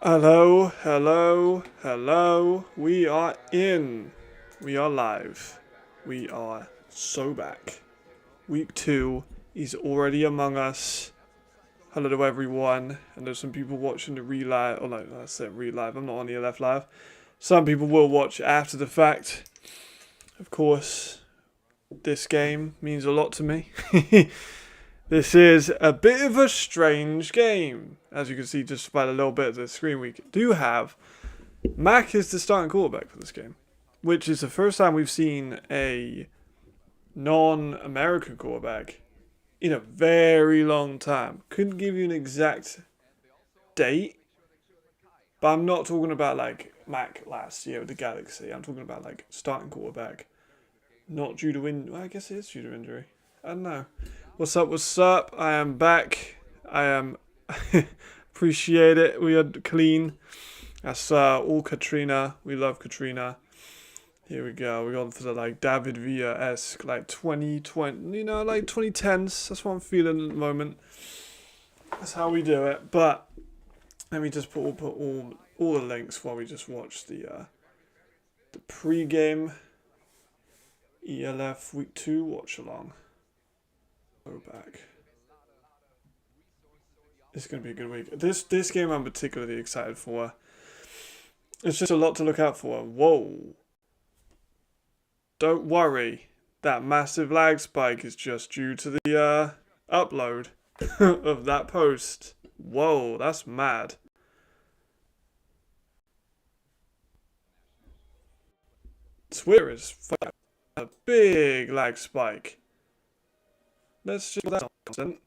Hello, hello, hello. We are in. We are live. We are so back. Week 2 is already among us. Hello to everyone. And there's some people watching the relive. Oh no, I said relive. I'm not on the left live. Some people will watch after the fact. Of course, this game means a lot to me. This is a bit of a strange game. As you can see just by a little bit of the screen we do have. Mac is the starting quarterback for this game. Which is the first time we've seen a non-American quarterback in a very long time. Couldn't give you an exact date. But I'm not talking about like Mac last year with the Galaxy. I'm talking about like starting quarterback. Not due to injury. Well, I guess it is due to injury. I don't know. What's up? What's up? I am back. I am. Appreciate it. We are clean. That's all Katrina. We love Katrina. Here we go. We're going for the like David Villa-esque, like 2020, like 2010s. That's what I'm feeling at the moment. That's how we do it. But let me just put all the links while we just watch the pre-game ELF Week 2 watch along. Go back. It's going to be a good week. This game I'm particularly excited for. It's just a lot to look out for. Whoa. Don't worry. That massive lag spike is just due to the upload of that post. Whoa, that's mad. Twitter is a big lag spike. Let's just that content.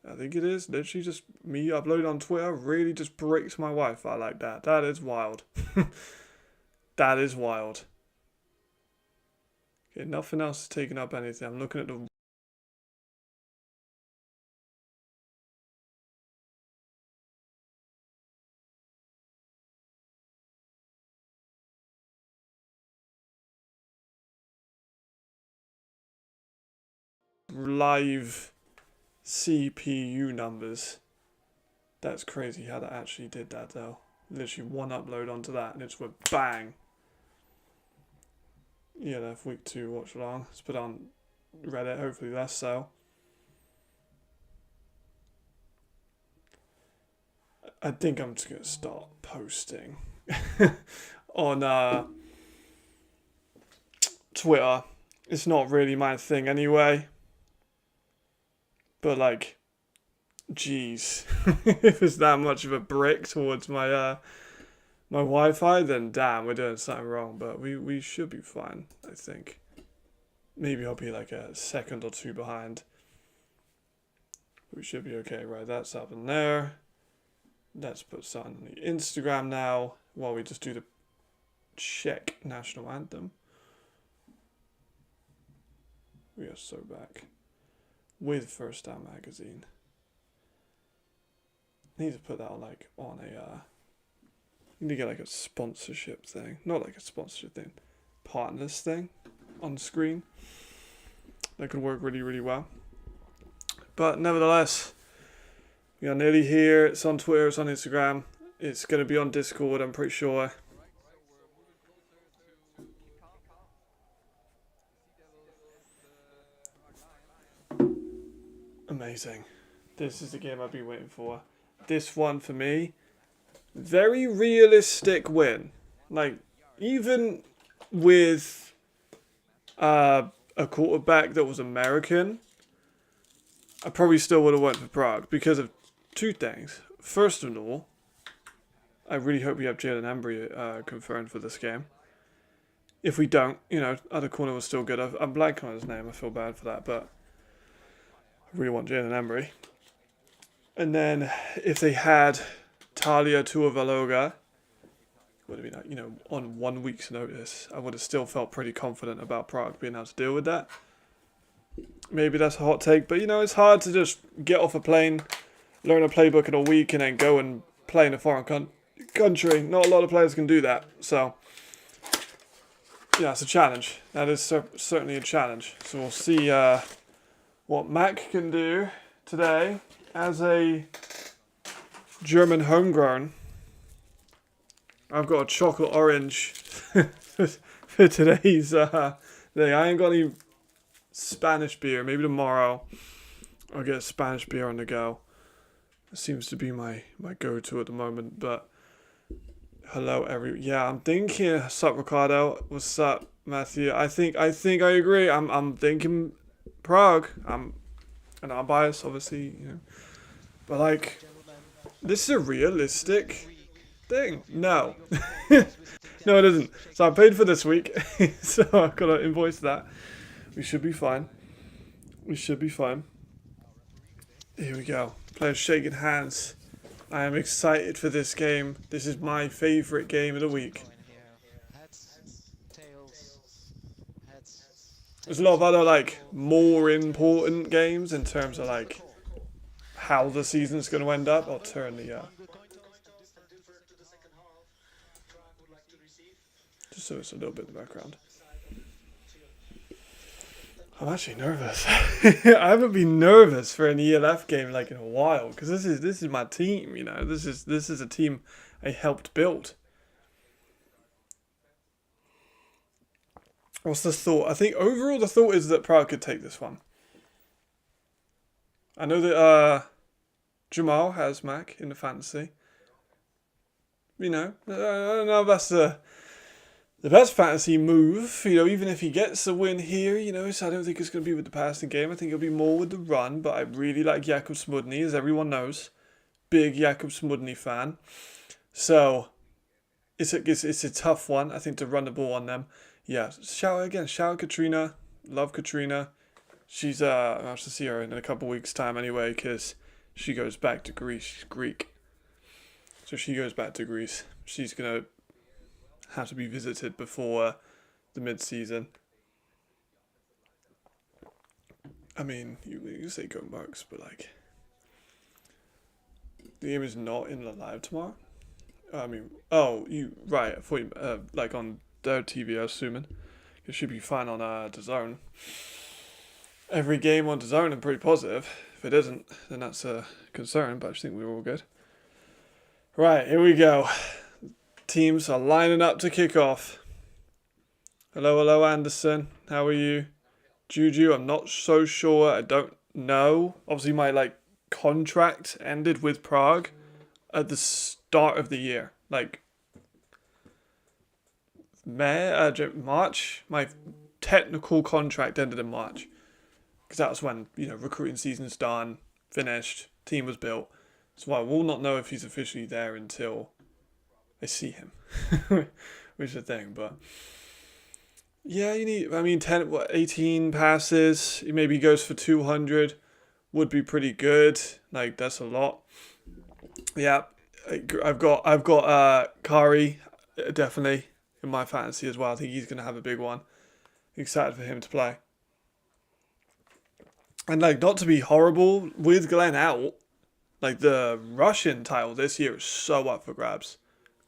I think it is literally just me uploading on Twitter really just breaks my Wi-Fi like that. That is wild. That is wild. Okay, nothing else is taking up anything. I'm looking at the live CPU numbers. That's crazy how that actually did that though. Literally one upload onto that and it just went bang. Yeah, that's week 2 watch along. Let's put on Reddit, hopefully less so. I think I'm just gonna start posting on Twitter. It's not really my thing anyway. But like, jeez, if it's that much of a brick towards my my Wi-Fi, then damn, we're doing something wrong. But we should be fine, I think. Maybe I'll be like a second or two behind. We should be okay, right? That's up in there. Let's put something on the Instagram now while we just do the Czech national anthem. We are so back. With First Down Magazine. I need to put that on like on a need to get like a sponsorship thing. Not like a sponsorship thing. Partners thing on the screen. That could work really, really well. But nevertheless, we are nearly here. It's on Twitter, it's on Instagram. It's gonna be on Discord, I'm pretty sure. Amazing. This is the game I've been waiting for. This one for me, very realistic win. Like, even with a quarterback that was American, I probably still would have went for Prague because of two things. First of all, I really hope we have Jalen Embry confirmed for this game. If we don't, other corner was still good. I'm blanking on his name. I feel bad for that, but I really want Jalen Embry. And then if they had Talia Tuivasa, would have been on 1 week's notice, I would have still felt pretty confident about Prague being able to deal with that. Maybe that's a hot take, but it's hard to just get off a plane, learn a playbook in a week, and then go and play in a foreign country. Not a lot of players can do that, so yeah, it's a challenge. That is certainly a challenge. So we'll see what Mac can do today as a German homegrown. I've got a chocolate orange for today's thing. I ain't got any Spanish beer. Maybe tomorrow I'll get a Spanish beer on the go. It seems to be my go-to at the moment. But hello, yeah, I'm thinking. What's up, Ricardo? What's up, Matthew? I think I agree. I'm thinking Prague. I'm biased, obviously, but like, this is a realistic thing. No. No, it isn't. So I paid for this week, so I've got to invoice that. We should be fine. Here we go. Players shaking hands. I am excited for this game. This is my favourite game of the week. There's a lot of other, like, more important games in terms of, like, how the season's going to end up. I'll turn the, just so it's a little bit in the background. I'm actually nervous. I haven't been nervous for an ELF game, like, in a while, because this is my team, This is a team I helped build. What's the thought? I think overall the thought is that Prague could take this one. I know that Jamal has Mac in the fantasy. I don't know if that's the best fantasy move. Even if he gets a win here, so I don't think it's going to be with the passing game. I think it'll be more with the run. But I really like Jakub Smudny, as everyone knows. Big Jakub Smudny fan. So it's a tough one, I think, to run the ball on them. Yeah, shout out Katrina. Love Katrina. She's I'll have to see her in a couple of weeks' time anyway, because she goes back to Greece. She's Greek. So she goes back to Greece. She's going to have to be visited before the mid-season. I mean, you say go Marks, but like, the game is not in the live tomorrow. I mean, right. I thought you, like on their TV, I'm assuming. It should be fine on DAZN. Every game on DAZN, I'm pretty positive. If it isn't, then that's a concern, but I think we're all good. Right, here we go. Teams are lining up to kick off. Hello, Anderson. How are you? Juju, I'm not so sure. I don't know. Obviously, my contract ended with Prague at the start of the year. March. My technical contract ended in March. Because that's when, recruiting season's done, finished, team was built. So I will not know if he's officially there until I see him. Which is the thing, but yeah, you need, 18 passes, maybe he goes for 200, would be pretty good. That's a lot. Yeah, I've got Kari, definitely, in my fantasy as well. I think he's going to have a big one. Excited for him to play. And not to be horrible, with Glenn out, the Russian title this year is so up for grabs.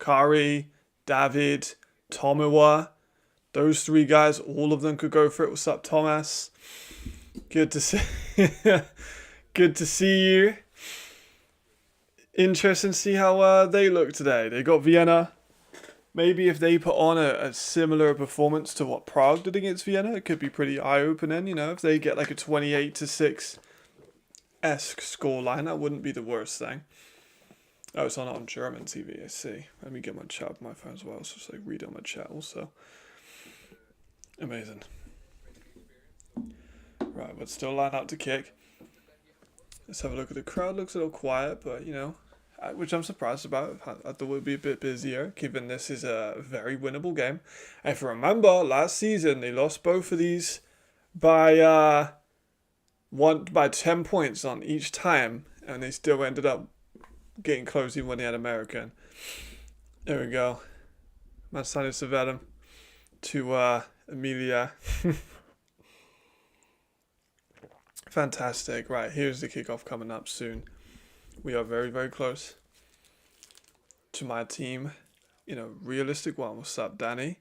Kari, David, Tomiwa, those three guys, all of them could go for it. What's up, Thomas? Good to see. Good to see you. Interesting to see how they look today. They got Vienna. Maybe if they put on a similar performance to what Prague did against Vienna, it could be pretty eye-opening. If they get a 28-6 esque scoreline, that wouldn't be the worst thing. Oh, it's on German TV, I see. Let me get my chat on my phone as well, so read on my chat also. Amazing. Right, but still line up to kick. Let's have a look at the crowd. Looks a little quiet, but which I'm surprised about. I thought it would be a bit busier, given this is a very winnable game. And if you remember, last season they lost both of these by 10 points on each time, and they still ended up getting close even when they had American. There we go. Masano Savedam to Emilia. Fantastic. Right, here's the kickoff coming up soon. We are very, very close to my team. Realistic one. What's up, Danny?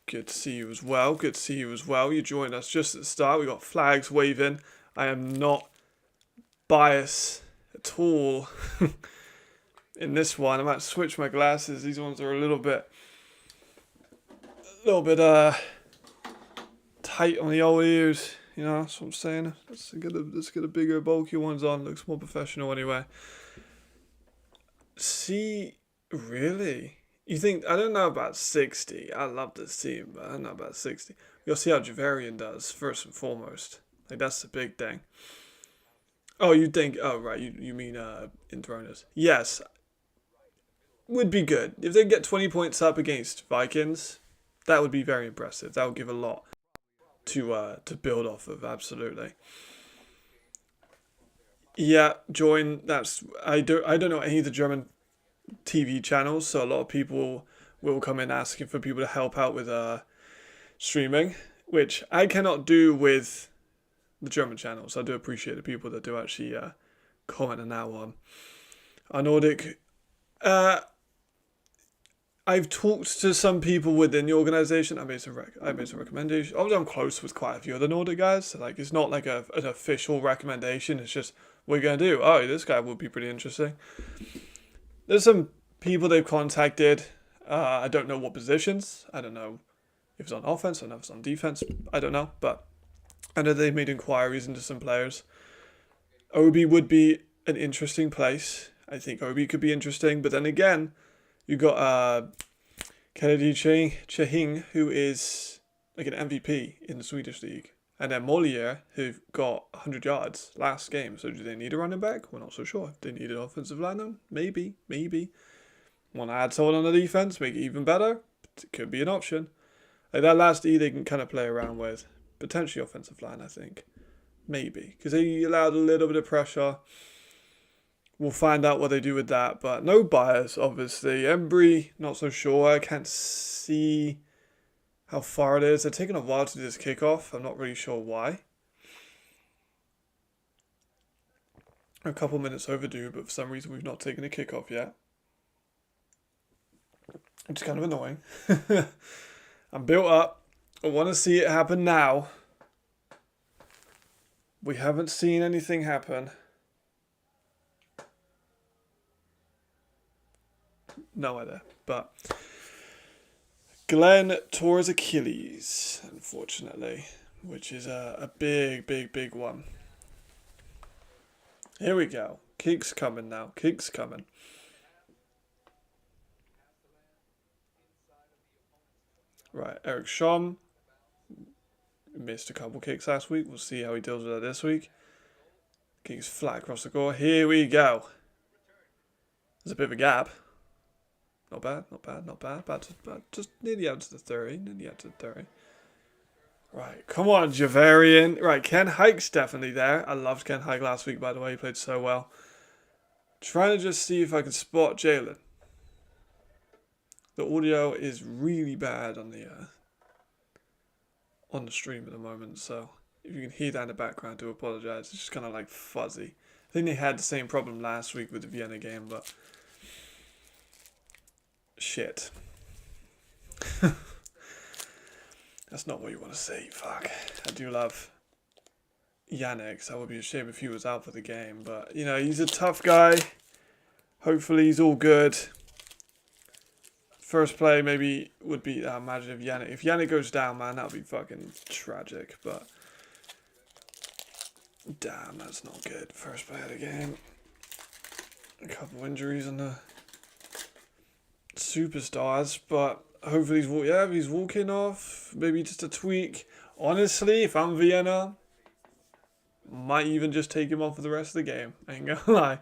Good to see you as well. You joined us just at the start. We got flags waving. I am not biased at all. in this one. I might switch my glasses. These ones are a little bit tight on the old ears. You know, that's what I'm saying. Let's get a bigger, bulkier ones on. Looks more professional anyway. See, really? You think, I don't know about 60. I love this team, but I don't know about 60. You'll see how Javarian does, first and foremost. Like, that's the big thing. Oh, you think, oh, right, you mean Enthroners. Yes, would be good. If they get 20 points up against Vikings, that would be very impressive. That would give a lot to build off of, absolutely. Yeah, join. I don't know any of the German TV channels, so a lot of people will come in asking for people to help out with streaming, which I cannot do with the German channels. I do appreciate the people that do actually comment on that one. Our Nordic, I've talked to some people within the organization. I made some recommendations. Obviously, I'm close with quite a few of the Nordic guys. So like, it's not like an official recommendation. It's just, what are you going to do? Oh, this guy would be pretty interesting. There's some people they've contacted. I don't know what positions. I don't know if it's on offense. I don't know if it's on defense. I don't know. But I know they've made inquiries into some players. OB would be an interesting place. I think OB could be interesting. But then again, you got Kennedy Chehing, who is like an MVP in the Swedish league. And then Moliere, who got 100 yards last game. So do they need a running back? We're not so sure. They need an offensive lineman? Maybe. Want to add someone on the defense, make it even better? It could be an option. Like that last E they can kind of play around with. Potentially offensive line, I think. Maybe. Because they allowed a little bit of pressure. We'll find out what they do with that. But no bias, obviously. Embry, not so sure. I can't see how far it is. They're taking a while to do this kickoff. I'm not really sure why. A couple minutes overdue, but for some reason we've not taken a kickoff yet. Which is kind of annoying. I'm built up. I want to see it happen now. We haven't seen anything happen. No idea. But Glenn tore his Achilles, unfortunately, which is a big one. Here we go. Kick's coming now. Kick's coming. Right, Eric Schom missed a couple kicks last week. We'll see how he deals with that this week. Kick's flat across the goal. Here we go. There's a bit of a gap. Not bad. But just nearly out to the 30. Right, come on, Javarian. Right, Ken Hike's definitely there. I loved Ken Hike last week, by the way. He played so well. Trying to just see if I can spot Jalen. The audio is really bad on the stream at the moment, so if you can hear that in the background, I do apologise. It's just kind of like fuzzy. I think they had the same problem last week with the Vienna game, but shit. That's not what you want to see, fuck. I do love Yannick, so that would be a shame if he was out for the game, but, you know, he's a tough guy. Hopefully he's all good. First play maybe would be, imagine if Yannick goes down, man, that would be fucking tragic, but damn, that's not good. First play of the game. A couple injuries on the superstars, but hopefully he's walking off, maybe just a tweak. Honestly, if I'm Vienna, might even just take him off for the rest of the game. I ain't gonna lie.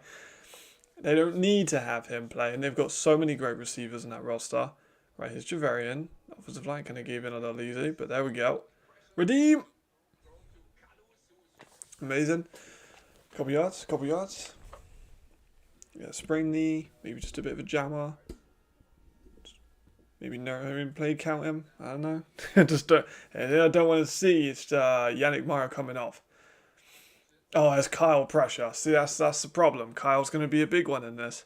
They don't need to have him play, and they've got so many great receivers in that roster. Right, here's Javarian. Offensive line kind of gave in a little easy, but there we go. Redeem! Amazing. Couple yards. Yeah, sprained knee, maybe just a bit of a jammer. Maybe no play count him. I don't know. I don't want to see it's Yannick Meyer coming off. Oh, there's Kyle pressure. See, that's the problem. Kyle's going to be a big one in this.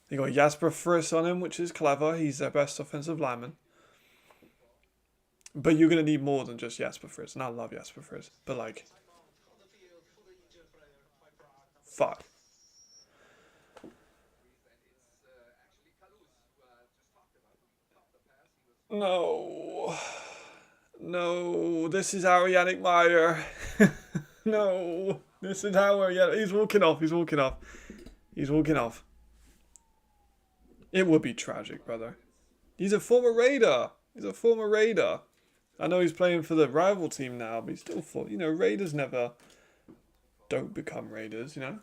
They got Jasper Friss on him, which is clever. He's their best offensive lineman. But you're going to need more than just Jasper Friss. And I love Jasper Friss. But like, fuck. No. No. This is our Yannick Meyer. No. This is our Yannick. He's walking off. He's walking off. He's walking off. It would be tragic, brother. He's a former Raider. He's a former Raider. I know he's playing for the rival team now, but he's still for, you know, Raiders never don't become Raiders, you know.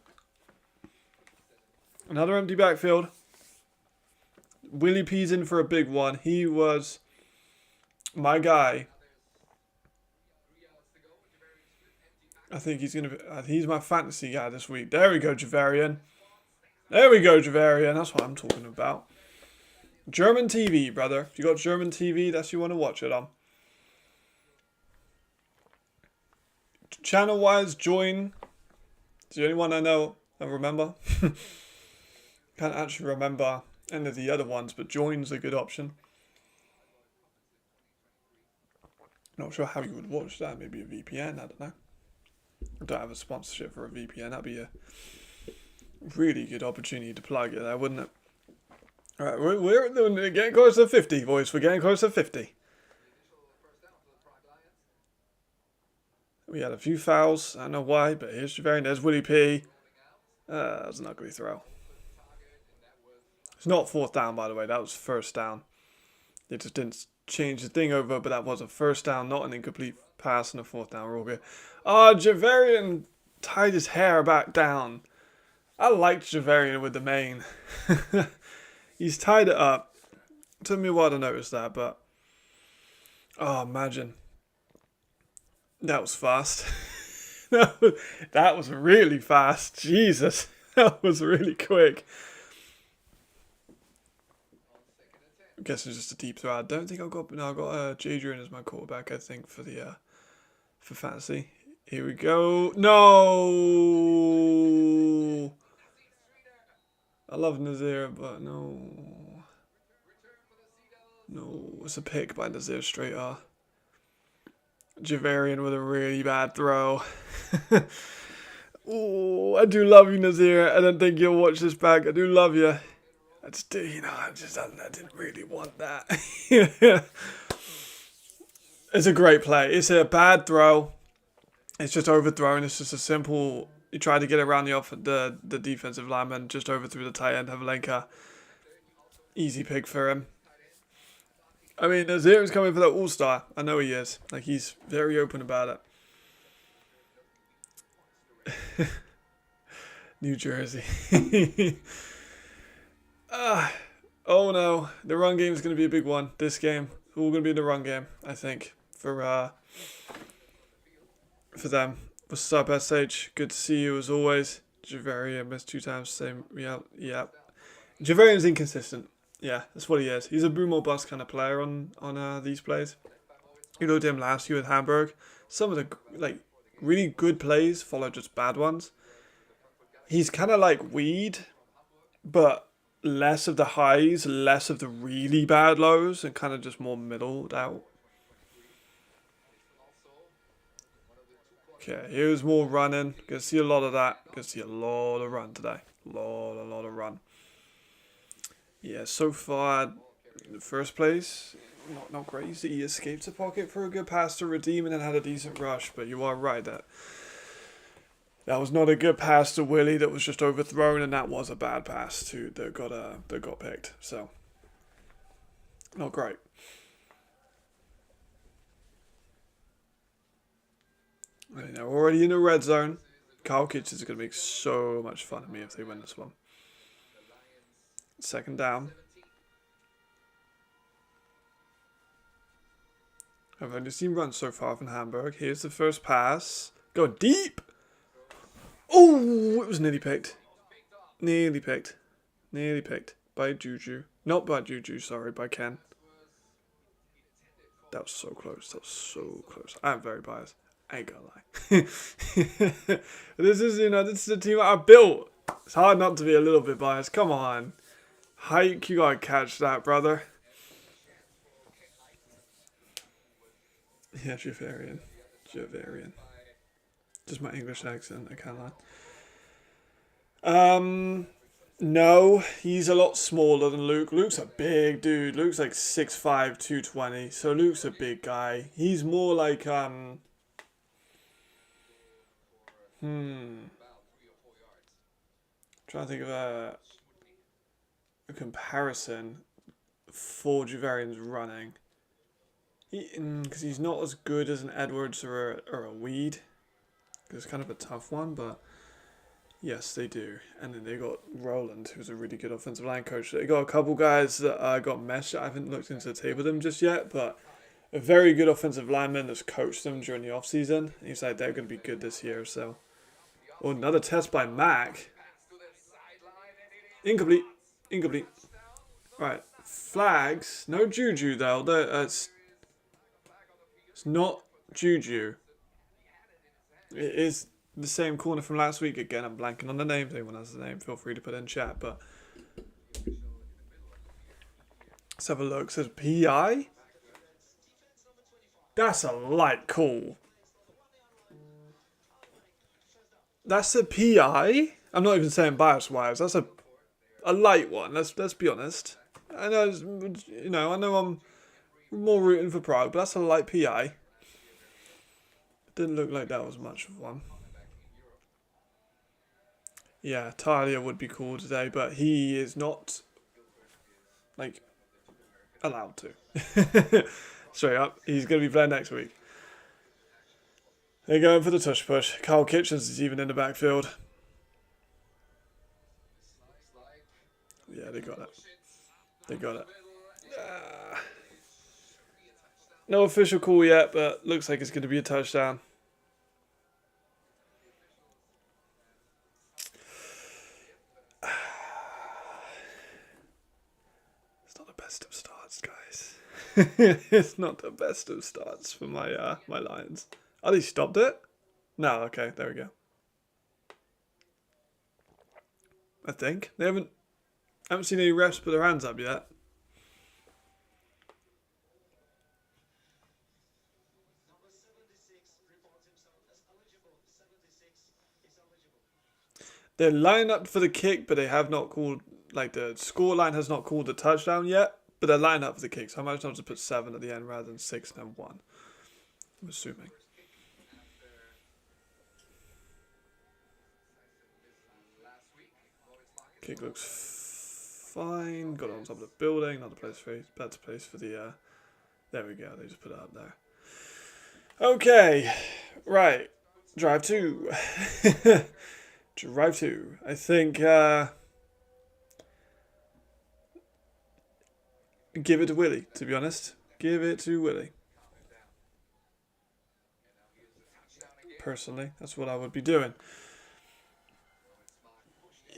Another empty backfield. Willie P's in for a big one. He was my guy. I think he's going to be, he's my fantasy guy this week. There we go, Javarian. There we go, Javarian. That's what I'm talking about. German TV, brother. If you got German TV, that's you want to watch it on. Channel-wise, join. It's the only one I know and remember. Can't actually remember any of the other ones, but join's a good option. Not sure how you would watch that. Maybe a VPN, I don't know. I don't have a sponsorship for a VPN. That'd be a really good opportunity to plug it there, wouldn't it? Alright, we're getting close to 50, boys. We're getting close to 50. We had a few fouls. I don't know why, but here's Javarian. There's Willie P. That was an ugly throw. It's not fourth down, by the way. That was first down. They just didn't change the thing over, but that was a first down, not an incomplete pass, and a fourth down. We're all good. Javarian tied his hair back down. I liked Javarian with the mane. He's tied it up. It took me a while to notice that, but... Oh, imagine. That was fast. That was really fast. Jesus. That was really quick. I guess it's just a deep throw. I don't think I've got... No, I've got Jadrian as my quarterback, I think, for the... for fantasy. Here we go. No! I love Nazir, but no. No, it's a pick by Nazir straight off. Javarian with a really bad throw. Oh, I do love you, Nazir. I don't think you'll watch this back. I do love you. I just do, you know, I didn't really want that. It's a great play. It's a bad throw. It's just overthrown. It's just a simple... He tried to get around the defensive lineman, just overthrew the tight end, Havlenka. Easy pick for him. I mean, Nazir's coming for that all-star. I know he is. Like, he's very open about it. New Jersey. Oh no, the run game is going to be a big one. This game, it's all going to be in the run game, I think, for them. What's up, SH? Good to see you as always. Javarian missed 2 times. Same. Yeah. Javarian's inconsistent. Yeah, that's what he is. He's a boom or bust kind of player on these plays. You looked at him last year with Hamburg. Some of the really good plays follow just bad ones. He's kind of like Weed, but less of the highs, less of the really bad lows, and kind of just more middled out. Okay, here's more running. Gonna see a lot of that. Gonna see a lot of run today. A lot of run. Yeah, so far, in the first place, not crazy. He escaped the pocket for a good pass to redeem and then had a decent rush. But you are right that was not a good pass to Willie. That was just overthrown, and that was a bad pass too. That got picked. So not great. Right, now we're already in the red zone. Kyle Kitchens is going to make so much fun of me if they win this one. Second down. I've only seen runs so far from Hamburg. Here's the first pass. Going deep. Oh, it was nearly picked. Nearly picked by Juju. Not by Juju, sorry, by Ken. That was so close. I'm very biased. I ain't gonna lie. This is the team I built. It's hard not to be a little bit biased. Come on. Hike, you gotta catch that, brother. Yeah, Javarian. Just my English accent, I can't lie. No, he's a lot smaller than Luke. Luke's a big dude. Luke's like 6'5", 220. So Luke's a big guy. He's more like trying to think of a comparison for Javarian's running. Because he's not as good as an Edwards or a Weed. It's kind of a tough one, but yes, they do. And then they got Roland, who's a really good offensive line coach. They got a couple guys that got meshed. I haven't looked into the tape with them just yet, but a very good offensive lineman that's coached them during the offseason. He's like, they're going to be good this year, so. Oh, another test by Mac. Incomplete. Incomplete. Right. Flags. No Juju, though. It's not Juju. It is the same corner from last week. Again, I'm blanking on the name. If anyone has the name, feel free to put it in chat. But let's have a look. It says PI. That's a light call. That's a PI. I'm not even saying bias wise. That's a light one. Let's be honest. I know, I know I'm more rooting for Prague, but that's a light PI. Didn't look like that was much of one. Yeah, Talia would be cool today, but he is not, like, allowed to. Straight up, he's going to be playing next week. They're going for the touch push. Carl Kitchens is even in the backfield. Yeah, they got it. They got it. No official call yet, but looks like it's going to be a touchdown. It's not the best of starts, guys. It's not the best of starts for my my Lions. Oh, they stopped it? No, okay, there we go. I think. They haven't seen any refs put their hands up yet. They're lined up for the kick, but they have not called, like the scoreline has not called the touchdown yet, but they're lined up for the kick. So I might have to put 7 at the end rather than 6 and then 1. I'm assuming. Kick looks fine. Got it on top of the building. Not the place for better place for the. There we go. They just put it up there. Okay, right. Drive 2. Drive 2. I think. Give it to Willie. To be honest, give it to Willie. Personally, that's what I would be doing.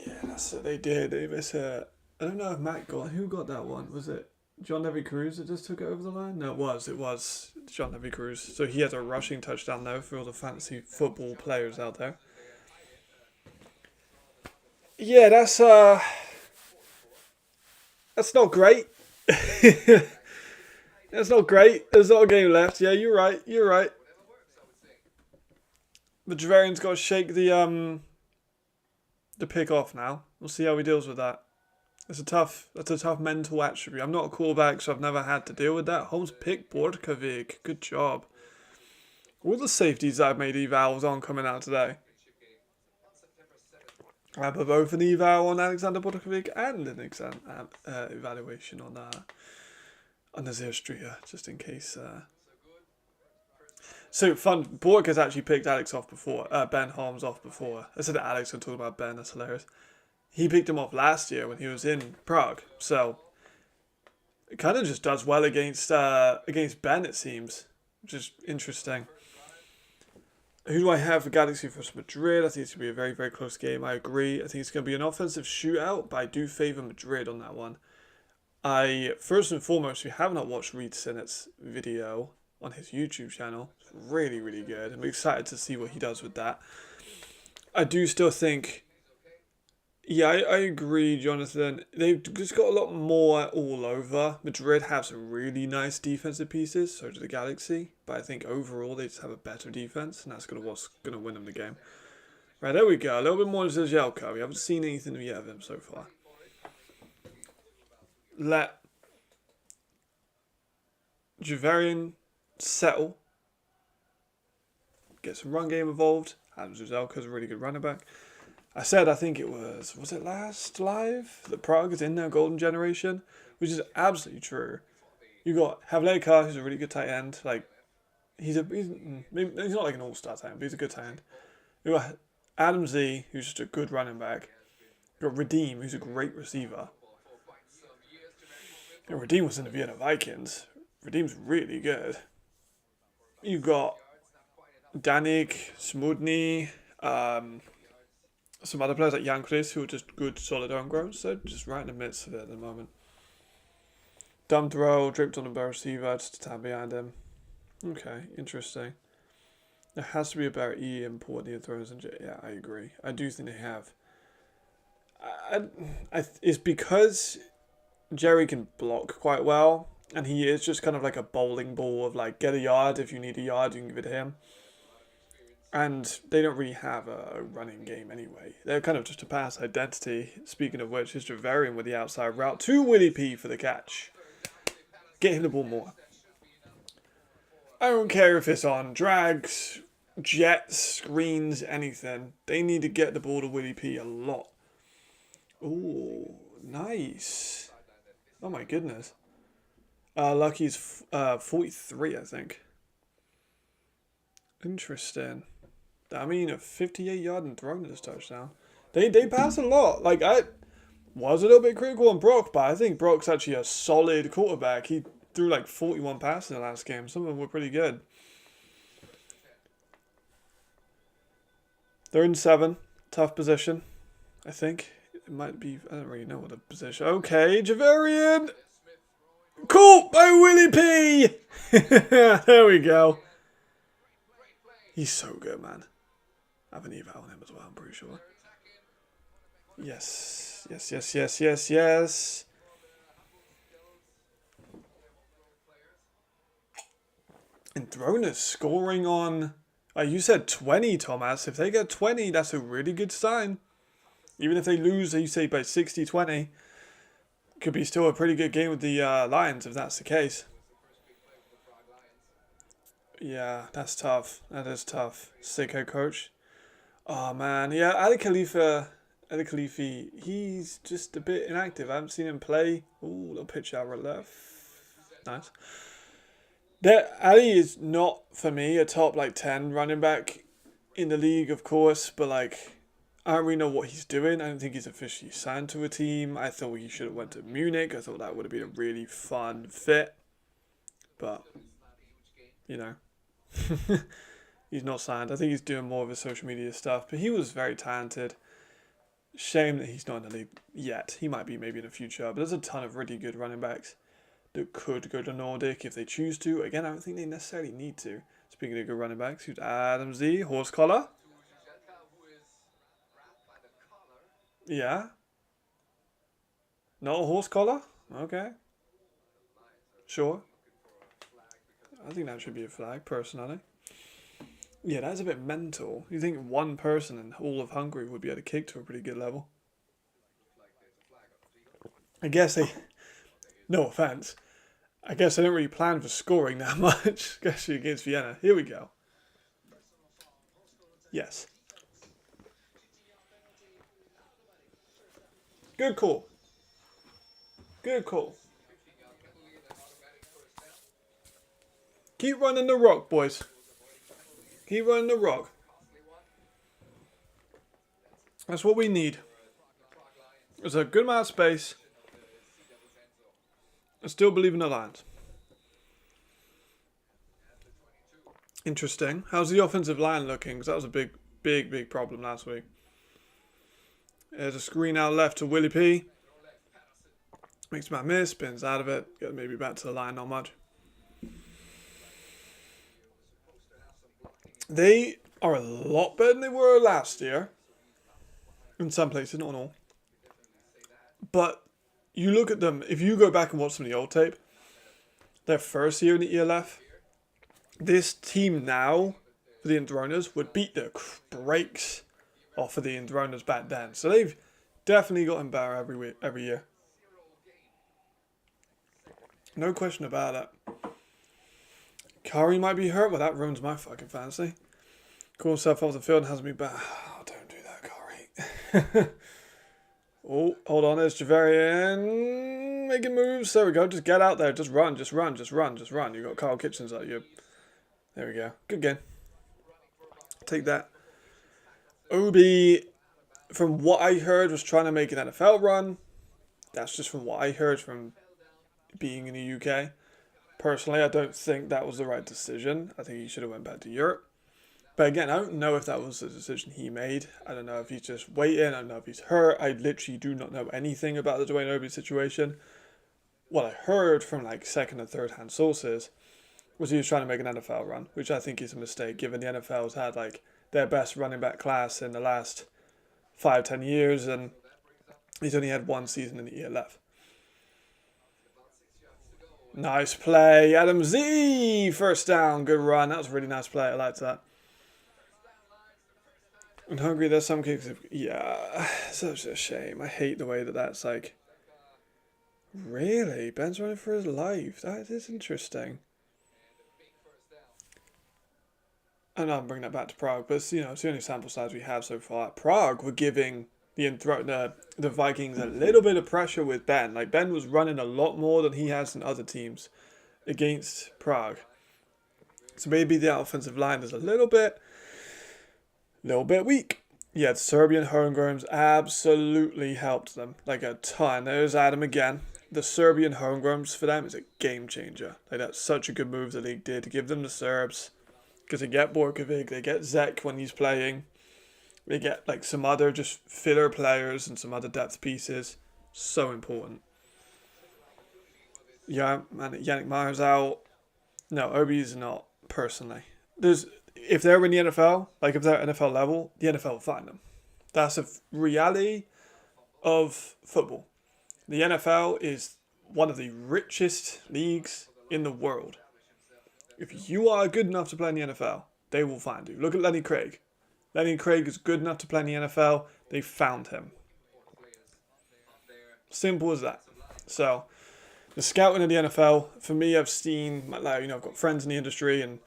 Yeah, that's what they did. They missed it. I don't know if Matt got. Who got that one? Was it John Levy Cruz that just took it over the line? No, it was John Levy Cruz. So he had a rushing touchdown though for all the fantasy football players out there. Yeah, that's not great. That's not great. There's not a game left. Yeah, you're right. You're right. But Javarian's got to shake the pick off now. We'll see how he deals with that. That's a tough mental attribute. I'm not a quarterback, so I've never had to deal with that. Holmes pick Bortkovic. Good job. All the safeties that I've made evals on coming out today. I have both an eval on Alexander Bortkovic and an evaluation on Nazir Striya, just in case. So fun. Bork has actually picked Alex off before. Ben Holmes off before. I said Alex and talk about Ben. That's hilarious. He picked him off last year when he was in Prague. So it kind of just does well against Ben, it seems, which is interesting. Who do I have for Galaxy vs Madrid? I think it's going to be a very, very close game. I agree. I think it's going to be an offensive shootout, but I do favour Madrid on that one. First and foremost, if you have not watched Reed Sinnett's video on his YouTube channel, it's really, really good. I'm excited to see what he does with that. I do still think, yeah, I agree, Jonathan. They've just got a lot more all over. Madrid have some really nice defensive pieces, so do the Galaxy. But I think overall they just have a better defense, and that's what's going to win them the game. Right, there we go. A little bit more of Jirgal. We haven't seen anything yet of him so far. Let Javarian settle. Get some run game involved. Adam Zuzelka's a really good running back. I said I think it was it last live that Prague is in their golden generation, which is absolutely true. You got Havleka, who's a really good tight end. Like he's not like an all-star tight end, but he's a good tight end. You got Adam Z, who's just a good running back. You got Redeem, who's a great receiver. And Redeem was in the Vienna Vikings. Redeem's really good. You got Danik, Smudny, some other players like Yankris who are just good, solid homegrown. So just right in the midst of it at the moment. Dumb throw, dripped on a better receiver, just a tad behind him. Okay, interesting. There has to be a better E import the Enthroners and yeah, I agree. I do think they have. It's because Jerry can block quite well, and he is just kind of like a bowling ball of like get a yard. If you need a yard, you can give it to him. And they don't really have a running game anyway. They're kind of just a pass identity. Speaking of which, is Javarian with the outside route to Willie P for the catch. Get him the ball more. I don't care if it's on drags, jets, screens, anything. They need to get the ball to Willie P a lot. Ooh, nice. Oh my goodness. Lucky's 43, I think. Interesting. I mean, a 58-yard Enthroners touchdown. They pass a lot. Like, I was a little bit critical on Brock, but I think Brock's actually a solid quarterback. He threw like 41 passes in the last game. Some of them were pretty good. They're in 7. Tough position, I think. It might be, I don't really know what the position. Okay, Javarian. Caught by Willie P. There we go. He's so good, man. I have an eval on him as well, I'm pretty sure. Yes. Yes, yes, yes, yes, yes. Enthroners scoring on... you said 20, Thomas. If they get 20, that's a really good sign. Even if they lose, you say, by 60-20. Could be still a pretty good game with the Lions, if that's the case. Yeah, that's tough. That is tough. Sick head coach. Oh, man. Yeah, Ali Khalifi, he's just a bit inactive. I haven't seen him play. Ooh, little pitch out right left. Nice. Ali is not, for me, a top, 10 running back in the league, of course. But, I don't really know what he's doing. I don't think he's officially signed to a team. I thought he should have went to Munich. I thought that would have been a really fun fit. But, he's not signed. I think he's doing more of his social media stuff. But he was very talented. Shame that he's not in the league yet. He might be maybe in the future. But there's a ton of really good running backs that could go to Nordic if they choose to. Again, I don't think they necessarily need to. Speaking of good running backs, who's Adam Z, horse collar. Yeah. Not a horse collar? Okay. Sure. I think that should be a flag, personally. Yeah, that's a bit mental. You think one person in all of Hungary would be able to kick to a pretty good level? I guess they... No offense. I guess they don't really plan for scoring that much, especially against Vienna. Here we go. Yes. Good call. Good call. Keep running the rock, boys. Keep running the rock. That's what we need. There's a good amount of space. I still believe in the Lions. Interesting. How's the offensive line looking? Because that was a big problem last week. There's a screen out left to Willie P. Makes my miss, spins out of it. Get maybe back to the line, not much. They are a lot better than they were last year. In some places, not in all. But you look at them, if you go back and watch some of the old tape, their first year in the ELF, this team now, for the Enthroners, would beat the brakes off of the Enthroners back then. So they've definitely gotten better every year. No question about it. Kari might be hurt, but that ruins my fucking fantasy. Call himself off the field and has me back. Oh, don't do that, Kari. Oh, hold on. There's Javarian making moves. There we go. Just get out there. Just run. Just run. Just run. Just run. You got Carl Kitchens at you. There we go. Good game. Take that. Obi, from what I heard, was trying to make an NFL run. That's just from what I heard from being in the UK. Personally, I don't think that was the right decision. I think he should have went back to Europe. But again, I don't know if that was the decision he made. I don't know if he's just waiting. I don't know if he's hurt. I literally do not know anything about the Dwayne Obi situation. What I heard from like second and third hand sources was he was trying to make an NFL run, which I think is a mistake given the NFL's had like their best running back class in the last 5-10 years, and he's only had one season in the ELF. Nice play, Adam Z, first down, good run. That was a really nice play. I liked that. In Hungary, there's some kicks. Yeah, such a shame. I hate the way that that's like. Really, Ben's running for his life. That is interesting. I know I'm bringing that back to Prague, but it's, it's the only sample size we have so far. Prague were giving the Vikings a little bit of pressure with Ben. Like Ben was running a lot more than he has in other teams against Prague. So maybe the offensive line is a little bit weak. Yeah, the Serbian homegrowns absolutely helped them, like a ton. There's Adam again. The Serbian homegrowns for them is a game changer. Like that's such a good move the league did to give them the Serbs, because they get Borkovic, they get Zek when he's playing, they get like some other just filler players and some other depth pieces. So important. Yeah, man, Yannick Meyer's out. No, Obi's not personally. If they're in the NFL, like if they're at NFL level, the NFL will find them. That's a reality of football. The NFL is one of the richest leagues in the world. If you are good enough to play in the NFL, they will find you. Look at Lenny Craig. Lenny Craig is good enough to play in the NFL. They found him. Simple as that. So, the scouting of the NFL, for me, I've seen, I've got friends in the industry, and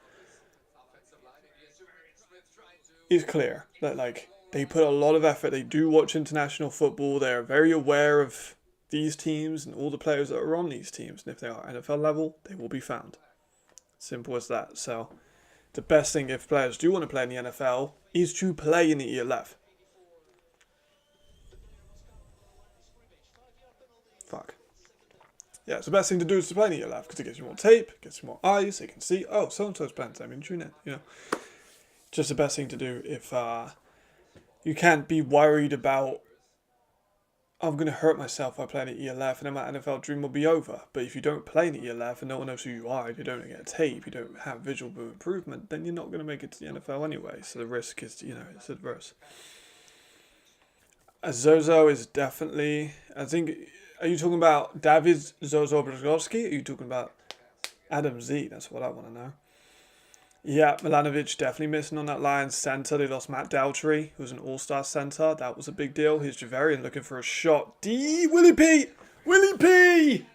it's clear that they put a lot of effort. They do watch international football. They are very aware of these teams and all the players that are on these teams. And if they are NFL level, they will be found. Simple as that. So the best thing if players do want to play in the NFL is to play in the ELF. Fuck. Yeah, it's the best thing to do is to play in the ELF because it gives you more tape, gets you more eyes, they can see, oh, so-and-so's playing, so I mean, tune in, Just the best thing to do if you can't be worried about, I'm going to hurt myself by playing the ELF and then my NFL dream will be over. But if you don't play in the ELF and no one knows who you are, if you don't get tape, you don't have visual improvement, then you're not going to make it to the NFL anyway. So the risk is, it's adverse. Zozo is definitely, I think, are you talking about David Zozo Brzozowski? Or are you talking about Adam Z? That's what I want to know. Yeah, Milanovic definitely missing on that line. Centre, they lost Matt Daltrey, who's an all-star centre. That was a big deal. Here's Javarian looking for a shot. Willie P! Willie P!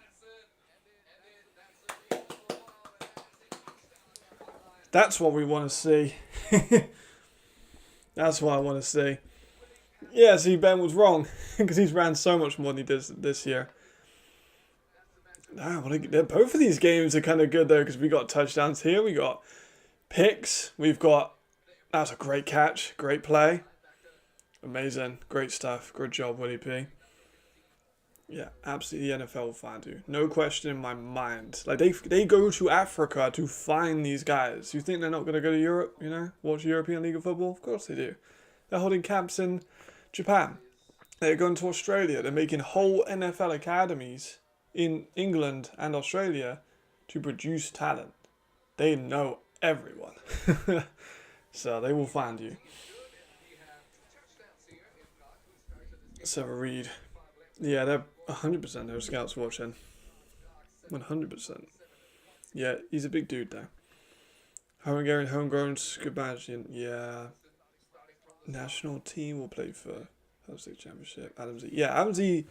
That's what we want to see. That's what I want to see. Yeah, see, Ben was wrong, because he's ran so much more than he did this year. Both of these games are kind of good, though, because we got touchdowns here. We got picks. That was a great catch. Great play. Amazing. Great stuff. Good job, Willie P. Yeah, absolutely the NFL will find you. No question in my mind. Like, they go to Africa to find these guys. You think they're not going to go to Europe, watch European League of Football? Of course they do. They're holding camps in Japan. They're going to Australia. They're making whole NFL academies in England and Australia to produce talent. They know everyone. So they will find you. So read. Yeah, they're 100% there are scouts watching. 100%. Yeah, he's a big dude though. Hungarian homegrown Scubagian. Yeah. national team will play for State Championship. Adamsy. Yeah, Adamsy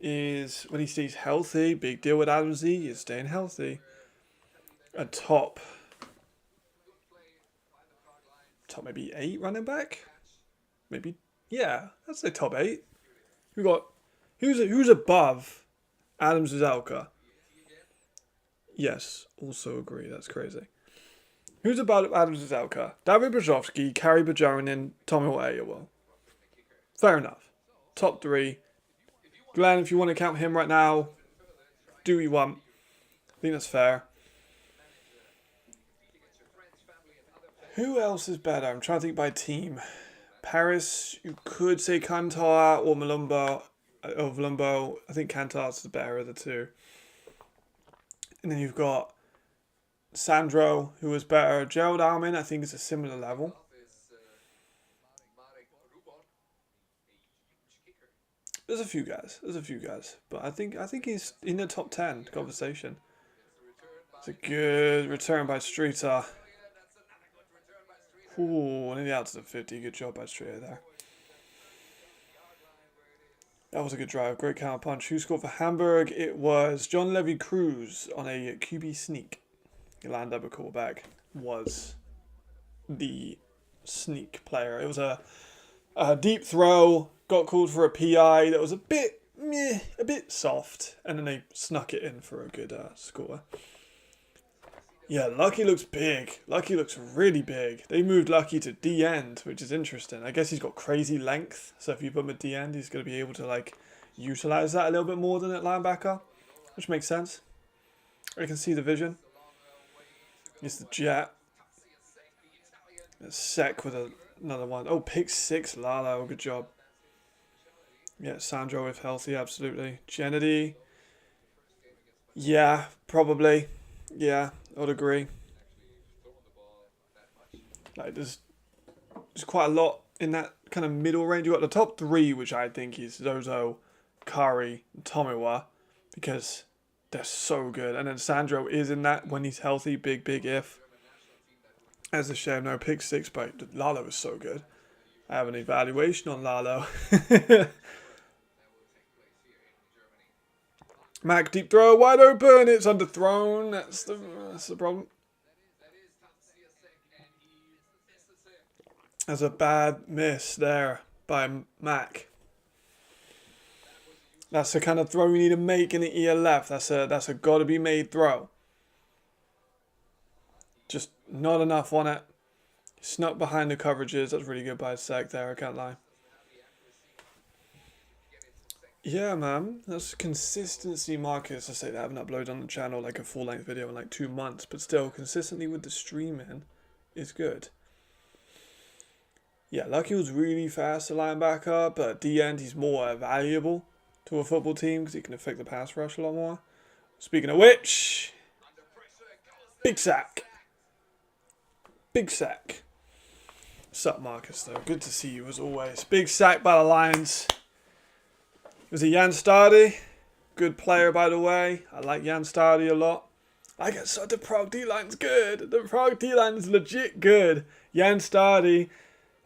is, when he stays healthy, big deal with Adamsy, he's staying healthy. A top maybe 8 running back? Maybe, yeah, that's the top 8. We got, who's above Adams Zelka? Yes, also agree, that's crazy. Who's above Adams Zelka? David Brzozowski, Kari Bajarin, Tommy Ayewell. Fair enough. Top 3. Glenn, if you want to count him right now, do what you want. I think that's fair. Who else is better? I'm trying to think by team. Paris, you could say Kantar or Malumbo. I think Kantar's the better of the two. And then you've got Sandro, who was better. Gerald Armin, I think, is a similar level. There's a few guys. But I think he's in the top 10 conversation. It's a good return by Streeter. Ooh, nearly out to the 50. Good job by Streeter there. That was a good drive. Great counter punch. Who scored for Hamburg? It was John Levy Cruz on a QB sneak. Yolanda quarterback was the sneak player. It was a deep throw. Got called for a PI that was a bit soft. And then they snuck it in for a good score. Yeah, Lucky looks big. Lucky looks really big. They moved Lucky to D-end, which is interesting. I guess he's got crazy length. So if you put him at D-end, he's going to be able to, utilize that a little bit more than at linebacker. Which makes sense. I can see the vision. He's the jet. Sec with another one. Oh, pick 6, Lalo. Good job. Yeah, Sandro if healthy, absolutely. Kennedy. Yeah, probably. Yeah, I would agree. There's quite a lot in that kind of middle range. You've got the top 3, which I think is Zozo, Kari, and Tomiwa, because they're so good. And then Sandro is in that when he's healthy, big if. As a shame, no pick 6, but Lalo is so good. I have an evaluation on Lalo. Mac deep throw, wide open. It's underthrown. That's the problem. That's a bad miss there by Mac. That's the kind of throw you need to make in the ELF. That's a gotta be made throw. Just not enough on it. Snuck behind the coverages. That's really good by Sec there, I can't lie. Yeah, man. That's consistency, Marcus. I say they haven't uploaded on the channel a full-length video in 2 months, but still, consistently with the streaming is good. Yeah, Lucky was really fast at linebacker, but at the end, he's more valuable to a football team because he can affect the pass rush a lot more. Speaking of which, big sack. Big sack. What's up, Marcus, though? Good to see you, as always. Big sack by the Lions. It was a Jan Stardy. Good player, by the way. I like Jan Stardy a lot. The Prague D-line's good. The Prague D-line is legit good. Jan Stardy,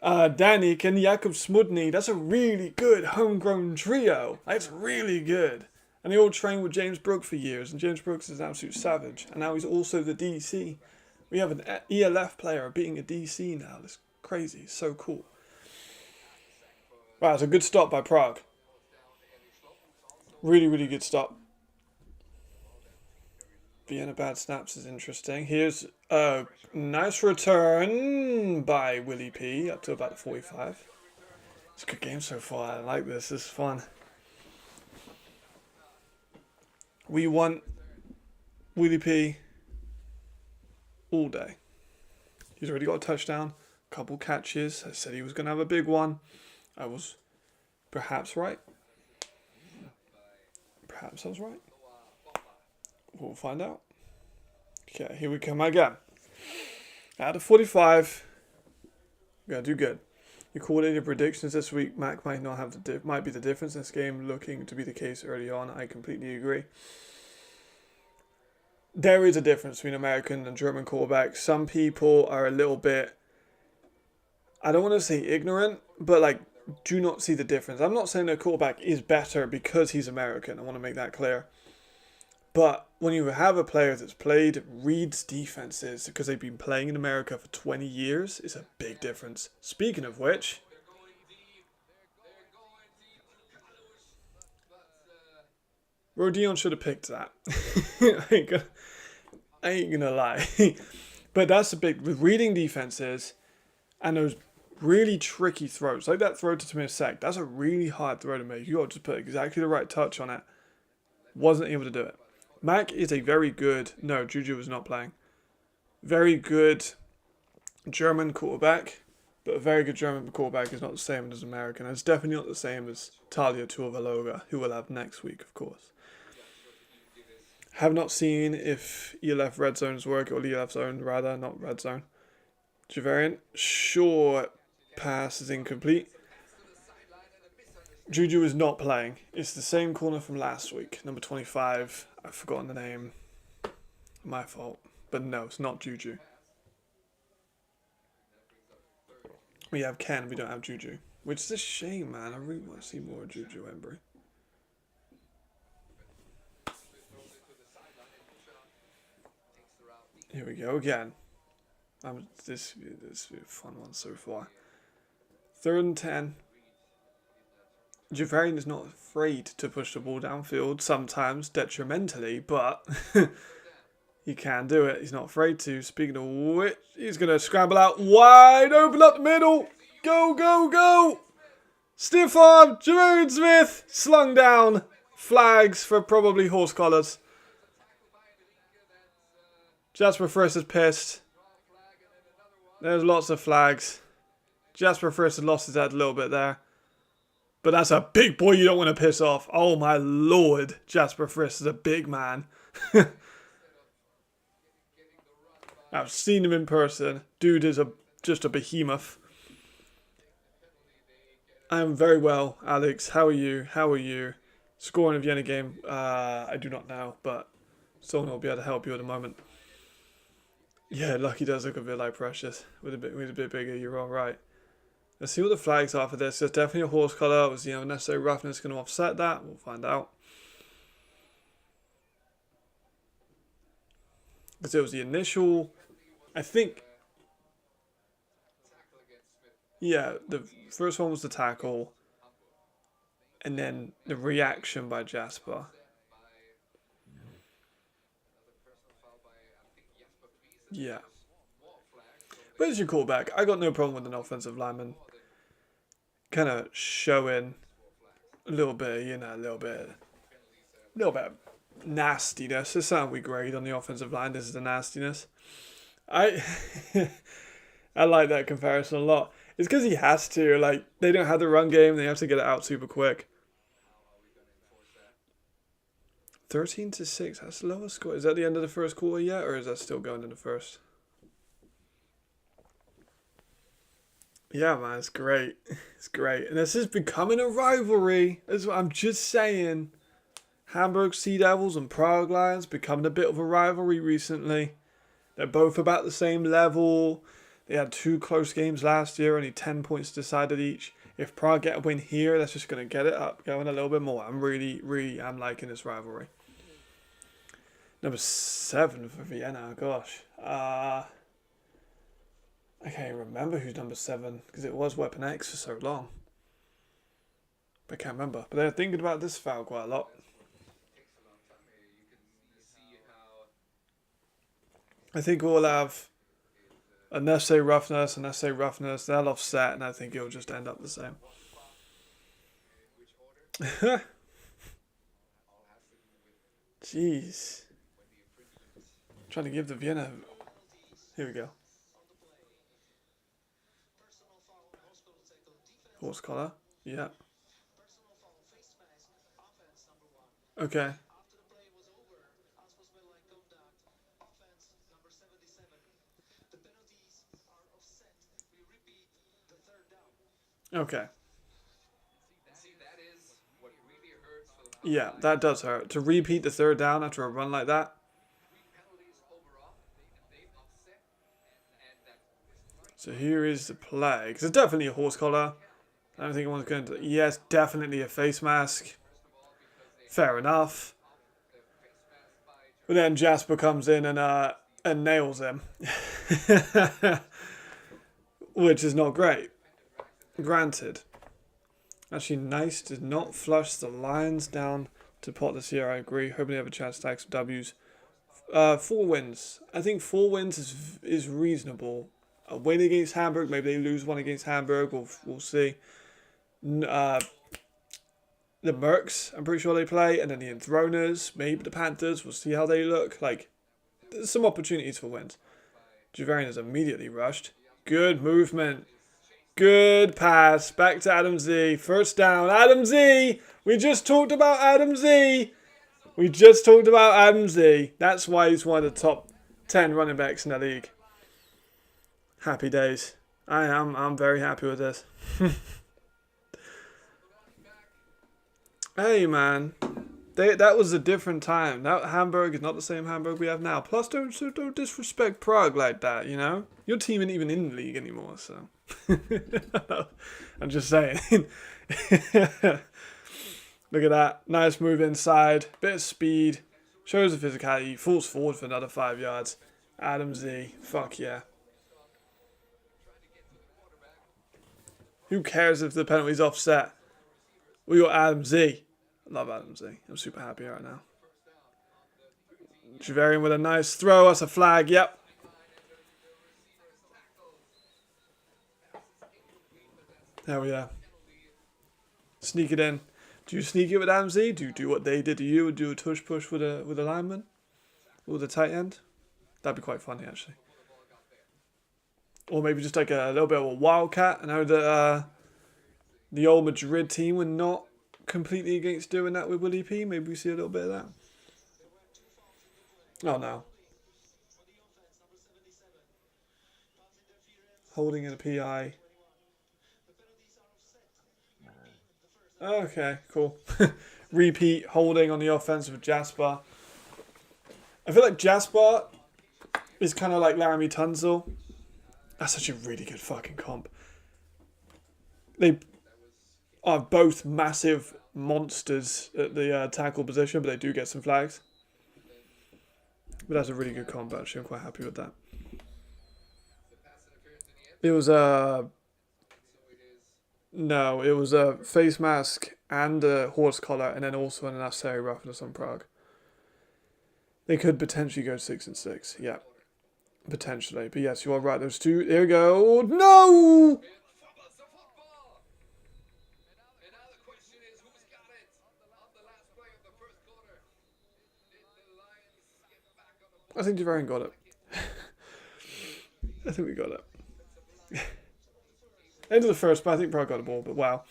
Danik, and Jakub Smudny. That's a really good homegrown trio. That's really good. And they all trained with James Brooks for years. And James Brooks is an absolute savage. And now he's also the DC. We have an ELF player being a DC now. That's crazy. It's so cool. Wow, it's a good stop by Prague. Really, really good stop. Vienna bad snaps is interesting. Here's a nice return by Willie P. Up to about 45. It's a good game so far. I like this. This is fun. We want Willie P all day. He's already got a touchdown. A couple catches. I said he was going to have a big one. I was perhaps right. Perhaps I was right. We'll find out. Okay, here we come again. Out of 45, we're gonna do good. Your coordinated predictions this week, Mac might not have might be the difference in this game, looking to be the case early on. I completely agree. There is a difference between American and German quarterbacks. Some people are a little bit, I don't want to say ignorant, but like, do not see the difference. I'm not saying their quarterback is better because he's American. I want to make that clear. But when you have a player that's played, reads defenses because they've been playing in America for 20 years, it's a big difference. Speaking of which, Rodion should have picked that. I ain't gonna lie. But that's the big, with reading defenses and those really tricky throws, like that throw to Tomisek, that's a really hard throw to make. You got to just put exactly the right touch on it. Wasn't able to do it. Mac is a very good, no, Juju was not playing. Very good German quarterback, but a very good German quarterback is not the same as American. It's definitely not the same as Talia Tuivasa, who we'll have next week, of course. Have not seen if ELF red zones work, or ELF zone rather, not red zone. Javarian, short pass is incomplete. Juju is not playing. It's the same corner from last week, number 25. I've forgotten the name. My fault. But no, it's not Juju. We have Ken, we don't have Juju. Which is a shame, man. I really want to see more Juju Embry. Here we go again. This is a fun one so far. 3rd and 10. Javarian is not afraid to push the ball downfield, sometimes detrimentally, but he can do it. He's not afraid to. Speaking of which, he's going to scramble out wide open up the middle. Go, go, go. Stiff arm, Javarian Smith, slung down. Flags for probably horse collars. Jasper Friss is pissed. There's lots of flags. Jasper Friss has lost his head a little bit there. But that's a big boy you don't want to piss off. Oh my lord. Jasper Friss is a big man. I've seen him in person. Dude is just a behemoth. I am very well, Alex. How are you? How are you? Scoring a Vienna game? I do not know, but someone will be able to help you at the moment. Yeah, Lucky does look a bit like Precious. With a bit bigger, you're all right. Let's see what the flags are for this. There's definitely a horse collar. Was necessary roughness going to offset that? We'll find out. Because it was the initial, I think. Yeah, the first one was the tackle, and then the reaction by Jasper. Yeah. Where's your callback? I got no problem with an offensive lineman kind of showing a little bit, a little bit of nastiness. It's something we grade on the offensive line. This is the nastiness. I like that comparison a lot. It's because he has to. Like, they don't have the run game. They have to get it out super quick. 13-6. That's the lowest score. Is that the end of the first quarter yet, or is that still going in the first? Yeah, man, it's great. It's great. And this is becoming a rivalry. That's what I'm just saying. Hamburg Sea Devils and Prague Lions becoming a bit of a rivalry recently. They're both about the same level. They had 2 close games last year, only 10 points decided each. If Prague get a win here, that's just going to get it up, going a little bit more. I'm really liking this rivalry. Number 7 for Vienna, gosh. I can't even remember who's number 7, because it was Weapon X for so long. But I can't remember. But they're thinking about this foul quite a lot. I think we'll have a necessary roughness, they'll offset, and I think it'll just end up the same. Jeez. Trying to give the Vienna. Here we go. Horse collar. Yeah. Okay. Okay. Yeah, that does hurt. To repeat the 3rd down after a run like that. So here is the play. Because it's definitely a horse collar. I don't think anyone's going to... Yes, definitely a face mask. Fair enough. But then Jasper comes in and nails him. Which is not great. Granted. Actually, Nice did not flush the Lions down to pot this year, I agree. Hoping they have a chance to take some W's. 4 wins. I think 4 wins is reasonable. A win against Hamburg, maybe they lose one against Hamburg, we'll see. The Mercs, I'm pretty sure they play, and then the Enthroners, maybe the Panthers, we'll see how they look. Like, there's some opportunities for wins. Javarian is immediately rushed. Good movement. Good pass. Back to Adam Z. First down. Adam Z! We just talked about Adam Z! We just talked about Adam Z. That's why he's one of the top 10 running backs in the league. Happy days. I'm very happy with this. Hey, man. That was a different time. That Hamburg is not the same Hamburg we have now. Plus, don't disrespect Prague like that, you know? Your team isn't even in the league anymore, so... I'm just saying. Look at that. Nice move inside. Bit of speed. Shows the physicality. Falls forward for another 5 yards. Adam Z. Fuck yeah. Who cares if the penalty's offset? We got Adam Z. I love Adam Z. I'm super happy right now. Javarian with a nice throw. That's a flag. Yep. There we are. Sneak it in. Do you sneak it with Adam Z? Do you do what they did to you and do a tush push with a lineman? Or with a tight end? That'd be quite funny, actually. Or maybe just like a little bit of a wildcat. I know that the old Madrid team were not completely against doing that with Willie P. Maybe we see a little bit of that. Oh, no. Holding in a PI. Okay, cool. Repeat holding on the offense with Jasper. I feel like Jasper is kind of like Laramie Tunzel. That's such a really good fucking comp. They are both massive monsters at the tackle position, but they do get some flags. But that's a really good comp, actually. I'm quite happy with that. It was No, it was a face mask and a horse collar, and then also an unnecessary roughness on Prague. They could potentially go 6-6. Yeah, potentially. But yes, you are right. Those two. Here we go. No! I think Javarian got it. I think we got it. End of the first, but I think Prague got the ball, but wow.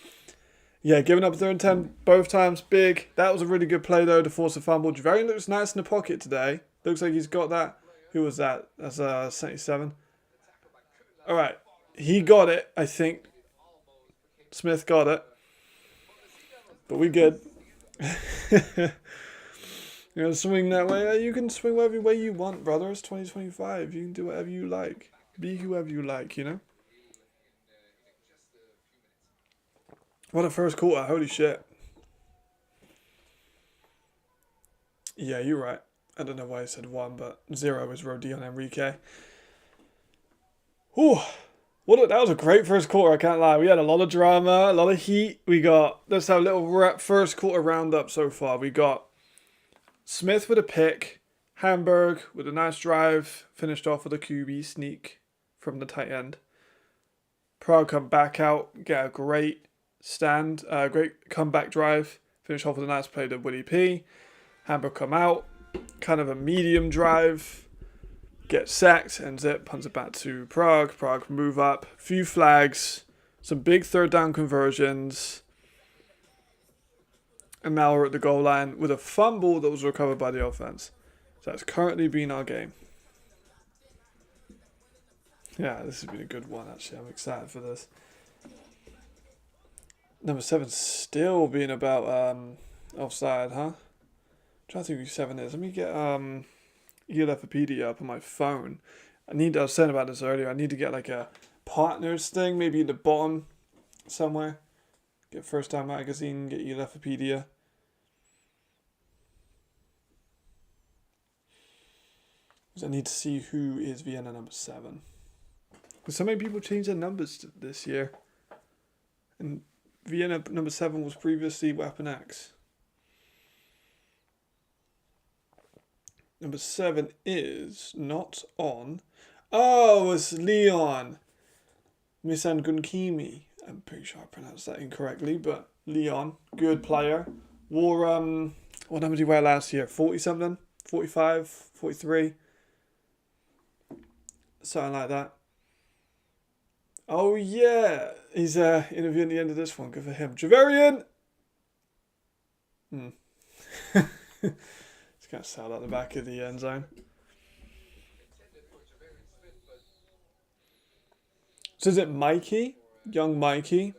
Yeah, giving up 3rd and 10 both times, big. That was a really good play, though, to force a fumble. Javarian looks nice in the pocket today. Looks like he's got that. Who was that? That's 77. All right. He got it, I think. Smith got it. But we good. You're going to swing that way? You can swing whatever way you want, brother. It's 2025. You can do whatever you like. Be whoever you like, you know? What a first quarter. Holy shit. Yeah, you're right. I don't know why I said 1, but 0 is Rodion Enrique. Whew. That was a great first quarter, I can't lie. We had a lot of drama, a lot of heat. Let's have a little first quarter roundup so far. We got Smith with a pick. Hamburg with a nice drive. Finished off with a QB sneak from the tight end. Prague come back out, get a great great comeback drive. Finish off with a nice play to Willie P. Hamburg come out, kind of a medium drive, get sacked, and Zip punts it back to Prague. Prague move up, few flags, some big 3rd down conversions, and now we're at the goal line with a fumble that was recovered by the offense. So that's currently been our game. Yeah, this has been a good one, actually. I'm excited for this. Number 7 still being about offside, huh? I'm trying to think who 7 is. Let me get ELFpedia up on my phone. I was saying about this earlier. I need to get like a partners thing, maybe in the bottom somewhere. Get First Time Magazine, get Lefopedia. Because I need to see who is Vienna number 7. Because so many people changed their numbers this year. And Vienna number 7 was previously Weapon X. Number 7 is not on. Oh, it's Leon Misangunkimi. I'm pretty sure I pronounced that incorrectly, but Leon, good player. Wore, what number did he wear last year? 40 something? 45? 43? Something like that. Oh yeah, he's interviewing the end of this one. Good for him. Javarian! He's going to sell out the back of the end zone. So is it Mikey? Young Mikey?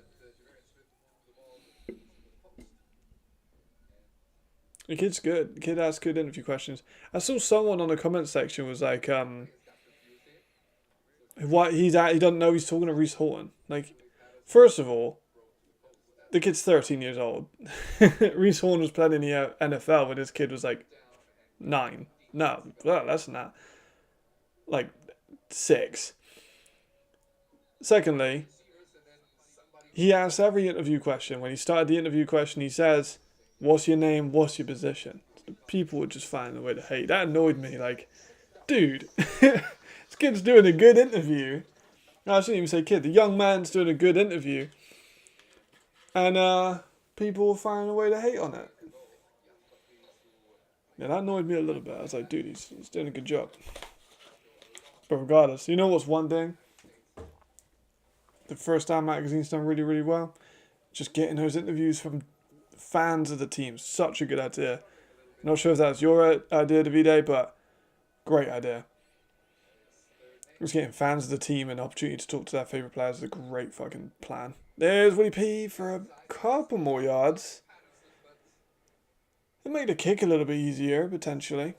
The kid's good. The kid asks good interview questions. I saw someone on the comment section was like, what he doesn't know he's talking to Reese Horton. Like, first of all, the kid's 13 years old. Reese Horton was playing in the NFL when his kid was like 9. No, well, less than that. Like 6. Secondly, he asks every interview question. When he started the interview question, he says, "What's your name? What's your position?" People would just find a way to hate. That annoyed me. Like, dude, this kid's doing a good interview. No, I shouldn't even say kid. The young man's doing a good interview. And people will find a way to hate on it. Yeah, that annoyed me a little bit. I was like, dude, he's doing a good job. But regardless, you know what's one thing? The First Time Magazine's done really, really well. Just getting those interviews from fans of the team. Such a good idea. Not sure if that's your idea, Davide, but great idea. Just getting fans of the team an opportunity to talk to their favourite players is a great fucking plan. There's Willie P for a couple more yards. It made the kick a little bit easier, potentially.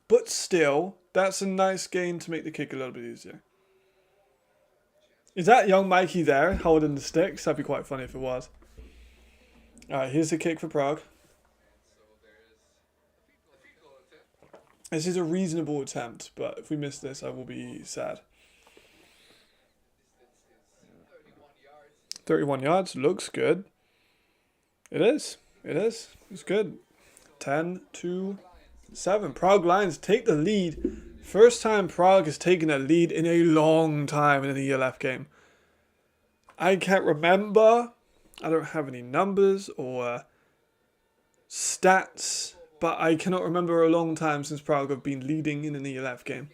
But still, that's a nice gain to make the kick a little bit easier. Is that young Mikey there holding the sticks? That'd be quite funny if it was. Alright, here's the kick for Prague. This is a reasonable attempt, but if we miss this, I will be sad. 31 yards, looks good. It is. It's good. 10-7. Prague Lions take the lead. First time Prague has taken a lead in a long time in an ELF game. I can't remember. I don't have any numbers or stats, but I cannot remember a long time since Prague have been leading in an ELF game.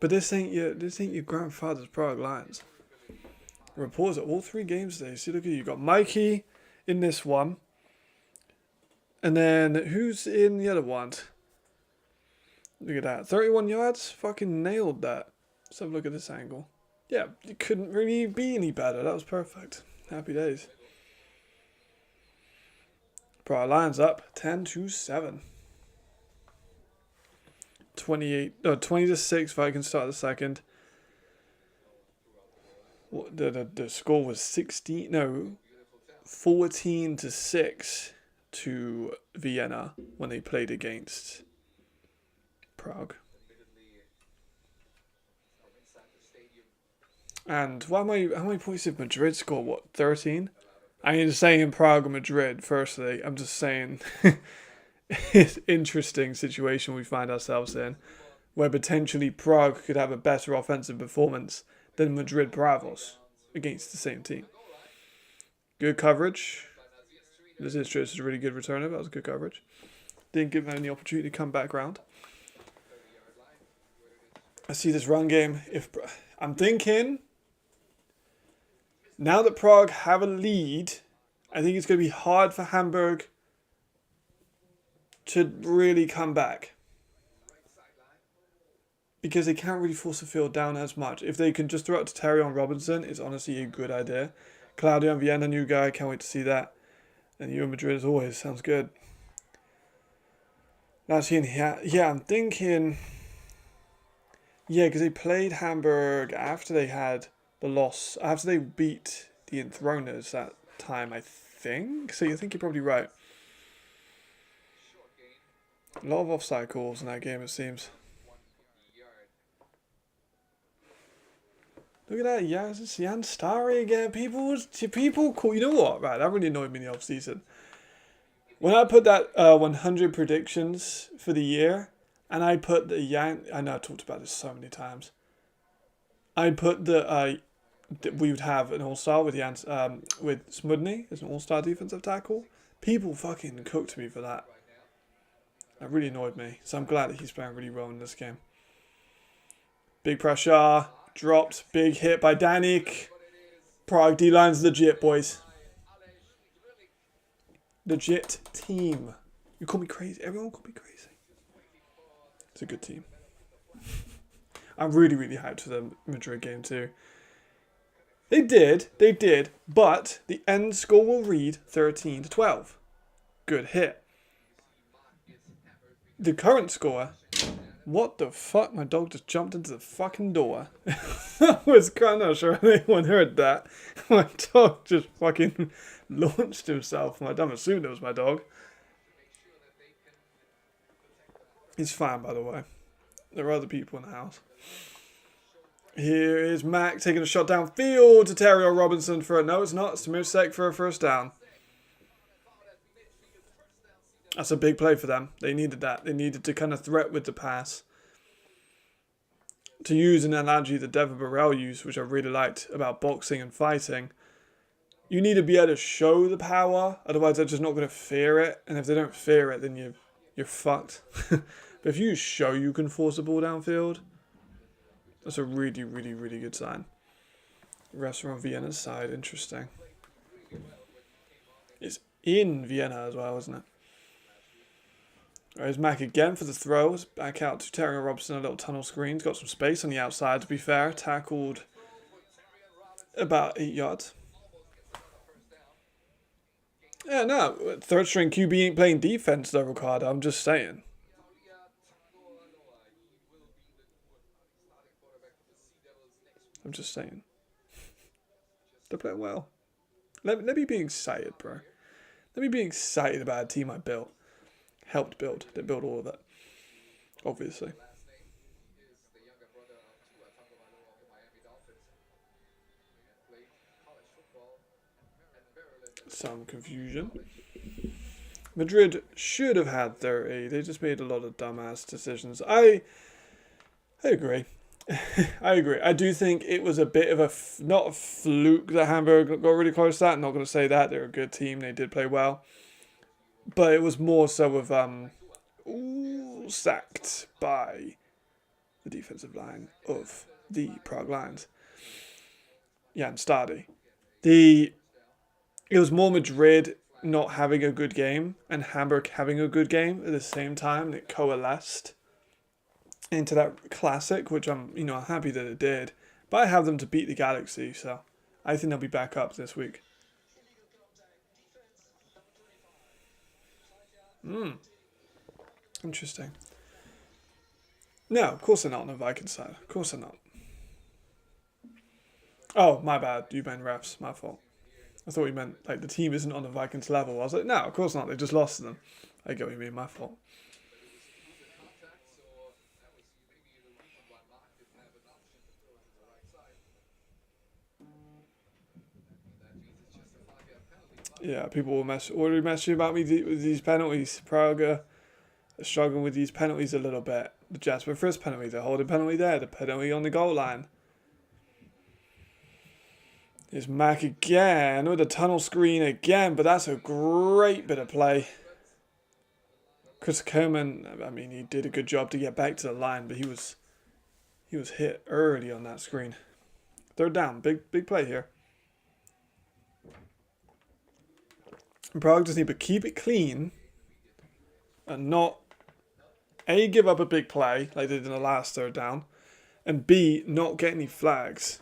But this ain't your grandfather's Prague Lions. Reports at all 3 games today. See, look at you. Got Mikey in this one. And then who's in the other one? Look at that. 31 yards? Fucking nailed that. Let's have a look at this angle. Yeah, it couldn't really be any better. That was perfect. Happy days. Prague Lions up 10-7. 20-6. Vikings start the second. The score was 14-6 to Vienna when they played against Prague. And how many points did Madrid score? What, 13? I ain't saying Prague or Madrid, firstly. I'm just saying it's an interesting situation we find ourselves in, where potentially Prague could have a better offensive performance than Madrid Bravos against the same team. Good coverage. This is true. This is a really good returner. That was good coverage. Didn't give them any opportunity to come back round. I see this run game. I'm thinking, now that Prague have a lead, I think it's going to be hard for Hamburg to really come back. Because they can't really force the field down as much. If they can just throw it to Terry on Robinson, it's honestly a good idea. Claudio and Vienna, new guy, can't wait to see that. And you and Madrid as always, sounds good. Last year, yeah, I'm thinking. Yeah, because they played Hamburg after they had the loss, after they beat the Enthroners that time, I think. So you think you're probably right. A lot of offside calls in that game, it seems. Look at that, yeah, it's Jan Starry again. People call. You know what? Right, that really annoyed me in the off season. When I put that 100 predictions for the year, and I put the Jan. I know I talked about this so many times. I put that we would have an all-star with Jan, with Smudny as an all-star defensive tackle. People fucking cooked me for that. That really annoyed me. So I'm glad that he's playing really well in this game. Big pressure. Dropped. Big hit by Danik. Prague D-line's legit, boys. Legit team. You call me crazy. Everyone call me crazy. It's a good team. I'm really, really hyped for the Madrid game too. They did, but the end score will read 13-12. Good hit. The current score. What the fuck? My dog just jumped into the fucking door. I was kind of sure anyone heard that. My dog just fucking launched himself. I don't assume it was my dog. He's fine, by the way. There are other people in the house. Here is Mac taking a shot downfield to Terry Robinson for a... No, it's not. It's Musek for a first down. That's a big play for them. They needed that. They needed to kind of threat with the pass. To use an analogy that Devin Burrell used, which I really liked, about boxing and fighting, you need to be able to show the power. Otherwise, they're just not going to fear it. And if they don't fear it, then you're fucked. But if you show you can force a ball downfield... That's a really, really, really good sign. Restaurant Vienna's side, interesting. It's in Vienna as well, isn't it? There's Mac again for the throws. Back out to Terry Robson, a little tunnel screen. He's got some space on the outside, to be fair. Tackled about 8 yards. Yeah, no. Third string QB ain't playing defense, though, Ricardo. I'm just saying. I'm just saying. They're playing well. Let me be excited, bro. Let me be excited about a team I built. Helped build. Didn't build all of it. Obviously. Some confusion. Madrid should have had their A. They just made a lot of dumbass decisions. I agree. I agree. I do think it was a bit of a, not a fluke that Hamburg got really close to that. I'm not going to say that. They're a good team. They did play well. But it was more so of, sacked by the defensive line of the Prague Lions. Jan Stadi. It was more Madrid not having a good game and Hamburg having a good game at the same time. It coalesced into that classic, which I'm happy that it did. But I have them to beat the Galaxy, so I think they'll be back up this week. Interesting. No, of course they're not on the Vikings side. Of course they're not. Oh, my bad. You meant refs. My fault. I thought you meant like the team isn't on the Vikings level. I was like, no, of course not. They just lost to them. I get what you mean. My fault. Yeah, people will already messaging about me with these penalties. Prague are struggling with these penalties a little bit. The Jasper first penalty, the holding penalty there, the penalty on the goal line. Here's Mac again with the tunnel screen again, but that's a great bit of play. Chris Coleman, I mean, he did a good job to get back to the line, but he was hit early on that screen. Third down, big play here. Prague just need to keep it clean and not A, give up a big play like they did in the last third down, and B, not get any flags.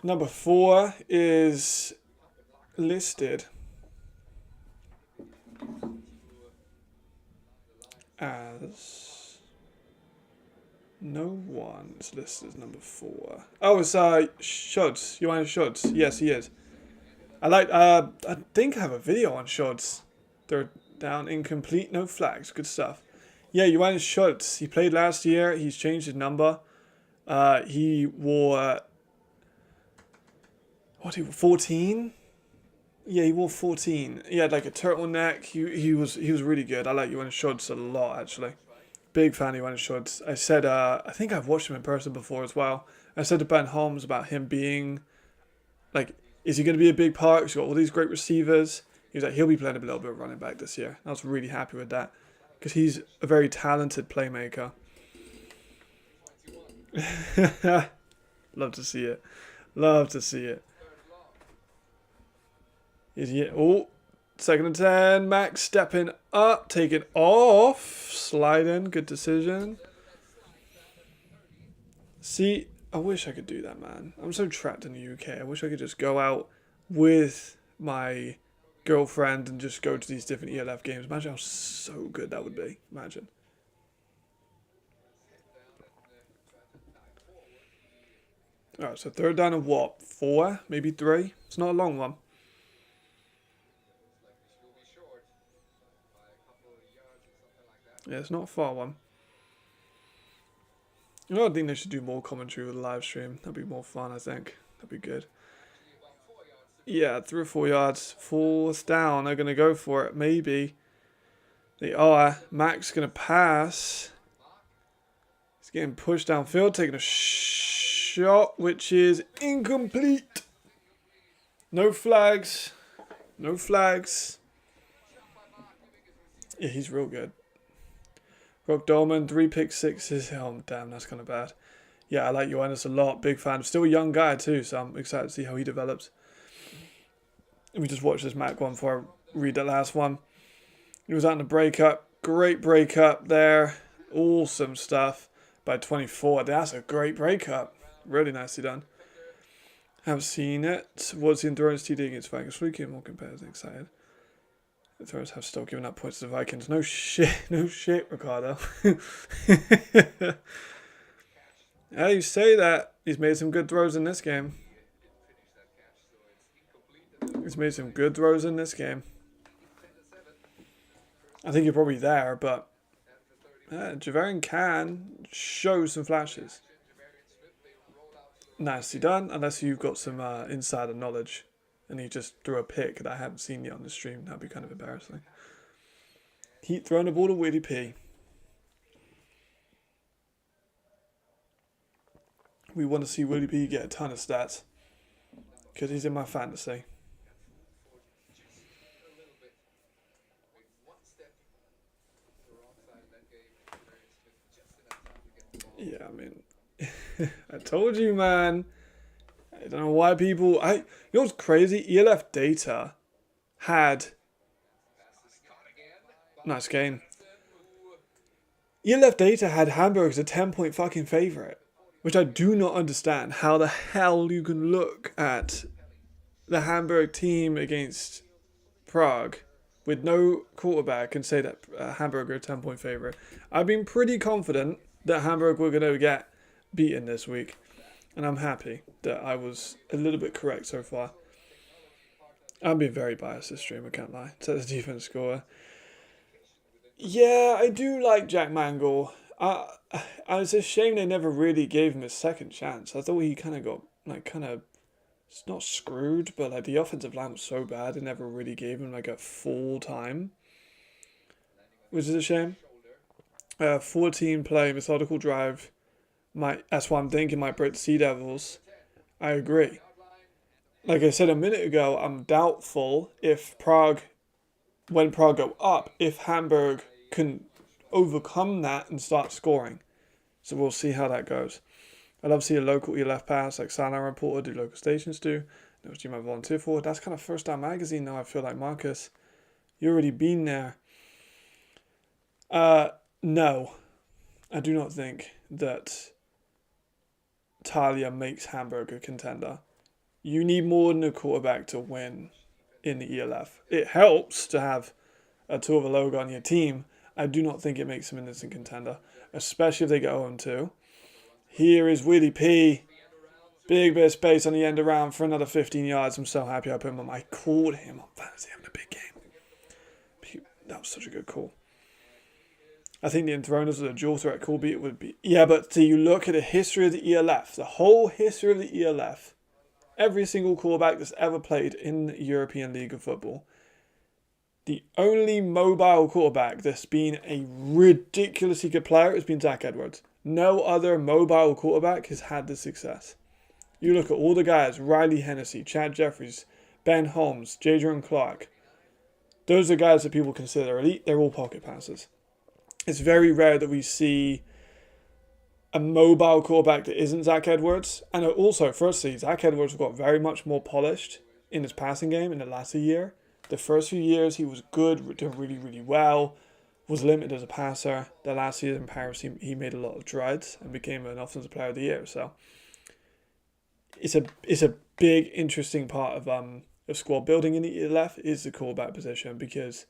Number 4 is listed. as no one is listed as number 4. Oh, it's Shods. Johannes Shods. Yes, he is. I think I have a video on Shods. They're down incomplete, no flags. Good stuff. Yeah, Johannes Shods. He played last year. He's changed his number. He wore 14? Yeah, he wore 14. He had like a turtleneck. He was really good. I like Johannes Shods a lot, actually. Big fan of Johannes Shods. I said I think I've watched him in person before as well. I said to Ben Holmes about him being like, is he going to be a big part? He's got all these great receivers. He was like, he'll be playing a little bit of running back this year. I was really happy with that because he's a very talented playmaker. Love to see it. Love to see it. Oh, 2nd and 10. Max stepping up, taking off, sliding. Good decision. See, I wish I could do that, man. I'm so trapped in the UK. I wish I could just go out with my girlfriend and just go to these different ELF games. Imagine how so good that would be. Imagine. Alright, so 3rd down and what? 4? Maybe 3? It's not a long one. Yeah, it's not a far one. You know, I think they should do more commentary with a live stream. That'd be more fun, I think. That'd be good. Yeah, 3 or 4 yards. 4th down. They're going to go for it. Maybe. They are. Max going to pass. He's getting pushed downfield. Taking a shot, which is incomplete. No flags. No flags. Yeah, he's real good. Rock Dolman, 3 pick sixes. Oh, damn, that's kind of bad. Yeah, I like Johannes a lot. Big fan. Still a young guy, too, so I'm excited to see how he develops. We just watched this Mac one before I read that last one. He was out in the breakup. Great breakup there. Awesome stuff by 24. That's a great breakup. Really nicely done. Have seen it. What's the Enthroners TD against Vikings? 3 more comparison. Excited. The Enthroners have still given up points to the Vikings. No shit. No shit, Ricardo. How you say that? He's made some good throws in this game. He's made some good throws in this game. I think you're probably there, but Javarian can show some flashes. Nicely done, unless you've got some insider knowledge and he just threw a pick that I haven't seen yet on the stream. That'd be kind of embarrassing. Heat throwing the ball to Willie P. We want to see Willie P get a ton of stats because he's in my fantasy. Yeah, I mean, I told you, man. I don't know why people... You know what's crazy? ELF data had... Nice game. ELF data had Hamburg as a 10-point fucking favourite. Which I do not understand. How the hell you can look at the Hamburg team against Prague with no quarterback and say that Hamburg are a 10-point favourite. I've been pretty confident that Hamburg were going to get beaten this week. And I'm happy that I was a little bit correct so far. I'm being very biased this stream, I can't lie. Set the defense scorer. Yeah, I do like Jack Mangle. It's a shame they never really gave him a second chance. I thought he kind of got, it's not screwed, but like the offensive line was so bad, they never really gave him like a full time. Which is a shame. 14 play, methodical drive. That's why I'm thinking might break the Sea Devils. I agree. Like I said a minute ago, I'm doubtful if when Prague go up, if Hamburg can overcome that and start scoring. So we'll see how that goes. I'd love to see a local ELF pass like Silent Reporter do local stations do. Which you might volunteer for. That's kind of First Down Magazine now, I feel like, Marcus. You've already been there. No. I do not think that Talia makes Hamburg a contender. You need more than a quarterback to win in the ELF. It helps to have a Turva logo on your team. I do not think it makes him an instant contender, especially if they go 0-2. Here is Willie P. Big bit of space on the end around for another 15 yards. I'm so happy I put him on. I called him on fantasy having a big game. That was such a good call. I think the Enthroners was a dual threat call, it would be. Yeah, but do you look at the history of the ELF, the whole history of the ELF, every single quarterback that's ever played in the European League of Football, the only mobile quarterback that's been a ridiculously good player has been Zach Edwards. No other mobile quarterback has had this success. You look at all the guys, Riley Hennessy, Chad Jeffries, Ben Holmes, Jadron Clark. Those are guys that people consider elite. They're all pocket passers. It's very rare that we see a mobile quarterback that isn't Zach Edwards. And also, firstly, Zach Edwards got very much more polished in his passing game in the last year. The first few years, he was good, doing really, really well, was limited as a passer. The last year in Paris, he made a lot of strides and became an offensive player of the year. So it's a big, interesting part of squad building in the ELF is the quarterback position, because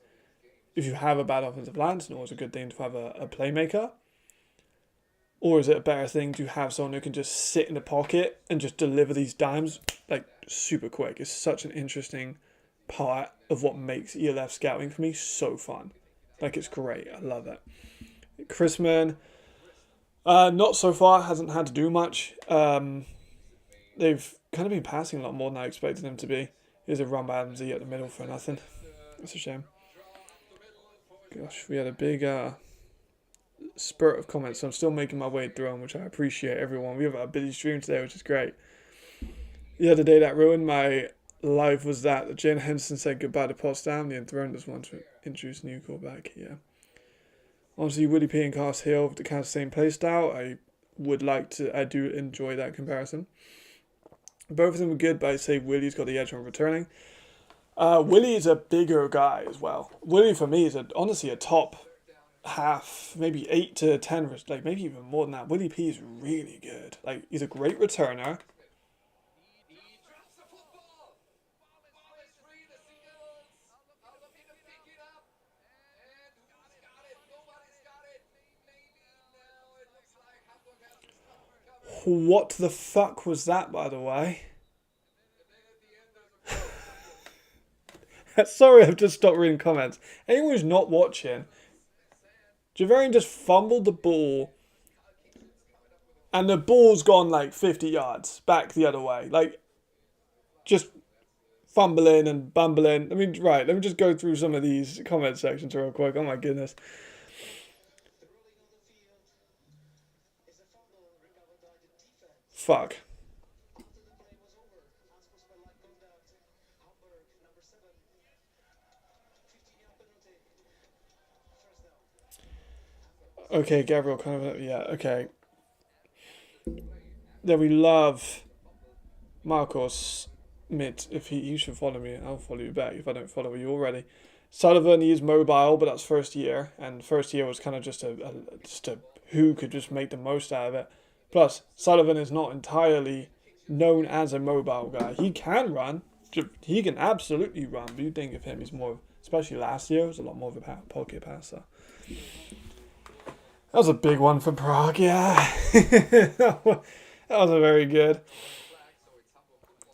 if you have a bad offensive line, it's always a good thing to have a playmaker. Or is it a better thing to have someone who can just sit in the pocket and just deliver these dimes like super quick? It's such an interesting part of what makes ELF scouting for me so fun. Like, it's great. I love it. Chrisman, not so far, hasn't had to do much. They've kind of been passing a lot more than I expected them to be. Here's a run by Adam Z at the middle for nothing. That's a shame. Gosh, we had a big spurt of comments, so I'm still making my way through them, which I appreciate, everyone. We have a busy stream today, which is great. The other day that ruined my life was that Jane Henderson said goodbye to Potsdam. The Enthroners want to introduce new quarterback. Yeah. Honestly, Willie P and Cast Hill with the kind of same play style. I do enjoy that comparison. Both of them were good, but I'd say Willie's got the edge on returning. Willie is a bigger guy as well. Willie, for me, is honestly a top half, maybe 8 to 10, like maybe even more than that. Willie P is really good. Like, he's a great returner. What the fuck was that, by the way? Sorry, I've just stopped reading comments. Anyone who's not watching, Javarian just fumbled the ball, and the ball's gone like 50 yards back the other way. Like, just fumbling and bumbling. I mean, right, let me just go through some of these comment sections real quick. Oh my goodness. Fuck. Okay, Gabriel, kind of, yeah, okay. Then we love Marcos Mid. If you should follow me, I'll follow you back if I don't follow you already. Sullivan, he is mobile, but that's first year, and first year was kind of just a who could just make the most out of it. Plus, Sullivan is not entirely known as a mobile guy. He can run. He can absolutely run, but you think of him, he's more, especially last year, was a lot more of a pocket passer. That was a big one for Prague, yeah. That was a very good.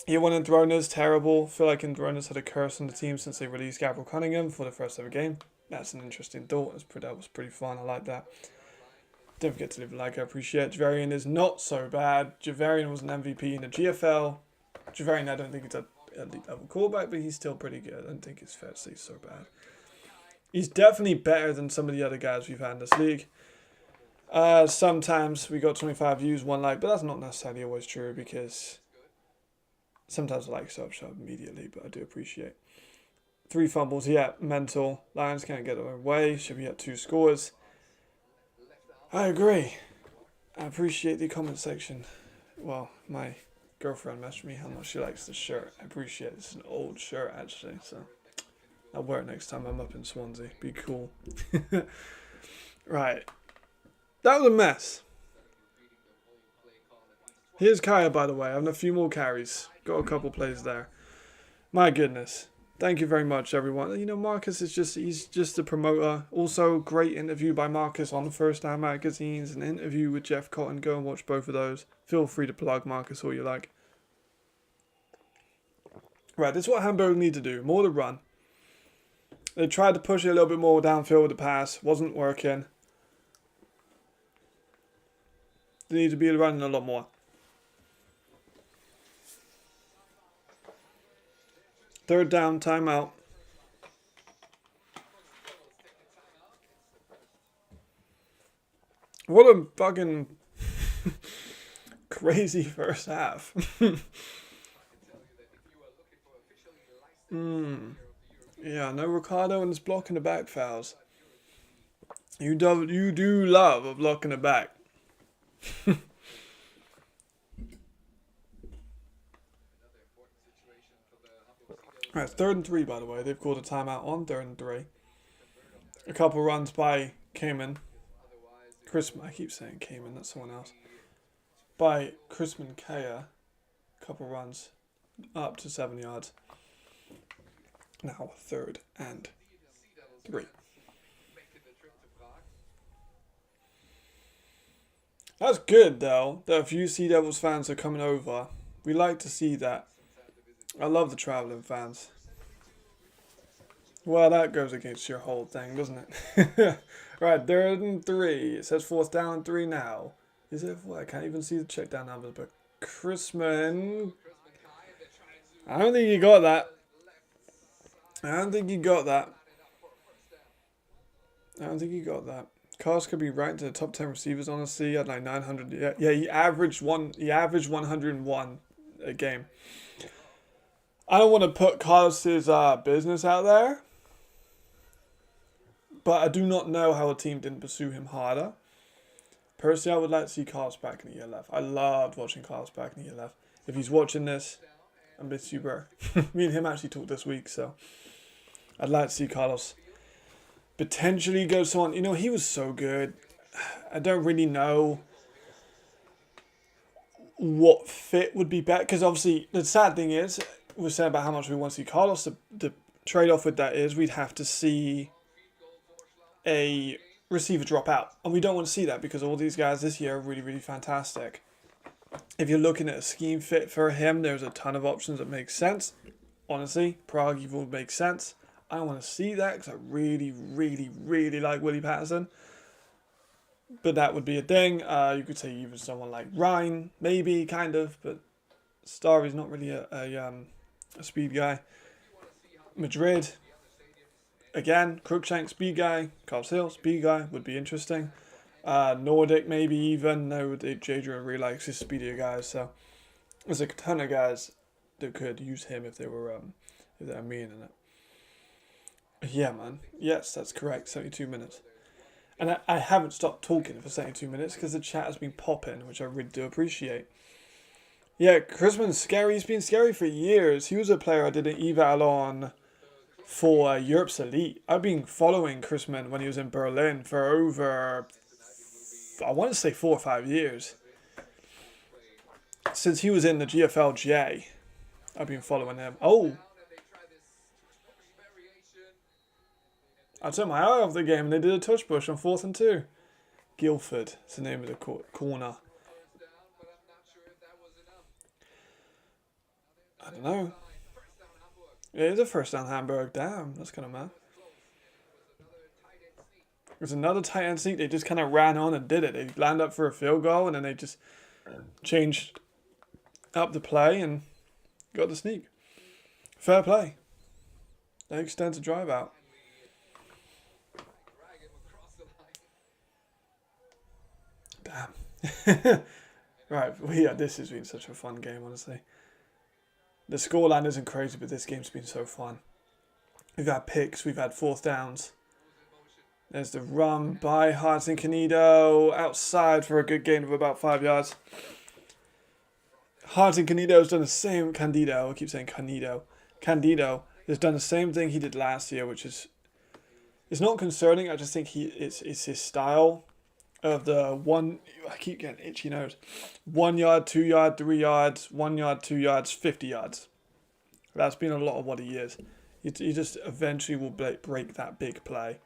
Year 1 Enthroners, terrible. Feel like Enthroners had a curse on the team since they released Gabriel Cunningham for the first ever game. That's an interesting thought. That was pretty fun. I like that. Don't forget to leave a like. I appreciate it. Javarian is not so bad. Javarian was an MVP in the GFL. Javarian, I don't think he's a elite level quarterback, but he's still pretty good. I don't think it's fair to say he's so bad. He's definitely better than some of the other guys we've had in this league. Sometimes we got 25 views, 1 like, but that's not necessarily always true, because sometimes the likes up immediately, but I do appreciate. 3 fumbles, yeah, mental. Lions can't get their way. Should be at 2 scores. I agree. I appreciate the comment section. Well, my girlfriend messaged me how much she likes the shirt. I appreciate it. It's an old shirt, actually, so I'll wear it next time I'm up in Swansea. Be cool. Right. That was a mess. Here's Kaya, by the way. Having a few more carries. Got a couple plays there. My goodness. Thank you very much, everyone. You know, Marcus is he's just a promoter. Also, great interview by Marcus on the First Down magazines, an interview with Jeff Cotton. Go and watch both of those. Feel free to plug Marcus all you like. Right, this is what Hamburg need to do. More to run. They tried to push it a little bit more downfield with the pass. Wasn't working. They need to be running a lot more. Third down, timeout. What a fucking crazy first half. Yeah, no Ricardo and his blocking the back fouls. You do love a block in the back. Right, 3rd and 3, by the way. They've called a timeout on 3rd and 3. A couple runs by Cayman. I keep saying Cayman, that's someone else. By Chrisman Kaya. A couple runs up to 7 yards. Now 3rd and 3. That's good, though, that a few Sea Devils fans are coming over. We like to see that. I love the travelling fans. Well, that goes against your whole thing, doesn't it? Right, 3rd and 3. It says 4th down and 3 now. Is it 4? I can't even see the check down numbers, but Chrisman. I don't think you got that. Cars could be right into the top 10 receivers, honestly, at like 900. Yeah, he averaged 101 a game. I don't want to put Carlos's business out there, but I do not know how a team didn't pursue him harder. Personally, I would like to see Carlos back in the year left. I loved watching Carlos back in the year left. If he's watching this, I miss you, bro. Me and him actually talked this week, so I'd like to see Carlos potentially go someone. You know, he was so good. I don't really know what fit would be better, because obviously the sad thing is, we're saying about how much we want to see Carlos. The trade-off with that is we'd have to see a receiver drop out. And we don't want to see that because all these guys this year are really, really fantastic. If you're looking at a scheme fit for him, there's a ton of options that make sense. Honestly, Prague would make sense. I don't want to see that because I really, really, really like Willie Patterson. But that would be a thing. You could say even someone like Ryan, maybe, kind of. But Star is not really a speed guy. Madrid, again, Cruikshank, speed guy. Carlos Hill, speed guy, would be interesting. Nordic, maybe even. No, Jadra really likes his speedier guys. So there's a ton of guys that could use him if they were mean in it. Yeah, man. Yes, that's correct. 72 minutes. And I haven't stopped talking for 72 minutes because the chat has been popping, which I really do appreciate. Yeah, Chrisman's scary. He's been scary for years. He was a player I did an eval on for Europe's Elite. I've been following Chrisman when he was in Berlin for over, I want to say 4 or 5 years. Since he was in the GFLJ, I've been following him. Oh! I took my eye off the game and they did a touch push on 4th and 2. Guildford is the name of the corner. I don't know. It is a first down Hamburg. Damn, that's kind of mad. There's another tight end sneak. They just kind of ran on and did it. They lined up for a field goal and then they just changed up the play and got the sneak. Fair play. They extend the drive out. Damn. Right, well, yeah, this has been such a fun game, honestly. The scoreline isn't crazy, but this game's been so fun. We've had picks, we've had 4th downs. There's the run by Hudson Canido outside for a good gain of about 5 yards. Hudson Canido's done the same. Candido, I keep saying Canido. Candido has done the same thing he did last year, which is, it's not concerning. I just think it's his style of the one. I keep getting itchy nose. 1 yard, 2 yard, 3 yards, 1 yard, 2 yards, 50 yards. That's been a lot of what he is. You just eventually will break that big play.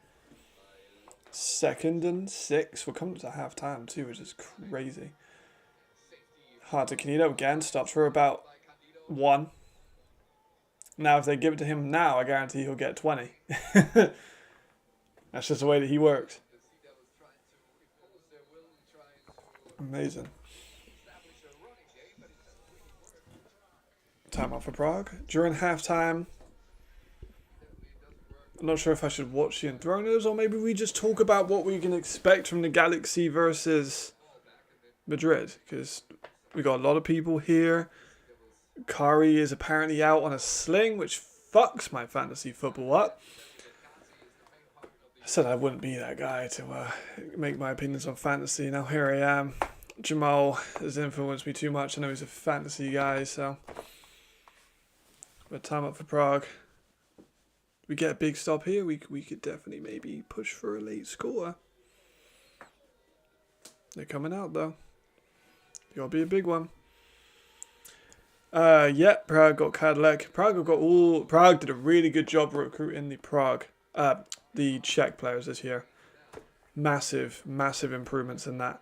2nd and 6. We're coming to half time too, which is crazy. Hard to Canito again. Stops for about 1. Now, if they give it to him now, I guarantee he'll get 20. That's just the way that he works. Amazing. Timeout for Prague. During halftime, I'm not sure if I should watch the Enthroners or maybe we just talk about what we can expect from the Galaxy versus Madrid. Because we got a lot of people here. Kari is apparently out on a sling, which fucks my fantasy football up. I said I wouldn't be that guy to make my opinions on fantasy. Now here I am. Jamal has influenced me too much. I know he's a fantasy guy, so. But time up for Prague. We get a big stop here. We could definitely maybe push for a late score. They're coming out though. It'll be a big one. Yeah, Prague got Cadillac. Prague did a really good job recruiting the Czech players this year. Massive improvements in that.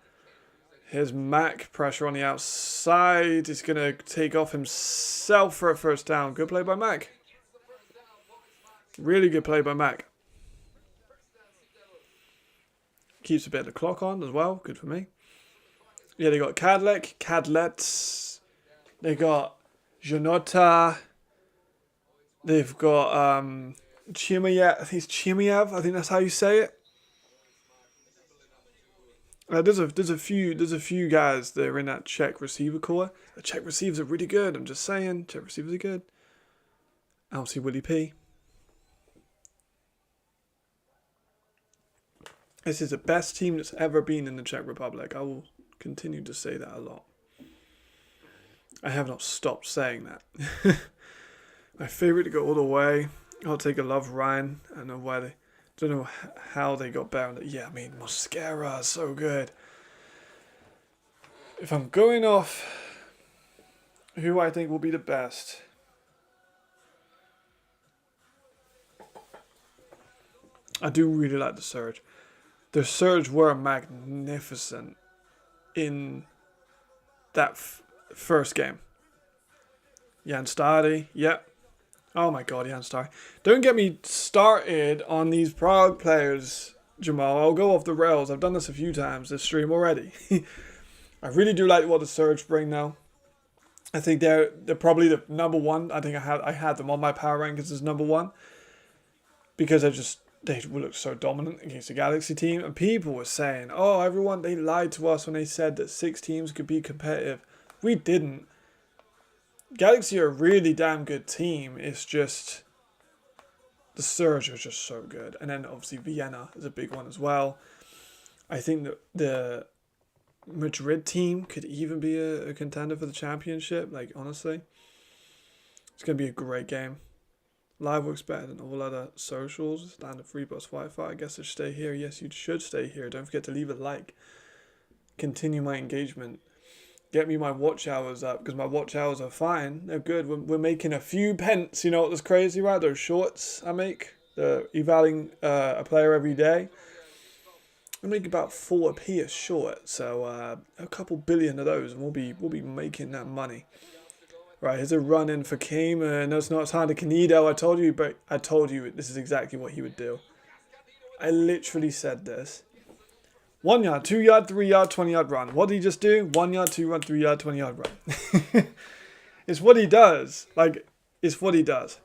Here's Mac, pressure on the outside. He's going to take off himself for a first down. Good play by Mac. Really good play by Mac. Keeps a bit of the clock on as well. Good for me. Yeah, they got Cadillac, Cadlets. They got Janota. They've got Chimayev. I think it's Chimayev. I think that's how you say it. There's a few guys that are in that Czech receiver core. The Czech receivers are really good. I'm just saying, Czech receivers are good. I don't see Willie P. This is the best team that's ever been in the Czech Republic. I will continue to say that a lot. I have not stopped saying that. My favorite to go all the way. I'll take a Love Ryan. I don't know why they. Don't know how they got bound. Yeah, I mean, Mosquera is so good. If I'm going off who I think will be the best, I do really like the Surge. The Surge were magnificent in that first game. Jan Stadi, yep. Oh my god, Jan Stadi. Don't get me started on these Prague players, Jamal. I'll go off the rails. I've done this a few times this stream already. I really do like what the Surge bring now. I think they're probably the number one. I think I had them on my power rankings as number one. Because they look so dominant against the Galaxy team. And people were saying, oh, everyone, they lied to us when they said that 6 teams could be competitive. We didn't. Galaxy are a really damn good team. It's just the Surge are just so good. And then obviously Vienna is a big one as well. I think that the Madrid team could even be a contender for the championship. Like, honestly. It's going to be a great game. Live works better than all other socials. Standard free plus Wi-Fi. I guess I should stay here. Yes, you should stay here. Don't forget to leave a like. Continue my engagement. Get me my watch hours up, because my watch hours are fine. They're good. We're making a few pence. You know what was crazy, right? Those shorts I make. The evaluating a player every day. I make about 4p a short. So a couple billion of those, and we'll be making that money. Right, here's a run in for Kame. No, it's not. It's hard to Canido. I told you this is exactly what he would do. I literally said this. 1 yard, 2 yard, 3 yard, 20 yard run. What did he just do? 1 yard, 2 yard, 3 yard, 20 yard run. It's what he does. Like, it's what he does.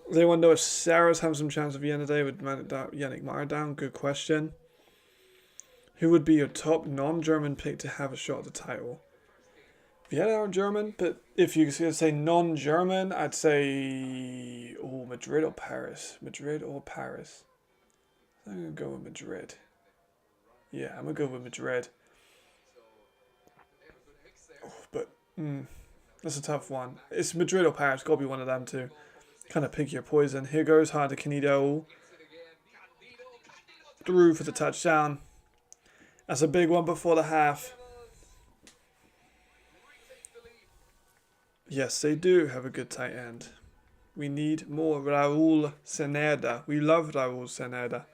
Does anyone know if Sarah's having some chance of Vienna today with Yannick Meyer down? Good question. Who would be your top non-German pick to have a shot at the title? Vienna are German, but if you could say non-German, I'd say Madrid or Paris. Madrid or Paris. I'm going to go with Madrid. Yeah, I'm going to go with Madrid. But that's a tough one. It's Madrid or Paris. Got to be one of them two. Kind of pick your poison. Here goes hard to Canido. Through for the touchdown. That's a big one before the half. Yes, they do have a good tight end. We need more Raul Seneda. We love Raul Seneda.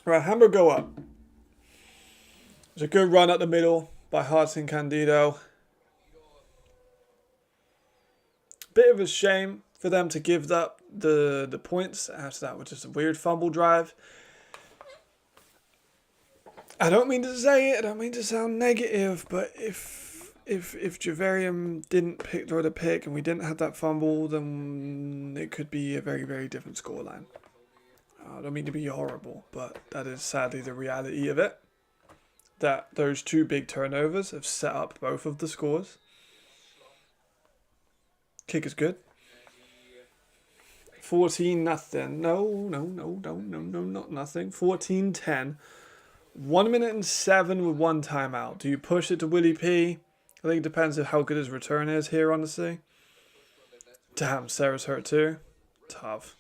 Right, Hamburg go up. It's a good run at the middle by Hartson Candido. Bit of a shame for them to give up the points after that, which is a weird fumble drive. I don't mean to say it, I don't mean to sound negative, but if Javarium didn't throw the pick and we didn't have that fumble, then it could be a very, very different scoreline. I don't mean to be horrible, but that is sadly the reality of it. That those two big turnovers have set up both of the scores. Kick is good. 14-0. No, not nothing. 14-10. 1 minute and 7 with one timeout. Do you push it to Willie P? I think it depends on how good his return is here, honestly. Damn, Sarah's hurt too. Tough.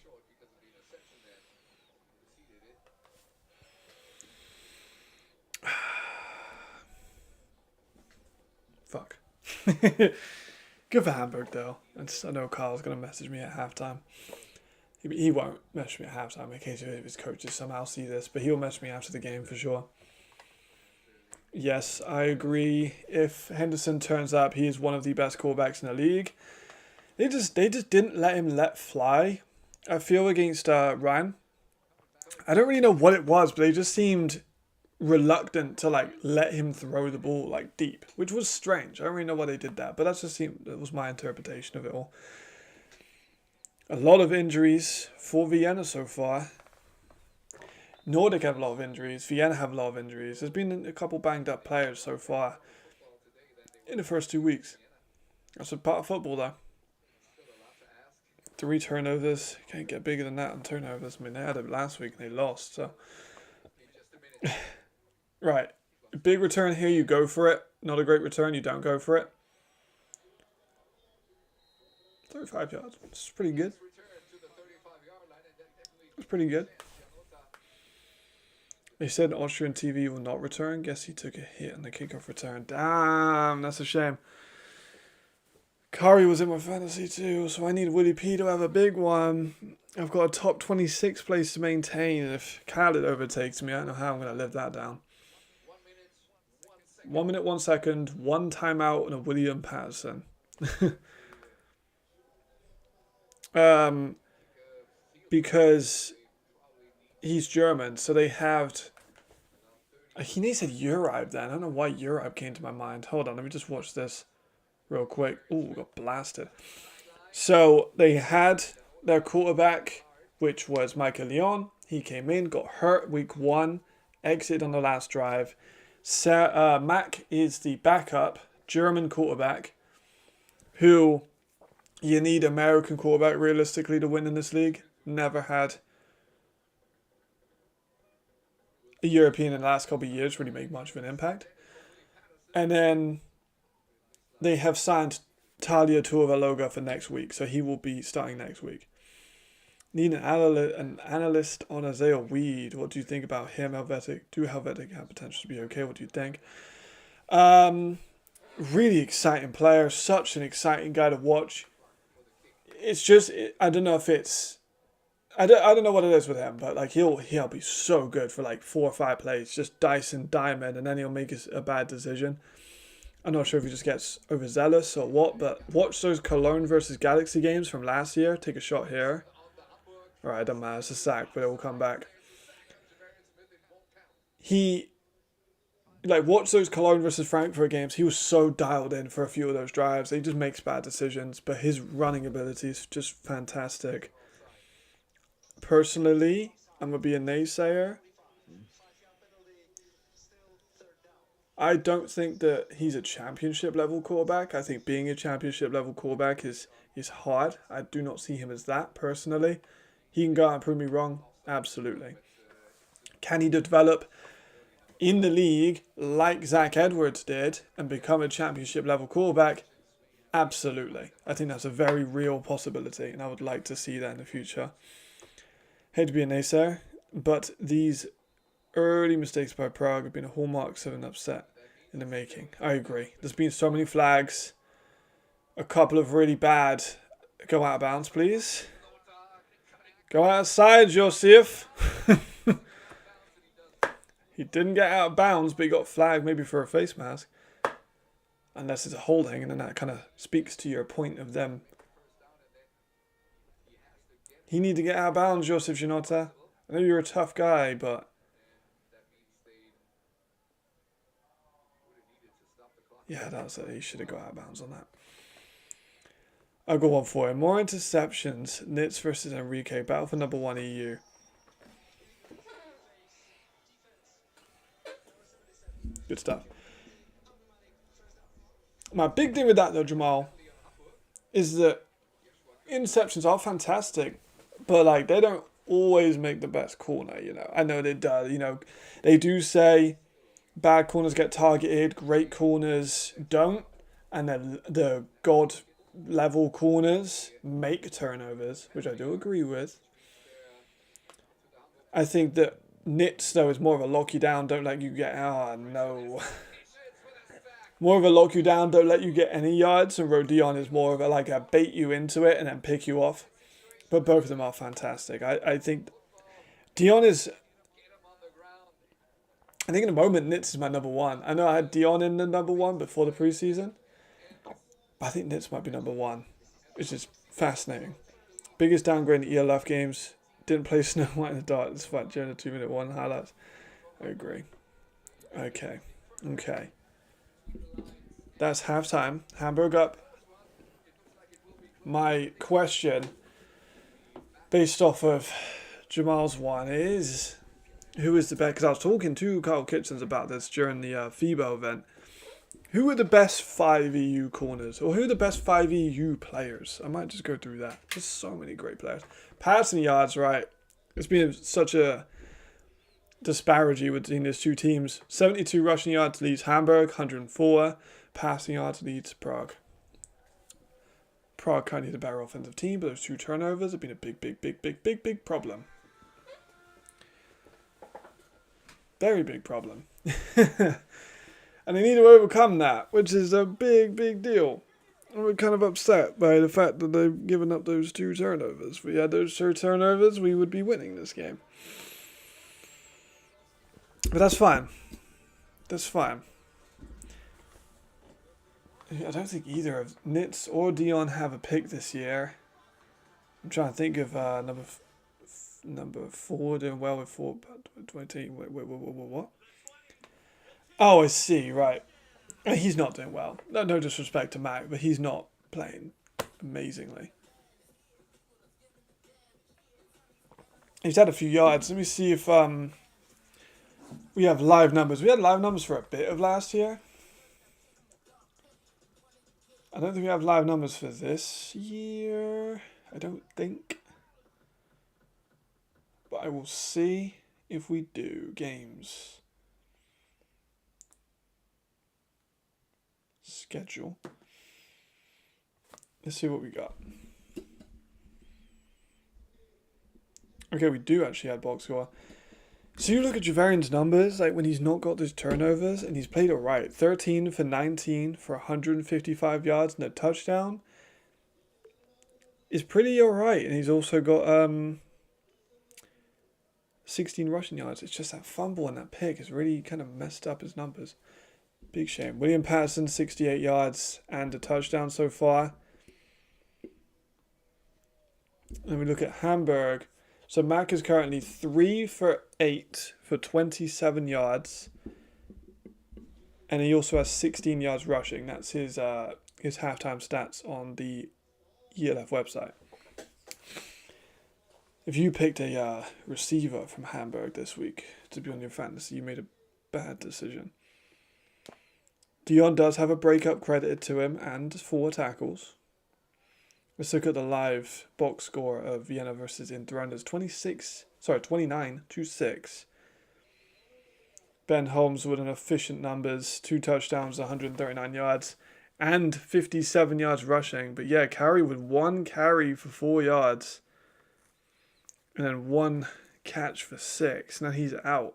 Fuck. Good for Hamburg, though. I know Carl's going to message me at halftime. He won't message me at halftime in case if his coaches somehow see this, but he'll message me after the game for sure. Yes, I agree. If Henderson turns up, he is one of the best quarterbacks in the league. They just didn't let him let fly. I feel against Ryan. I don't really know what it was, but they just seemed reluctant to let him throw the ball deep, which was strange. I don't really know why they did that, but that was my interpretation of it all. A lot of injuries for Vienna so far. Nordic have a lot of injuries. Vienna have a lot of injuries. There's been a couple banged up players so far in the first 2 weeks. That's a part of football, though. 3 turnovers. Can't get bigger than that on turnovers. I mean, they had it last week and they lost. So, right. Big return here, you go for it. Not a great return, you don't go for it. 35 yards. It's pretty good. It's pretty good. They said Austrian TV will not return. Guess he took a hit on the kickoff return. Damn, that's a shame. Kari was in my fantasy too, so I need Willie P to have a big one. I've got a top 26 place to maintain, and if Khaled overtakes me, I don't know how I'm going to live that down. 1 minute, 1 second, 1 timeout, and a William Patterson. Because he's German, so they have... He said Uribe then. I don't know why Uribe came to my mind. Hold on, let me just watch this real quick. Ooh, got blasted. So they had their quarterback, which was Michael Leon. He came in, got hurt week 1, exited on the last drive. Mac is the backup German quarterback, who you need American quarterback realistically to win in this league. Never had a European in the last couple of years really make much of an impact. And then they have signed Talia Tuivasa for next week, so he will be starting next week. Need an analyst on Isaiah Weed. What do you think about him? Helvetic have potential to be okay? What do you think? Really exciting player. Such an exciting guy to watch. It's just, I don't know if it's... I don't know what it is with him, but he'll be so good for 4 or 5 plays. Just dice and diamond, and then he'll make a bad decision. I'm not sure if he just gets overzealous or what, but watch those Cologne versus Galaxy games from last year. Take a shot here. Alright, it doesn't matter. It's a sack, but it will come back. Watch those Cologne versus Frankfurt games. He was so dialed in for a few of those drives. He just makes bad decisions, but his running ability is just fantastic. Personally, I'm going to be a naysayer. I don't think that he's a championship level quarterback. I think being a championship level quarterback is hard. I do not see him as that personally. He can go out and prove me wrong. Absolutely. Can he develop in the league like Zach Edwards did and become a championship level quarterback? Absolutely. I think that's a very real possibility, and I would like to see that in the future. Hate to be a naysayer, but these early mistakes by Prague have been a hallmark of an upset in the making. I agree. There's been so many flags. a couple of really bad go out of bounds, please. Go outside, Joseph. He didn't get out of bounds, but he got flagged maybe for a face mask. Unless it's a holding, and then that kind of speaks to your point of them. He need to get out of bounds, Joseph Janota. I know you're a tough guy, but... Yeah, that's it. He should have got out of bounds on that. I'll go on for him. More interceptions. Nitz versus Enrique. Battle for number 1 EU. Good stuff. My big thing with that, though, Jamal, is that interceptions are fantastic, but, like, they don't always make the best corner, you know. I know they do, you know. They do say bad corners get targeted, great corners don't, and then the God-level corners make turnovers, which I do agree with. I think that Nitz, though, is more of a lock you down, don't let you get... Oh, no. More of a lock you down, don't let you get any yards, and Rodion is more of a, like, a bait you into it and then pick you off. But both of them are fantastic. I think Dion is... I think in the moment, Nitz is my number 1. I know I had Dion in the number 1 before the preseason, but I think Nitz might be number 1, which is fascinating. Biggest downgrade in ELF games. Didn't play Snow White in the dark despite during the 2-minute 1 highlights. I agree. Okay. That's halftime. Hamburg up. My question, based off of Jamal's one, is who is the best? Because I was talking to Carl Kitchens about this during the FIBA event. Who are the best 5 EU corners? Or who are the best 5 EU players? I might just go through that. There's so many great players. Passing yards, right? It's been such a disparity between these two teams. 72 rushing yards leads Hamburg, 104. Passing yards leads Prague. Prague kind of need a better offensive team, but those 2 turnovers have been a big problem. Very big problem. And they need to overcome that, which is a big deal. And we're kind of upset by the fact that they've given up those 2 turnovers. If we had those 2 turnovers, we would be winning this game. But that's fine. I don't think either of Nitz or Dion have a pick this year. I'm trying to think of number 4 doing well with 420. Wait, what? Oh, I see. Right, he's not doing well. No disrespect to Mac, but he's not playing amazingly. He's had a few yards. Let me see if we have live numbers. We had live numbers for a bit of last year. I don't think we have live numbers for this year. I don't think. But I will see if we do. Games. Schedule. Let's see what we got. Okay, we do actually have box score. So you look at Javarian's numbers, like when he's not got those turnovers, and he's played alright. 13 for 19 for 155 yards and a touchdown is pretty alright. And he's also got 16 rushing yards. It's just that fumble and that pick has really kind of messed up his numbers. Big shame. William Patterson, 68 yards and a touchdown so far. And we look at Hamburg. So Mac is currently 3 for 8 for 27 yards. And he also has 16 yards rushing. That's his halftime stats on the ELF website. If you picked a receiver from Hamburg this week to be on your fantasy, you made a bad decision. Dion does have a breakup credited to him and 4 tackles. Let's look at the live box score of Vienna versus Enthroners. 29-6. Ben Holmes with an efficient numbers. 2 touchdowns, 139 yards, and 57 yards rushing. But yeah, carry with 1 carry for 4 yards. And then 1 catch for 6. Now he's out.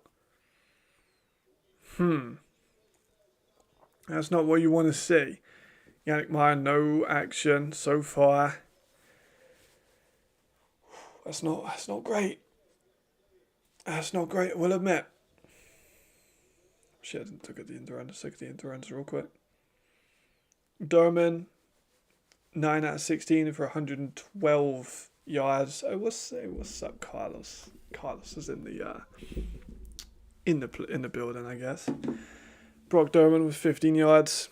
That's not what you want to see. Yannick Meyer, no action so far. That's not great. That's not great, I will admit. Shit, I didn't look at the Enthroners. Look at the Enthroners real quick. Derman, 9 out of 16 for 112 yards. I will say, what's up, Carlos? Carlos is in the building, I guess. Brock Derman with 15 yards.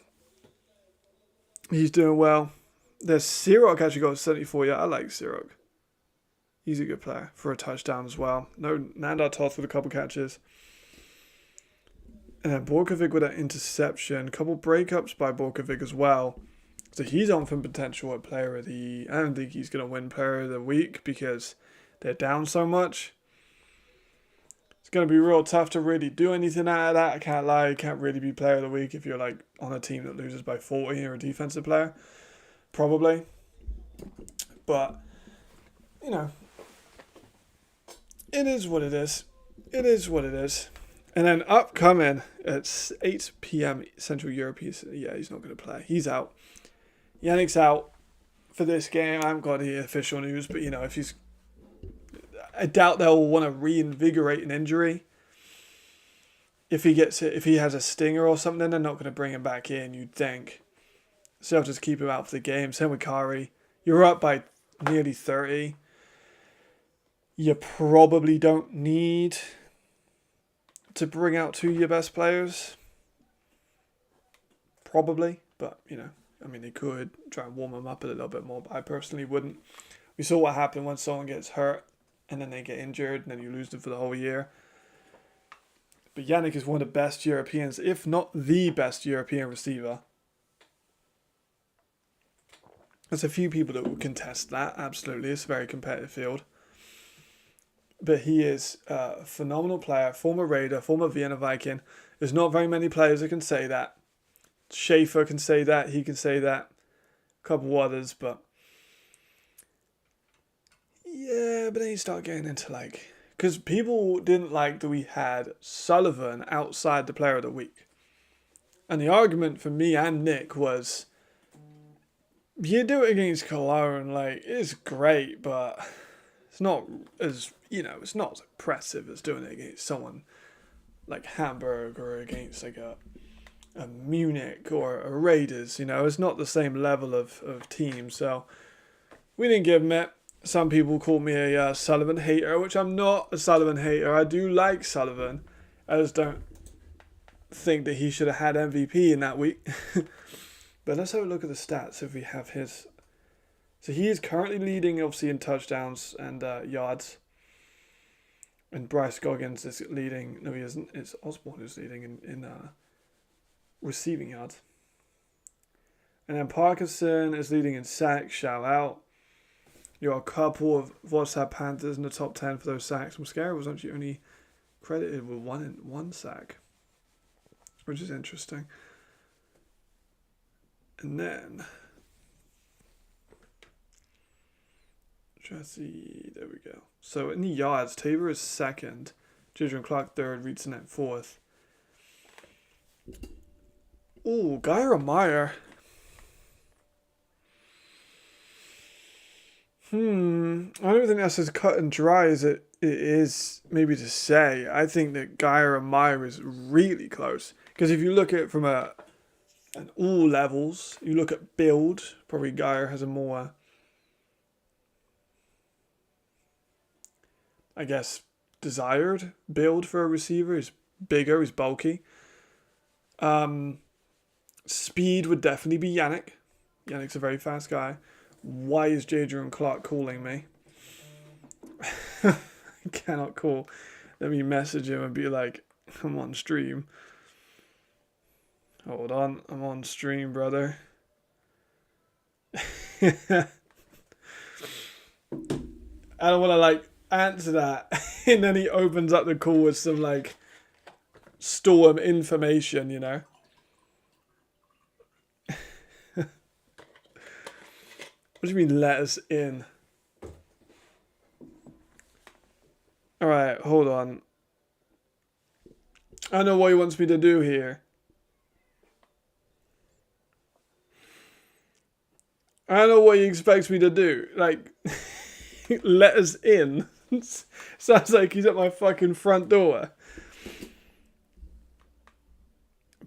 He's doing well. There's Sirok actually got 74 yards. I like Sirok. He's a good player for a touchdown as well. No, Nandar Toth with a couple catches. And then Borkovic with an interception. A couple breakups by Borkovic as well. So he's on for potential at player of the... I don't think he's going to win player of the week because they're down so much. It's going to be real tough to really do anything out of that. I can't lie. You can't really be player of the week if you're like on a team that loses by 40 or a defensive player. Probably. But, you know, it is what it is. It is what it is. And then upcoming, it's 8 p.m. Central European. Yeah, he's not going to play. He's out. Yannick's out for this game. I haven't got any official news, but, you know, if he's... I doubt they'll want to reinvigorate an injury. If he has a stinger or something, they're not going to bring him back in, you'd think. So I'll just keep him out for the game. Same with Kari. You're up by nearly 30. You probably don't need to bring out two of your best players. Probably. But, you know, I mean, they could try and warm them up a little bit more, but I personally wouldn't. We saw what happened when someone gets hurt and then they get injured and then you lose them for the whole year. But Yannick is one of the best Europeans, if not the best European receiver. There's a few people that will contest that, absolutely. It's a very competitive field. But he is a phenomenal player, former Raider, former Vienna Viking. There's not very many players that can say that. Schaefer can say that, he can say that. A couple others, but... yeah, but then you start getting into like... because people didn't like that we had Sullivan outside the player of the week. And the argument for me and Nick was... you do it against Cologne, like, it's great, but it's not as, you know, it's not as impressive as doing it against someone like Hamburg or against like a Munich or a Raiders, you know. It's not the same level of team, so we didn't give him it. Some people call me a Sullivan hater, which I'm not a Sullivan hater. I do like Sullivan. I just don't think that he should have had MVP in that week. But let's have a look at the stats if we have his. So he is currently leading, obviously, in touchdowns and yards. And Bryce Goggins is leading. No, he isn't. It's Osborne who's leading in receiving yards. And then Parkinson is leading in sacks. Shout out. You're a couple of WhatsApp Panthers in the top 10 for those sacks. Muscara was actually only credited with one sack, which is interesting. And then, Jesse, there we go. So in the yards, Tabor is second, Jirgal Clark third, Reedson fourth. Ooh, Gyra Meyer. I don't think that's as cut and dry as it is maybe to say. I think that Gyra Meyer is really close. Because if you look at it from an all levels, you look at build, probably Gyra has a more, I guess, desired build for a receiver. He's bigger, he's bulky. Speed would definitely be Yannick. Yannick's a very fast guy. Why is Jadrian Clark calling me? I cannot call. Let me message him and be like, I'm on stream. Hold on, I'm on stream, brother. I don't want to like answer that. And then he opens up the call with some like storm information, you know. What do you mean let us in? Alright, hold on. I know what he wants me to do here. I don't know what he expects me to do. Like, let us in. Sounds like he's at my fucking front door.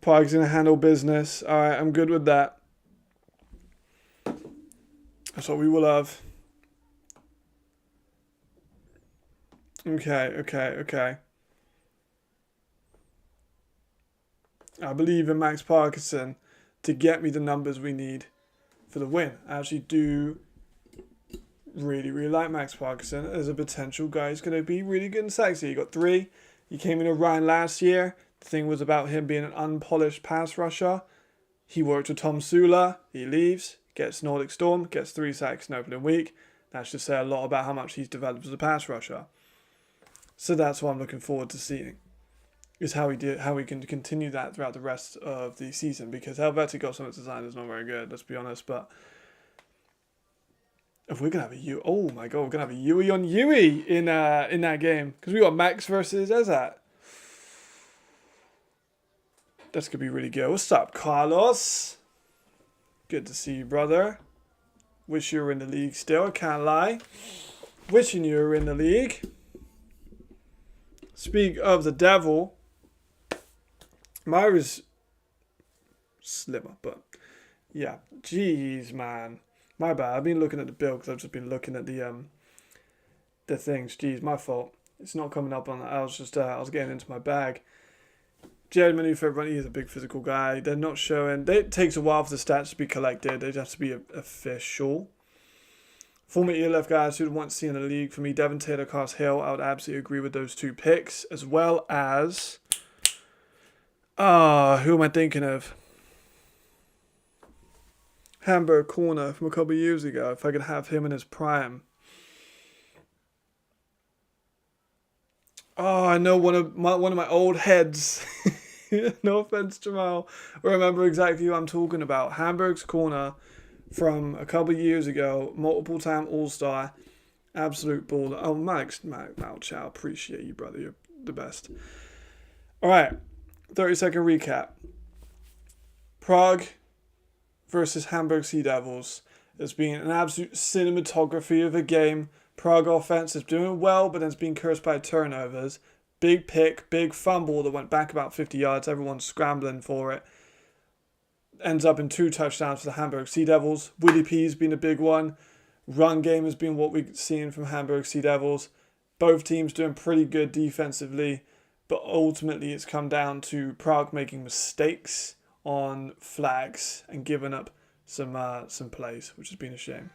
Park's gonna handle business. Alright, I'm good with that. That's what we will have. Okay. I believe in Max Parkinson to get me the numbers we need for the win. I actually do really like Max Parkinson as a potential guy who's going to be really good and sexy. He got 3. He came in a Ryan last year. The thing was about him being an unpolished pass rusher. He worked with Tom Sula. He leaves, gets Nordic Storm, gets 3 sacks in opening week. That should say a lot about how much he's developed as a pass rusher. So that's what I'm looking forward to seeing. Is how we can continue that throughout the rest of the season, because Helvetic got some design is not very good, let's be honest. But if we're gonna have a Yui, oh my god, we're gonna have a Yui on Yui in that game, because we got Max versus Ezat. That's gonna be really good. What's up, Carlos? Good to see you, brother. Wish you were in the league still. I can't lie. Wishing you were in the league. Speak of the devil. Myra's slimmer, but yeah. Jeez, man. My bad. I've been looking at the bill because I've just been looking at the things. Jeez, my fault. It's not coming up on that. I was getting into my bag. Jared Manu for everyone, he's a big physical guy. They're not showing. It takes a while for the stats to be collected. They have to be official. Former ELF guys who'd want to see in the league, for me, Devon Taylor, Cars Hill, I would absolutely agree with those 2 picks, as well as, who am I thinking of? Hamburg Corner from a couple of years ago, if I could have him in his prime. Oh, I know one of my old heads. No offense, Jamal. Remember exactly who I'm talking about. Hamburg's Corner from a couple of years ago, multiple time All-Star, absolute baller. Oh, Max Malchow, appreciate you, brother. You're the best. All right, 30-second recap. Prague versus Hamburg Sea Devils. It's been an absolute cinematography of a game. Prague offense is doing well, but then it's been cursed by turnovers. Big pick, big fumble that went back about 50 yards. Everyone's scrambling for it. Ends up in 2 touchdowns for the Hamburg Sea Devils. Willie P's been a big one. Run game has been what we've seen from Hamburg Sea Devils. Both teams doing pretty good defensively, but ultimately it's come down to Prague making mistakes on flags and giving up some plays, which has been a shame.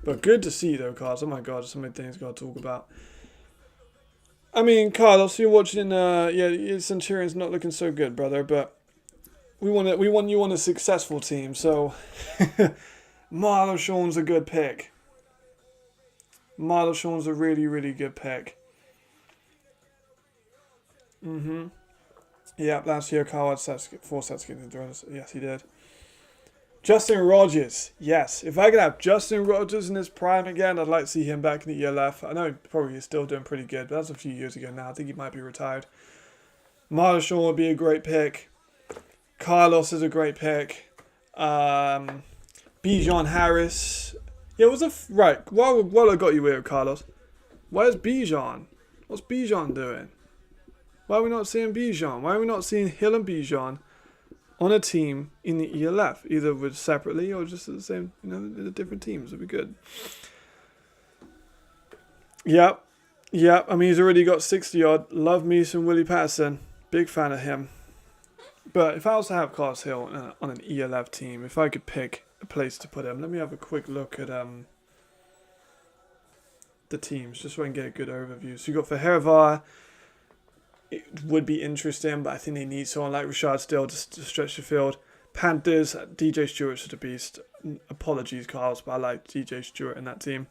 But good to see though, Carlos. Oh my god, so many things got to talk about. I mean, Carlos, you're watching. Centurion's not looking so good, brother. But we want you on a successful team. So Marlo Sean's a good pick. Marlo Sean's a really good pick. Yeah, last year Carl had 4 sets getting Enthroners. Yes, he did. Justin Rogers. Yes. If I could have Justin Rogers in his prime again, I'd like to see him back in the ELF. I know he probably is still doing pretty good, but that's a few years ago now. I think he might be retired. Marlo Sean would be a great pick. Carlos is a great pick. Bijan Harris. Yeah, right. While I got you here, Carlos. Where's Bijan? What's Bijan doing? Why are we not seeing Bijan? Why are we not seeing Hill and Bijan on a team in the ELF, either with separately or just at the same, the different teams? Would be good. Yep. I mean, he's already got 60 odd. Love me some Willie Patterson. Big fan of him. But if I was to have Cars Hill on an ELF team, if I could pick a place to put him, let me have a quick look at the teams, just so I can get a good overview. So you got for Hervar. It would be interesting, but I think they need someone like Rashad Steele to stretch the field. Panthers, DJ Stewart's the beast. Apologies, Carlos, but I like DJ Stewart in that team.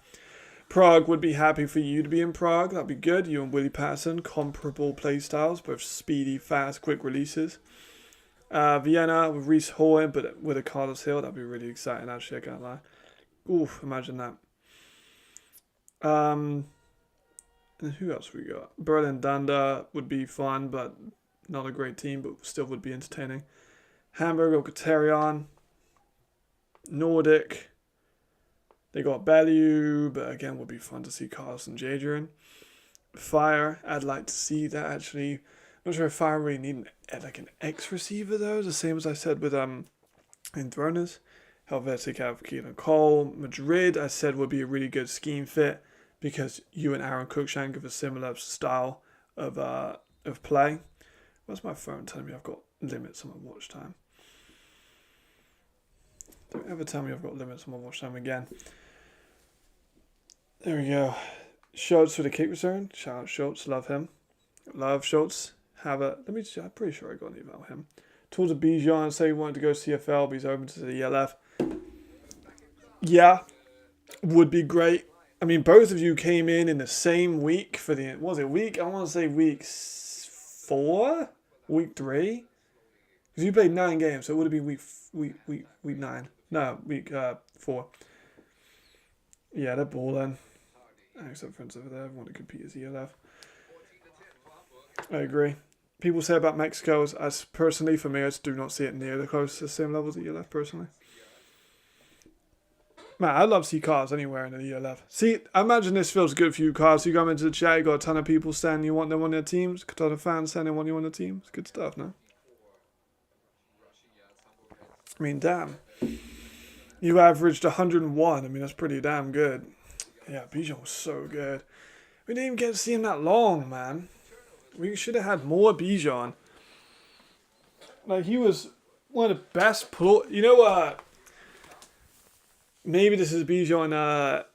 Prague would be happy for you to be in Prague. That'd be good. You and Willie Patterson, comparable play styles, both speedy, fast, quick releases. Vienna with Reese Hoy, but with a Carlos Hill, that'd be really exciting, actually, I can't lie. Oof, imagine that. And who else we got? Berlin Danda would be fun, but not a great team, but still would be entertaining. Hamburg or Katerion. Nordic. They got Bellew, but again, would be fun to see Carlos and Jadrian. Fire, I'd like to see that actually. Not sure if Fire really need like an X receiver though, the same as I said with Enthroners. Helvetic have Keelan Cole. Madrid, I said, would be a really good scheme fit because you and Aaron Cruikshank have a similar style of play. Where's my phone telling me I've got limits on my watch time? Don't ever tell me I've got limits on my watch time again. There we go. Schultz for the kick return. Shout out Schultz. Love him. Love Schultz. I'm pretty sure I got an email with him. Towards a Bijan, say he wanted to go CFL, but he's open to the ELF. Yeah, would be great. I mean, both of you came in the same week for the, was it week? I want to say week 4? Week 3? Because you played 9 games, so it would have been week 9. No, week 4. Yeah, they're balling. Except friends over there want to compete as ELF. I agree. People say about Mexico, as personally, for me, I just do not see it near the close to the same levels that ELF, personally. Man, I'd love to see Cars anywhere in the ELF. See, I imagine this feels good for you, Cars. You come into the chat, you got a ton of people saying you want them on their teams, a ton of fans saying they want you on the team. It's good stuff, no? I mean, damn. You averaged 101. I mean, that's pretty damn good. Yeah, Bijan was so good. We didn't even get to see him that long, man. We should have had more Bijan. Like, he was one of the best you know what? Maybe this is Bijan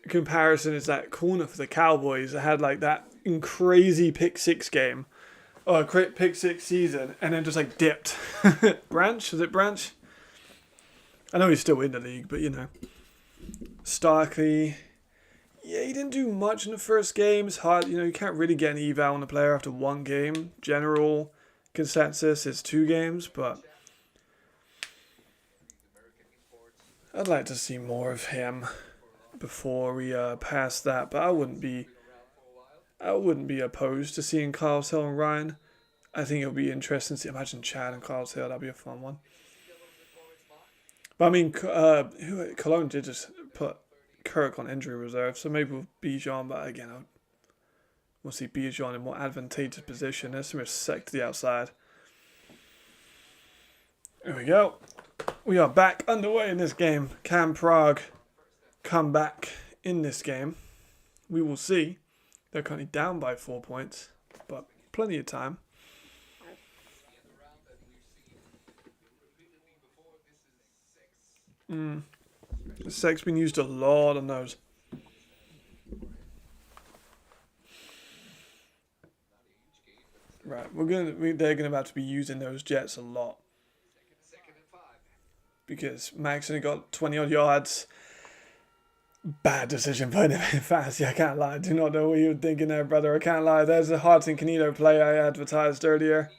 comparison is that corner for the Cowboys that had like that crazy pick 6 game. Or pick 6 season. And then just like dipped. Branch? Is it Branch? I know he's still in the league, but you know. Starkey. Yeah, he didn't do much in the first game. It's hard, you know, you can't really get an eval on a player after 1 game. General consensus is 2 games, but I'd like to see more of him before we pass that. But I wouldn't be opposed to seeing Carlos Hill and Ryan. I think it'll be interesting to see. Imagine Chad and Carlos Hill. That'd be a fun one. But I mean, Cologne did just put Kirk on injury reserve, so maybe with Bijan, but again, we'll see Bijan in a more advantageous position. There's some sec to the outside. There we go. We are back underway in this game. Can Prague come back in this game? We will see. They're currently down by 4 points, but plenty of time. The sec's been used a lot on those. Right, they're gonna have to be using those jets a lot because Max only got 20 odd yards. Bad decision putting him in fantasy. I can't lie. I do not know what you were thinking there, brother. I can't lie. There's a Harton Canito play I advertised earlier.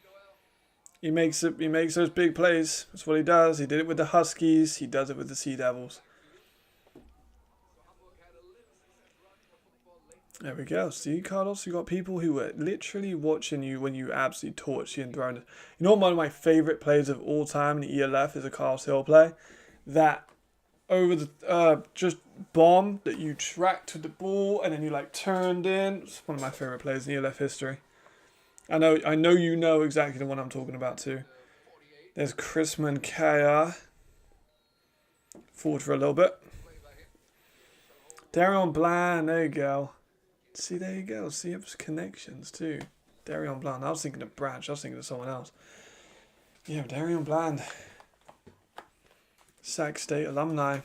He makes those big plays. That's what he does. He did it with the Huskies. He does it with the Sea Devils. There we go. See, Carlos, you got people who were literally watching you when you absolutely torched the Enthroners. You know, one of my favorite plays of all time in the ELF is a Carlos Hill play. That over the just bomb that you tracked to the ball and then you like turned in. It's one of my favorite plays in ELF history. I know you know exactly the one I'm talking about too. There's Chrisman Kaya. Forward for a little bit. Darion Bland, there you go. See, there you go. See, it was connections too. Darion Bland. I was thinking of Branch. I was thinking of someone else. Yeah, Darion Bland. Sac State alumni.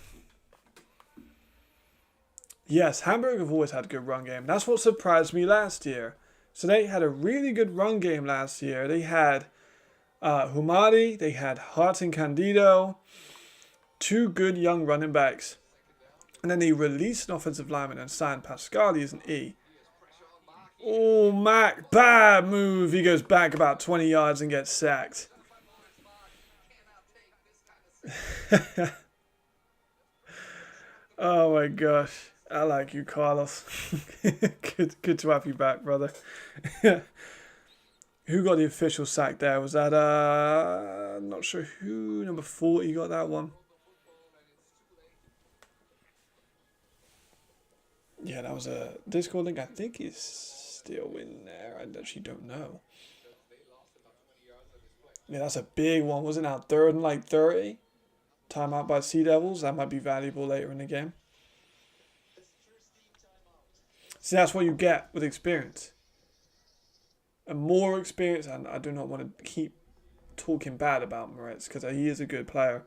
Yes, Hamburg have always had a good run game. That's what surprised me last year. So they had a really good run game last year. They had Humadi, they had Harton Candido, 2 good young running backs. And then they released an offensive lineman and signed Pascali as an E. Oh, Mac, bad move. He goes back about 20 yards and gets sacked. Oh my gosh. I like you, Carlos. good to have you back, brother. Who got the official sack there? Was that, I'm not sure who, number 40 got that one. Yeah, that was a Discord link. I think he's still in there. I actually don't know. Yeah, that's a big one. Wasn't out third and like 30? Timeout by Sea Devils. That might be valuable later in the game. See, that's what you get with experience. And more experience, and I do not want to keep talking bad about Moritz because he is a good player.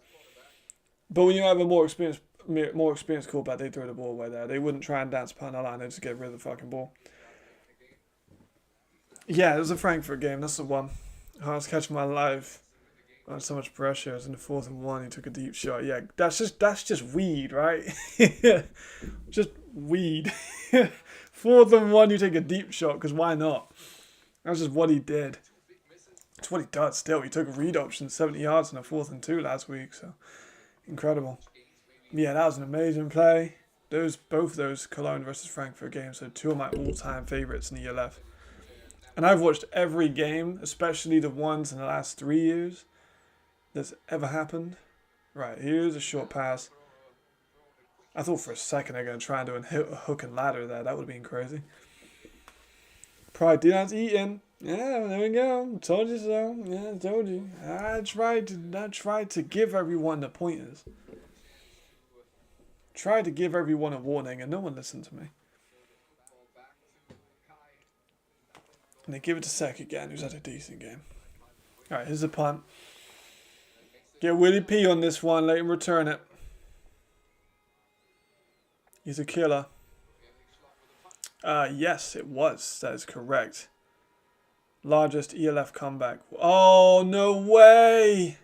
But when you have a more experienced quarterback, they throw the ball away there. They wouldn't try and dance upon the line. They just get rid of the fucking ball. Yeah, it was a Frankfurt game. That's the one. I was catching my life. I had so much pressure. I was in the 4th and 1. He took a deep shot. Yeah, that's just weed, right? Just weed. 4th and 1, you take a deep shot because why not? That's just what he did. It's what he does still. He took a read option 70 yards in a 4th and 2 last week. So incredible. Yeah, that was an amazing play. Both those Cologne versus Frankfurt games are two of my all-time favorites in the ELF. And I've watched every game, especially the ones in the last 3 years that's ever happened. Right, here's a short pass. I thought for a second they're going to try and do a hook and ladder there. That would have been crazy. Pride Dinan's eating. Yeah, there we go. Told you so. Yeah, I told you. I tried to give everyone the pointers. Tried to give everyone a warning and no one listened to me. And they give it to Sek again, who's had a decent game. Alright, here's the punt. Get Willie P on this one, let him return it. He's a killer. Yes, it was. That is correct. Largest ELF comeback. Oh, no way!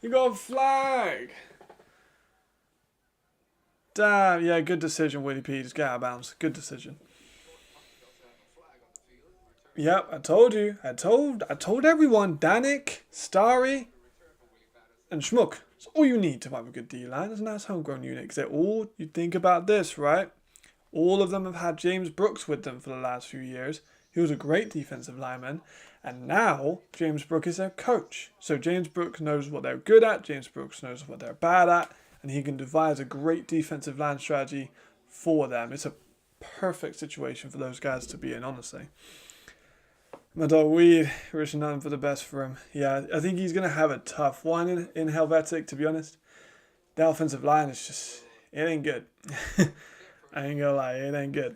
You got a flag! Damn, yeah, good decision, Willie P. Just get out of bounds. Good decision. Yep, I told you. I told everyone. Danik, Starry, and Schmuck. That's all you need to have a good D-line. It's a nice homegrown unit. Because they're all, you think about this, right? All of them have had James Brooks with them for the last few years. He was a great defensive lineman. And now, James Brooks is their coach. So James Brooks knows what they're good at. James Brooks knows what they're bad at. And he can devise a great defensive line strategy for them. It's a perfect situation for those guys to be in, honestly. My dog Weed, wishing nothing for the best for him. Yeah, I think he's going to have a tough one in Helvetic, to be honest. The offensive line is just, it ain't good. I ain't gonna lie, it ain't good.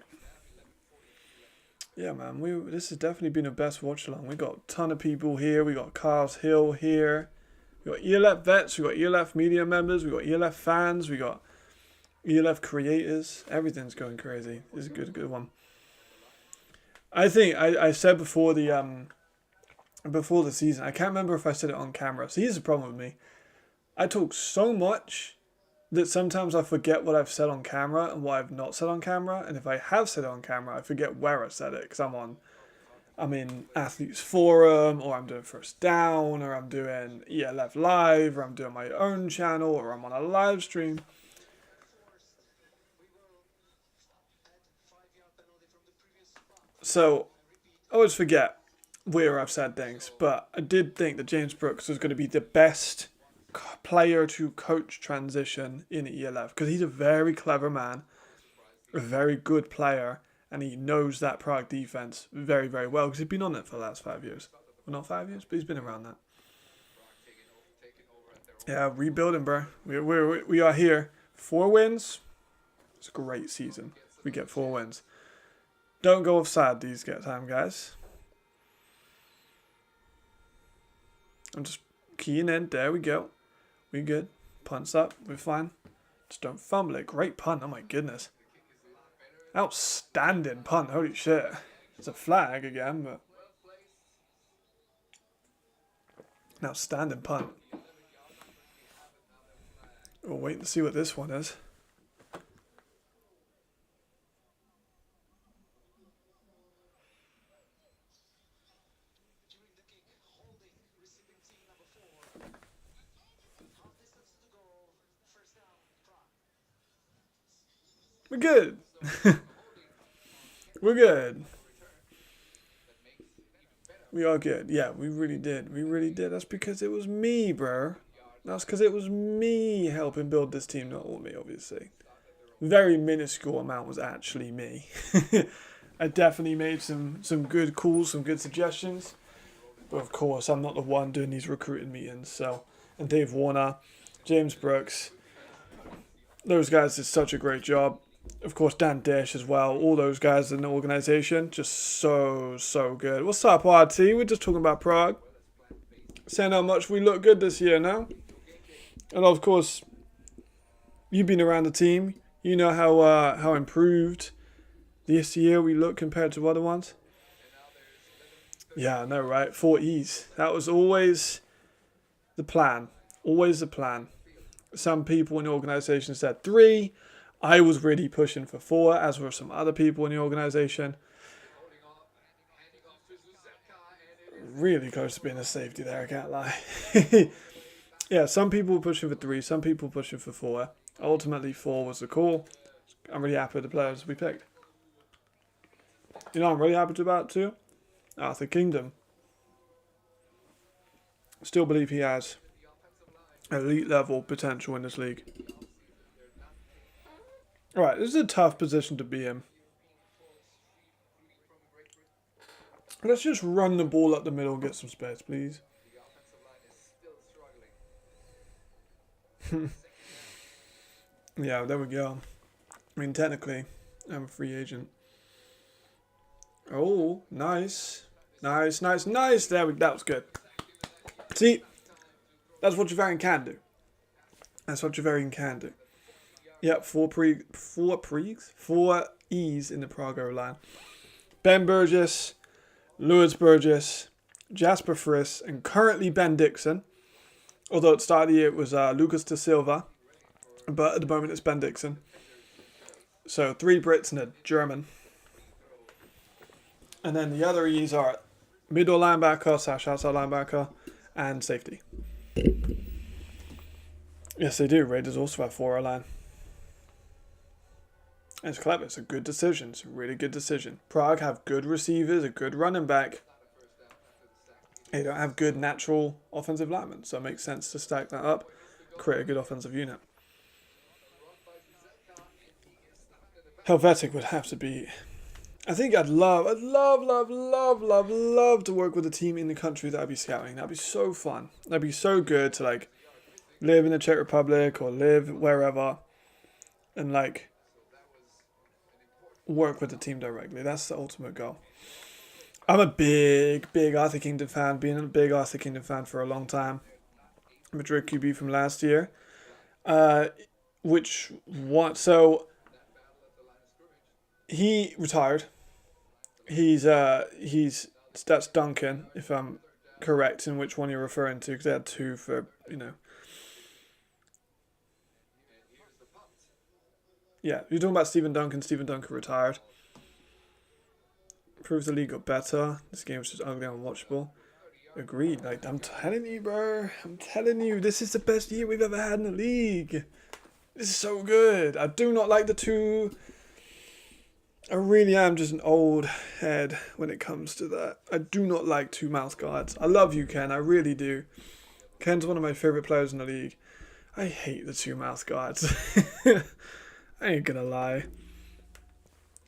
Yeah, man, this has definitely been the best watch along. We got a ton of people here. We got Carl's Hill here. We got ELF vets. We got ELF media members. We got ELF fans. We got ELF creators. Everything's going crazy. It's a good one. I think I said before the season. I can't remember if I said it on camera. So here's the problem with me. I talk so much that sometimes I forget what I've said on camera and what I've not said on camera. And if I have said it on camera, I forget where I said it because I'm in Athletes Forum, or I'm doing First Down, or I'm doing ELF Live, or I'm doing my own channel, or I'm on a live stream. So I always forget where I've said things, but I did think that James Brooks was going to be the best player to coach transition in ELF because he's a very clever man, a very good player, and he knows that Prague defense very, very well because he's been on it for the last 5 years. Well, not 5 years, but he's been around that. Yeah, rebuilding, bro. We are here. 4 wins. It's a great season. We get 4 wins. Don't go offside these time, guys. I'm just keying in. There we go. We good. Punt's up. We're fine. Just don't fumble it. Great punt. Oh my goodness. Outstanding punt. Holy shit. It's a flag again, but an outstanding punt. We'll wait to see what this one is. We're good. We're good. We are good. Yeah, we really did. We really did. That's because it was me, bro. That's because it was me helping build this team, not all me, obviously. very minuscule amount was actually me. I definitely made some good calls, some good suggestions. But of course, I'm not the one doing these recruiting meetings. So, and Dave Warner, James Brooks, those guys did such a great job. Of course, Dan Dish as well. All those guys in the organization, just so good. What's up, RT? We're just talking about Prague. Saying how much we look good this year now. And of course, you've been around the team. You know how improved this year we look compared to other ones. Yeah, I know, right? 4 E's. That was always the plan. Always the plan. Some people in the organization said 3. I was really pushing for 4, as were some other people in the organization. Really close to being a safety there, I can't lie. Yeah, some people were pushing for 3, some people were pushing for 4. Ultimately, 4 was the call. I'm really happy with the players we picked. You know I'm really happy about too? Arthur Kingdom. Still believe he has elite level potential in this league. Alright, this is a tough position to be in. Let's just run the ball up the middle and get some space, please. Yeah, there we go. I mean, technically, I'm a free agent. Oh, nice. Nice. That was good. See, that's what Javarian can do. Yep, 4 E's in the Prago line. Ben Burgess, Lewis Burgess, Jasper Friss, and currently Ben Dixon. Although at the start of the year it was Lucas da Silva, but at the moment it's Ben Dixon. So 3 Brits and a German. And then the other E's are middle linebacker, / outside linebacker, and safety. Yes, they do. Raiders also have 4 line. It's clever. It's a good decision. It's a really good decision. Prague have good receivers, a good running back. They don't have good natural offensive linemen, so it makes sense to stack that up, create a good offensive unit. Helvetic would have to be... I think I'd love to work with a team in the country that I'd be scouting. That'd be so fun. That'd be so good to, like, live in the Czech Republic or live wherever and, like, work with the team directly. That's the ultimate goal. I'm a big Arthur Kingdom fan. Been a big Arthur Kingdom fan for a long time. Madrid QB from last year. So he retired. That's Duncan, if I'm correct in which one you're referring to, because they had 2 for, you know. Yeah, you're talking about Stephen Duncan. Stephen Duncan retired. Proves the league got better. This game was just ugly and unwatchable. Agreed. Like, I'm telling you, bro. I'm telling you, this is the best year we've ever had in the league. This is so good. I do not like the 2. I really am just an old head when it comes to that. I do not like 2 mouth guards. I love you, Ken. I really do. Ken's one of my favorite players in the league. I hate the 2 mouth guards. I ain't gonna lie.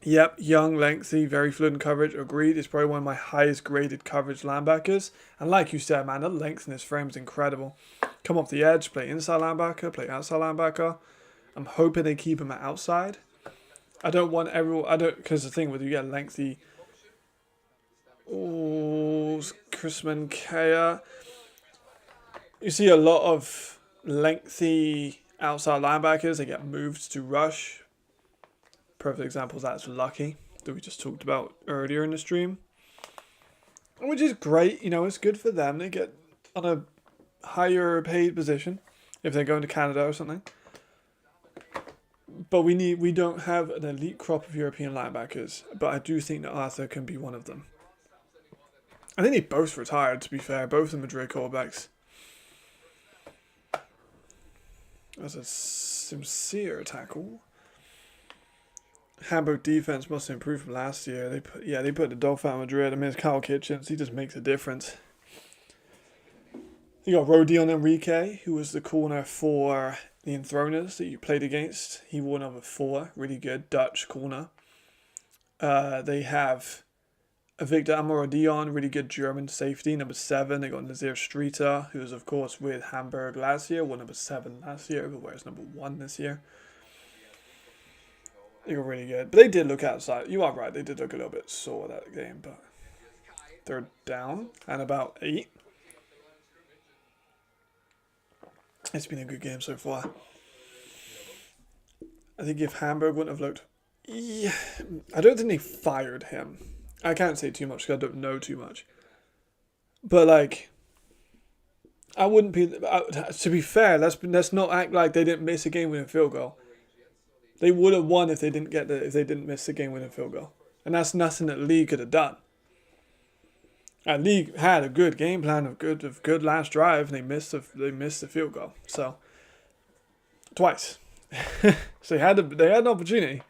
Yep, young, lengthy, very fluid in coverage. Agreed. It's probably one of my highest graded coverage linebackers. And like you said, man, the length in his frame is incredible. Come off the edge, play inside linebacker, play outside linebacker. I'm hoping they keep him at outside. Because the thing with you get lengthy. Oh, Chrisman Kea. You see a lot of lengthy outside linebackers. They get moved to rush. Perfect example of that is Lucky, that we just talked about earlier in the stream. Which is great, you know, it's good for them. They get on a higher paid position if they're going to Canada or something. But we don't have an elite crop of European linebackers, but I do think that Arthur can be one of them. I think they both retired, to be fair, both the Madrid quarterbacks. That's a sincere tackle. Hamburg defense must have improved from last year. They put the dog out of Madrid. I mean, it's Kyle Kitchens. He just makes a difference. You got Rodion Enrique, who was the corner for the Enthroners that you played against. He wore number 4, really good Dutch corner. They have Victor Amorodion, really good German safety, number 7. They got Nazir Streeter, who was of course with Hamburg last year, won number 7 last year, but wears number 1 this year. They got really good, but they did look outside. You are right, they did look a little bit sore that game, but 3rd down and about 8. It's been a good game so far. I think if Hamburg wouldn't have looked... Yeah, I don't think they fired him. I can't say too much because I don't know too much. But, like, I wouldn't be... to be fair, let's not act like they didn't miss a game-winning field goal. They would have won if they didn't miss a game-winning field goal. And that's nothing that Lee could have done. And Lee had a good game plan of good last drive, and they missed the field goal. So twice. So they had an opportunity.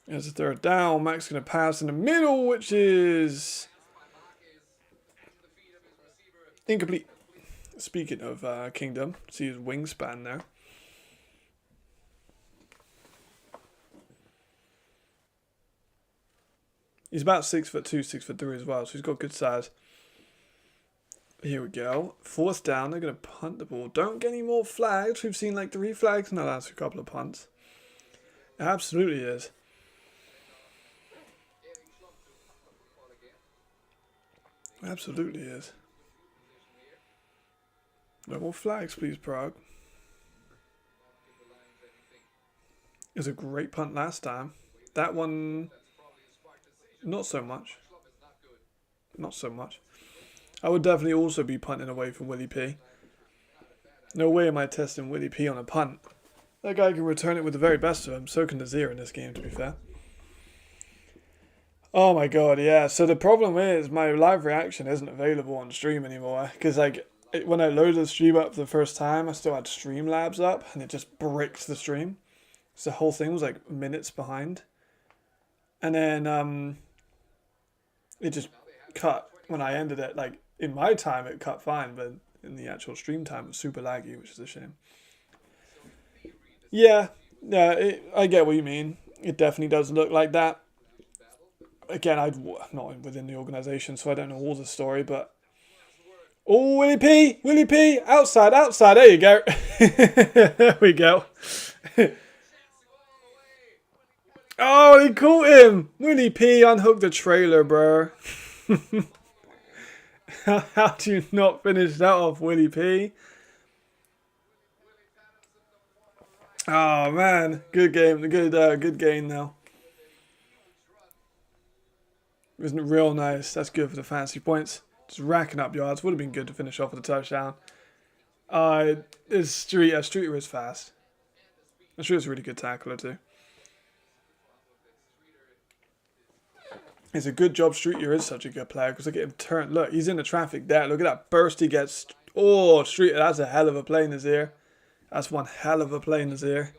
There's a 3rd down. Mac's going to pass in the middle, which is incomplete. Speaking of Kingdom, see his wingspan there. He's about 6'2", 6'3" as well, so he's got good size. Here we go. 4th down. They're going to punt the ball. Don't get any more flags. We've seen like 3 flags in the last couple of punts. It absolutely is. Absolutely is. No more flags, please, Prague. It was a great punt last time. That one, not so much. Not so much. I would definitely also be punting away from Willie P. No way am I testing Willie P on a punt. That guy can return it with the very best of him. So can Nazir in this game, to be fair. Oh my god, yeah. So the problem is my live reaction isn't available on stream anymore. Because like when I loaded the stream up for the first time, I still had Streamlabs up. And it just bricked the stream. So the whole thing was like minutes behind. And then it just cut when I ended it. Like in my time it cut fine, but in the actual stream time it was super laggy, which is a shame. Yeah, I get what you mean. It definitely does look like that. Again, I'm not within the organisation, so I don't know all the story, but... Oh, Willie P! Outside, there you go. There we go. Oh, he caught him! Willie P unhooked the trailer, bro. How do you not finish that off, Willie P? Oh, man. Good game. Good game now. It was real nice. That's good for the fantasy points. Just racking up yards. Would have been good to finish off with a touchdown. Streeter is fast. And Streeter's a really good tackler too. It's a good job Streeter is such a good player because look at him turn. Look, he's in the traffic there. Look at that burst he gets. Oh, Streeter, that's a hell of a play in his ear. That's one hell of a play in his ear.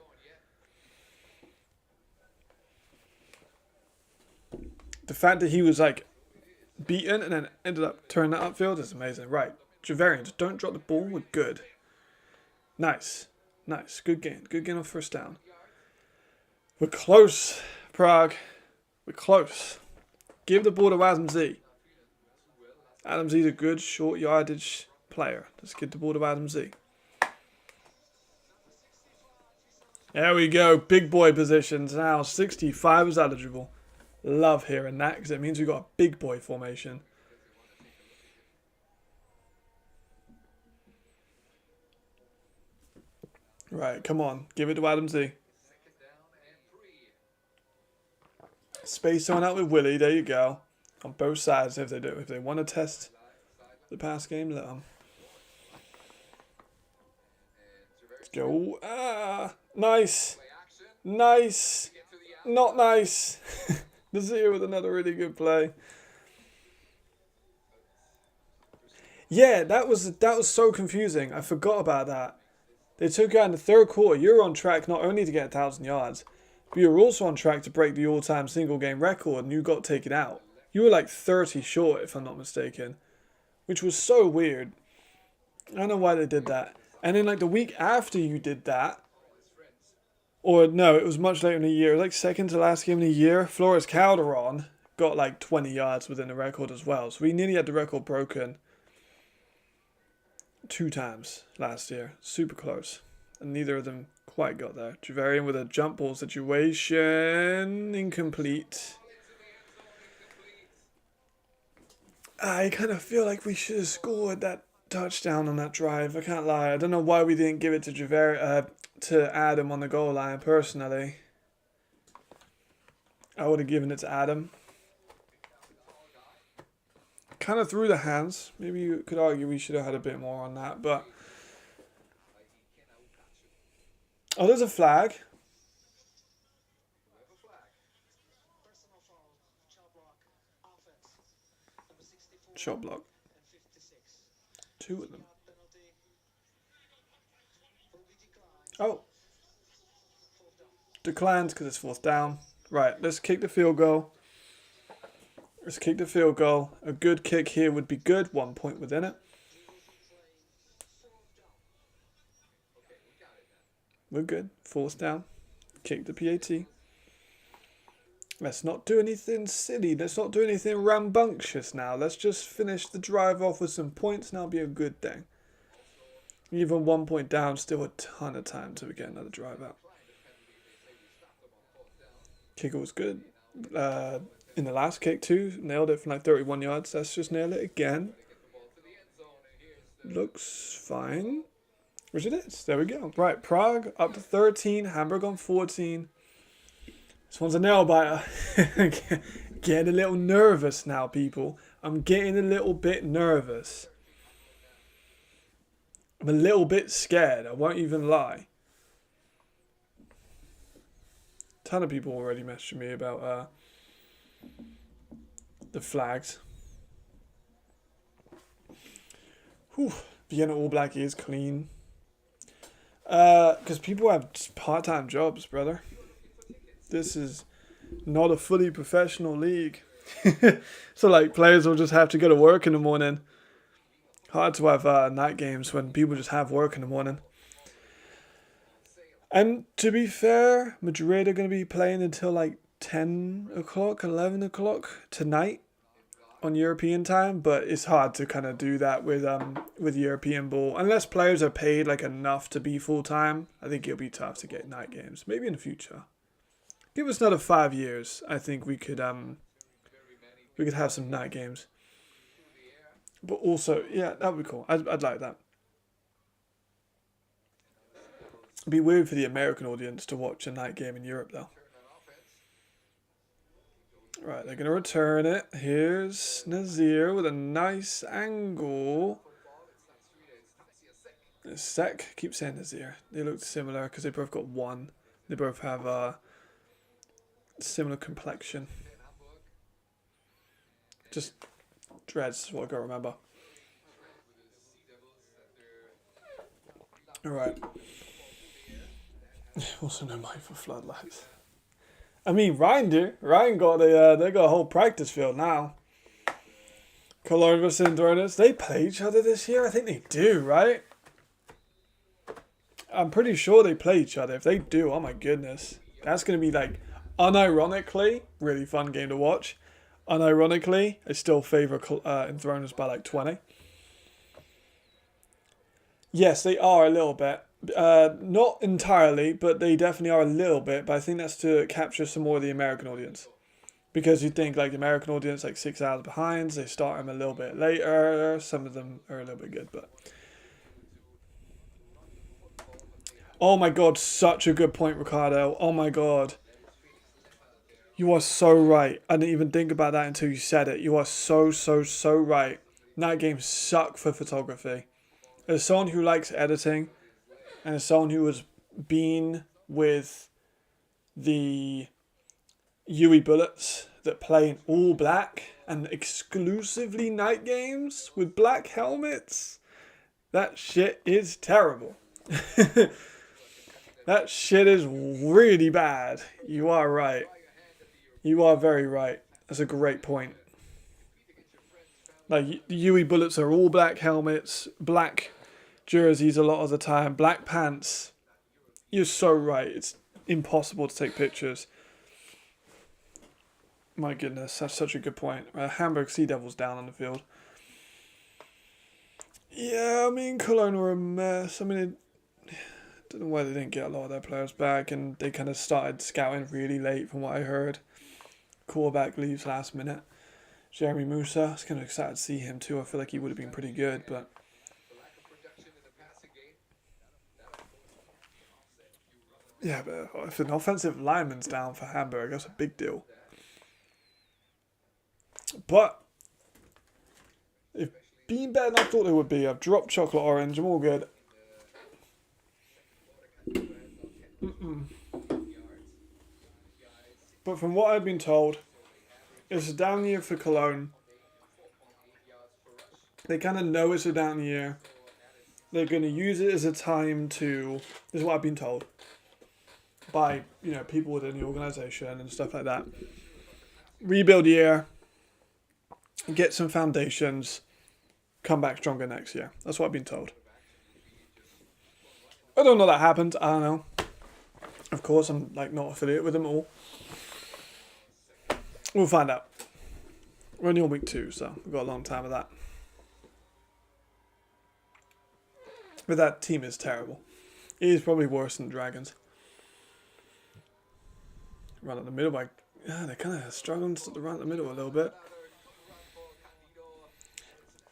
The fact that he was like beaten and then ended up turning that upfield is amazing. Right, Javarian, don't drop the ball. We're good. Nice. Good game on 1st down. We're close, Prague. We're close. Give the ball to Adam Z. Adam Z's a good short yardage player. Let's give the ball to Adam Z. There we go. Big boy positions now. 65 is eligible. Love hearing that because it means we've got a big boy formation. Right, come on. Give it to Adam Z. Space someone out with Willie. There you go. On both sides if they do. If they want to test the pass game, let them. Let's go. Ah, nice. Not nice. Nazir with another really good play. Yeah, that was so confusing. I forgot about that. They took out in the 3rd quarter. You're on track not only to get 1,000 yards, but you're also on track to break the all-time single game record, and you got taken out. You were like 30 short, if I'm not mistaken, which was so weird. I don't know why they did that. And then like the week after you did that, or no, it was much later in the year, like second to last game of the year, Flores Calderon got like 20 yards within the record as well. So we nearly had the record broken 2 times last year. Super close. And neither of them quite got there. Javarian with a jump ball situation. Incomplete. I kind of feel like we should have scored that touchdown on that drive. I can't lie. I don't know why we didn't give it to to Adam on the goal line, personally. I would have given it to Adam. Kind of through the hands. Maybe you could argue we should have had a bit more on that, but... Oh, there's a flag. Shot block. 2 of them. Oh. Declined because it's 4th down. Right, let's kick the field goal. Let's kick the field goal. A good kick here would be good. 1 point within it. We're good. 4th down. Kick the PAT. Let's not do anything silly. Let's not do anything rambunctious now. Let's just finish the drive off with some points and that'll be a good thing. Even 1 point down, still a ton of time to get another drive out. Kicker was good. In the last kick too, nailed it from like 31 yards. Let's just nail it again. Looks fine. Which it is. There we go. Right, Prague up to 13. Hamburg on 14. This one's a nail biter. Getting a little nervous now, people. I'm getting a little bit nervous. I'm a little bit scared. I won't even lie. A ton of people already messaging me about the flags. Whew. Vienna All Black is clean. Because people have part-time jobs, brother. This is not a fully professional league. So, like, players will just have to go to work in the morning. Hard to have night games when people just have work in the morning. And to be fair, Madrid are going to be playing until like 10 o'clock, 11 o'clock tonight on European time. But it's hard to kind of do that with European ball. Unless players are paid like enough to be full-time, I think it'll be tough to get night games. Maybe in the future. Give us another 5 years. I think we could have some night games. But also, yeah, that would be cool. I'd like that. It'd be weird for the American audience to watch a night game in Europe, though. Right, they're going to return it. Here's Nazir with a nice angle. Sek, keep saying Nazir. They look similar because they both got 1. They both have a similar complexion. Just dreads is what I gotta remember. Alright. Also no money for floodlights. I mean, Ryan do. Ryan got they got a whole practice field now. Cologne versus Enthroners. They play each other this year? I think they do, right? I'm pretty sure they play each other. If they do, oh my goodness. That's going to be like, unironically, really fun game to watch. Unironically, I still favour Enthroners by like 20. Yes, they are a little bit. Not entirely, but they definitely are a little bit. But I think that's to capture some more of the American audience. Because you think like the American audience like 6 hours behind. They start them a little bit later. Some of them are a little bit good, but... Oh my god, such a good point, Ricardo. Oh my god. You are so right. I didn't even think about that until you said it. You are so right. Night games suck for photography. As someone who likes editing, and as someone who has been with the UE Bullets that play in all black and exclusively night games with black helmets, that shit is terrible. That shit is really bad. You are right. You are very right. That's a great point. Like, the UE Bullets are all black helmets, black jerseys a lot of the time, black pants. You're so right. It's impossible to take pictures. My goodness, that's such a good point. Hamburg Sea Devils down on the field. Yeah, I mean, Cologne were a mess. I mean, I don't know why they didn't get a lot of their players back, and they kind of started scouting really late from what I heard. Quarterback leaves last minute. Jeremy Musa, I was kind of excited to see him too. I feel like he would have been pretty good, but yeah, but if an offensive lineman's down for Hamburg, that's a big deal. But they've been better than I thought they would be. I've dropped chocolate orange. I'm all good. But from what I've been told, it's a down year for Cologne. They kind of know it's a down year. They're going to use it as a time to... This is what I've been told by, people within the organisation and stuff like that. Rebuild year. Get some foundations. Come back stronger next year. That's what I've been told. I don't know that happened. I don't know. Of course, I'm not affiliated with them all. We'll find out. We're only on week 2, so we've got a long time of that. But that team is terrible. It is probably worse than Dragons. Run at the middle they're kind of struggling to run at the middle a little bit.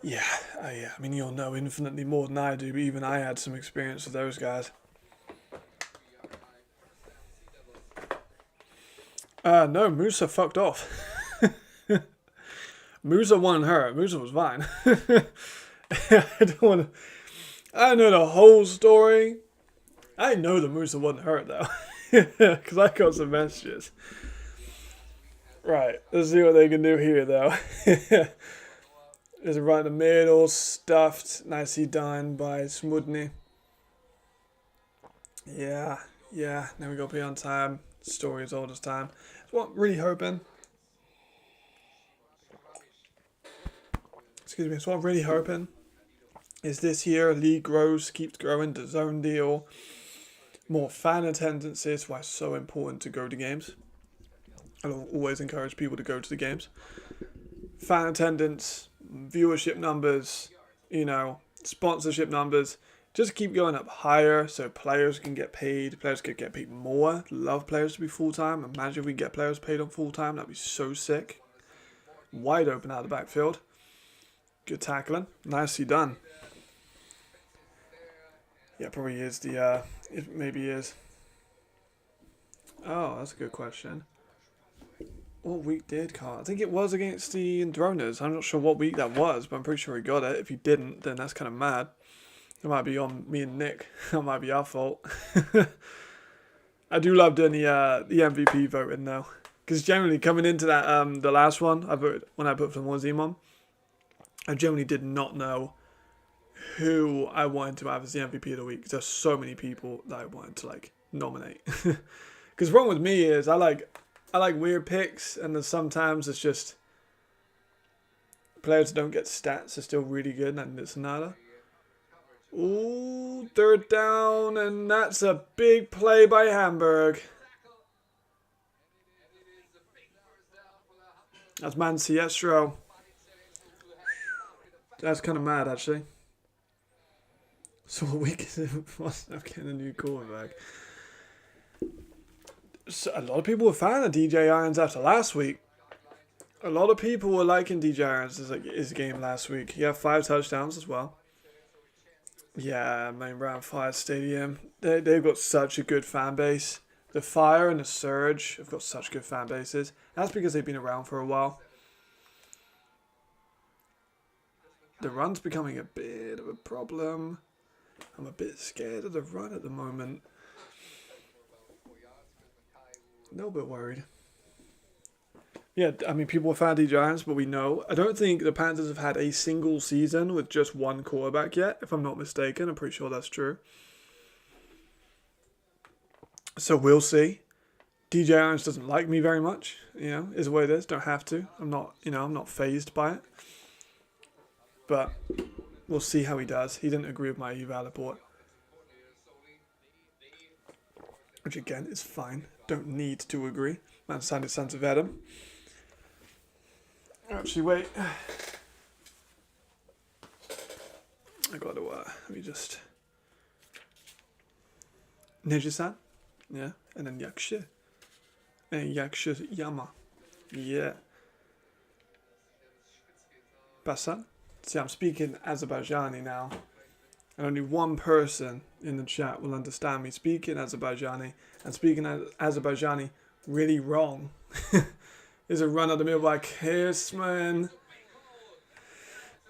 Yeah. I mean, you'll know infinitely more than I do, but even I had some experience with those guys. No, Musa fucked off. Musa wasn't hurt. Musa was fine. I don't know the whole story. I know that Musa wasn't hurt, though. Because I got some messages. Right, let's see what they can do here, though. There's a right in the middle, stuffed, nicely done by Smudny. Yeah, now we got to be on time. Story as old as time. So what I'm really hoping... Excuse me, so what I'm really hoping is this year league grows, keeps growing, the zone deal, more fan attendances, why it's so important to go to games. I'll always encourage people to go to the games. Fan attendance, viewership numbers, sponsorship numbers, just keep going up higher so players can get paid, players can get paid more. Love players to be full-time. Imagine if we get players paid on full-time, that'd be so sick. Wide open out of the backfield. Good tackling. Nicely done. Yeah, probably is the, it maybe is. Oh, that's a good question. What week did Carl? I think it was against the Enthroners. I'm not sure what week that was, but I'm pretty sure he got it. If he didn't, then that's kind of mad. It might be on me and Nick. That might be our fault. I do love doing the MVP voting though. Because generally coming into that the last one, when I put for Morzimon, I generally did not know who I wanted to have as the MVP of the week. There's so many people that I wanted to nominate. Because wrong with me is I like weird picks, and then sometimes it's just players that don't get stats are still really good, and it's nada. Ooh, 3rd down, and that's a big play by Hamburg. That's Manciestro. That's kind of mad, actually. So what week is it? I'm getting a new quarterback. So a lot of people were fan of DJ Irons after last week. A lot of people were liking DJ Irons his game last week. He had 5 touchdowns as well. Yeah, Main Brown Fire Stadium. They've got such a good fan base. The Fire and the Surge have got such good fan bases. That's because they've been around for a while. The run's becoming a bit of a problem. I'm a bit scared of the run at the moment. A little bit worried. Yeah, I mean, people were fan of DJ Irons, but we know. I don't think the Panthers have had a single season with just one quarterback yet, if I'm not mistaken. I'm pretty sure that's true. So we'll see. DJ Irons doesn't like me very much, is the way it is. Don't have to. I'm not fazed by it. but we'll see how he does. He didn't agree with my eval report, which again is fine. Don't need to agree. Man sounded Sons of Adam. Actually, wait. I gotta, let me just... Neji-san? Yeah. And then Yaksha. And Yaksha Yama. Yeah. Basan? See, I'm speaking Azerbaijani now. And only one person in the chat will understand me speaking Azerbaijani. And speaking Azerbaijani really wrong. Is a run of the mill by Kirsman.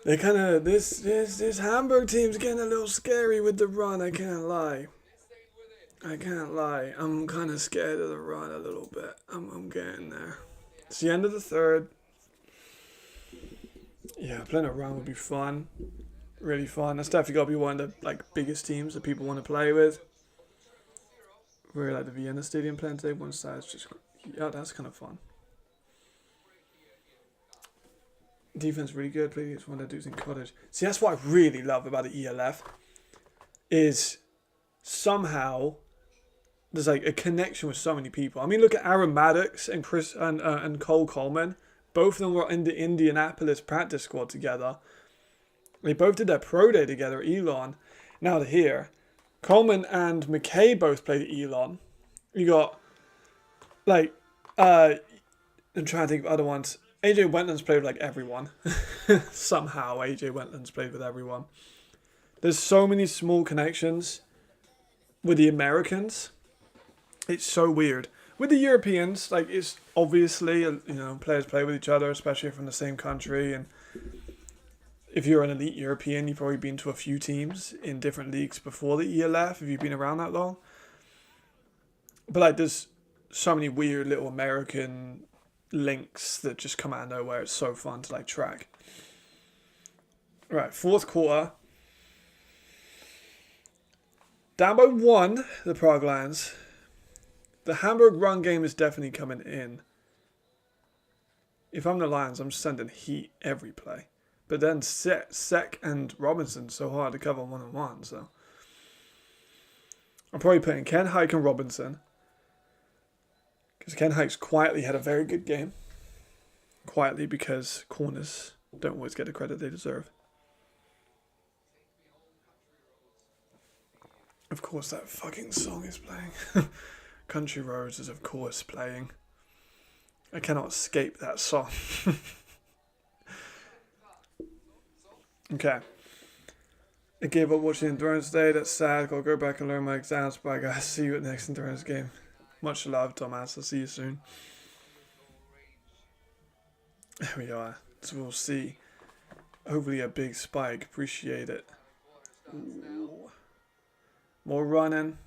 They kind of, this Hamburg team's getting a little scary with the run, I can't lie. I'm kind of scared of the run a little bit. I'm getting there. It's the end of the third. Yeah, playing a run would be fun. Really fun. That's definitely got to be one of the biggest teams that people want to play with. Really like the Vienna Stadium playing today. One side's just, yeah, that's kind of fun. Defense really good. Play against one of the dudes in college. See, that's what I really love about the ELF. Is somehow there's a connection with so many people. I mean, look at Aaron Maddox and Chris and Cole Coleman. Both of them were in the Indianapolis practice squad together. They both did their pro day together at Elon. Now they're here. Coleman and McKay both played at Elon. You got I'm trying to think of other ones. AJ Wentland's played with everyone. Somehow AJ Wentland's played with everyone. There's so many small connections with the Americans. It's so weird. With the Europeans, it's obviously, players play with each other, especially from the same country. And if you're an elite European, you've probably been to a few teams in different leagues before the ELF, if you've been around that long. But there's so many weird little American links that just come out of nowhere. It's so fun to track. Right, fourth quarter. Down by 1, the Prague Lions. The Hamburg run game is definitely coming in. If I'm the Lions, I'm sending heat every play. But then Sek and Robinson so hard to cover one-on-one, so I'm probably putting Ken Hike and Robinson. Because Ken Hike's quietly had a very good game. Quietly, because corners don't always get the credit they deserve. Of course, that fucking song is playing. Country Roads is, of course, playing. I cannot escape that song. Okay. I gave up watching Enthroners today. That's sad. Gotta go back and learn my exams. Bye, guys. See you at the next Enthroners game. Much love, Thomas. I'll see you soon. There we are. So we'll see. Hopefully a big spike. Appreciate it. Ooh. More running.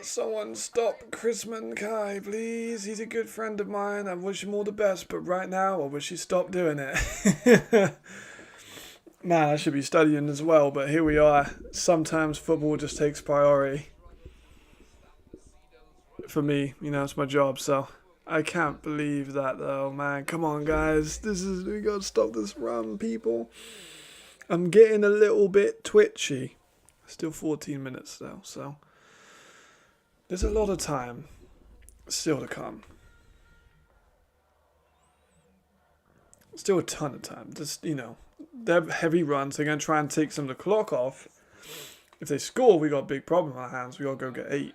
Someone stop Chrisman Kai, please. He's a good friend of mine. I wish him all the best, but right now I wish he stopped doing it. Man, I should be studying as well, but here we are. Sometimes football just takes priority. For me, it's my job, so I can't believe that though, man. Come on, guys. We gotta stop this run, people. I'm getting a little bit twitchy. Still 14 minutes though, so there's a lot of time still to come. Still a ton of time. Just, they're heavy runs. They're going to try and take some of the clock off. If they score, we got a big problem on our hands. We got to go get 8.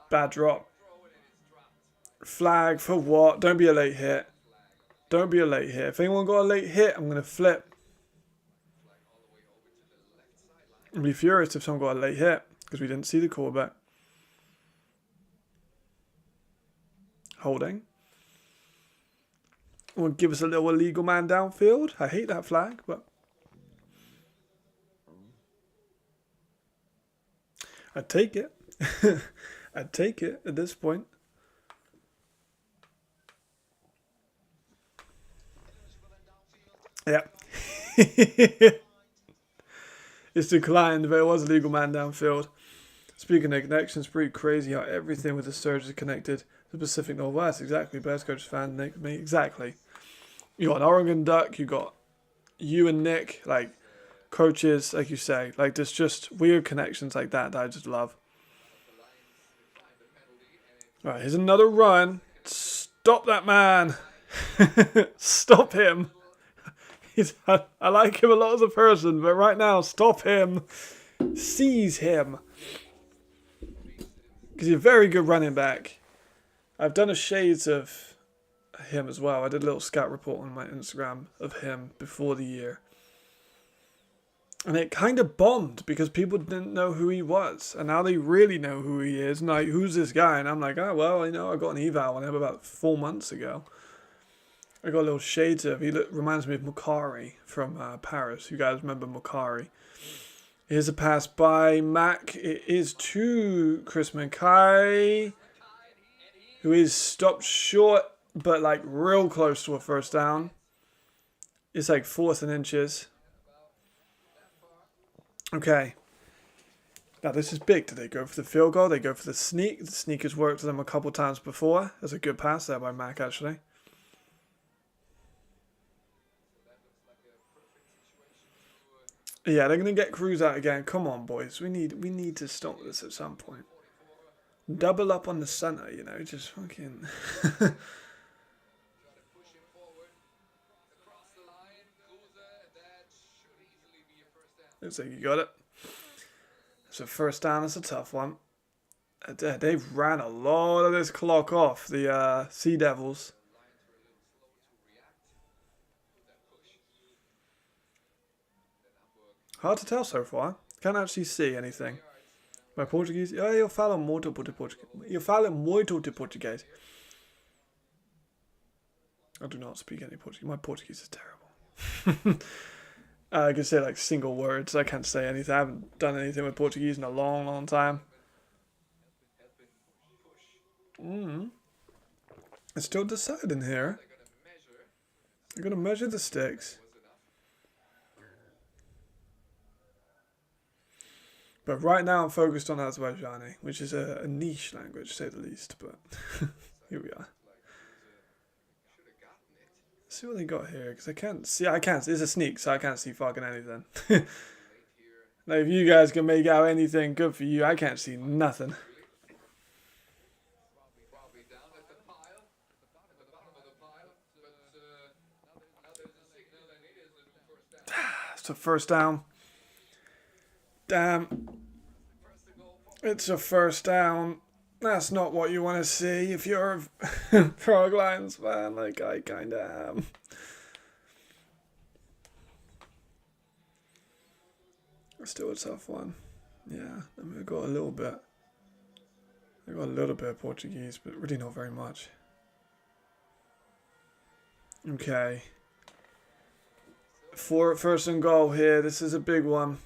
Bad drop. Flag for what? Don't be a late hit. Don't be a late hit. If anyone got a late hit, I'm going to flip. I'd be furious if someone got a late hit because we didn't see the quarterback. Holding. Will give us a little illegal man downfield. I hate that flag, but I'd take it. I'd take it at this point. Yeah. It's declined, but it was a legal man downfield. Speaking of connections, pretty crazy how everything with the Surge is connected to the Pacific Northwest. Exactly. Best coach fan, me. Exactly. You got an Oregon Duck. You got you and Nick, like coaches, like you say. Like there's just weird connections like that I just love. All right, here's another run. Stop that man. Stop him. I like him a lot as a person, but right now, stop him. Seize him. Because he's a very good running back. I've done a shades of him as well. I did a little scout report on my Instagram of him before the year. And it kind of bombed because people didn't know who he was. And now they really know who he is. And like, who's this guy? And I'm like, oh, well, you know, I got an eval on him about 4 months ago. I got a little shades of. He reminds me of Mukari from Paris. You guys remember Mukari? Here's a pass by Mac. It is to Chris Mackay, who is stopped short, but like real close to a first down. It's like 4th and inches. Okay. Now this is big. Do they go for the field goal? They go for the sneak. The sneak has worked for them a couple times before. There's a good pass there by Mac, actually. Yeah, they're gonna get Cruz out again. Come on, boys. We need to stop this at some point. Double up on the center, you know, just fucking. Looks like you got it. It's a first down. It's a tough one. They've ran a lot of this clock off. The Sea Devils. Hard to tell so far. Can't actually see anything. My Portuguese. Eu falo muito de Português. Eu falo muito de Português. I do not speak any Portuguese. My Portuguese is terrible. I can say like single words. I can't say anything. I haven't done anything with Portuguese in a long, long time. It's still deciding here. They're going to measure the sticks. But right now I'm focused on Azerbaijani, which is a niche language, to say the least. But here we are. Let's see what they got here, because I can't see. It's a sneak, so I can't see fucking anything. Now, if you guys can make out anything, good for you. I can't see nothing. It's a first down. Damn. It's a first down. That's not what you want to see if you're a Prague Lions fan, like I kind of am. It's still a tough one. Yeah, I mean, I got a little bit. I got a little bit of Portuguese, but really not very much. Okay. First and goal here. This is a big one.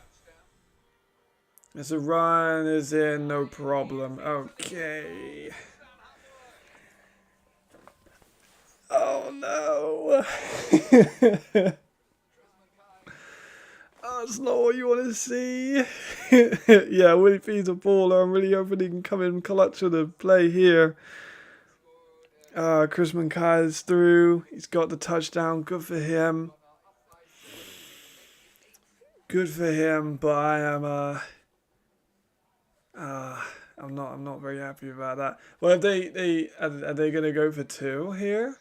As a run is in, no problem. Okay. Oh no. That's not what you want to see. Yeah, when he feeds a Paula, I'm really hoping he can come in clutch with a play here. Chris Mackay is through. He's got the touchdown. Good for him. Good for him, but I am I'm not very happy about that. Well, if are they gonna go for 2 here?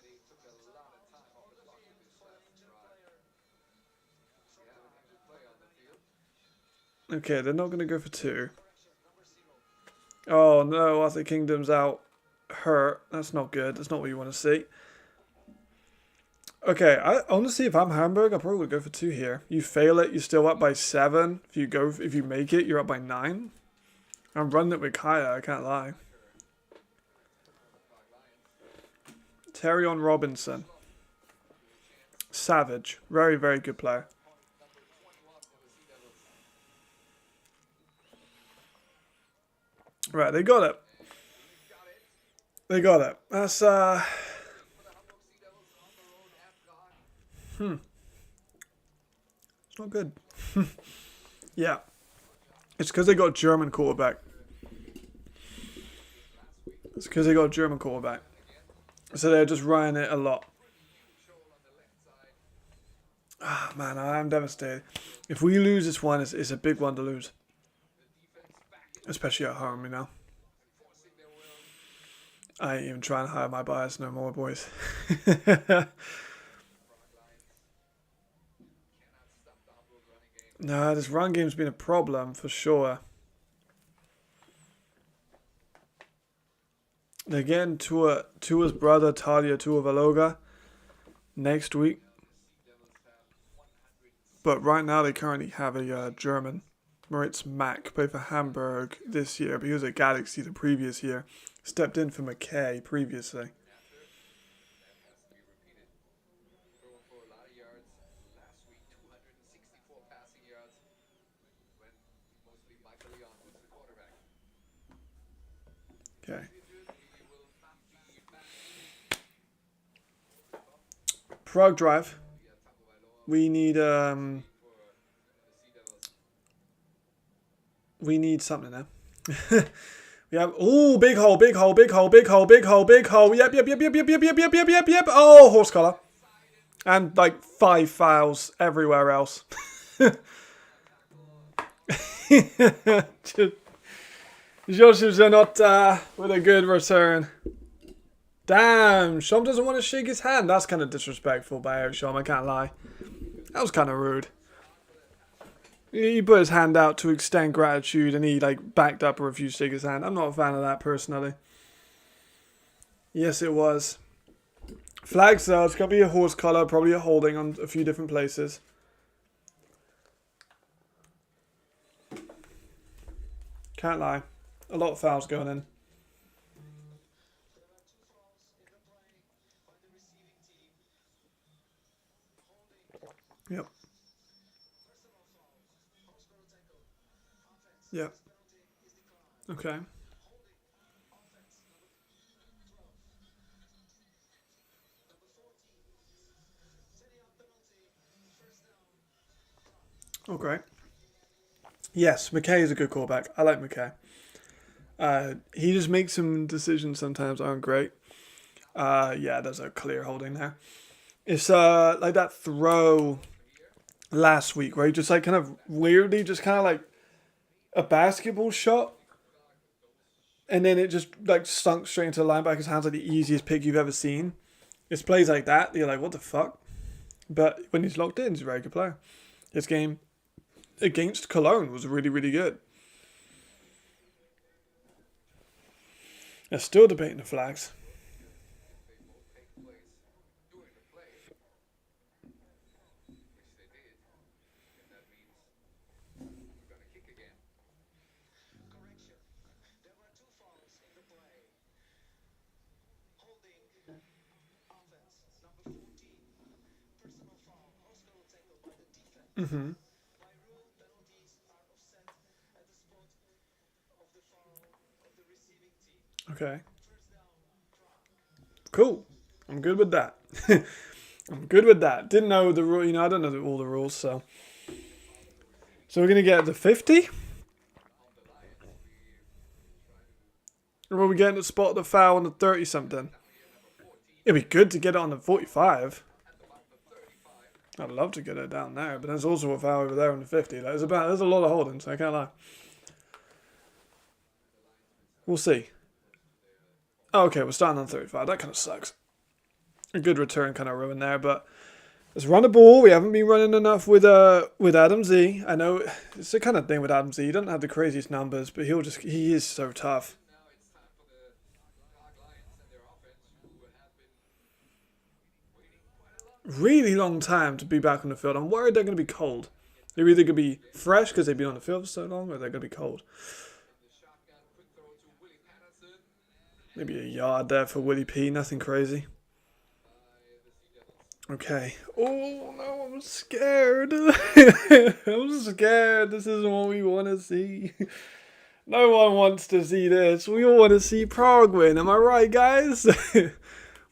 Okay, they're not gonna go for 2. Oh no, Arthur Kingdom's out hurt. That's not good. That's not what you want to see. Okay, I honestly, if I'm Hamburg, I probably would go for 2 here. You fail it, you're still up by 7. If you make it, you're up by 9. I'm running it with Kaya, I can't lie. Terrion Robinson. Savage. Very, very good player. Right, they got it. They got it. That's, It's not good. Yeah. It's because they got a German quarterback. So they're just running it a lot. Ah, man, I am devastated. If we lose this one, it's a big one to lose. Especially at home, you know. I ain't even trying to hide my bias no more, boys. No, this run game's been a problem for sure. Again, Tua's brother Talia Tuavaloga next week. But right now they currently have a German, Moritz Mack, played for Hamburg this year, but he was at Galaxy the previous year. Stepped in for McKay previously. Okay. Prague Drive. We need something now. We have big hole, big hole, big hole, big hole, big hole, big hole. Yep. Oh, horse collar. And like 5 fouls everywhere else. Joshua's not with a good return. Damn, Shom doesn't want to shake his hand. That's kind of disrespectful by Shom, I can't lie. That was kind of rude. He put his hand out to extend gratitude and he like backed up and refused to shake his hand. I'm not a fan of that personally. Yes, it was. Flags though, it's going to be a horse collar, probably a holding on a few different places. Can't lie. A lot of fouls going in. Yep. Yep. Okay. Okay. Yes, McKay is a good callback. I like McKay. He just makes some decisions sometimes aren't great. Yeah, there's a clear holding there. It's like that throw last week where he just like kind of weirdly just kind of like a basketball shot and then it just like sunk straight into the linebacker's hands like the easiest pick you've ever seen. It's plays like that. You're like, what the fuck? But when he's locked in, he's a very good player. His game against Cologne was really, really good. They're still debating the flags. Mm-hmm. Okay. Cool. I'm good with that. I'm good with that. Didn't know the rule. You know, I don't know all the rules. So we're gonna get the 50. Or are we getting to spot the foul on the 30 something? It'd be good to get it on the 45. I'd love to get it down there, but there's also a foul over there on the 50. There's a lot of holding, so I can't lie. We'll see. Oh, okay, we're starting on 35. That kind of sucks. A good return kind of ruined there, but let's run the ball. We haven't been running enough with Adam Z. I know it's the kind of thing with Adam Z. He doesn't have the craziest numbers, but he is so tough. Really long time to be back on the field. I'm worried they're going to be cold. They're either going to be fresh because they've been on the field for so long, or they're going to be cold. Maybe a yard there for Willie P. Nothing crazy. Okay. Oh, no, I'm scared. I'm scared. This isn't what we want to see. No one wants to see this. We all want to see Prague win. Am I right, guys?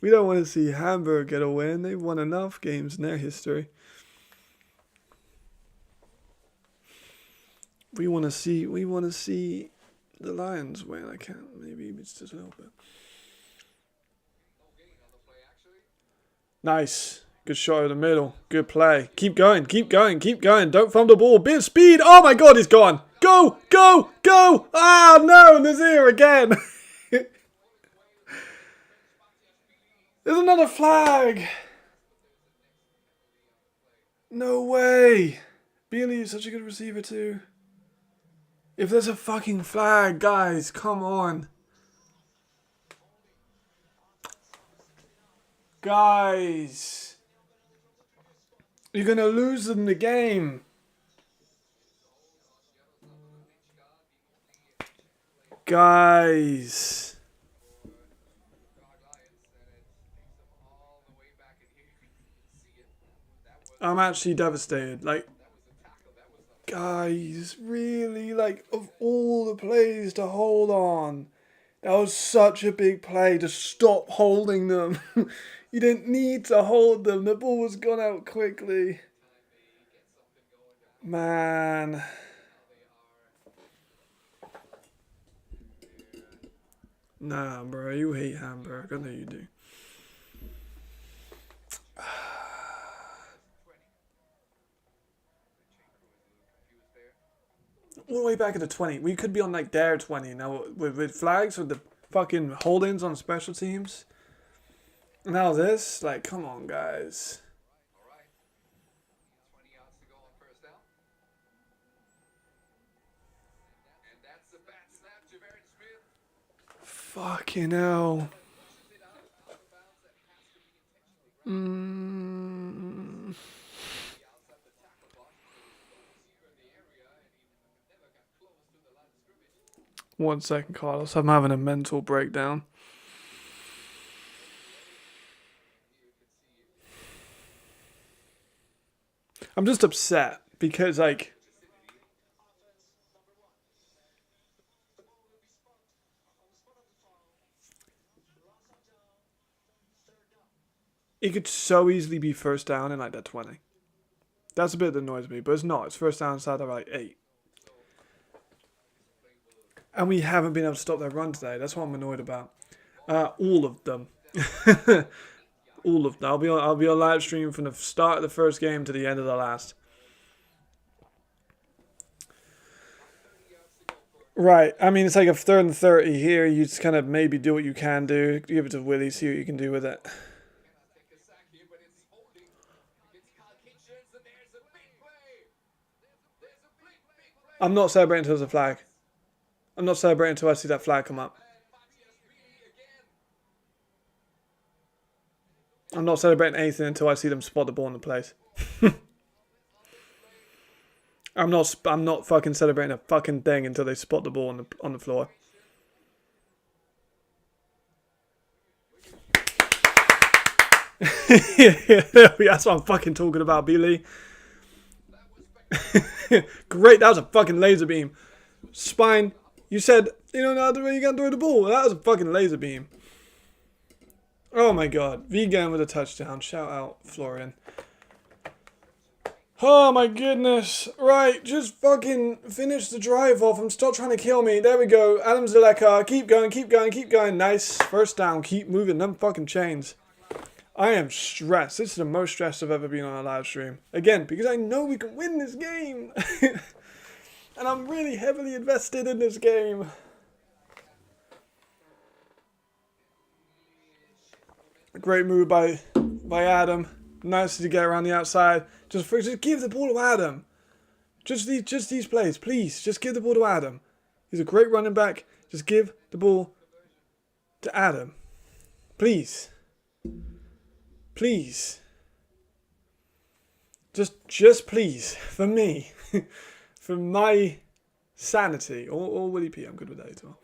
We don't want to see Hamburg get a win. They've won enough games in their history. We want to see the Lions win. I can't. Maybe it's just a little bit. Nice. Good shot over the middle. Good play. Keep going. Keep going. Keep going. Don't fumble the ball. Bit of speed. Oh my God, he's gone. Go. Go. Go. Ah, no. Nazir again. There's another flag. No way. Bailey is such a good receiver too. If there's a fucking flag, guys, come on. Guys. You're going to lose them the game. Guys. I'm actually devastated. Like, guys, really? Like, of all the plays to hold on, that was such a big play to stop holding them. You didn't need to hold them. The ball was gone out quickly. Man. Nah, bro. You hate Hamburg. I know you do. All the way back at the 20. We could be on like their 20 now with flags with the fucking holdings on special teams. Now this, like, come on, guys. Fucking hell. One second, Carlos. I'm having a mental breakdown. I'm just upset because, like, it could so easily be first down in like that 20. That's a bit that annoys me, but it's not. It's first down inside of like 8. And we haven't been able to stop their run today. That's what I'm annoyed about. All of them. All of them. I'll be on live stream from the start of the first game to the end of the last. Right. I mean, it's like a 3rd and 30 here. You just kind of maybe do what you can do. Give it to Willie. See what you can do with it. I'm not celebrating until there's a flag. I'm not celebrating until I see that flag come up. I'm not celebrating anything until I see them spot the ball in the place. I'm not fucking celebrating a fucking thing until they spot the ball on the floor. That's what I'm fucking talking about, Billy. Great, that was a fucking laser beam. Spine, you said, you know, now the way you can throw the ball. That was a fucking laser beam. Oh my god. Vegan with a touchdown. Shout out, Florian. Oh my goodness. Right, just fucking finish the drive off and stop trying to kill me. There we go. Adam Zaleka. Keep going, keep going, keep going. Nice. First down. Keep moving them fucking chains. I am stressed. This is the most stressed I've ever been on a live stream. Again, because I know we can win this game. And I'm really heavily invested in this game. A great move by Adam. Nice to get around the outside. Just give the ball to Adam. Just these plays, please. Just give the ball to Adam. He's a great running back. Just give the ball to Adam. Please. Please. Just please. For me. For my sanity. Or Willie P. I'm good with that as well.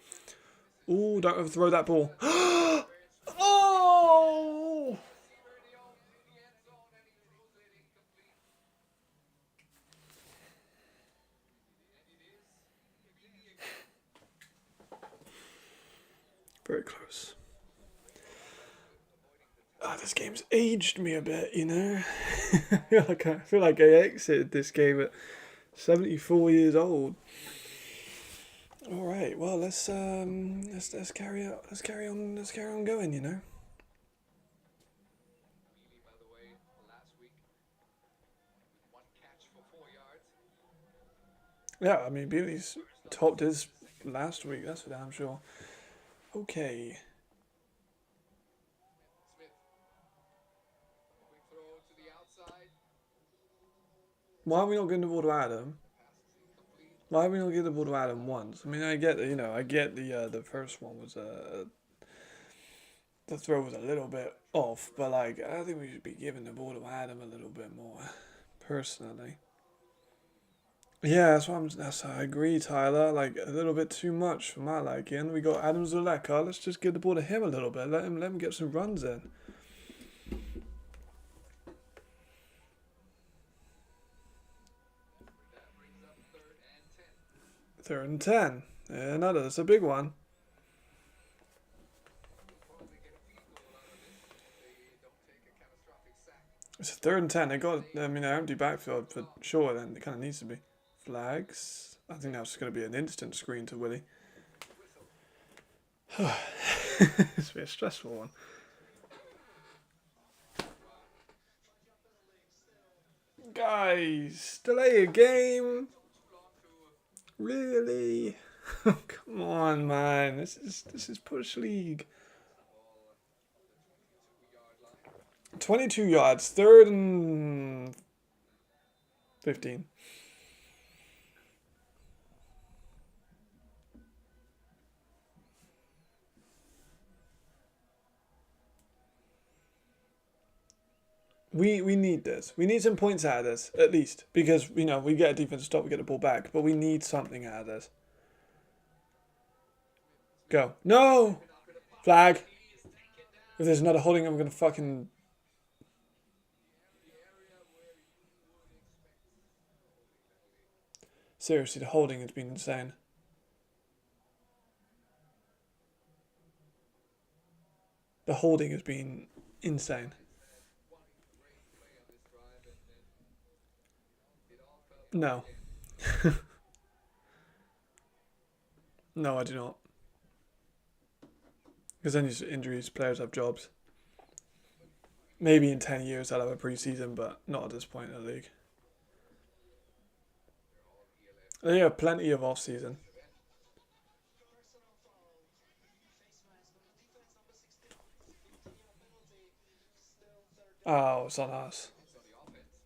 Ooh, don't overthrow that ball. Oh! Very close. This game's aged me a bit, you know. I feel like I exited this game at 74 years old. All right, well let's carry on. Let's carry on going, you know. Yeah, I mean, Bealey's topped his last week, that's for damn sure. Okay. Why are we not getting the ball to Adam? Why are we not getting the ball to Adam once? I mean, I get, I get the first one was the throw was a little bit off, but like, I think we should be giving the ball to Adam a little bit more, personally. Yeah, I agree, Tyler. Like a little bit too much for my liking. We got Adam Zuleka. Let's just give the ball to him a little bit. Let him get some runs in. Third and 10. Another. That's a big one. It's a third and 10. They got, I mean, an empty backfield for sure. Then it kind of needs to be. Flags. I think that's going to be an instant screen to Willie. It's a bit a stressful one. Guys, delay a game. Really? Come on, man. This is push league. 22 yards, third and 15. We need this. We need some points out of this, at least. Because, we get a defensive stop, we get the ball back. But we need something out of this. Go. No! Flag. If there's another holding, I'm going to fucking... Seriously, the holding has been insane. The holding has been insane. No. No, I do not. Because then injuries, players have jobs. Maybe in 10 years I'll have a pre-season, but not at this point in the league. They have plenty of off-season. Oh, it's on us.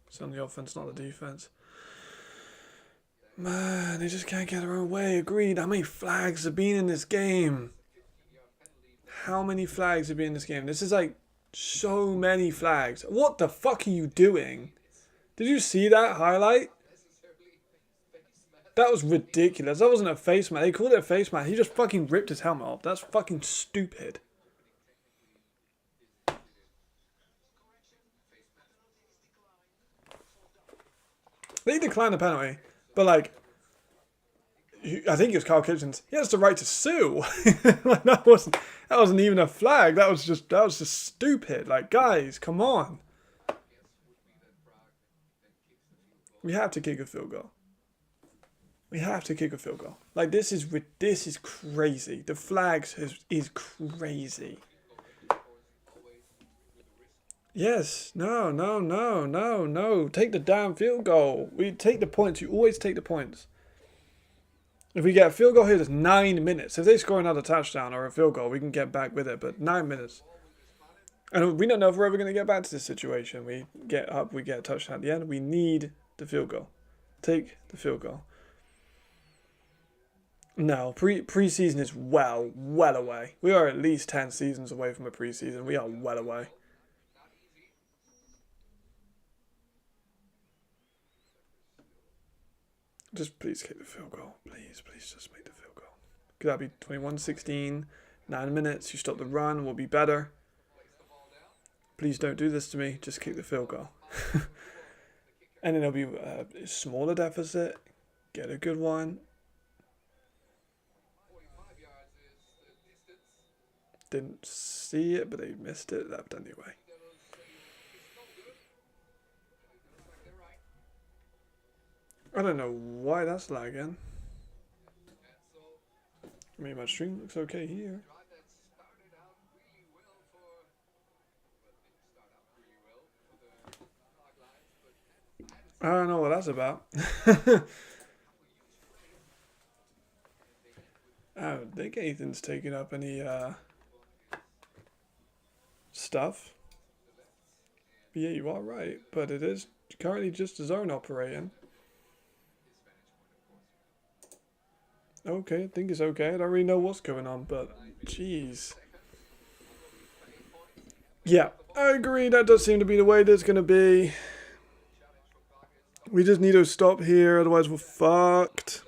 It's on the offense, not the defense. Man, they just can't get their own way. Agreed. How many flags have been in this game? How many flags have been in this game? This is like so many flags. What the fuck are you doing? Did you see that highlight? That was ridiculous. That wasn't a face mat. They called it a face mat. He just fucking ripped his helmet off. That's fucking stupid. They declined the penalty, but like, I think it was Carl Kitchens. He has the right to sue. Like, that wasn't even a flag. That was just stupid. Like, guys, come on. We have to kick a field goal. We have to kick a field goal. Like, this is crazy. The flags is crazy. Yes. No. Take the damn field goal. We take the points. You always take the points. If we get a field goal here, there's 9 minutes. If they score another touchdown or a field goal, we can get back with it. But 9 minutes. And we don't know if we're ever going to get back to this situation. We get up, we get a touchdown at the end. We need the field goal. Take the field goal. No, preseason is well away. We are at least 10 seasons away from a preseason. We are well away. Just please kick the field goal. Please just make the field goal. Could that be 21-16? 9 minutes. You stop the run. We'll be better. Please don't do this to me. Just kick the field goal. And then it'll be a smaller deficit. Get a good one. Didn't see it, but they missed it. Left anyway. I don't know why that's lagging. I mean, my stream looks okay here. I don't know what that's about. I don't think anything's taking up any stuff. But yeah, you are right. But it is currently just a zone operating. Okay, I think it's okay. I don't really know what's going on, but jeez. Yeah, I agree. That does seem to be the way there's going to be. We just need to stop here, otherwise we're fucked.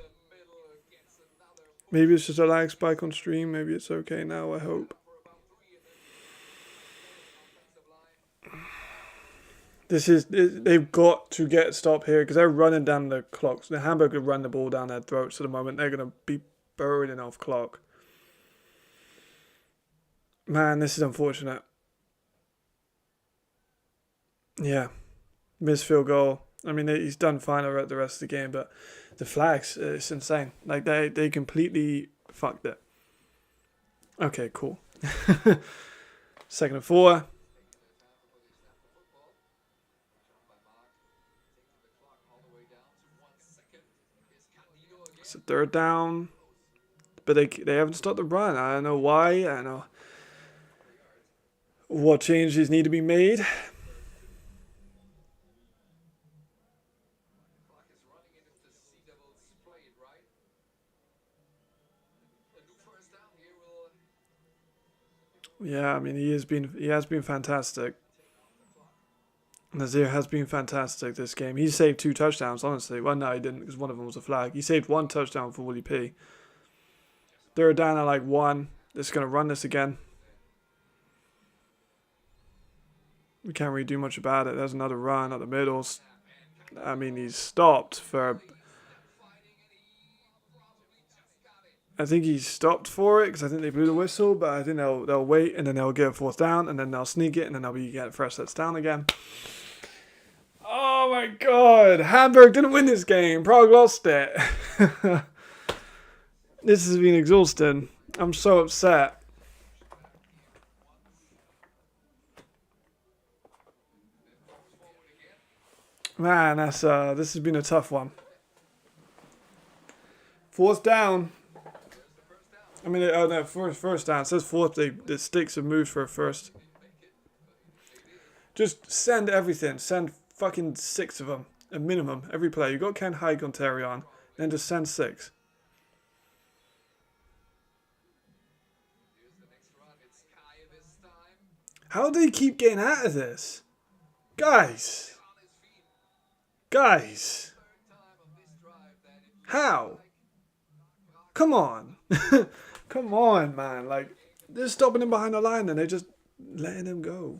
Maybe it's just a lag spike on stream. Maybe it's okay now, I hope. They've got to get a stop here because they're running down the clocks. The Hamburg could run the ball down their throats at the moment. They're going to be burning off clock. Man, this is unfortunate. Yeah. Missed field goal. I mean, he's done fine the rest of the game, but the flags, it's insane. Like, they completely fucked it. Okay, cool. 2nd and 4. It's a 3rd down. But they haven't started the run. I don't know why. I don't know what changes need to be made. Yeah, I mean he has been fantastic. Nazir has been fantastic this game. He saved 2 touchdowns, honestly. Well, no, he didn't because one of them was a flag. He saved 1 touchdown for Willie P. 3rd down at like 1. Just going to run this again. We can't really do much about it. There's another run at the middle. I mean, he's stopped for... I think he stopped for it because I think they blew the whistle, but I think they'll wait and then they'll get a 4th down and then they'll sneak it and then they'll be getting fresh sets down again. Oh my god, Hamburg didn't win this game. Prague lost it. This has been exhausting. I'm so upset. Man, this has been a tough one. 4th down. I mean, oh no, first down. It says 4th. The sticks have moved for a 1st. Just send everything. Send fucking 6 of them. A minimum. Every player. You got Ken Haig on Terry on. Then just send 6. How do they keep getting out of this? Guys. How? Come on. Come on, man. Like, they're stopping him behind the line and they're just letting him go.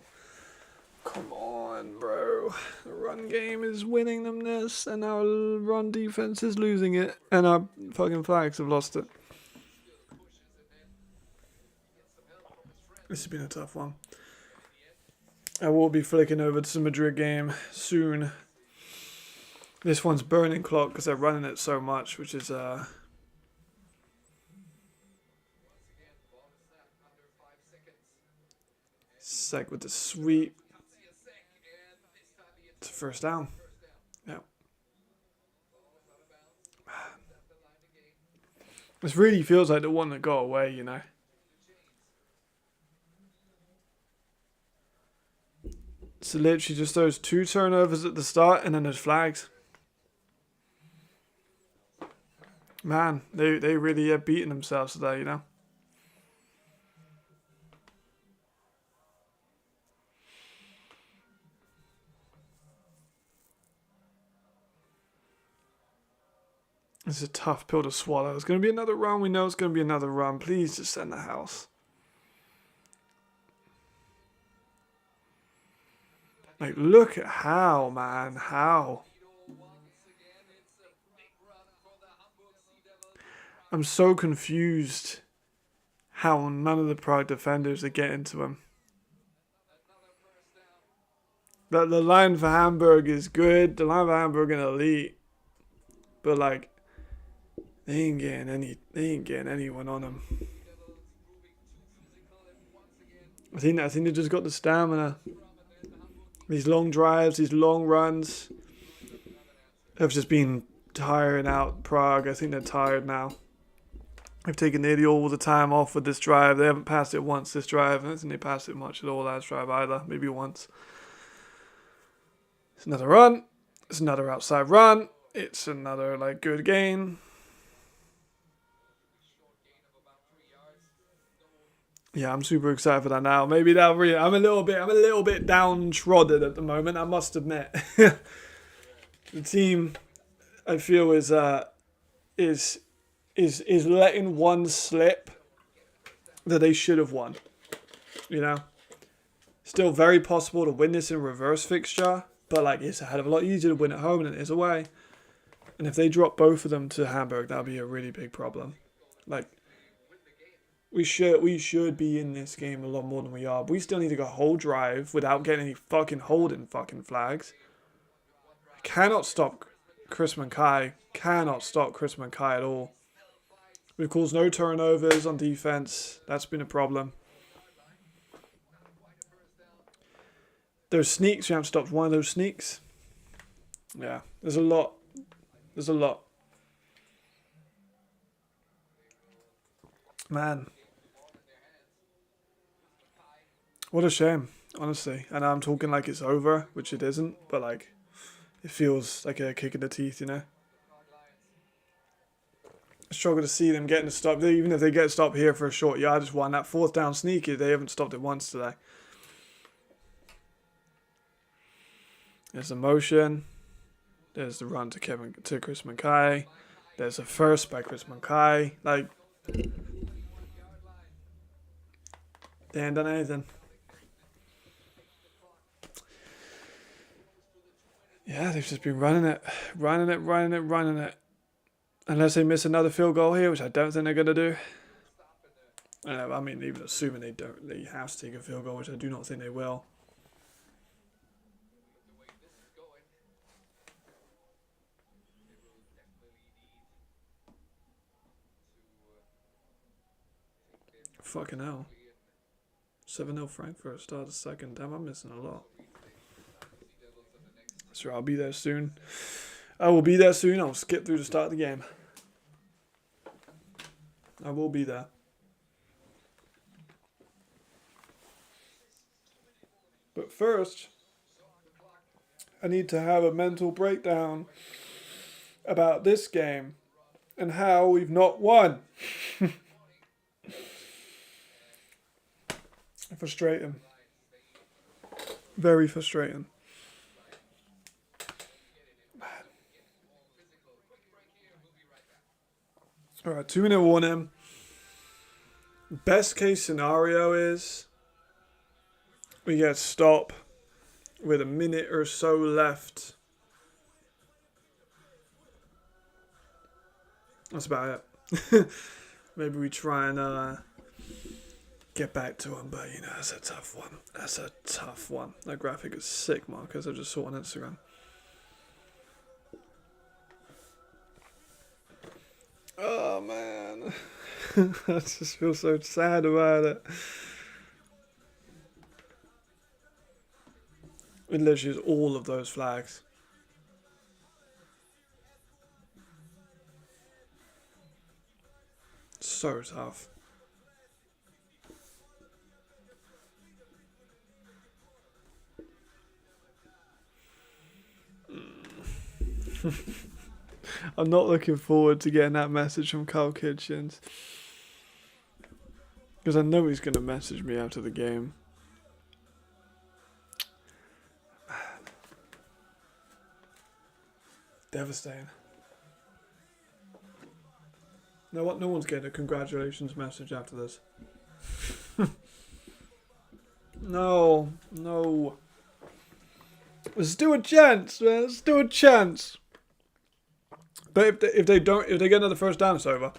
Come on, bro. The run game is winning them this, and our run defense is losing it, and our fucking flags have lost it. This has been a tough one. I will be flicking over to the Madrid game soon. This one's burning clock because they're running it so much, which is Sec with the sweep. It's a 1st down. Yeah. This really feels like the one that got away, you know. So literally just those 2 turnovers at the start and then there's flags. Man, they really are beating themselves today, you know. It's a tough pill to swallow. It's going to be another run. We know it's going to be another run. Please just send the house. Like, look at how, man. How? I'm so confused how none of the Prague defenders are getting to him. The line for Hamburg is good. The line for Hamburg is elite. But, like, they ain't getting anyone on him. I think they just got the stamina. These long drives, these long runs. have just been tiring out Prague. I think they're tired now. They've taken nearly all the time off with this drive. They haven't passed it once this drive. I don't think they passed it much at all last drive either. Maybe once. It's another run. It's another outside run. It's another like good gain. Yeah, I'm super excited for that now. Maybe that really. I'm a little bit downtrodden at the moment. I must admit. The team, I feel, is letting one slip that they should have won. You know, still very possible to win this in reverse fixture, but like it's a hell of a lot easier to win at home than it is away. And if they drop both of them to Hamburg, that'll be a really big problem. Like. We should be in this game a lot more than we are. But we still need to go whole drive without getting any fucking holding fucking flags. I cannot stop Chris Mankai. Cannot stop Chris Mankai at all. We've caused no turnovers on defense. That's been a problem. Those sneaks, we haven't stopped one of those sneaks. Yeah, there's a lot. There's a lot. Man. What a shame, honestly. And I'm talking like it's over, which it isn't, but like it feels like a kick in the teeth, you know? I struggle to see them getting a stop. Even if they get a stop here for a short yardage one, that fourth down sneaky, they haven't stopped it once today. There's the motion. There's the run to Chris Mankai. There's a first by Chris Mankai. Like, they ain't done anything. Yeah, they've just been running it. Unless they miss another field goal here, which I don't think they're going to do. I mean, even assuming they have to take a field goal, which I do not think they will. Fucking hell. 7-0 Frankfurt, start the second. Damn, I'm missing a lot. Sure, I'll be there soon. I will be there soon. I'll skip through the start of the game. I will be there. But first, I need to have a mental breakdown about this game and how we've not won. Frustrating. Very frustrating. Alright, 2-minute warning. Best case scenario is we get a stop with a minute or so left. That's about it. Maybe we try and get back to him, but you know, that's a tough one. That's a tough one. That graphic is sick, Marcus. I just saw on Instagram. Oh man, I just feel so sad about it. It literally is all of those flags. So tough. I'm not looking forward to getting that message from Carl Kitchens. Because I know he's going to message me after the game. Man. Devastating. You know what? No one's getting a congratulations message after this. No. Let's do a chance, man. Let's do a chance. But if they get another first down, it's over.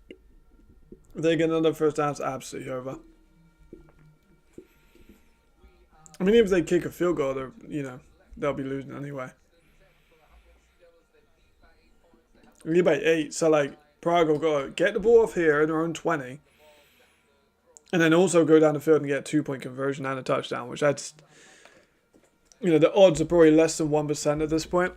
If they get another first down, it's absolutely over. I mean, if they kick a field goal, they'll be losing anyway. We need by 8, so like Prague will go get the ball off here in their own 20, and then also go down the field and get a 2-point conversion and a touchdown, which You know, the odds are probably less than 1% at this point.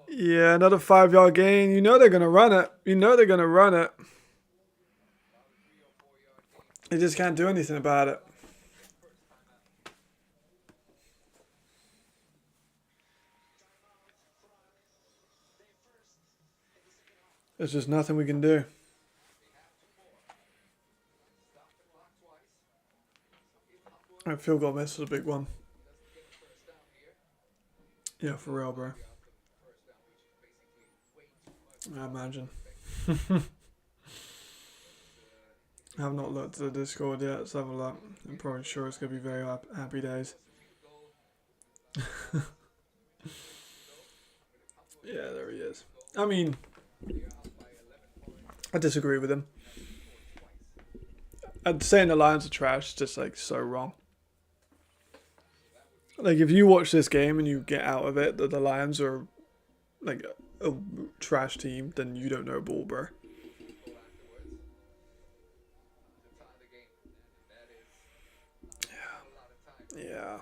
Yeah, another 5-yard gain. You know they're going to run it. You know they're going to run it. They just can't do anything about it. There's just nothing we can do. That field goal miss was a big one. Yeah, for real, bro. I imagine. I have not looked at the Discord yet. Let's have a look. I'm probably sure it's going to be very happy days. Yeah, there he is. I mean, I disagree with him. I'd saying the Lions are trash is just like so wrong. Like if you watch this game and you get out of it that the Lions are like a trash team, then you don't know ball, bro. Yeah.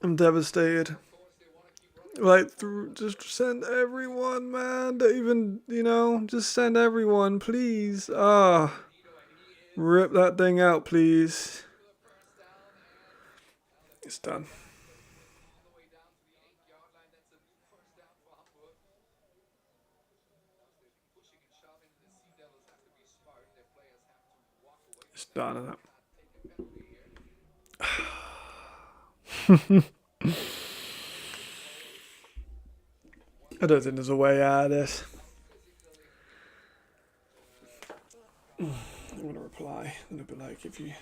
I'm devastated. Like, just send everyone, man. Don't even, you know, just send everyone, please. Ah. Rip that thing out, please. It's done. It's done, isn't it? I don't think there's a way out of this. I'm going to reply. I'm going to be like, if you...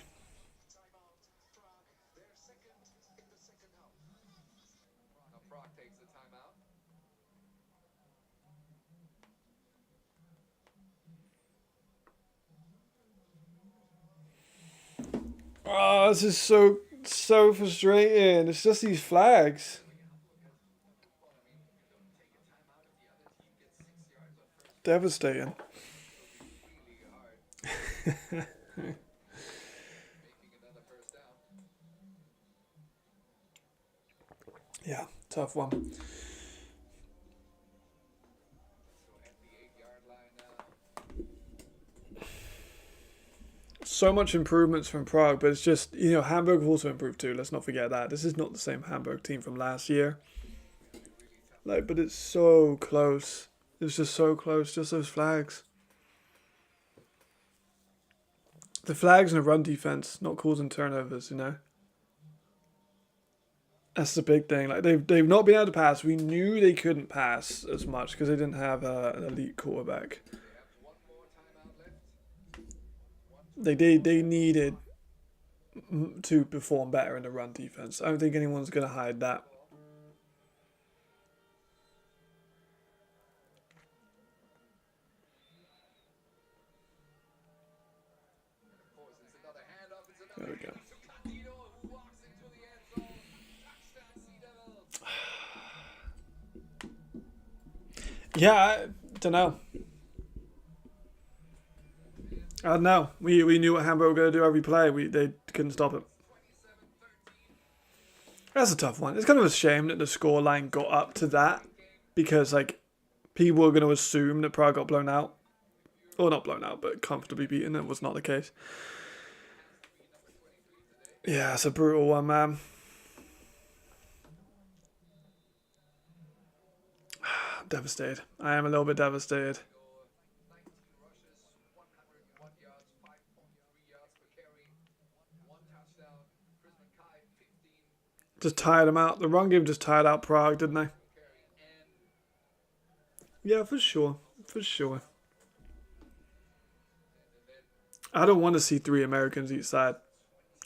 Oh, this is so frustrating. It's just these flags. Devastating. Yeah, tough one. So much improvements from Prague, but it's just, you know, Hamburg have also improved too. Let's not forget that. This is not the same Hamburg team from last year. Like, but it's so close. It's just so close. Just those flags. The flags and the run defense not causing turnovers, you know. That's the big thing. Like they've not been able to pass. We knew they couldn't pass as much because they didn't have an elite quarterback. They needed to perform better in the run defense. I don't think anyone's going to hide that. There we go. Yeah, I don't know. I don't know. We knew what Hamburg were going to do every play. They couldn't stop it. That's a tough one. It's kind of a shame that the scoreline got up to that because like people were going to assume that Prague got blown out. Or not blown out, but comfortably beaten. It was not the case. Yeah, it's a brutal one, man. I'm devastated. I am a little bit devastated. Just tired them out. The run game just tired out Prague, didn't they? Yeah, for sure. For sure. I don't want to see 3 Americans each side.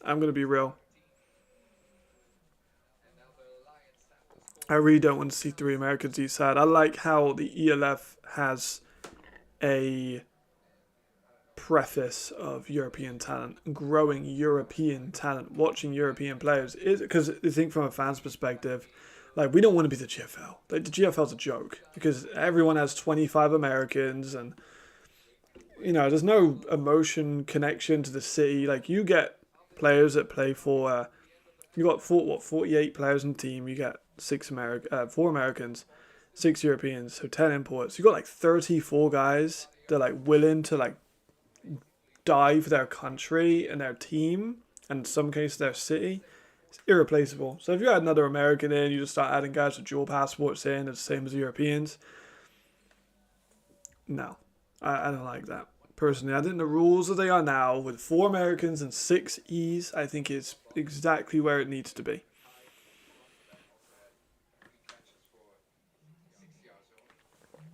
I'm going to be real. I really don't want to see 3 Americans each side. I like how the ELF has a preface of European talent, growing European talent, watching European players. Because I think from a fan's perspective, like we don't want to be the GFL. Like, the GFL's a joke because everyone has 25 Americans and you know, there's no emotion connection to the city. Like, you get players that play for, you got 48 players in the team. You get 4 Americans, 6 Europeans, so 10 imports. You got like 34 guys that are like willing to like die for their country and their team, and in some cases their city. It's irreplaceable. So if you add another American in, you just start adding guys with dual passports in, it's the same as Europeans. No, I don't like that. Personally, I think the rules that they are now, with 4 Americans and 6 E's, I think is exactly where it needs to be.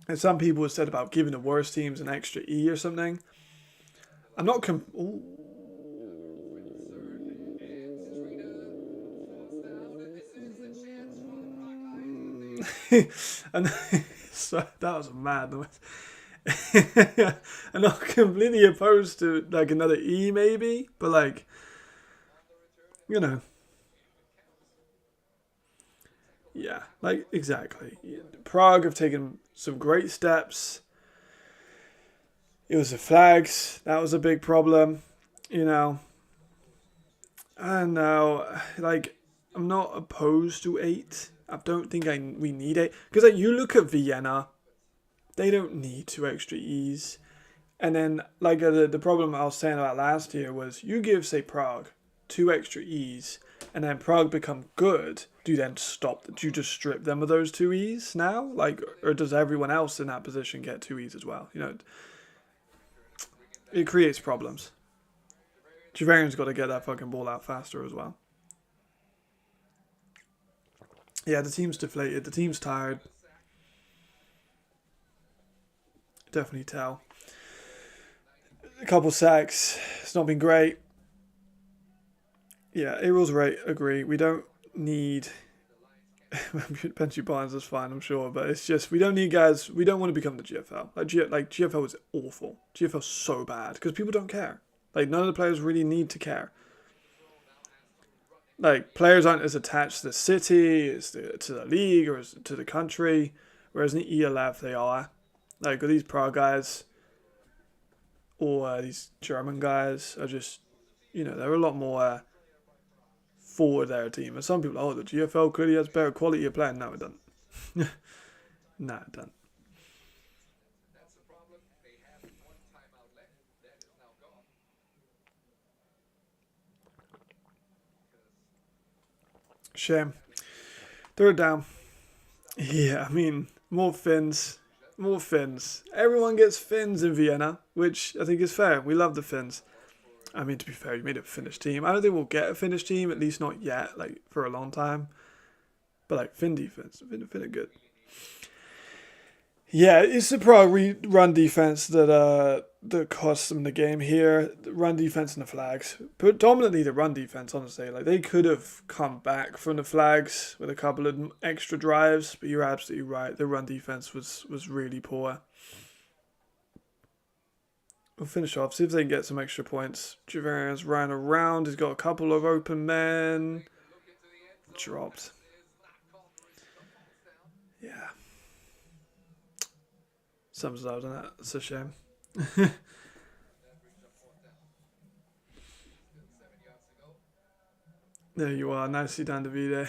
And some people have said about giving the worst teams an extra E or something. I'm not and so that was a mad noise. I'm not completely opposed to like another E maybe, but like, you know, yeah, like exactly. Prague have taken some great steps. It was the flags that was a big problem, you know. And now, like, I'm not opposed to 8. I don't think we need 8 because like you look at Vienna, they don't need 2 extra E's. And then, like, the problem I was saying about last year was you give, say, Prague 2 extra E's, and then Prague become good. Do you then stop? Do you just strip them of those 2 E's now? Like, or does everyone else in that position get 2 E's as well? You know, it creates problems. Javarian's got to get that fucking ball out faster as well. Yeah, the team's deflated. The team's tired. Definitely tell. A couple sacks. It's not been great. Yeah, Ariel's right. Agree. We don't need. Benji Barnes is fine, I'm sure, but it's just we don't need guys. We don't want to become the GFL. Like GFL is awful. GFL's so bad because people don't care. Like none of the players really need to care. Like players aren't as attached to the city as to the league or as to the country, whereas in the ELF they are. Like these Prague guys or these German guys are just, you know, they're a lot more for their team. And some people, oh, the GFL clearly has better quality of play. No, it doesn't. No, it doesn't. Shame. Third down. Yeah, I mean, more Finns. More Finns. Everyone gets Finns in Vienna, which I think is fair. We love the Finns. I mean, to be fair, you made a Finnish team. I don't think we'll get a Finnish team, at least not yet, like, for a long time. But, like, Finn defense. Finn are good. Yeah, it's the Prague run defense that costs them the game here. The run defense and the flags. Predominantly the run defense, honestly. Like, they could have come back from the flags with a couple of extra drives, but you're absolutely right. The run defense was really poor. We'll finish off, see if they can get some extra points. Javarian's ran around. He's got a couple of open men. Dropped. Yeah. Sums it up, doesn't it? It's a shame. There you are. Nicely done, Davide.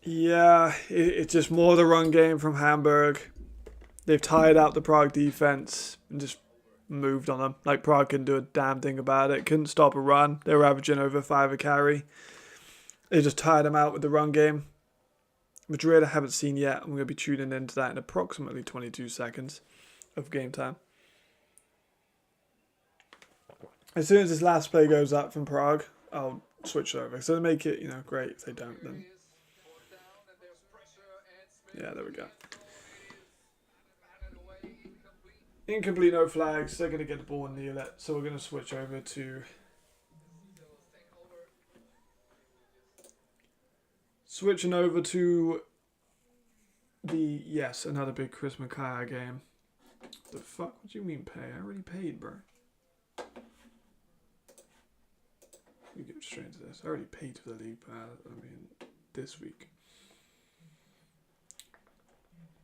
Yeah, it's just more the run game from Hamburg. They've tired out the Prague defense and just moved on them. Like, Prague couldn't do a damn thing about it. Couldn't stop a run. They were averaging over 5 a carry. They just tired them out with the run game. Madrid I haven't seen yet. I'm going to be tuning into that in approximately 22 seconds of game time. As soon as this last play goes up from Prague, I'll switch over. So they make it, you know, great. If they don't, then... Yeah, there we go. Incomplete, no flags. They're going to get the ball and kneel it. So we're going to switch over to... Switching over to the... Yes, another big Chris Makaya game. The fuck? What do you mean pay? I already paid, bro. We get straight into this. I already paid for the league pass. I mean, this week.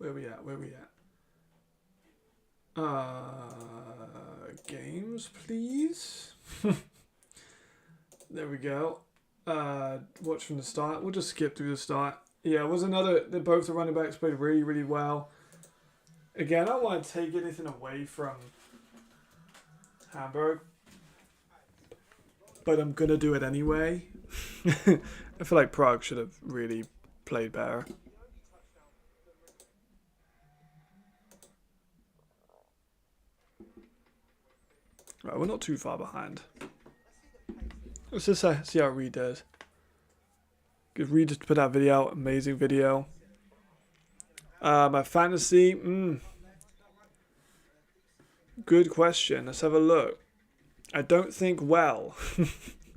Where we at? Where we at? Games, please. There we go. Watch from the start. We'll just skip through the start. Yeah, it was another. Both the running backs played really, really well. Again, I don't want to take anything away from Hamburg, but I'm gonna do it anyway. I feel like Prague should have really played better. Right, we're not too far behind. Let's just see how Reed does. Because Reed just put that video out. Amazing video. My fantasy. Good question. Let's have a look. I don't think well.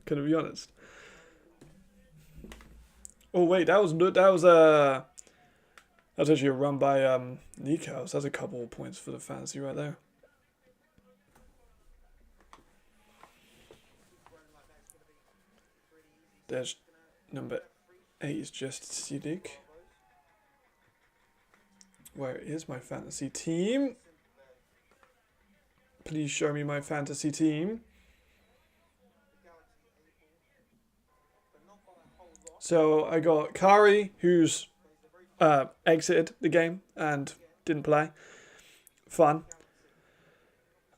Gonna be honest. Oh wait, that was actually a run by Nico. So that's a couple of points for the fantasy right there. There's number 8 is just Sidik. Where is my fantasy team? Please show me my fantasy team. So I got Kari, who's exited the game and didn't play. Fun.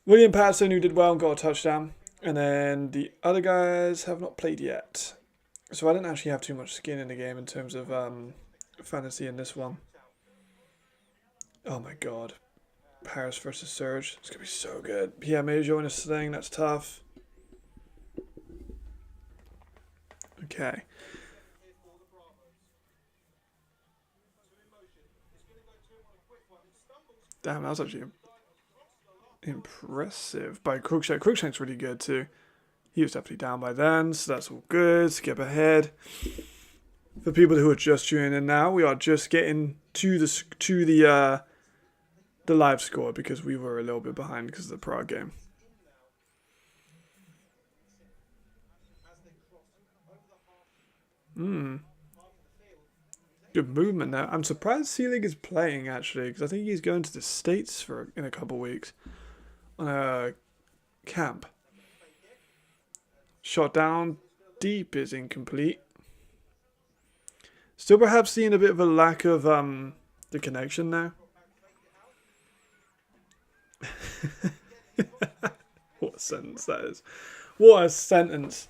William Patterson, who did well and got a touchdown. And then the other guys have not played yet. So I didn't actually have too much skin in the game in terms of fantasy in this one. Oh my god. Paris versus Surge. It's going to be so good. PMA join a sling. That's tough. Okay. Damn, that was actually impressive by Cruikshank. Cruikshank's really good too. He was definitely down by then, so that's all good. Skip ahead. For people who are just tuning in now, we are just getting to the live score because we were a little bit behind because of the Prague game. Good movement there. I'm surprised Seelig is playing actually because I think he's going to the States in a couple of weeks on a camp. Shot down deep is incomplete. Still perhaps seeing a bit of a lack of the connection now. What a sentence that is. What a sentence.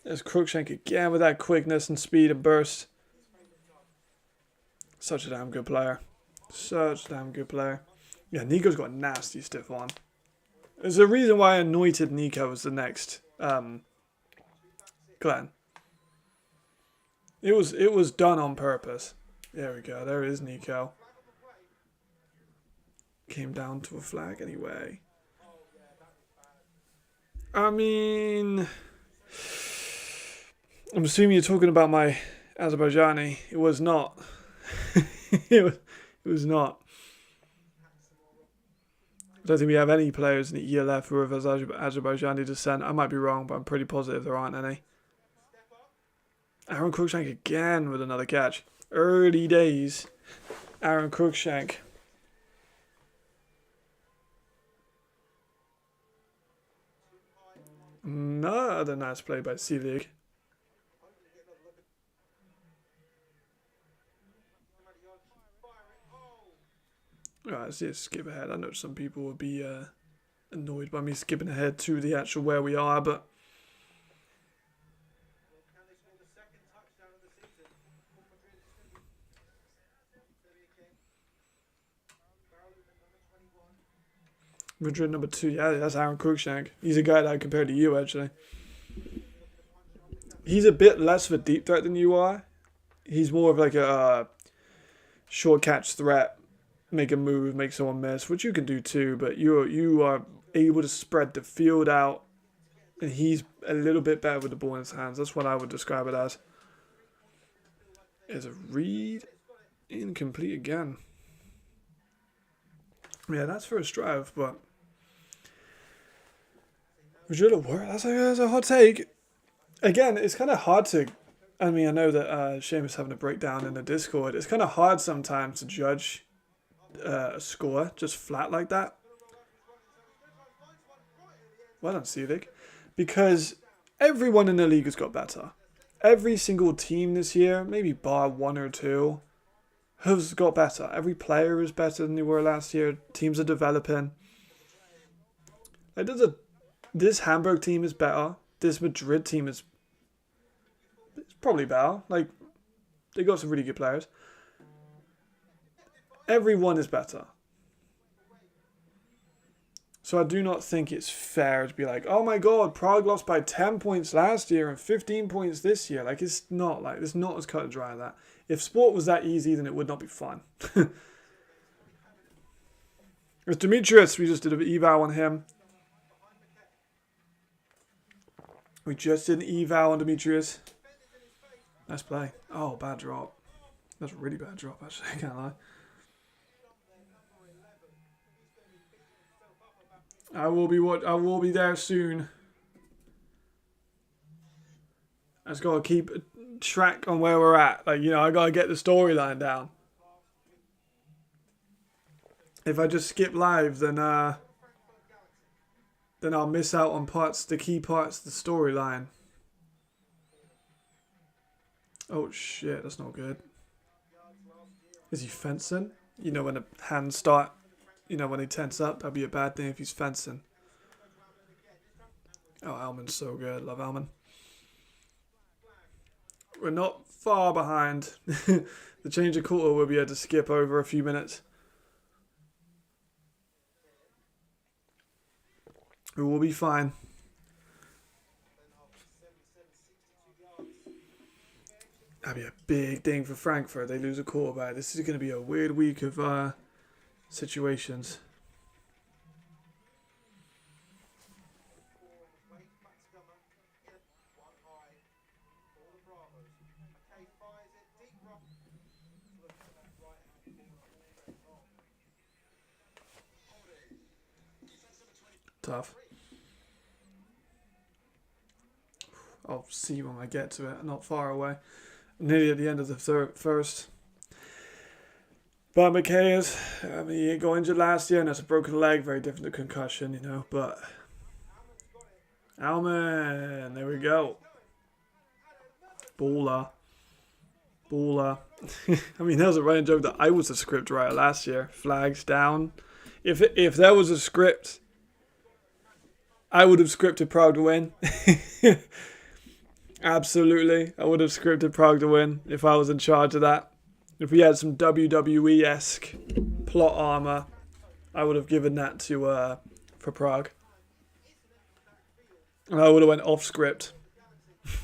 There's Cruikshank again with that quickness and speed and burst. Such a damn good player. Such a damn good player. Yeah, Nico's got a nasty stiff on. There's a reason why I anointed Nico as the next clan. It was done on purpose. There we go. There is Nico. Came down to a flag anyway. I mean, I'm assuming you're talking about my Azerbaijani. It was not. it was not. I don't think we have any players in the ELF who are of Azerbaijani descent. I might be wrong, but I'm pretty positive there aren't any. Aaron Cruikshank again with another catch. Early days. Aaron Cruikshank. Another nice play by C-League. Alright, let's just skip ahead. I know some people would be annoyed by me skipping ahead to the actual where we are, but Madrid number 2, yeah, that's Aaron Cruikshank. He's a guy that I compared to you, actually. He's a bit less of a deep threat than you are. He's more of like a short catch threat, make a move, make someone miss, which you can do too, but you are able to spread the field out, and he's a little bit better with the ball in his hands. That's what I would describe it as. There's a read. Incomplete again. Yeah, that's first drive, but Madrid will work. That's a hot take. Again, it's kind of hard to I mean, I know that Seamus having a breakdown in the Discord. It's kind of hard sometimes to judge a score just flat like that. Well done, Civic. Because everyone in the league has got better. Every single team this year, maybe bar one or two, has got better. Every player is better than they were last year. Teams are developing. Like this Hamburg team is better. This Madrid team is probably better. Like, they got some really good players. Everyone is better. So I do not think it's fair to be like, oh my god, Prague lost by 10 points last year and 15 points this year. Like, it's not as cut and dry as that. If sport was that easy, then it would not be fun. With Demetrius, we just did an eval on him. We just did an eval on Demetrius. Nice play. Oh, bad drop. That's a really bad drop, actually. I can't lie. I will be there soon. I just gotta keep track on where we're at. Like, you know, I gotta get the storyline down. If I just skip live, then I'll miss out on the key parts of the storyline. Oh shit, that's not good. Is he fencing? You know, when the hands start, you know, when they tense up, that'd be a bad thing if he's fencing. Oh, Alman's so good. Love Alman. We're not far behind. The change of quarter, we'll be able to skip over a few minutes. We will be fine. That'd be a big thing for Frankfurt. They lose a quarterback. This is going to be a weird week of situations. Tough. I'll see when I get to it. Not far away. Nearly at the end of the first. But McKay is, I mean, he got injured last year and that's a broken leg, very different to concussion, you know, but Alman, there we go. Paula. I mean, that was a running joke that I was a script writer last year. Flags down. If there was a script, I would have scripted Prague to win. Absolutely. I would have scripted Prague to win if I was in charge of that. If we had some WWE-esque plot armor, I would have given that to for Prague. And I would have went off script.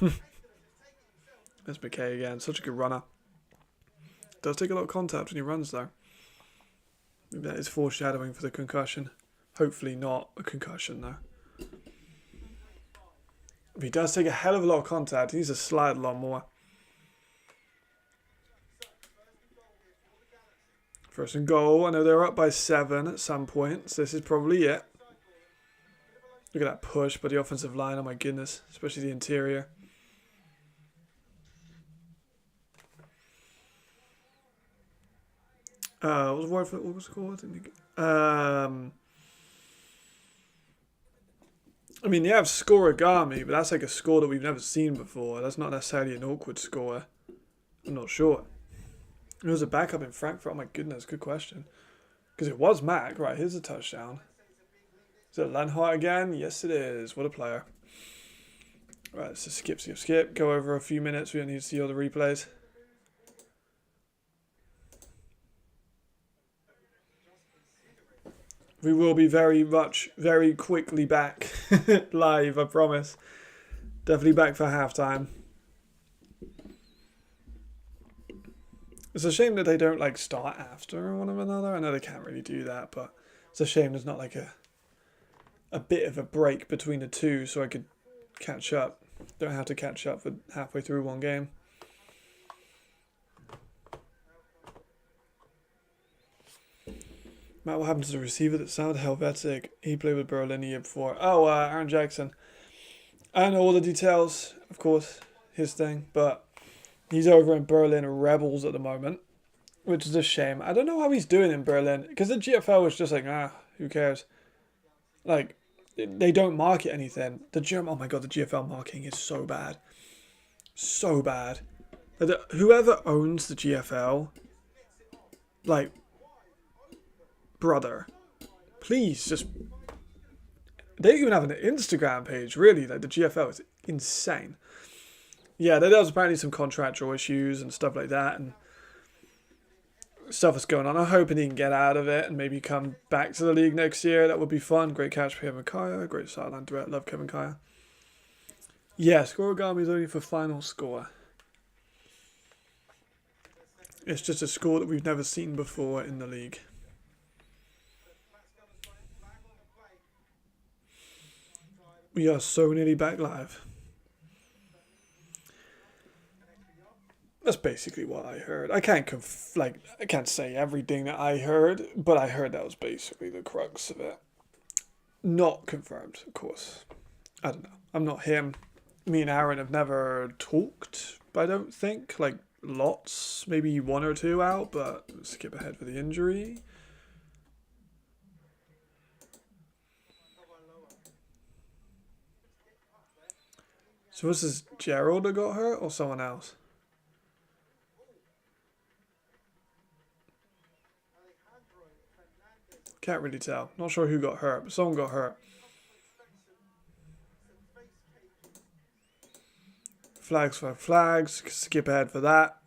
There's McKay again. Such a good runner. Does take a lot of contact when he runs though. Maybe that is foreshadowing for the concussion. Hopefully not a concussion though. But he does take a hell of a lot of contact. He needs to slide a lot more. First and goal. I know they're up by 7 at some point, so this is probably it. Look at that push by the offensive line. Oh my goodness. Especially the interior. What was it called? I mean, they have scoregami, but that's like a score that we've never seen before. That's not necessarily an awkward score. I'm not sure. It was a backup in Frankfurt. Oh my goodness, good question. Because it was Mac. Right, here's a touchdown. Is it Lenhart again? Yes, it is. What a player. Right, let's just skip. Go over a few minutes. We don't need to see all the replays. We will be very quickly back live, I promise. Definitely back for halftime. It's a shame that they don't like start after one another. I know they can't really do that, but it's a shame there's not like a bit of a break between the two so I could catch up. Don't have to catch up for halfway through one game. Matt, what happened to the receiver that sounded Helvetic? He played with Berlin the year before. Oh, Aaron Jackson. I don't know all the details, of course, his thing, but He's over in Berlin Rebels at the moment, which is a shame. I don't know how he's doing in Berlin because the GFL was just like, who cares? Like, they don't market anything. Oh my god, the GFL marketing is so bad. So bad. Whoever owns the GFL, like, brother, please just. They don't even have an Instagram page, really. Like, the GFL is insane. Yeah, there was apparently some contractual issues and stuff like that, and stuff is going on. I'm hoping he can get out of it and maybe come back to the league next year. That would be fun. Great catch for Kevin Kaya. Great sideline threat. Love Kevin Kaya. Yeah, scoregami is only for final score. It's just a score that we've never seen before in the league. We are so nearly back live. That's basically what I heard. I can't say everything that I heard, but I heard that was basically the crux of it. Not confirmed, of course. I don't know. I'm not him. Me and Aaron have never talked, I don't think. Like, lots. Maybe one or two out, but skip ahead for the injury. So was this Gerald that got hurt or someone else? Can't really tell. Not sure who got hurt, but someone got hurt. Flags for flags. Skip ahead for that.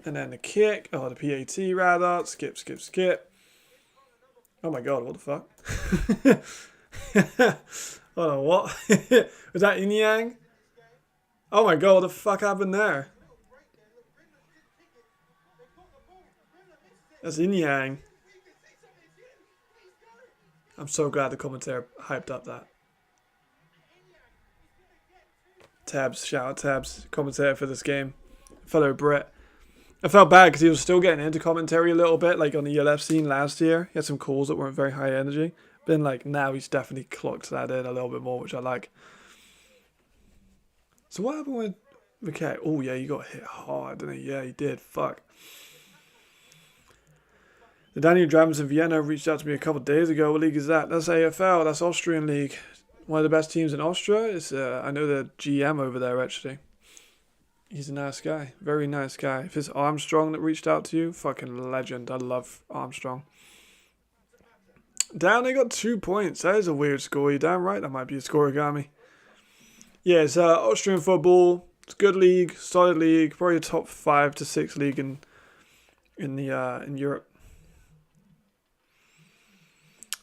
And then the kick. Oh, the PAT rather. Skip, skip, skip. Oh my god, what the fuck? Hold on, what? Was that Inyang? Oh my god, what the fuck happened there? That's Inyang. I'm so glad the commentator hyped up that. Tabs, shout out Tabs, commentator for this game. Fellow Brit. I felt bad because he was still getting into commentary a little bit, like on the ELF scene last year. He had some calls that weren't very high energy. But then, like, now he's definitely clocked that in a little bit more, which I like. So what happened with... Okay, oh yeah, he got hit hard, didn't he? Yeah, he did. Fuck. The Daniel Drams in Vienna reached out to me a couple of days ago. What league is that? That's AFL. That's Austrian league. One of the best teams in Austria. Is I know the GM over there, actually. He's a nice guy. Very nice guy. If it's Armstrong that reached out to you, fucking legend. I love Armstrong. Damn, they got 2 points. That is a weird score. You're damn right. That might be a scoregami. Yeah, it's Austrian football. It's a good league. Solid league. Probably a top 5 to 6 league in Europe.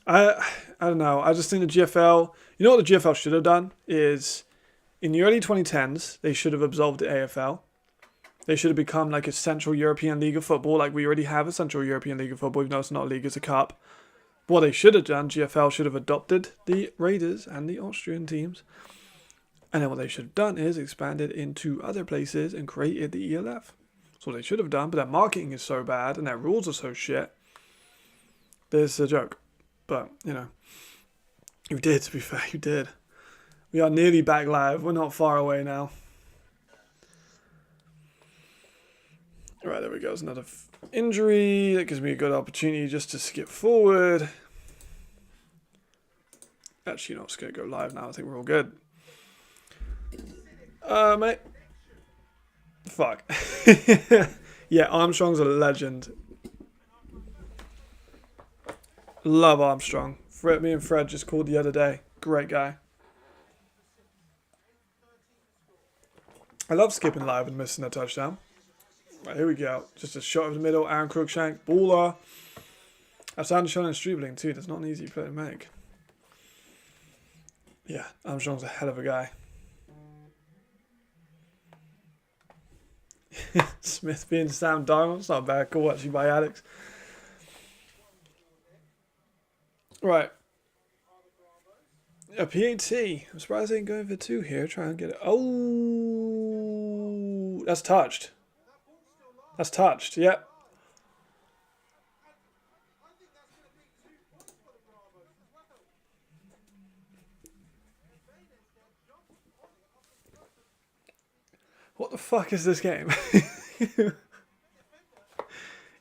I don't know. I just think the GFL... You know what the GFL should have done is... In the early 2010s, they should have absolved the AFL. They should have become like a Central European League of Football. Like we already have a Central European League of Football, even though it's not a league, it's a cup. What they should have done, GFL should have adopted the Raiders and the Austrian teams. And then what they should have done is expanded into other places and created the ELF. That's what they should have done, but their marketing is so bad and their rules are so shit. This is a joke. But, you know, you did, to be fair, you did. We are nearly back live. We're not far away now. Alright, there we go. There's another injury. That gives me a good opportunity just to skip forward. Actually, not just going to go live now. I think we're all good. Mate. Fuck. Yeah, Armstrong's a legend. Love Armstrong. Me and Fred just called the other day. Great guy. I love skipping live and missing a touchdown. Right, here we go. Just a shot of the middle. Aaron Cruikshank. Paula. That's Anderson and Streebling too. That's not an easy play to make. Yeah, Armstrong's a hell of a guy. Smith being Sam Darnold. It's not a bad call actually by Alex. Right. A PAT. I'm surprised they ain't going for 2 here. Try and get it. Oh, that's touched. That's touched. Yep. What the fuck is this game?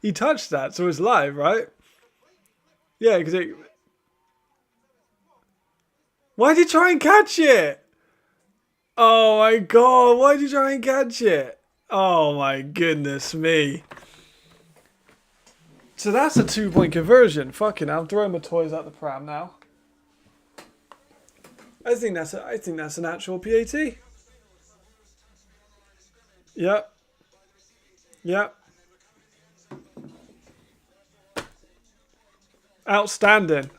He touched that, so it's live, right? Yeah, because it... Why'd you try and catch it? Oh my god, why'd you try and catch it? Oh my goodness me. So that's a 2-point conversion. Fucking hell, I'm throwing my toys out the pram now. I think that's an actual PAT. Yep. Yep. Outstanding.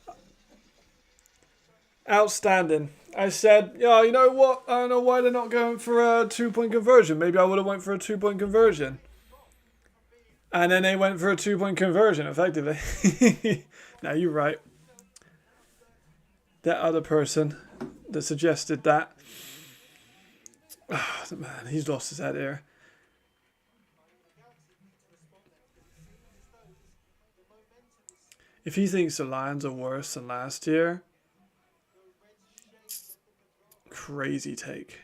Outstanding. I said, yeah, you know what? I don't know why they're not going for a 2-point conversion. Maybe I would have went for a 2-point conversion. And then they went for a 2-point conversion, effectively. No, you're right. That other person that suggested that. Oh, man, he's lost his head here. If he thinks the Lions are worse than last year, crazy take.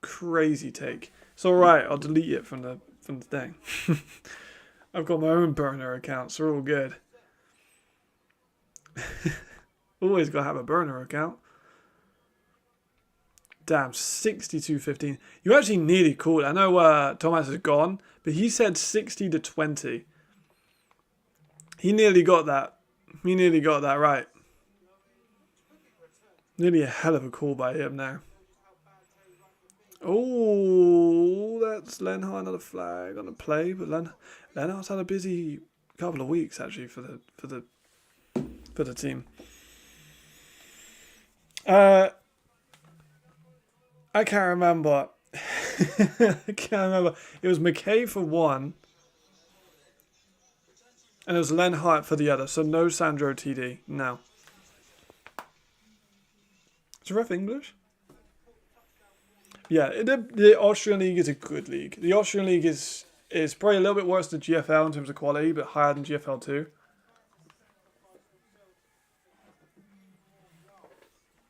Crazy take. It's alright, I'll delete it from the thing. I've got my own burner account, so we're all good. Always gotta have a burner account. Damn, 62-15. You actually nearly called. I know Thomas is gone, but he said 60-20. He nearly got that. He nearly got that right. Nearly a hell of a call by him now. Oh, that's Lenhart, another flag on the play, but Lenhart's had a busy couple of weeks actually for the team. I can't remember. I can't remember. It was McKay for one, and it was Lenhart for the other. So no Sandro TD. No. Is the ref English? Yeah, the Austrian League is a good league. The Austrian League is probably a little bit worse than GFL in terms of quality, but higher than GFL 2.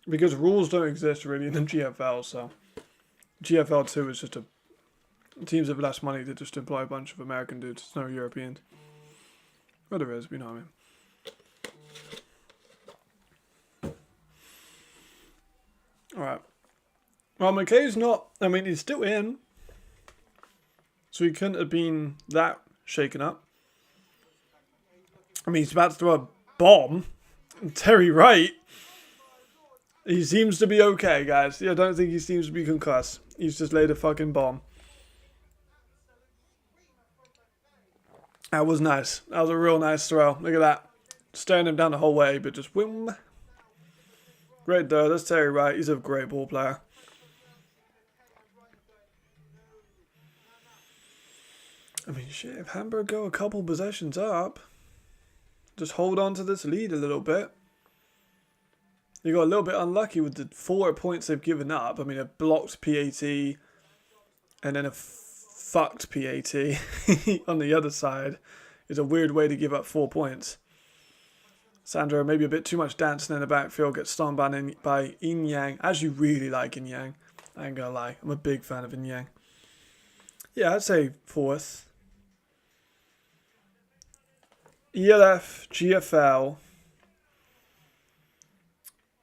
Because rules don't exist really in the GFL, so GFL 2 is just teams have less money to just employ a bunch of American dudes. It's no Europeans. Well, there is, you know what I mean. Alright. Well, McKay's not... I mean, he's still in. So he couldn't have been that shaken up. I mean, he's about to throw a bomb. Terry Wright. He seems to be okay, guys. I don't think he seems to be concussed. He's just laid a fucking bomb. That was nice. That was a real nice throw. Look at that. Staring him down the whole way, but just whim. Great though. That's Terry Wright. He's a great ball player. I mean, shit, if Hamburg go a couple possessions up, just hold on to this lead a little bit. They got a little bit unlucky with the 4 points they've given up. I mean, a blocked PAT and then a fucked PAT on the other side is a weird way to give up 4 points. Sandro, maybe a bit too much dancing in the backfield, gets stung by Inyang. I actually really like Inyang. I ain't gonna lie. I'm a big fan of Inyang. Yeah, I'd say 4th. ELF, GFL.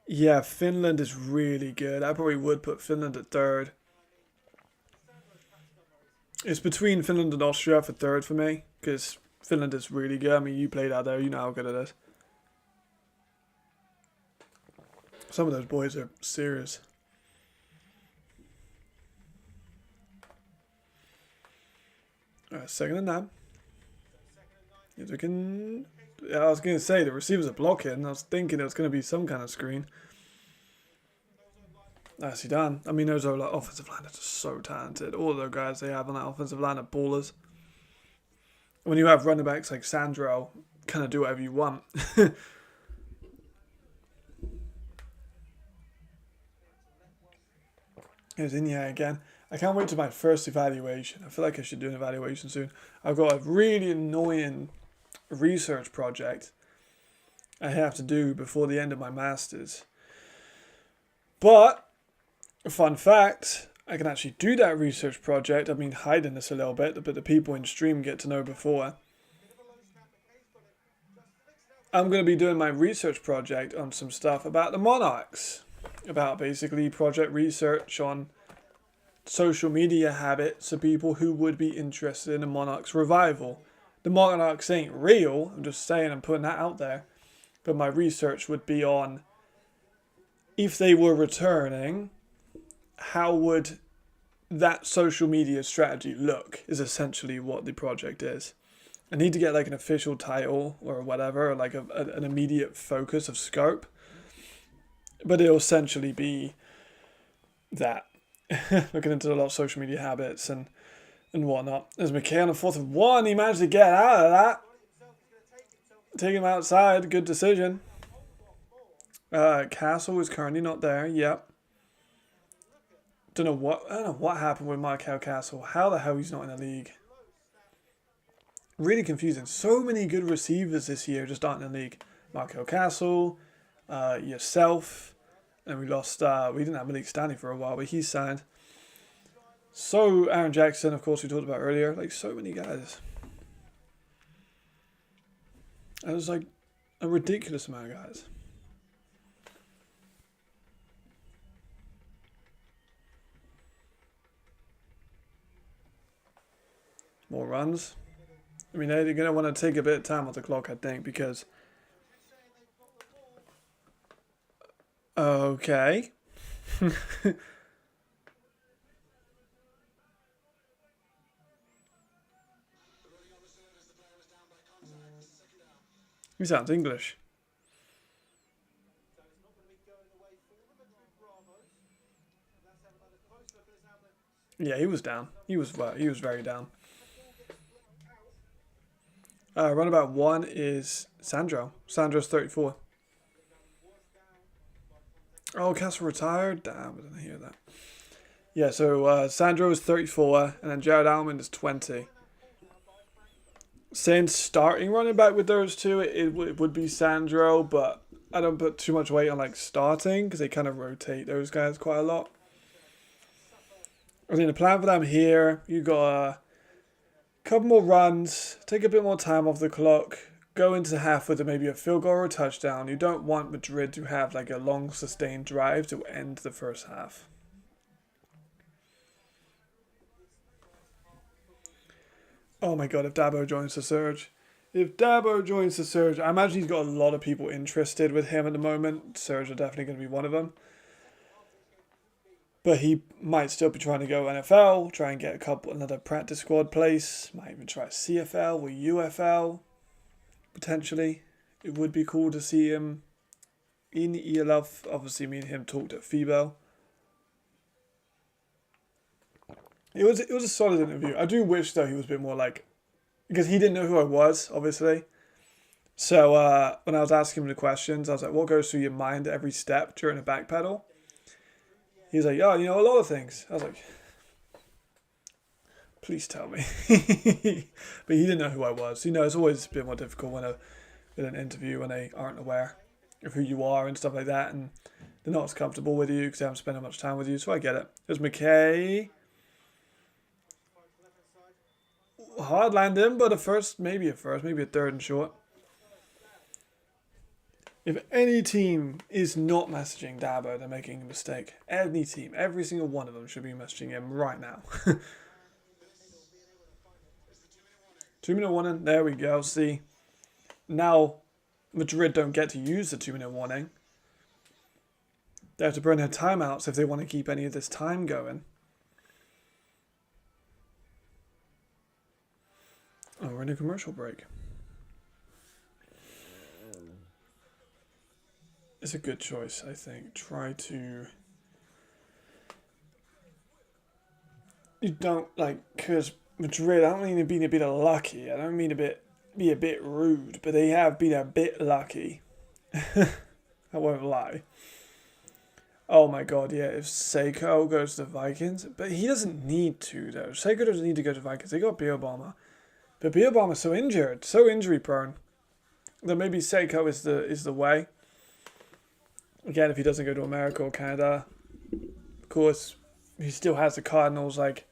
Yeah, Finland is really good. I probably would put Finland at 3rd. It's between Finland and Austria for 3rd for me, because Finland is really good. I mean, you played out there, you know how good it is. Some of those boys are serious. Alright, 2nd and 9. If we can... Yeah, I was going to say, the receivers are blocking. I was thinking it was going to be some kind of screen. Nicely done. I mean, those are like offensive line are just so talented. All of those guys they have on that offensive line are ballers. When you have running backs like Sandro, kind of do whatever you want. Here's Inya again. I can't wait to my first evaluation. I feel like I should do an evaluation soon. I've got a really annoying research project I have to do before the end of my masters. But, fun fact, I can actually do that research project. I've been hiding this a little bit, but the people in stream get to know before. I'm going to be doing my research project on some stuff about the monarchs. About basically project research on social media habits of people who would be interested in the monarchs revival. The monarchs ain't real, I'm just saying, I'm putting that out there. But my research would be on, if they were returning, how would that social media strategy look, is essentially what the project is. I need to get like an official title or whatever, or like an immediate focus of scope. But it'll essentially be that. Looking into a lot of social media habits and whatnot. There's McKay on the 4th of 1. He managed to get out of that. Take him outside. Good decision. Castle is currently not there. Yep. I don't know what happened with Michael Castle. How the hell he's not in the league? Really confusing. So many good receivers this year just aren't in the league. Michael Castle, yourself, and we lost. We didn't have Malik Stanley for a while, but he's signed. So Aaron Jackson, of course, we talked about earlier. Like so many guys. And it was like a ridiculous amount of guys. More runs. I mean, they're going to want to take a bit of time off the clock, I think, because... Okay. He sounds English. Yeah, he was down. He was very down. Runabout 1 is Sandro. Sandro's 34. Oh, Castle retired? Damn, I didn't hear that. Yeah, so Sandro is 34, and then Jared Almond is 20. Saying starting running back with those two, it would be Sandro, but I don't put too much weight on like starting, because they kind of rotate those guys quite a lot. I think the plan for them here, you got a couple more runs, take a bit more time off the clock, go into half with maybe a field goal or a touchdown. You don't want Madrid to have like a long sustained drive to end the first half. Oh my god, if Dabo joins the Surge. If Dabo joins the Surge, I imagine he's got a lot of people interested with him at the moment. Surge are definitely going to be one of them. But he might still be trying to go NFL, try and get another practice squad place. Might even try CFL or UFL, potentially. It would be cool to see him in ELF. Obviously, me and him talked at FIBO. It was a solid interview. I do wish, though, he was a bit more like... Because he didn't know who I was, obviously. So when I was asking him the questions, I was like, what goes through your mind at every step during a back pedal? He's like, oh, you know, a lot of things. I was like, please tell me. But he didn't know who I was. You know, it's always a bit more difficult in an interview when they aren't aware of who you are and stuff like that. And they're not as comfortable with you because they haven't spent much time with you. So I get it. There's McKay. Hard landing, but maybe a third and short. If any team is not messaging Dabo, they're making a mistake. Any team, every single one of them should be messaging him right now. 2-minute warning, there we go, see. Now, Madrid don't get to use the 2-minute warning. They have to burn their timeouts if they want to keep any of this time going. Oh, we're in a commercial break. It's a good choice, I think. Try to... You don't, like, because Madrid, I don't mean to be a bit lucky. I don't mean to be a bit rude, but they have been a bit lucky. I won't lie. Oh my god, yeah, if Seiko goes to the Vikings, but he doesn't need to, though. Seiko doesn't need to go to the Vikings. They got Beerbombers. But Beerbombers so injured, so injury prone, that maybe Seiko is the way. Again, if he doesn't go to America or Canada, of course, he still has the Cardinals like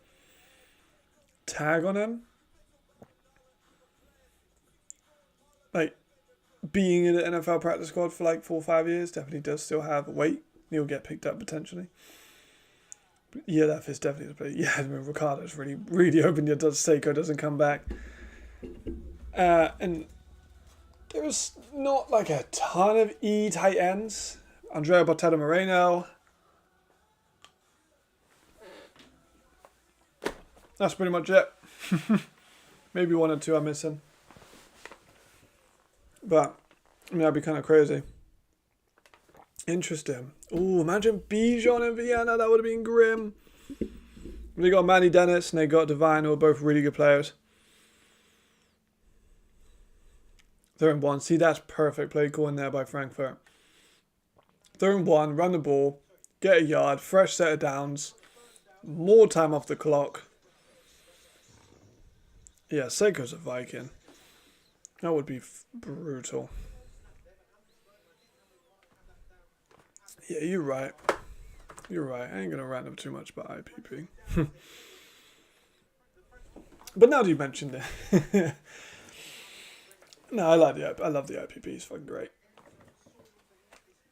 tag on him. Like being in the NFL practice squad for like 4 or 5 years definitely does still have weight. He'll get picked up potentially. But yeah, that is definitely the play. Yeah, I mean, Ricardo's really, really hoping that Seiko doesn't come back. And there was not like a ton of E tight ends. Andrea Botello Moreno. That's pretty much it. Maybe 1 or 2 I'm missing. But, I mean, that'd be kind of crazy. Interesting. Ooh, imagine Bijan and Vienna. That would have been grim. They got Manny Dennis and they got Divine, who are both really good players. 3rd and 1. See, that's perfect play call in there by Frankfurt. 3rd and 1. Run the ball. Get a yard. Fresh set of downs. More time off the clock. Yeah, Seiko's a Viking. That would be brutal. Yeah, you're right. You're right. I ain't going to rant up too much about IPP. But now that you mentioned it. No, I love the IPP. It's fucking great.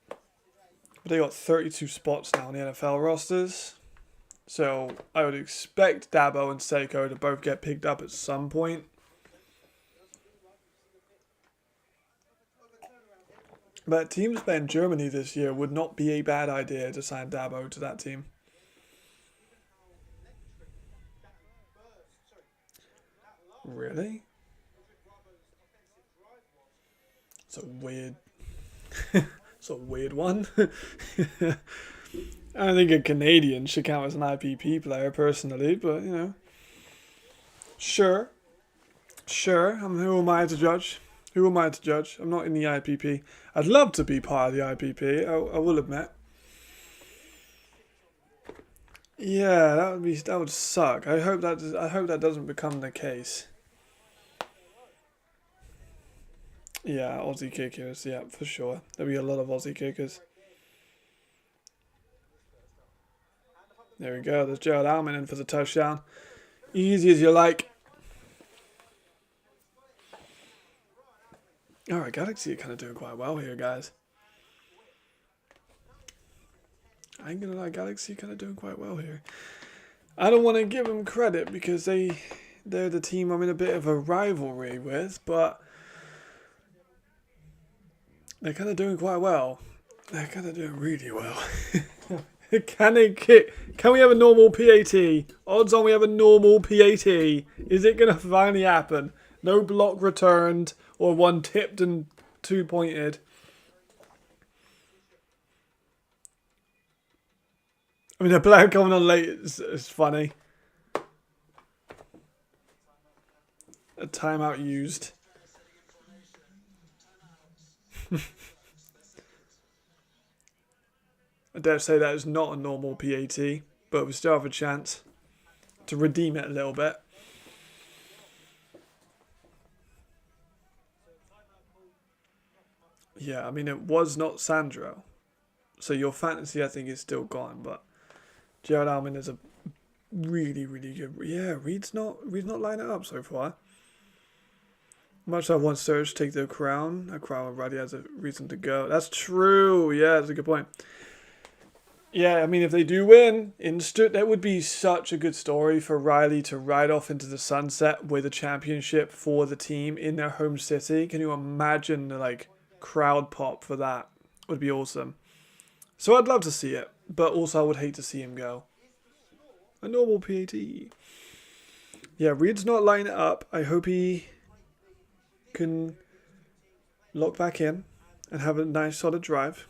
But they got 32 spots now in the NFL rosters. So I would expect Dabo and Seiko to both get picked up at some point. But teams playing Germany this year would not be a bad idea to sign Dabo to that team. Really? It's a weird... it's a weird one. I don't think a Canadian should count as an IPP player, personally, but, you know. Sure. Who am I to judge? I'm not in the IPP. I'd love to be part of the IPP, I will admit. Yeah, that would suck. I hope that doesn't become the case. Yeah, Aussie kickers, yeah, for sure. There'll be a lot of Aussie kickers. There we go. There's Gerald Alman in for the touchdown. Easy as you like. Alright, Galaxy are kind of doing quite well here, guys. I ain't gonna lie, Galaxy are kind of doing quite well here. I don't want to give them credit because they're the team I'm in a bit of a rivalry with, but they're kind of doing quite well. They're kind of doing really well. Can they kick? Can we have a normal PAT? Odds on we have a normal PAT. Is it going to finally happen? No block returned or one tipped and 2 pointed. I mean, a player coming on late is funny. A timeout used. I dare say that is not a normal PAT, but we still have a chance to redeem it a little bit. Yeah, I mean, it was not Sandro. So your fantasy, I think, is still gone, but Gerald Alman is a really, really good... Yeah, Reed's not lining up so far. Much I want Surge to take the crown. That crown already has a reason to go. That's true. Yeah, that's a good point. Yeah, I mean, if they do win, that would be such a good story for Riley to ride off into the sunset with a championship for the team in their home city. Can you imagine the like crowd pop for that? Would be awesome. So I'd love to see it, but also I would hate to see him go. A normal PAT. Yeah, Reed's not lining it up. I hope he can lock back in and have a nice solid drive.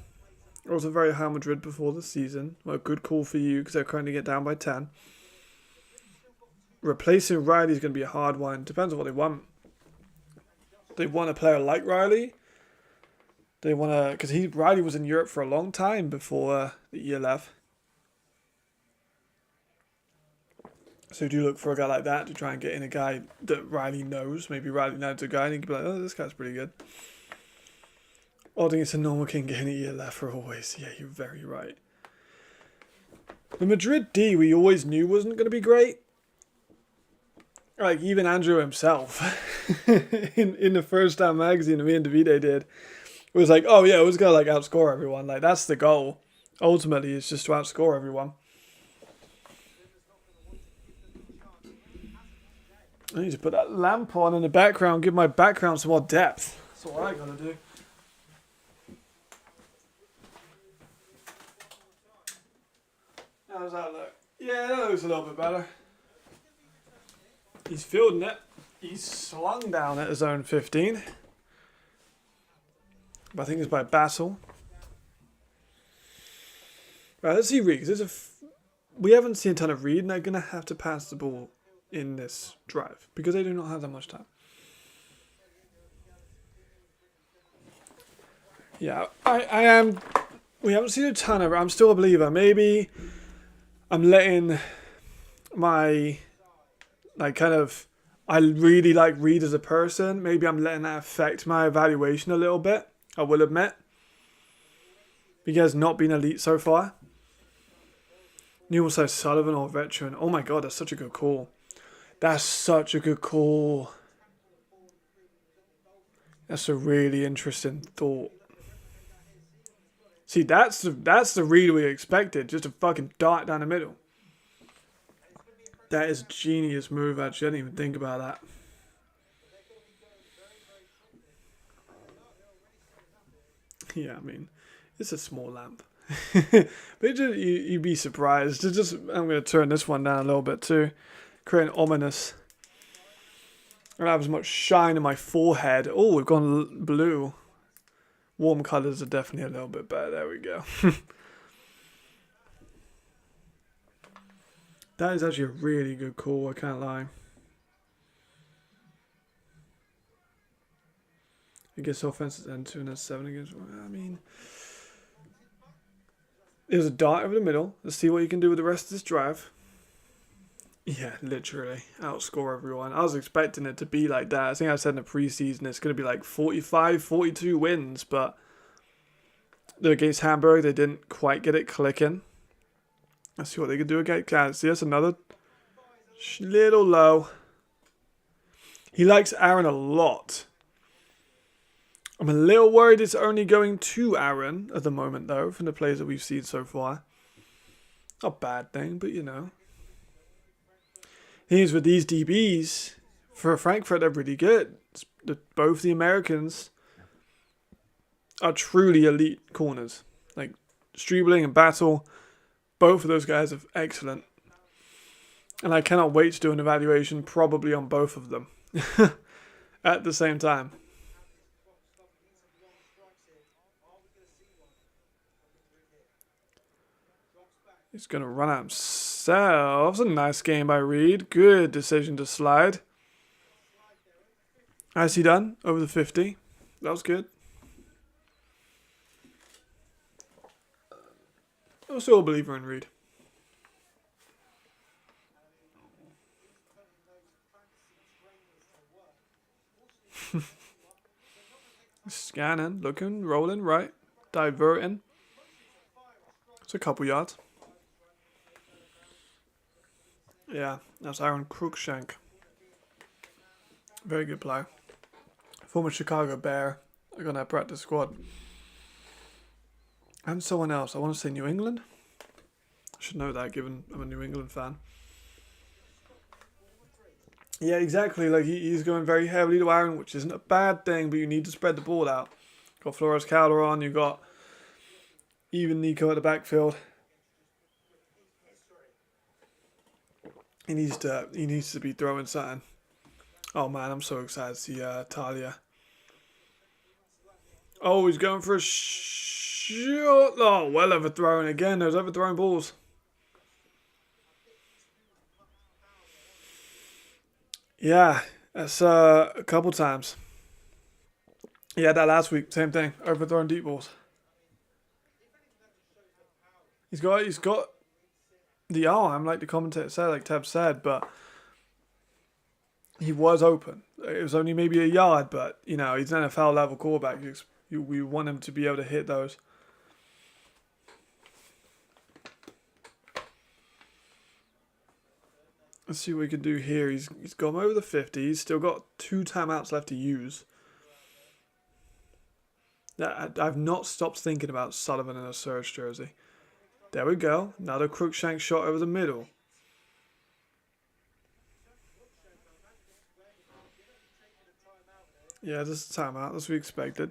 Also very high Madrid before the season. Well, good call for you because they're currently get down by 10. Replacing Riley is going to be a hard one. Depends on what they want. They want a player like Riley. They want to... Because Riley was in Europe for a long time before the year left. So do look for a guy like that to try and get in a guy that Riley knows. Maybe Riley knows a guy and he can be like, oh, this guy's pretty good. I think it's a normal king getting a year left for always. Yeah, you're very right. The Madrid D we always knew wasn't going to be great. Like, even Andrew himself, in the first time magazine that me and Davide did, it was like, oh yeah, it was going to, like, outscore everyone. Like, that's the goal. Ultimately, it's just to outscore everyone. I need to put that lamp on in the background, give my background some more depth. That's all I gotta do. How does that look? Yeah, that looks a little bit better. He's fielding it. He's slung down at his own 15. But I think it's by Basil. Right, let's see Reed. We haven't seen a ton of Reed, and they're going to have to pass the ball in this drive because they do not have that much time. Yeah, I am. We haven't seen a ton of. I'm still a believer. Maybe I'm letting my I really like Reed as a person. Maybe I'm letting that affect my evaluation a little bit. I will admit. He has not been elite so far. New also Sullivan or veteran. Oh my god, that's such a good call. That's such a good call. That's a really interesting thought. See, that's the Reed we expected. Just a fucking dart down the middle. That is a genius move, actually. I didn't even think about that. Yeah, I mean, it's a small lamp. But you'd be surprised. I'm going to turn this one down a little bit too. Creating ominous. I don't have as much shine in my forehead. Oh, we've gone blue. Warm colours are definitely a little bit better. There we go. That is actually a really good call, I can't lie. I guess offense is N2 and S7 against. I mean, there's a dart over the middle. Let's see what you can do with the rest of this drive. Yeah, literally. Outscore everyone. I was expecting it to be like that. I think I said in the preseason it's going to be like 45, 42 wins, but against Hamburg, they didn't quite get it clicking. Let's see what they can do again. Can't see us. Another little low. He likes Aaron a lot. I'm a little worried it's only going to Aaron at the moment, though, from the plays that we've seen so far. Not a bad thing, but you know. Things with these DBs, for Frankfurt, they're really good. Both the Americans are truly elite corners. Like, Streebling and Battle, both of those guys are excellent. And I cannot wait to do an evaluation probably on both of them at the same time. He's going to run out himself. It's a nice game by Reed. Good decision to slide. Has he done? Over the 50. That was good. I'm still a believer in Reed. Scanning, looking, rolling, right. Diverting. It's a couple yards. Yeah, that's Aaron Cruikshank. Very good player. Former Chicago Bear. They're going to practice squad. And someone else. I want to say New England. I should know that given I'm a New England fan. Yeah, exactly. Like he's going very heavily to Aaron, which isn't a bad thing, but you need to spread the ball out. Got Flores Calderon, you got even Nico at the backfield. He needs to be throwing something. Oh man, I'm so excited to see Talia. Oh, he's going for a shot. Oh, well overthrown again. Those overthrown balls. Yeah, that's a couple times. Yeah, that last week, same thing. Overthrown deep balls. He's got the arm, like the commentator said, like Tab said, but he was open. It was only maybe a yard, but you know he's an NFL level quarterback. We want him to be able to hit those. Let's see what we can do here. He's gone over the 50. He's still got 2 timeouts left to use. I've not stopped thinking about Sullivan in a Surge jersey. There we go. Another Crookshank shot over the middle. Yeah, this is a timeout. That's what we expected.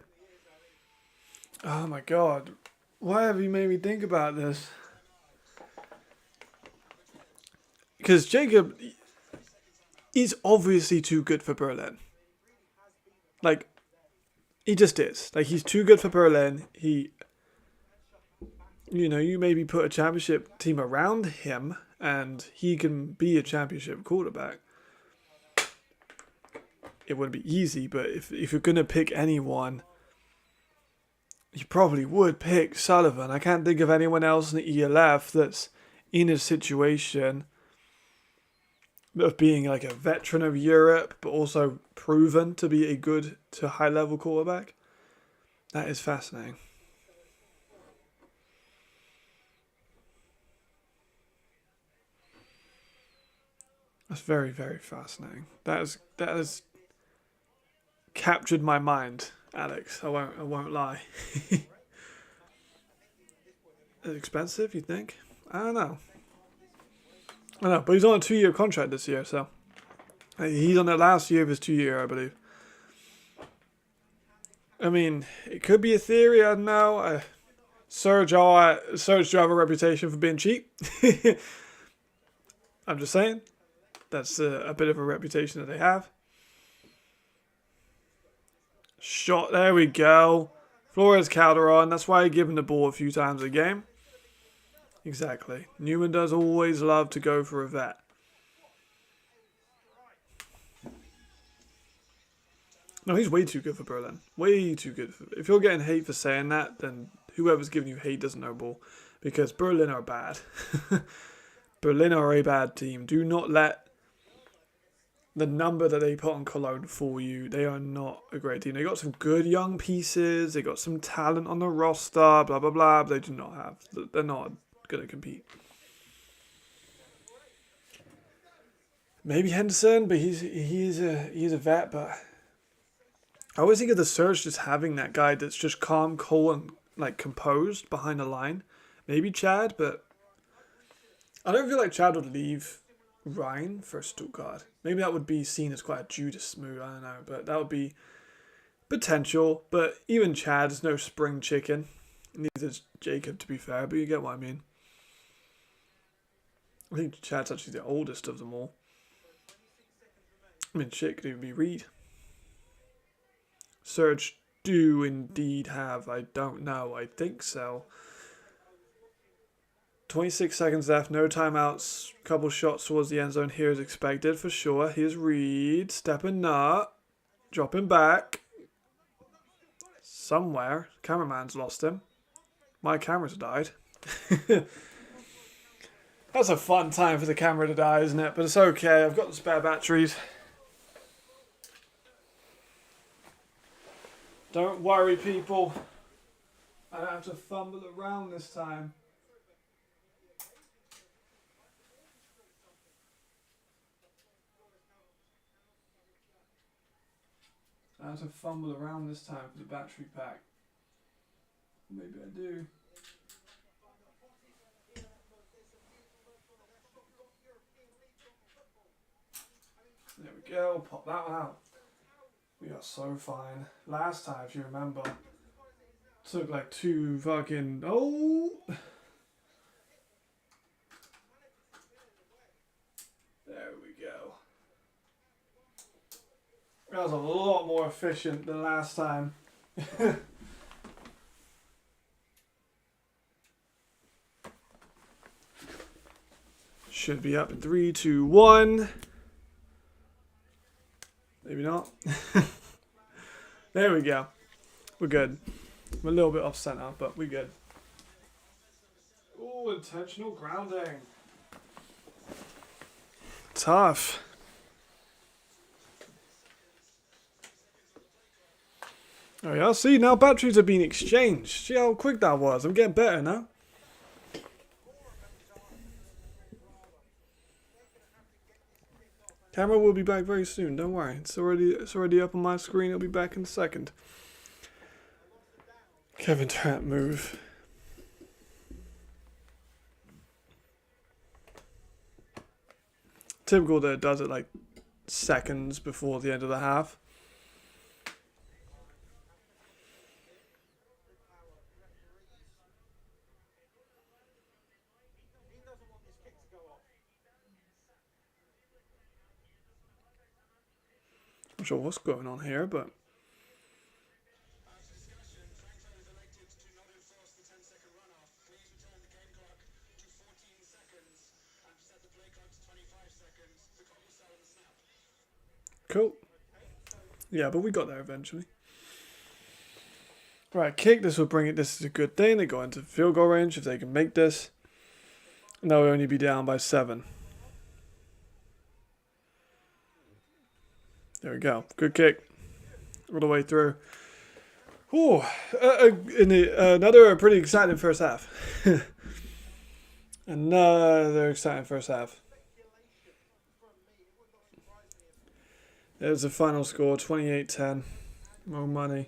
Oh my god. Why have you made me think about this? Because Jakub is obviously too good for Berlin. Like, he just is. Like, he's too good for Berlin. You maybe put a championship team around him and he can be a championship quarterback. It wouldn't be easy, but if you're going to pick anyone, you probably would pick Sullivan. I can't think of anyone else in the ELF that's in a situation of being like a veteran of Europe, but also proven to be a good to high level quarterback. That is fascinating. That's very, very fascinating. That has captured my mind, Alex. I won't lie. Is it expensive, you think? I don't know. But he's on a 2-year contract this year, so he's on the last year of his 2-year, I believe. I mean, it could be a theory. I don't know. Surge do have a reputation for being cheap. I'm just saying. That's a bit of a reputation that they have. Shot. There we go. Flores Calderon. That's why I give him the ball a few times a game. Exactly. Newman does always love to go for a vet. No, he's way too good for Berlin. Way too good. If you're getting hate for saying that, then whoever's giving you hate doesn't know ball. Because Berlin are bad. Berlin are a bad team. Do not let the number that they put on Cologne fool you. They are not a great team. They got some good young pieces. They got some talent on the roster. Blah, blah, blah. But they do not have. They're not going to compete. Maybe Henderson, but he's a vet. But I always think of the Surge just having that guy that's just calm, cool, and like composed behind the line. Maybe Chad, but I don't feel like Chad would leave Rhine for Stuttgart. Maybe that would be seen as quite a Judas move. I don't know, but that would be potential. But even Chad is no spring chicken. Neither is Jakub, to be fair. But you get what I mean. I think Chad's actually the oldest of them all. I mean, shit, could even be Reed. Surge do indeed have. I don't know. I think so. 26 seconds left. No timeouts. Couple shots towards the end zone here is expected for sure. Here's Reed. Stepping up. Dropping back. Somewhere. Cameraman's lost him. My camera's died. That's a fun time for the camera to die, isn't it? But it's okay. I've got the spare batteries. Don't worry, people. I don't have to fumble around this time. I have to fumble around this time for the battery pack. Maybe I do. There we go. Pop that one out. We are so fine. Last time, if you remember, took like 2 fucking... Oh! There we go. That was a lot more efficient than last time. Should be up in 3, 2, 1. Maybe not. There we go. We're good. I'm a little bit off center, but we're good. Ooh, intentional grounding. Tough. Oh yeah, see, now batteries are being exchanged. See how quick that was. I'm getting better now. Camera will be back very soon. Don't worry. It's already up on my screen. It'll be back in a second. Kevin Durant move. Typical that it does it like seconds before the end of the half. Not sure what's going on here, but cool. Yeah, but we got there eventually. Right, kick. This will bring it. This is a good thing. They go into field goal range if they can make this. And they'll only be down by 7. There we go. Good kick. All the way through. Ooh, another pretty exciting first half. Another exciting first half. There's the final score, 28-10. More money.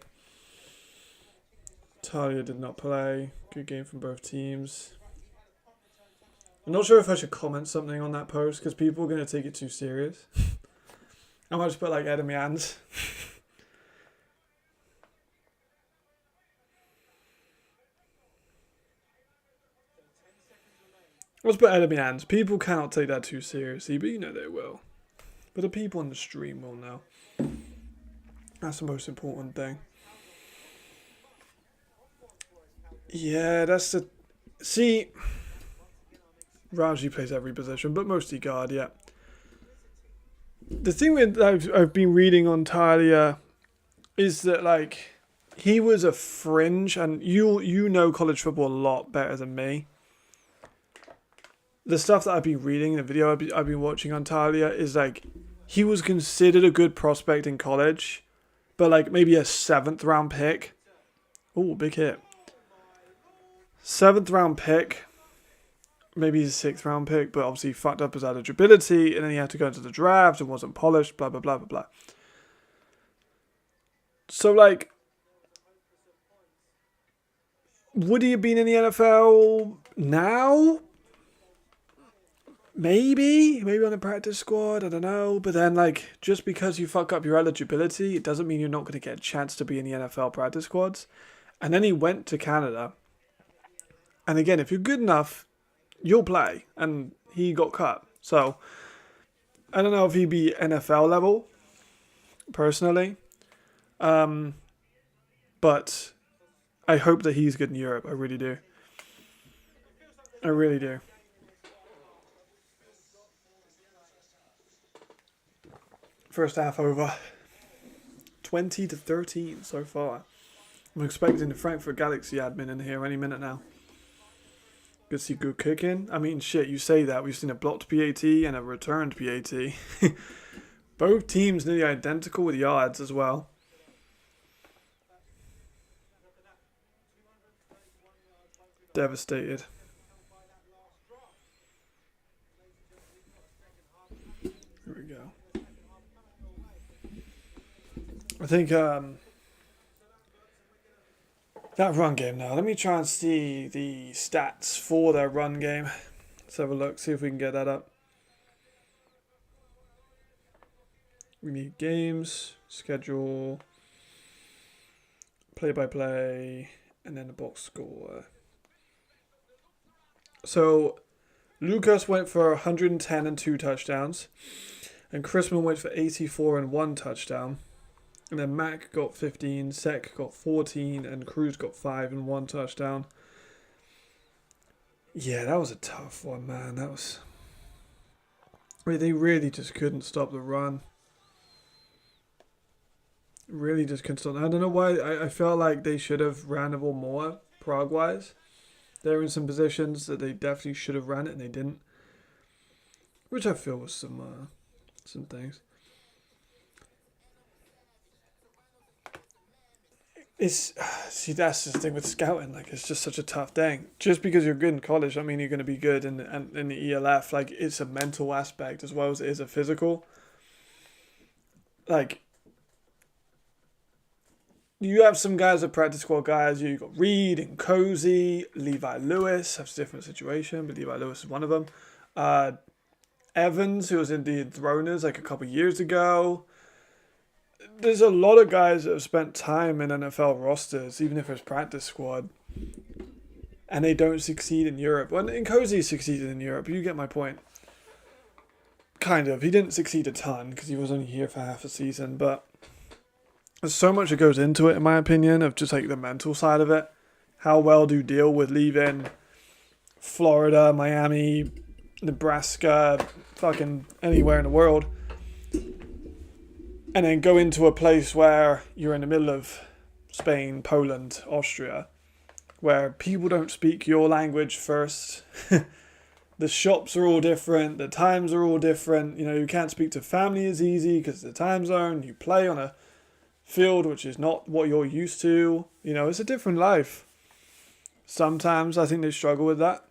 Talia did not play. Good game from both teams. I'm not sure if I should comment something on that post because people are going to take it too serious. I might just put like enemy hands. Let's put enemy hands. People cannot take that too seriously, but you know they will. But the people on the stream will know. That's the most important thing. Yeah, that's the... See... Raji plays every position, but mostly guard, yeah. The thing I've been reading on Talia is that, like, he was a fringe, and you know college football a lot better than me. The stuff that I've been reading, the video I've been watching on Talia is, like, he was considered a good prospect in college, but, like, maybe a 7th round pick. Ooh, big hit. 7th round pick. Maybe he's a 6th round pick, but obviously he fucked up his eligibility, and then he had to go into the draft and wasn't polished, blah, blah, blah, blah, blah. So, like, would he have been in the NFL now? Maybe on the practice squad, I don't know. But then, like, just because you fuck up your eligibility, it doesn't mean you're not going to get a chance to be in the NFL practice squads. And then he went to Canada. And again, if you're good enough, you'll play. And he got cut. So, I don't know if he'd be NFL level, personally. But I hope that he's good in Europe. I really do. I really do. First half over. 20-13 so far. I'm expecting the Frankfurt Galaxy admin in here any minute now. Good to see good kicking. I mean, shit, you say that. We've seen a blocked PAT and a returned PAT. Both teams nearly identical with yards as well. Devastated. Here we go. I think that run game now. Let me try and see the stats for their run game. Let's have a look, see if we can get that up. We need games, schedule, play-by-play, and then the box score. So, Lucas went for 110 and 2 touchdowns. And Chrisman went for 84 and 1 touchdown. And then Mac got 15, Sek got 14, and Cruz got 5 and 1 touchdown. Yeah, that was a tough one, man. That was... They really just couldn't stop the run. Really just couldn't stop. I don't know why. I felt like they should have ran the ball more, Prague-wise. They're in some positions that they definitely should have ran it, and they didn't. Which I feel was some things. See, that's the thing with scouting. Like, it's just such a tough thing. Just because you're good in college, I mean, you're going to be good in the ELF. Like, it's a mental aspect as well as it is a physical. like, you have some guys that practice squad guys. You've got Reed and Cozy, Levi Lewis. That's a different situation, but Levi Lewis is one of them. Evans, who was in the Enthroners like a couple of years ago. There's a lot of guys that have spent time in NFL rosters, even if it's practice squad, and they don't succeed in Europe. Well, Cozy succeeded in Europe. You get my point. Kind of. He didn't succeed a ton because he was only here for half a season, but there's so much that goes into it, in my opinion, of just like the mental side of it. How well do you deal with leaving Florida, Miami, Nebraska, fucking anywhere in the world, and then go into a place where you're in the middle of Spain, Poland, Austria, where people don't speak your language first. The shops are all different. The times are all different. You know, you can't speak to family as easy because of the time zone. You play on a field which is not what you're used to. You know, it's a different life. Sometimes I think they struggle with that.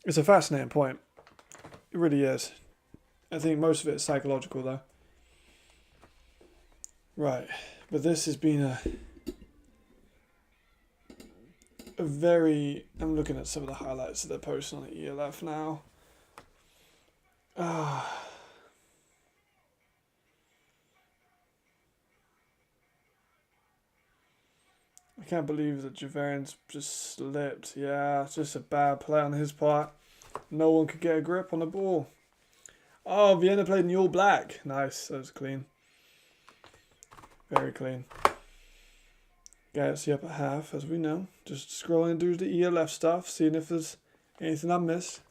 It's a fascinating point. It really is. I think most of it is psychological, though. Right. But this has been a very... I'm looking at some of the highlights that they're posting on the ELF now. I can't believe that Javarian's just slipped. Yeah, it's just a bad play on his part. No one could get a grip on the ball. Oh, Vienna played in the all black. Nice, that was clean. Very clean. Gets the upper half, as we know. Just scrolling through the ELF stuff, seeing if there's anything I missed.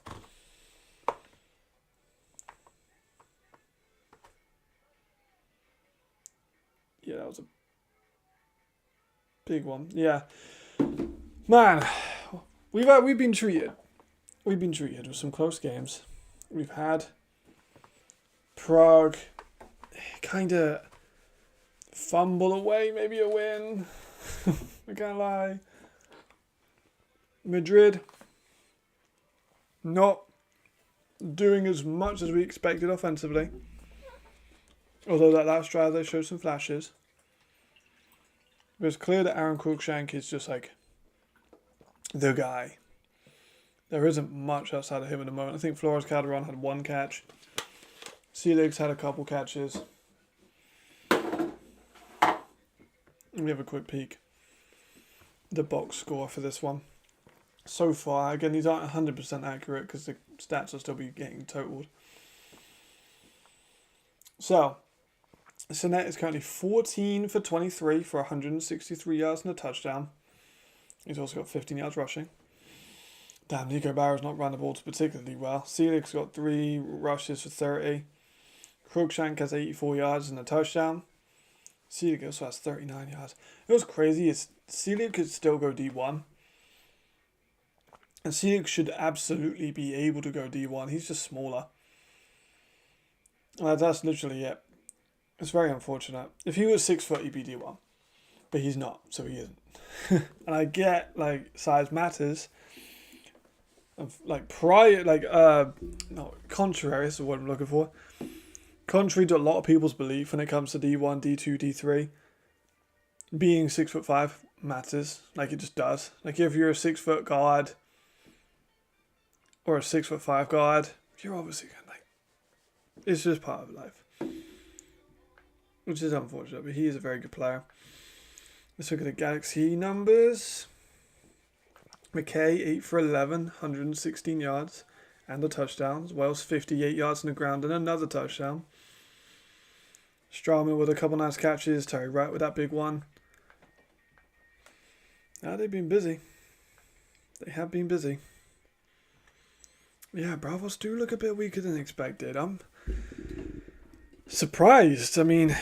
Yeah, that was a big one. Yeah. Man, we've been treated. We've been treated with some close games. We've had Prague kind of fumble away, maybe a win. I can't lie. Madrid not doing as much as we expected offensively. Although that last drive they showed some flashes. It was clear that Aaron Cruikshank is just like the guy. There isn't much outside of him at the moment. I think Flores Calderon had one catch. Selig's had a couple catches. Let me have a quick peek. The box score for this one. So far, again, these aren't 100% accurate because the stats will still be getting totaled. So, Sinet is currently 14 for 23 for 163 yards and a touchdown. He's also got 15 yards rushing. Damn, Nico Barrow's not run the ball particularly well. Selig's got 3 rushes for 30. Cruikshank has 84 yards and a touchdown. Selig also has 39 yards. It was crazy is Selig could still go D1. And Selig should absolutely be able to go D1. He's just smaller. That's literally it. It's very unfortunate. If he was 6 foot, he'd be D1. But he's not, so he isn't. And I get, like, size matters. Like, contrary is the word I'm looking for. Contrary to a lot of people's belief when it comes to D1, D2, D3, being 6'5" matters. Like, it just does. Like, if you're a 6 foot guard or a 6'5" guard, you're obviously gonna, like, it's just part of life. Which is unfortunate, but he is a very good player. Let's look at the Galaxy numbers. McKay, 8 for 11, 116 yards and a touchdown. Wells, 58 yards on the ground and another touchdown. Strowman with a couple nice catches. Terry Wright with that big one. They've been busy. They have been busy. Yeah, Bravos do look a bit weaker than expected. I'm surprised. I mean,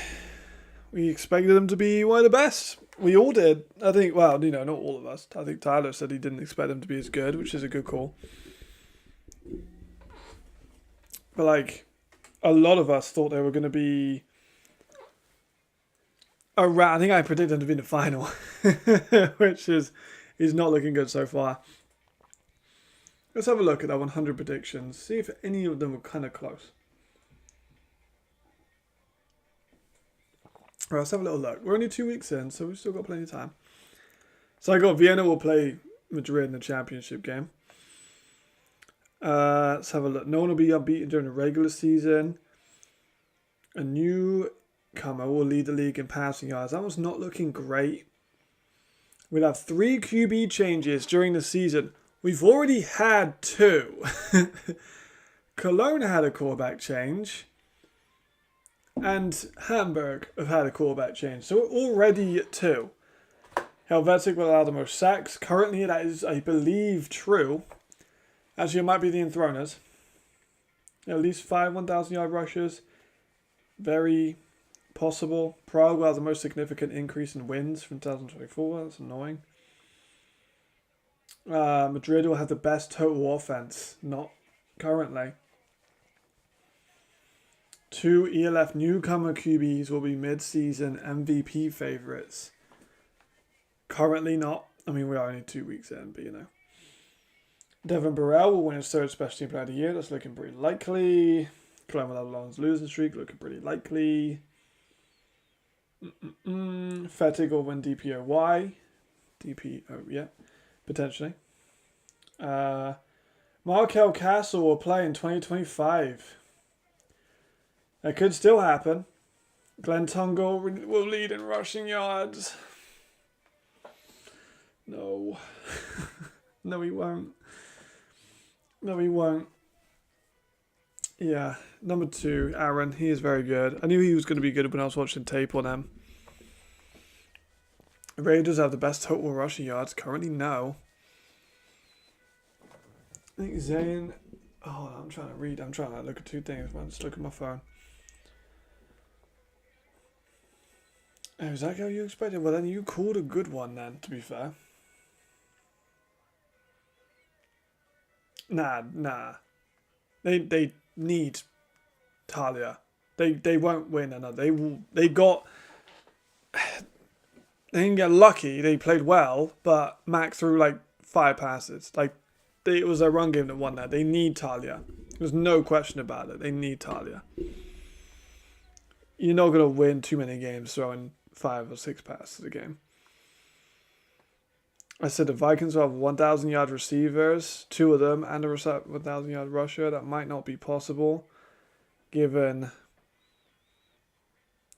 we expected them to be one of the best. We all did. I think, well, you know, not all of us. I think Tyler said he didn't expect them to be as good, which is a good call. But, like, a lot of us thought they were going to be around. I think I predicted them to be in the final, which is not looking good so far. Let's have a look at that 100 predictions. See if any of them were kind of close. All right, let's have a little look. We're only 2 weeks in, so we've still got plenty of time. So I got Vienna will play Madrid in the championship game. Let's have a look. No one will be unbeaten during the regular season. A newcomer will lead the league in passing yards. That was not looking great. We'll have 3 QB changes during the season. We've already had 2. Cologne had a quarterback change. And Hamburg have had a quarterback change. So we're already at 2. Helvetic will allow the most sacks. Currently, that is, I believe, true. Actually, it might be the Enthroners. At least 5 1,000-yard rushers. Very possible. Prague will have the most significant increase in wins from 2024. That's annoying. Madrid will have the best total offense. Not currently. 2 ELF newcomer QBs will be mid-season MVP favourites. Currently not. I mean, we are only 2 weeks in, but you know. Devin Burrell will win his 3rd Special Team Player of the Year. That's looking pretty likely. Cologne will have Lawrence losing streak. Looking pretty likely. Fettig will win DPOY. DPO, yeah. Potentially. Markel Castle will play in 2025. That could still happen. Glenn Tungle will lead in rushing yards. No. No, he won't. No, he won't. Yeah. Number 2, Aaron. He is very good. I knew he was going to be good when I was watching tape on him. Raiders have the best total rushing yards. Currently, no. I think Zane... Oh, I'm trying to read. I'm trying to look at 2 things. I'm just looking at my phone. Oh, is that how you expected? Well, then you called a good one then, to be fair. Nah. They need Talia. They won't win another. They didn't get lucky. They played well, but Mac threw like 5 passes. It was their run game that won that. They need Talia. There's no question about it. They need Talia. You're not gonna win too many games throwing 5 or 6 passes a game. I said the Vikings will have 1,000-yard receivers, 2 of them, and a 1,000-yard rusher. That might not be possible, given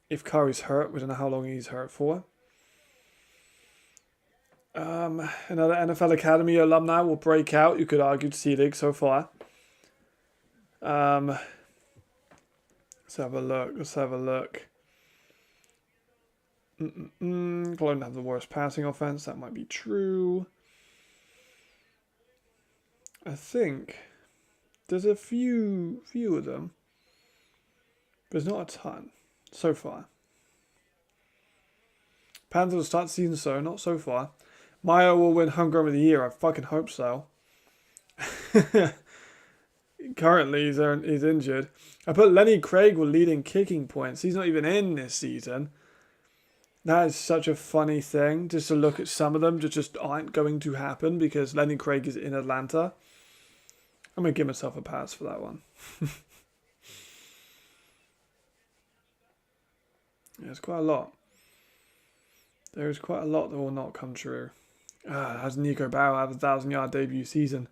if Curry's hurt. We don't know how long he's hurt for. Another NFL Academy alumni will break out. You could argue C-League so far. Let's have a look. Cologne have the worst passing offense. That might be true. I think there's a few of them. There's not a ton so far. Panthers will start the season so, not so far. Mayo will win Homegrown of the Year. I fucking hope so. Currently, he's injured. I put Lenny Craig will lead in kicking points. He's not even in this season. That is such a funny thing, just to look at some of them that just aren't going to happen because Lenny Craig is in Atlanta. I'm going to give myself a pass for that one. Yeah, it's quite a lot. There's quite a lot that will not come true. Has Nico Barrow have a 1,000-yard debut season?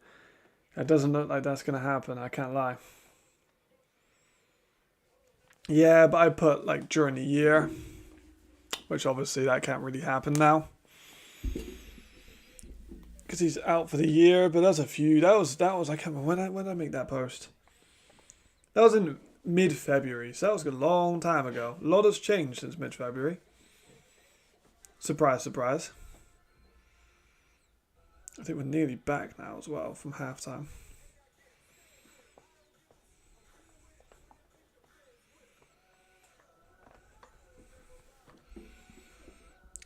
It doesn't look like that's going to happen, I can't lie. Yeah, but I put like during the year, which obviously that can't really happen now. Because he's out for the year, but that's a few. That was I can't remember when did I make that post? That was in mid-February, so that was a long time ago. A lot has changed since mid-February. Surprise, surprise. I think we're nearly back now as well from halftime.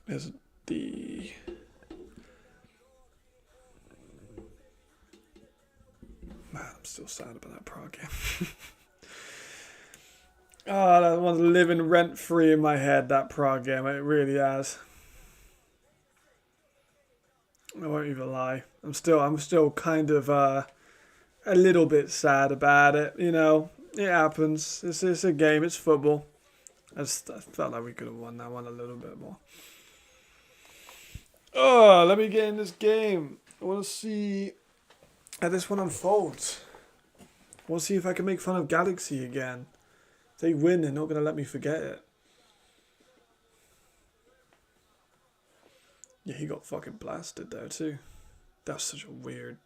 There's the... Man, I'm still sad about that Prague game. Oh, that one's living rent-free in my head, that Prague game. It really has. I won't even lie. I'm still kind of a little bit sad about it. You know, it happens. It's a game. It's football. I felt like we could have won that one a little bit more. Oh, let me get in this game. I want to see how this one unfolds. I want to see if I can make fun of Galaxy again. If they win, they're not going to let me forget it. Yeah, he got fucking blasted there too. That's such a weird...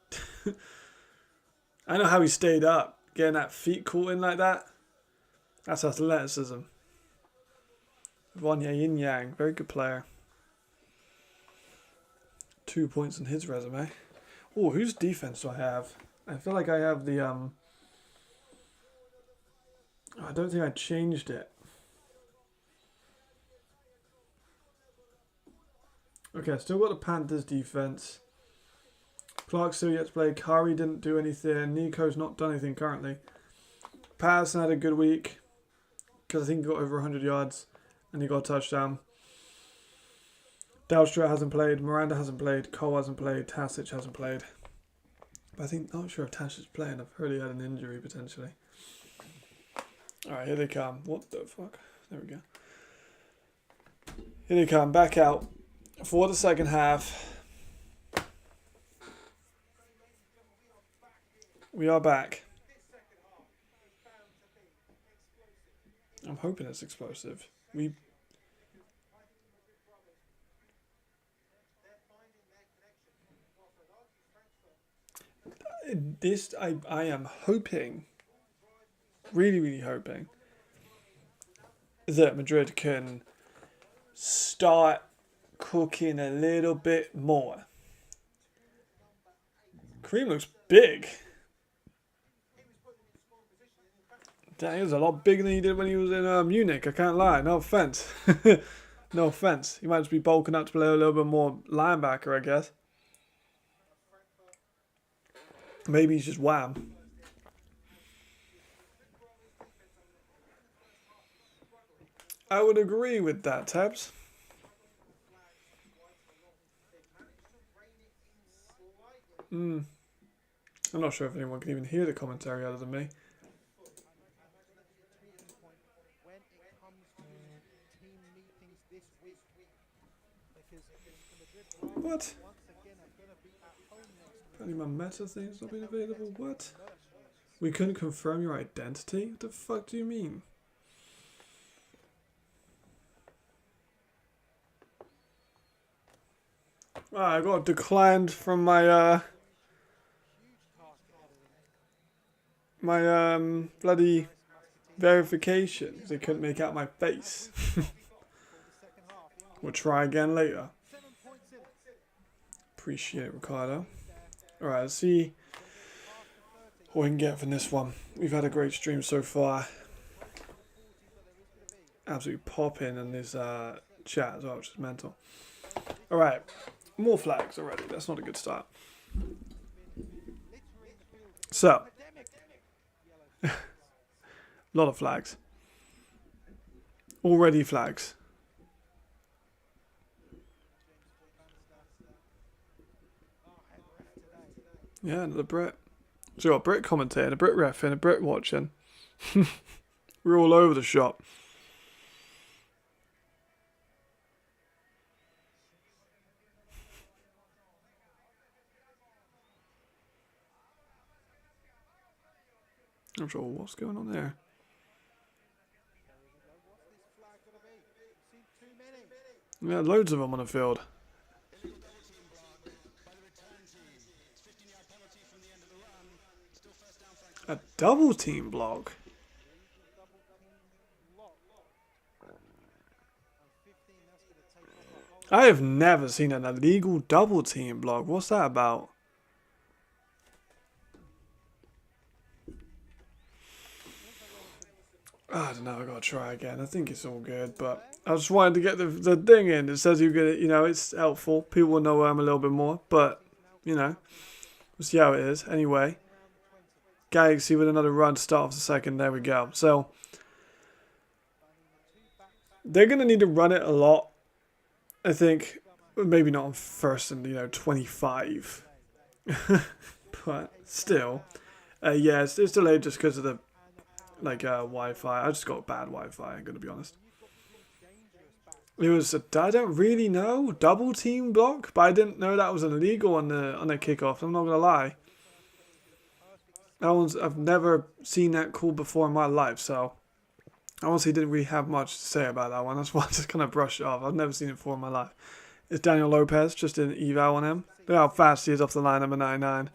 I know how he stayed up. Getting that feet caught in like that. That's athleticism. Wanya Yin Yang. Very good player. 2 points on his resume. Oh, whose defense do I have? I feel like I have the... I don't think I changed it. Okay, I still got the Panthers defense. Clark still yet to play. Kari didn't do anything. Nico's not done anything currently. Patterson had a good week because I think he got over 100 yards and he got a touchdown. Dalstra hasn't played. Miranda hasn't played. Cole hasn't played. Tasic hasn't played. But I think, I'm not sure if Tasic's playing. I've heard he had an injury potentially. Alright, here they come. What the fuck? There we go. Here they come. Back out for the second half. We are back. I'm hoping it's explosive. I am hoping, really hoping, that Madrid can start cooking a little bit more. Cream looks big. He was a lot bigger than he did when he was in Munich. I can't lie. No offense. No offense. He might just be bulking up to play a little bit more linebacker, I guess. Maybe he's just wham. I would agree with that, Tabs. I'm not sure if anyone can even hear the commentary other than me. What? Apparently my meta thing's not been available. What? We couldn't confirm your identity? What the fuck do you mean? I got declined from my bloody verification because they couldn't make out my face. We'll try again later. Appreciate it, Ricardo. Alright, let's see what we can get from this one. We've had a great stream so far. Absolutely popping in this chat as well, which is mental. Alright, more flags already. That's not a good start. So, a lot of flags. Already flags. Yeah, another Brit. So, a Brit commentating, a Brit ref, and a Brit watching. We're all over the shop. I'm sure what's going on there. Yeah, loads of them on the field. A double team block. I have never seen an illegal double team block. What's that about? I don't know, I gotta try again. I think it's all good, but I just wanted to get the thing in. It says you get it, you know, it's helpful. People will know I'm a little bit more, but, you know, we'll see how it is. Anyway, Galaxy with another run to start off the second. There we go. So, they're going to need to run it a lot, I think. Maybe not on first and, 25. But still, yeah, it's delayed just because of the Wi-Fi. I just got bad Wi-Fi, I'm going to be honest. It was I don't really know, double team block, but I didn't know that was illegal on the kickoff. I'm not gonna lie. I've never seen that call before in my life, so I honestly didn't really have much to say about that one. That's why I just kind of brushed it off. I've never seen it before in my life. It's Daniel Lopez, just an eval on him. Look how fast he is off the line, number 99.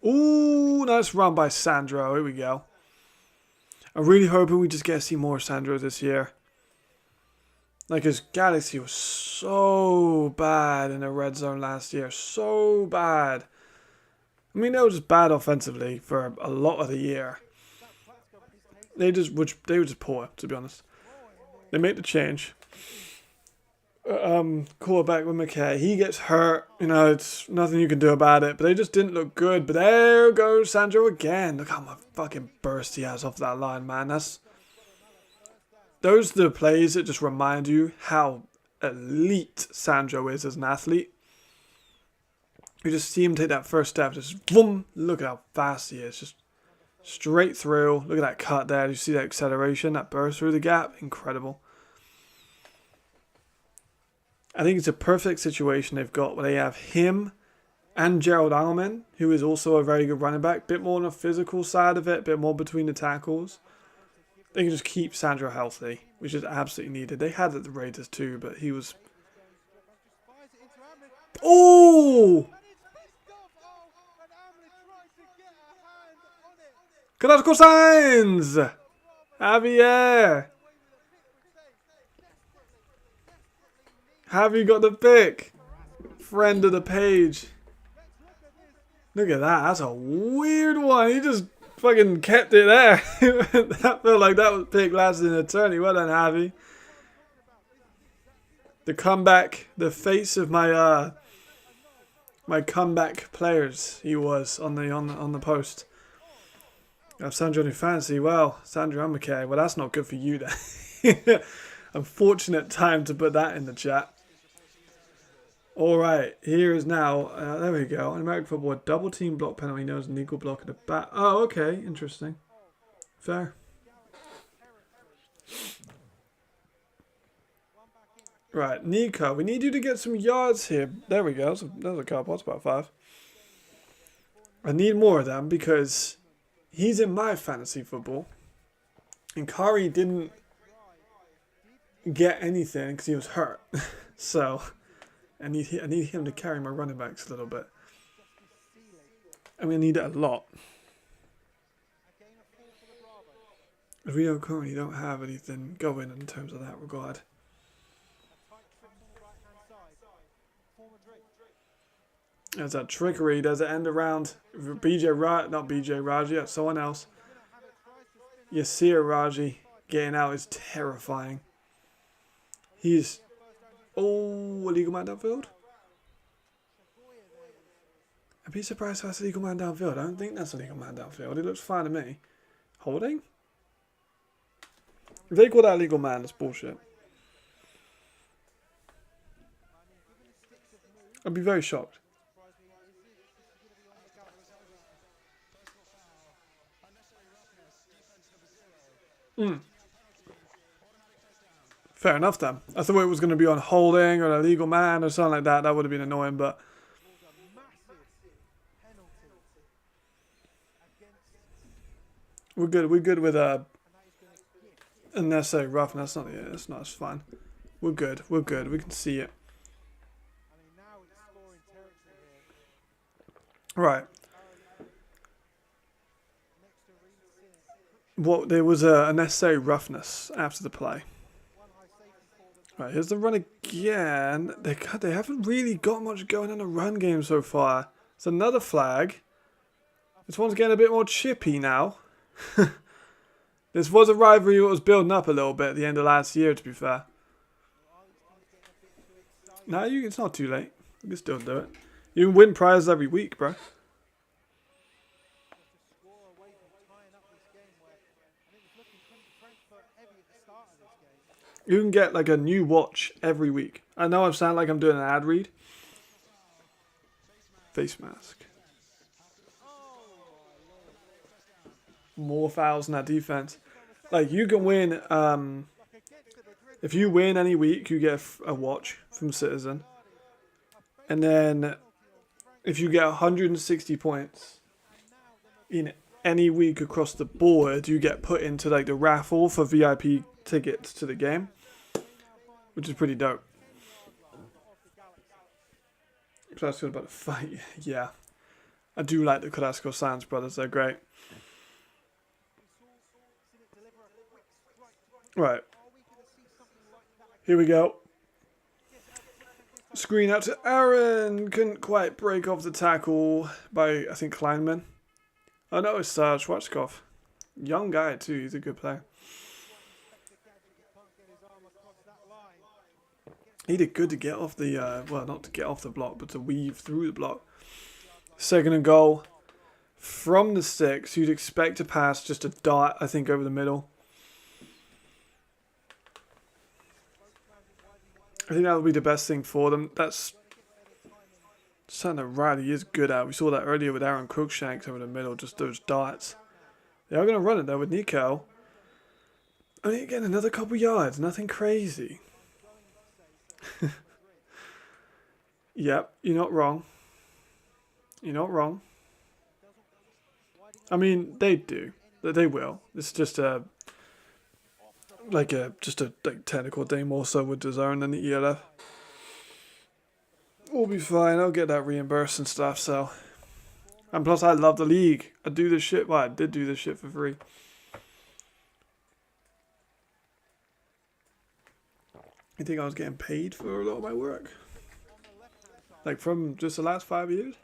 Ooh, nice run by Sandro. Here we go. I'm really hoping we just get to see more Sandro this year. Like, his Galaxy was so bad in the red zone last year. So bad. I mean, they were just bad offensively for a lot of the year. They were just poor, to be honest. They made the change. Quarterback with McKay. He gets hurt. You know, it's nothing you can do about it. But they just didn't look good. But there goes Sandro again. Look how much fucking burst he has off that line, man. Those are the plays that just remind you how elite Sandro is as an athlete. You just see him take that first step. Just boom. Look at how fast he is. Just straight through. Look at that cut there. You see that acceleration, that burst through the gap. Incredible. I think it's a perfect situation they've got where they have him and Gerald Alman, who is also a very good running back. Bit more on the physical side of it, bit more between the tackles. They can just keep Sandro healthy, which is absolutely needed. They had it at the Raiders too, but he was... Oh! Canonical signs! Javier! Javi got the pick. Friend of the page. Look at that. That's a weird one. He just fucking kept it there. That felt like that was pick lasted an eternity. Well done, Javi. The comeback, the face of my my comeback players. He was on the post. I have Sandro in fantasy. Well, Sandro and McKay. Well, that's not good for you then. Unfortunate time to put that in the chat. Alright, here is now, there we go. In American football, a double team block penalty known as an equal block at the back. Oh, okay, interesting. Fair. Right, Nico, we need you to get some yards here. There we go, there's a couple, that's about 5. I need more of them because he's in my fantasy football. And Kari didn't get anything because he was hurt. So... I need him to carry my running backs a little bit. I'm going to need it a lot. We don't have anything going in terms of that regard. There's that trickery. There's an end around. Not BJ Raji, that's someone else. Yasir Raji getting out is terrifying. He's... Oh, illegal man downfield? I'd be surprised if that's illegal man downfield. I don't think that's illegal man downfield. It looks fine to me. Holding? If they call that illegal man, that's bullshit. I'd be very shocked. Fair enough then. I thought it was going to be on holding or an illegal man or something like that. That would have been annoying, but... We're good with unnecessary roughness. That's not as fun. We're good. We can see it. Right. There was a unnecessary roughness after the play. Right, here's the run again. They haven't really got much going in the run game so far. It's another flag. This one's getting a bit more chippy now. This was a rivalry that was building up a little bit at the end of last year, to be fair. No, it's not too late. You can still do it. You can win prizes every week, bro. You can get like a new watch every week. I know I sound like I'm doing an ad read. Face mask. More fouls in that defense. Like you can win. If you win any week, you get a watch from Citizen. And then if you get 160 points in any week across the board, you get put into like the raffle for VIP tickets to the game, which is pretty dope. So that's good about the fight. Yeah, I do like the Carrasco Sands brothers. They're great. Right. Here we go. Screen out to Aaron. Couldn't quite break off the tackle by, I think, Kleinman. Oh no, it's Schwarzkopf. Young guy too. He's a good player. He did good to get off the, well, not to get off the block, but to weave through the block. Second and goal. From the 6, you'd expect to pass just a dart, I think, over the middle. I think that would be the best thing for them. That's something that Riley is good at. We saw that earlier with Aaron Cruikshanks over the middle, just those darts. They are going to run it though with Nico. Only again, another couple yards, nothing crazy. Yep, you're not wrong. You're not wrong. I mean, they do. They will. It's just a technical thing more so with the zone than the ELF. We'll be fine. I'll get that reimbursed and stuff. So, and plus, I love the league. I do this shit. Well, I did do this shit for free. You think I was getting paid for a lot of my work? Like from just the last 5 years?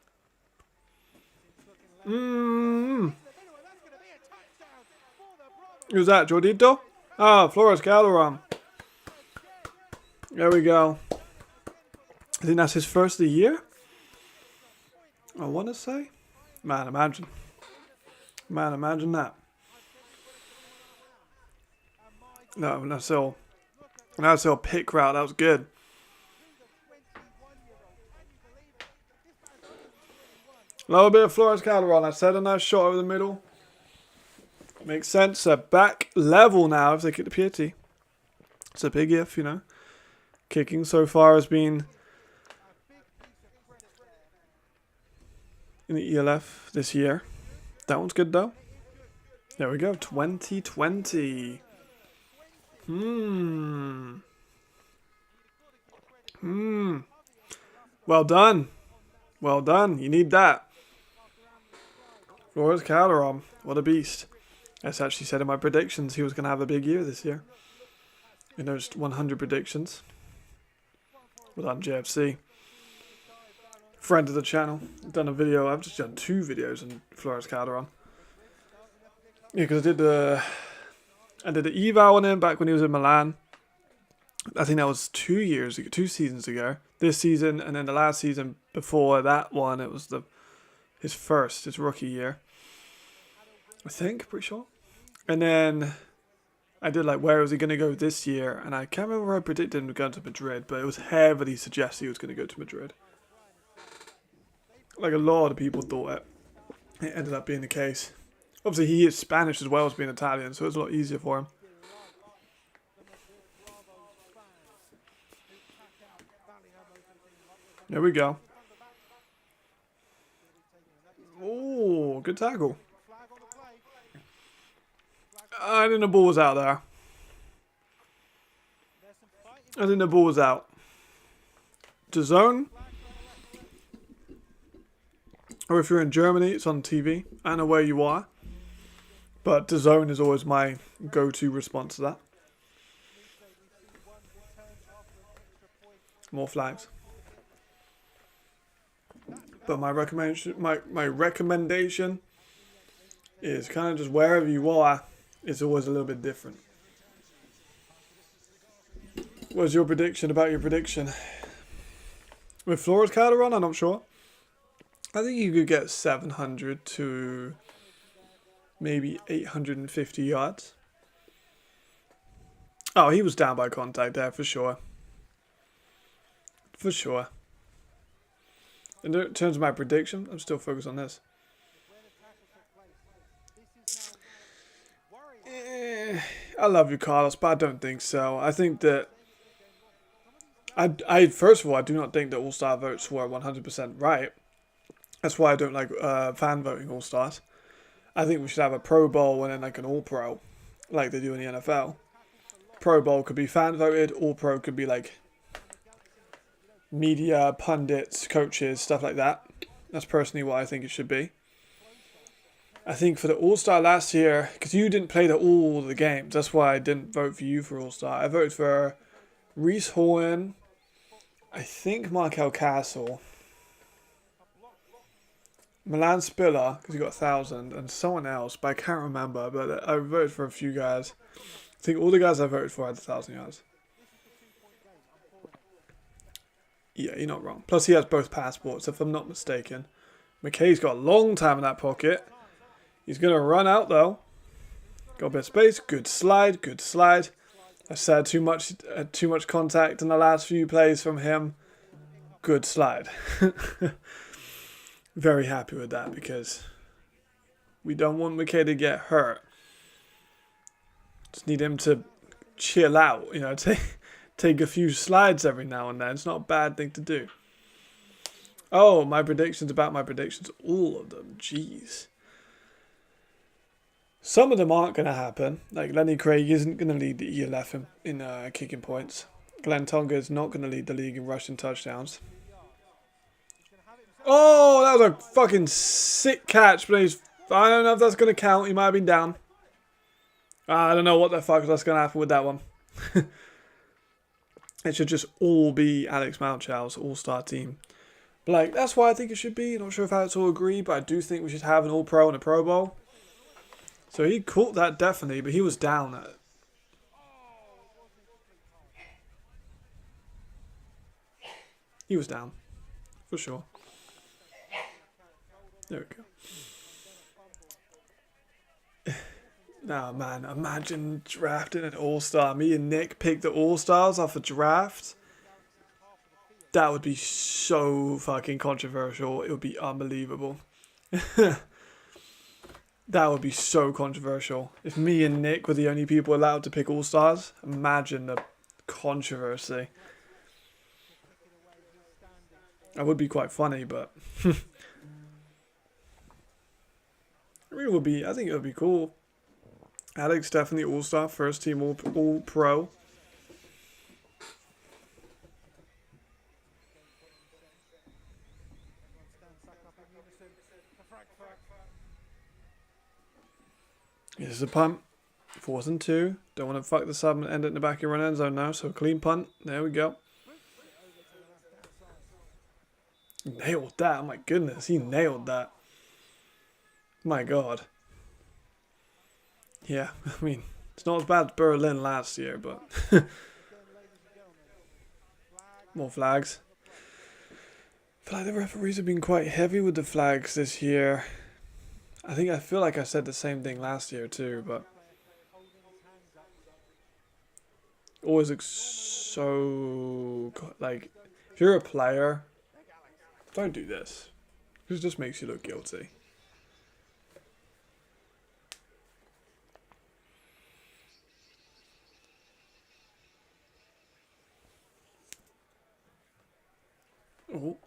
Who's that, Jordito? Ah, Flores Calderon. There we go. I think that's his first of the year. I want to say. Man, imagine. Man, imagine that. No, that's all. That's all pick route. That was good. A little bit of Flores Calderon. I said a nice shot over the middle. Makes sense. They're back level now if they kick the PAT. It's a big if, you know. Kicking so far has been in the ELF this year. That one's good though. There we go. 2020. Well done. Well done. You need that. Flores Calderon. What a beast. I actually said in my predictions he was going to have a big year this year. In those 100 predictions. Well done, JFC. Friend of the channel. Done a video. I've just done 2 videos on Flores Calderon. Yeah, because I did the eval on him back when he was in Milan. I think that was 2 seasons ago. This season and then the last season before that one, it was his rookie year. I think, pretty sure. And then I did like where was he going to go this year, and I can't remember where I predicted him to go to Madrid, but it was heavily suggested he was going to go to Madrid. Like a lot of people thought it. It ended up being the case. Obviously, he is Spanish as well as being Italian, so it's a lot easier for him. There we go. Oh, good tackle. I think the ball was out there. I think the ball was out. To zone. Or if you're in Germany, it's on TV. I don't know where you are. But the zone is always my go-to response to that. More flags. But my recommendation is kind of just wherever you are, it's always a little bit different. What's your prediction about your prediction? With Flores Calderon, I'm not sure. I think you could get 700 to maybe 850 yards. Oh, he was down by contact there for sure. For sure. In terms of my prediction, I'm still focused on this. I love you, Carlos, but I don't think so. I think that I first of all, I do not think that All-Star votes were 100% right. That's why I don't like fan voting All-Stars. I think we should have a Pro Bowl and then like an All-Pro, like they do in the NFL. Pro Bowl could be fan voted, All-Pro could be like media, pundits, coaches, stuff like that. That's personally what I think it should be. I think for the All-Star last year, because you didn't play all the games, that's why I didn't vote for you for All-Star. I voted for Reese Horn, I think Markel Castle, Milan Spiller, because he got 1,000, and someone else, but I can't remember. But I voted for a few guys. I think all the guys I voted for had 1,000 yards. Yeah, you're not wrong. Plus, he has both passports, if I'm not mistaken. McKay's got a long time in that pocket. He's going to run out, though. Got a bit of space. Good slide. Good slide. I said too much contact in the last few plays from him. Good slide. Very happy with that because we don't want McKay to get hurt. Just need him to chill out, you know, take a few slides every now and then. It's not a bad thing to do. Oh, my predictions about my predictions. All of them. Jeez. Some of them aren't going to happen. Like Lenny Craig isn't going to lead the ELF in kicking points. Glenn Tonga is not going to lead the league in rushing touchdowns. Oh, that was a fucking sick catch, please. I don't know if that's going to count. He might have been down. I don't know what the fuck that's going to happen with that one. It should just all be Alex Mountchow's all-star team. But like, that's why I think it should be. I'm not sure if Alex will agree, but I do think we should have an all-pro and a Pro Bowl. So he caught that definitely, but he was down at it. He was down. For sure. There we go. Nah, man, imagine drafting an all-star. Me and Nick picked the all-stars off a draft. That would be so fucking controversial. It would be unbelievable. That would be so controversial. If me and Nick were the only people allowed to pick all-stars, imagine the controversy. That would be quite funny, but it would be. I think it would be cool. Alex definitely all-star, first team all-pro. This is a punt. 4th and 2. Don't want to fuck this up and end it in the back of your end zone now. So clean punt. There we go. Nailed that. Oh my goodness. He nailed that. My God. Yeah. I mean, it's not as bad as Berlin last year, but more flags. I feel like the referees have been quite heavy with the flags this year. I feel like I said the same thing last year too, but always looks so like if you're a player, don't do this because it just makes you look guilty. Oh,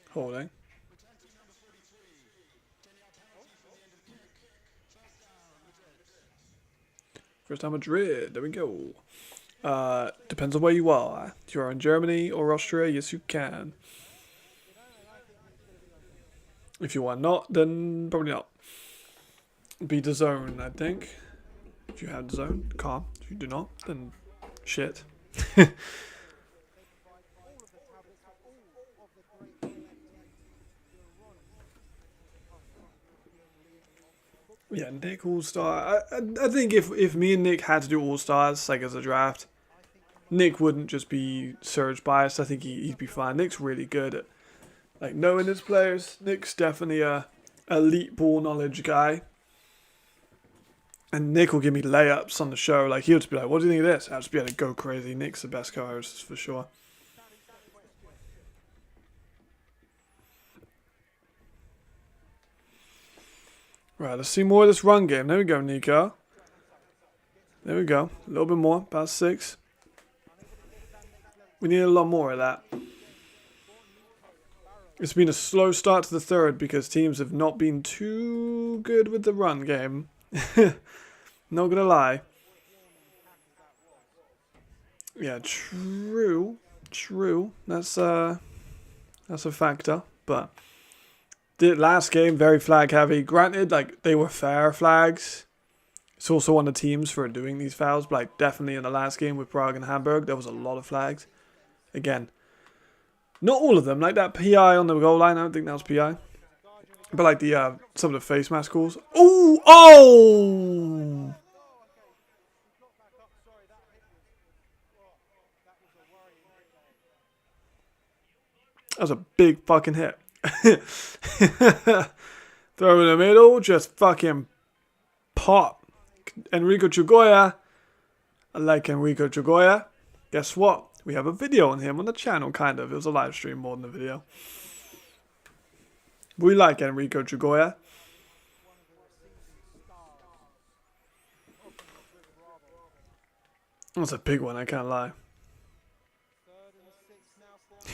holding. First time Madrid, there we go. Depends on where you are. If you're in Germany or Austria, yes you can. If you are not, then probably not. Be the zone, I think. If you have the zone, calm. If you do not, then shit. Yeah, Nick All-Star. I think if me and Nick had to do All-Stars, like as a draft, Nick wouldn't just be surge biased. I think he'd be fine. Nick's really good at like knowing his players. Nick's definitely a elite ball knowledge guy. And Nick will give me layups on the show. Like he'll just be like, what do you think of this? I'll just be able to go crazy. Nick's the best co-host for sure. Right, let's see more of this run game. There we go, Nico. There we go. A little bit more. About 6. We need a lot more of that. It's been a slow start to the third because teams have not been too good with the run game. Not gonna lie. Yeah, true. True. That's a factor. But the last game, very flag heavy. Granted, like, they were fair flags. It's also on the teams for doing these fouls. But like, definitely in the last game with Prague and Hamburg, there was a lot of flags. Again, not all of them. Like that PI on the goal line, I don't think that was PI. But like the some of the face mask calls. Oh! Oh! That was a big fucking hit. Throw in the middle, just fucking pop. Enrico Chugoya. I like Enrico Chugoya. Guess what? We have a video on him on the channel, kind of. It was a live stream more than a video. We like Enrico Chugoya. That's a big one, I can't lie.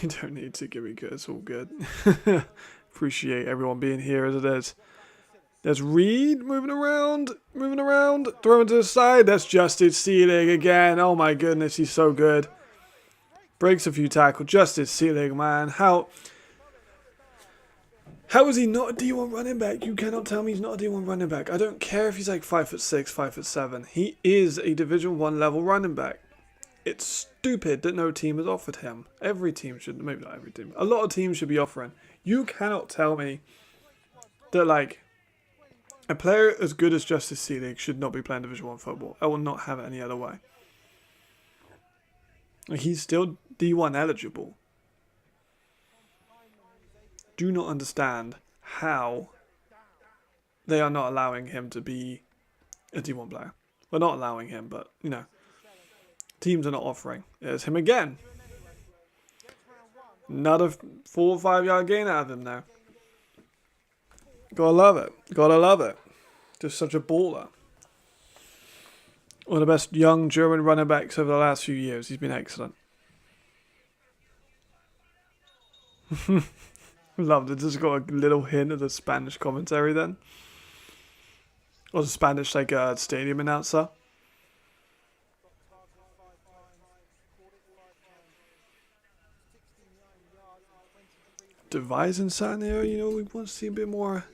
You don't need to, Enrico. It's all good. Appreciate everyone being here as it is. There's Reed moving around, throwing to the side. That's Justice Seelig again. Oh my goodness, he's so good. Breaks a few tackles. Justice Seelig, man. How is he not a D1 running back? You cannot tell me he's not a D1 running back. I don't care if he's like 5'6", 5'7". He is a Division 1 level running back. It's stupid that no team has offered him. Every team should, maybe not every team. A lot of teams should be offering. You cannot tell me that like a player as good as Justice Seelig should not be playing Division 1 football. I will not have it any other way. He's still D1 eligible. Do not understand how they are not allowing him to be a D1 player. Well, not allowing him, but, you know, teams are not offering. There's him again. Another 4 or 5 yard gain out of him now. Gotta love it. Gotta love it. Just such a baller. One of the best young German running backs over the last few years. He's been excellent. Loved it. Just got a little hint of the Spanish commentary then. Or the Spanish like stadium announcer. Devising something here, you know, we want to see a bit more.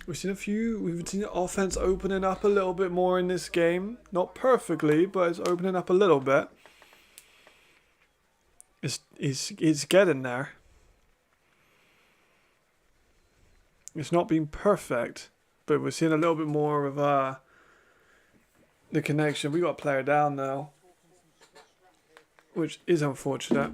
We've seen the offense opening up a little bit more in this game. Not perfectly, but it's opening up a little bit. It's getting there. It's not been perfect, but we're seeing a little bit more of the connection. We got a player down now, which is unfortunate.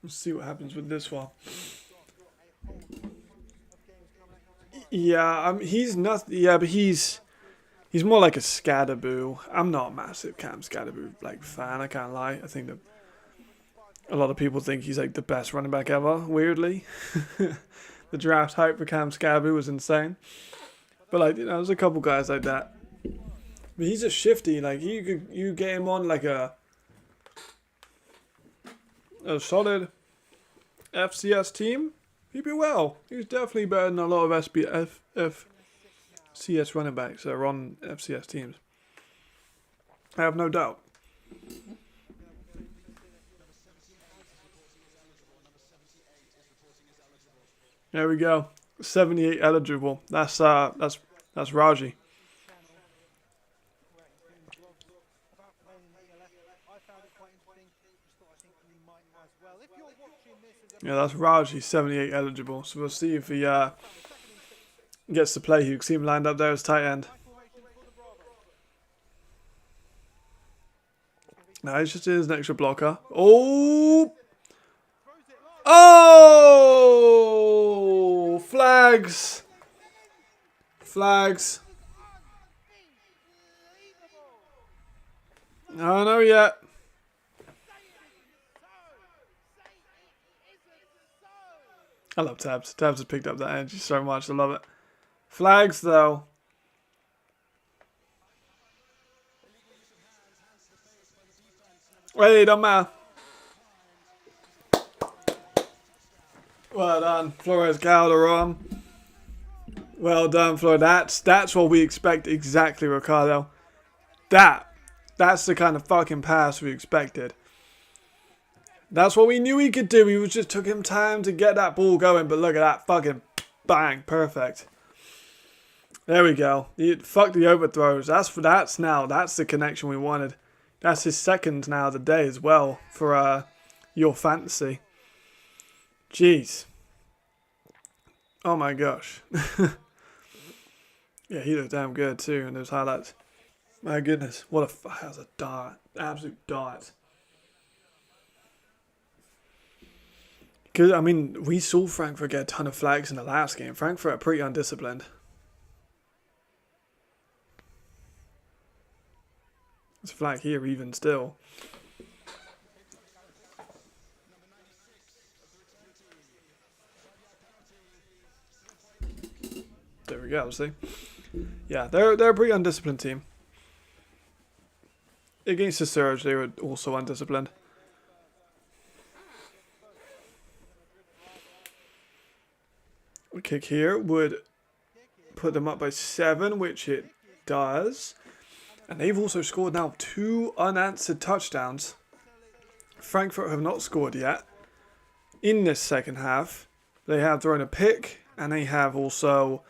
Let's see what happens with this one. Yeah, he's not. Yeah, but he's more like a Scadaboo. I'm not a massive Cam Scadaboo like fan. I can't lie. I think that a lot of people think he's like the best running back ever. Weirdly, the draft hype for Cam Scadaboo was insane. But like, you know, there's a couple guys like that. But he's just shifty. Like you get him on like a solid FCS team, he'd be well. He's definitely better than a lot of FCS running backs that are on FCS teams. I have no doubt. There we go. 78 eligible. That's Raji. Yeah, that's Raji, 78 eligible. So we'll see if he gets to play. You can see him lined up there as tight end. No, he's just in as an extra blocker. Oh! Oh! Flags! Flags. I don't know yet. I love Tabs. Tabs has picked up that energy so much. I love it. Flags, though. Hey, don't matter. Well done, Flores Calderon. Well done, Flores. That's what we expect exactly, Ricardo. That's the kind of fucking pass we expected. That's what we knew he could do. It just took him time to get that ball going. But look at that fucking bang, perfect. There we go. Fuck the overthrows. That's the connection we wanted. That's his second now of the day as well for your fantasy. Jeez. Oh my gosh. Yeah, he looked damn good too in those highlights. My goodness, that was a dart. Absolute dart. Because, I mean, we saw Frankfurt get a ton of flags in the last game. Frankfurt are pretty undisciplined. There's a flag here even still. There we go, see? Yeah, they're a pretty undisciplined team. Against the Surge, they were also undisciplined. A kick here would put them up by 7, which it does. And they've also scored now 2 unanswered touchdowns. Frankfurt have not scored yet. In this second half, they have thrown a pick, and they have also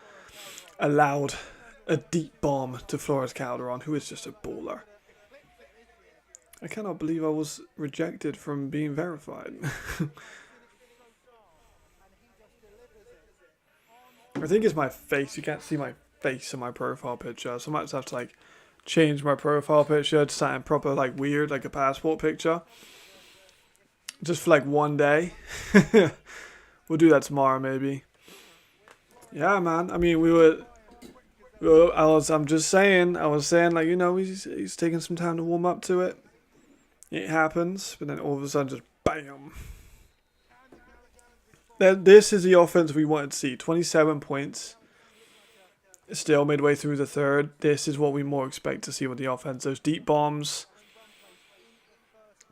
allowed a deep bomb to Flores Calderon, who is just a baller. I cannot believe I was rejected from being verified. I think it's my face. You can't see my face in my profile picture, so I might just have to like change my profile picture to something proper, like weird, like a passport picture. Just for like one day. We'll do that tomorrow, maybe. Yeah, man. I mean, I was saying, like, you know, he's taking some time to warm up to it. It happens, but then all of a sudden, just bam. This is the offense we wanted to see. 27 points. Still midway through the third. This is what we more expect to see with the offense. Those deep bombs.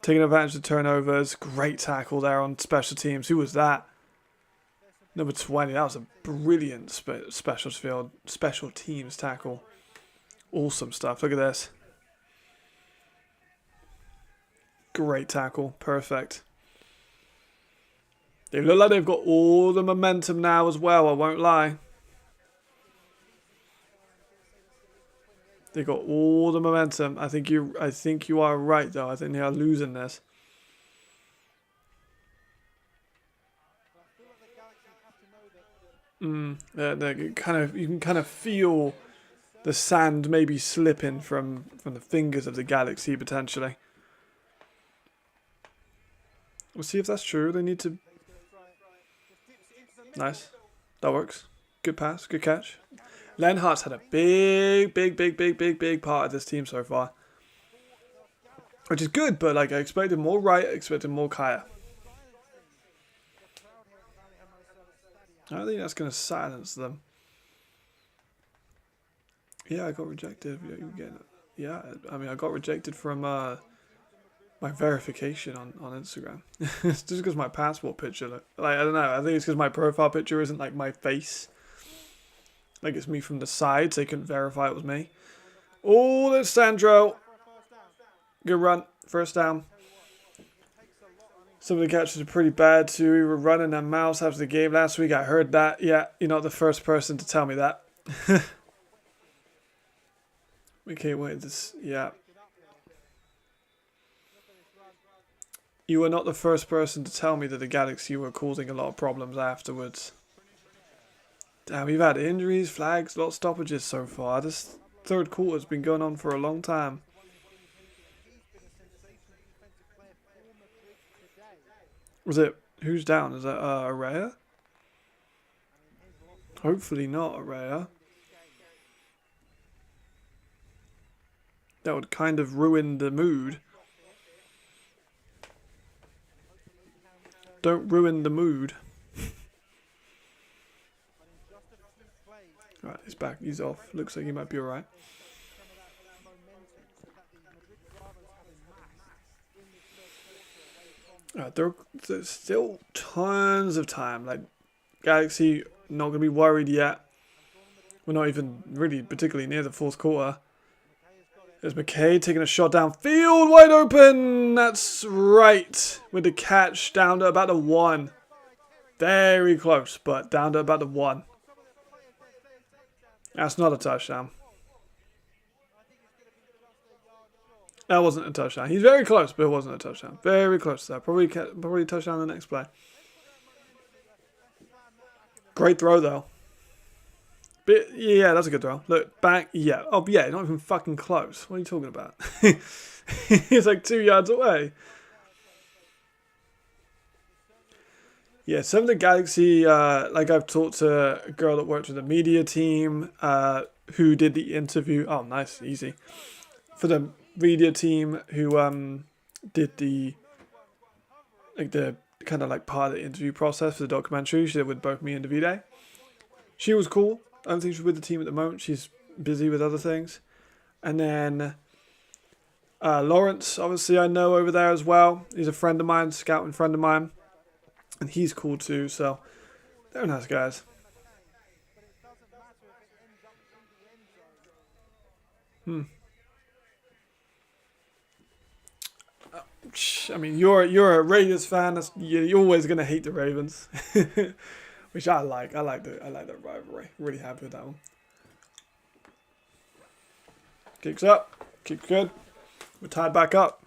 Taking advantage of turnovers. Great tackle there on special teams. Who was that? Number 20. That was a brilliant special teams tackle. Awesome stuff. Look at this. Great tackle. Perfect. They look like they've got all the momentum now as well, I won't lie. They got all the momentum. I think you are right though. I think they are losing this. You can kind of feel the sand maybe slipping from the fingers of the Galaxy potentially. We'll see if that's true. They need to. Nice. That works. Good pass. Good catch. Lenhart's had a big part of this team so far. Which is good, but like I expected more Wright, I expected more Kaya. I don't think that's going to silence them. Yeah, I got rejected. Yeah, I mean, I got rejected from my verification on Instagram. It's just because my passport picture, like, I don't know. I think it's because my profile picture isn't like my face. Like it's me from the side, so they couldn't verify it was me. Oh, there's Sandro. Good run. First down. Some of the catches are pretty bad too. We were running their mouths after the game last week. I heard that. Yeah, you're not the first person to tell me that. We can't wait this. Yeah. You were not the first person to tell me that the Galaxy were causing a lot of problems afterwards. Damn, we've had injuries, flags, a lot of stoppages so far. This third quarter's been going on for a long time. Was it, who's down? Is that Araya? Hopefully not Araya. That would kind of ruin the mood. Don't ruin the mood. Right, he's back. He's off. Looks like he might be alright. There's still tons of time. Like, Galaxy not going to be worried yet. We're not even really particularly near the fourth quarter. There's McKay taking a shot downfield, wide open. That's right. With the catch down to about the 1. Very close, but down to about the 1. That's not a touchdown. That wasn't a touchdown. He's very close, but it wasn't a touchdown. Very close there. Probably touchdown the next play. Great throw, though. But, yeah, that's a good throw. Look, back. Yeah. Oh, yeah, not even fucking close. What are you talking about? He's like 2 yards away. Yeah, some of the Galaxy, like I've talked to a girl that worked with the media team who did the interview. Oh, nice. Easy. For the media team who did the kind of like part of the interview process for the documentary. She did with both me and Davide. She was cool. I don't think she's with the team at the moment. She's busy with other things. And then Lawrence, obviously I know over there as well. He's a friend of mine, scouting friend of mine. And he's cool too, so they're nice guys. I mean, you're a Raiders fan. You're always gonna hate the Ravens, which I like. I like that rivalry. Really happy with that one. Kicks up, kicks good. We're tied back up.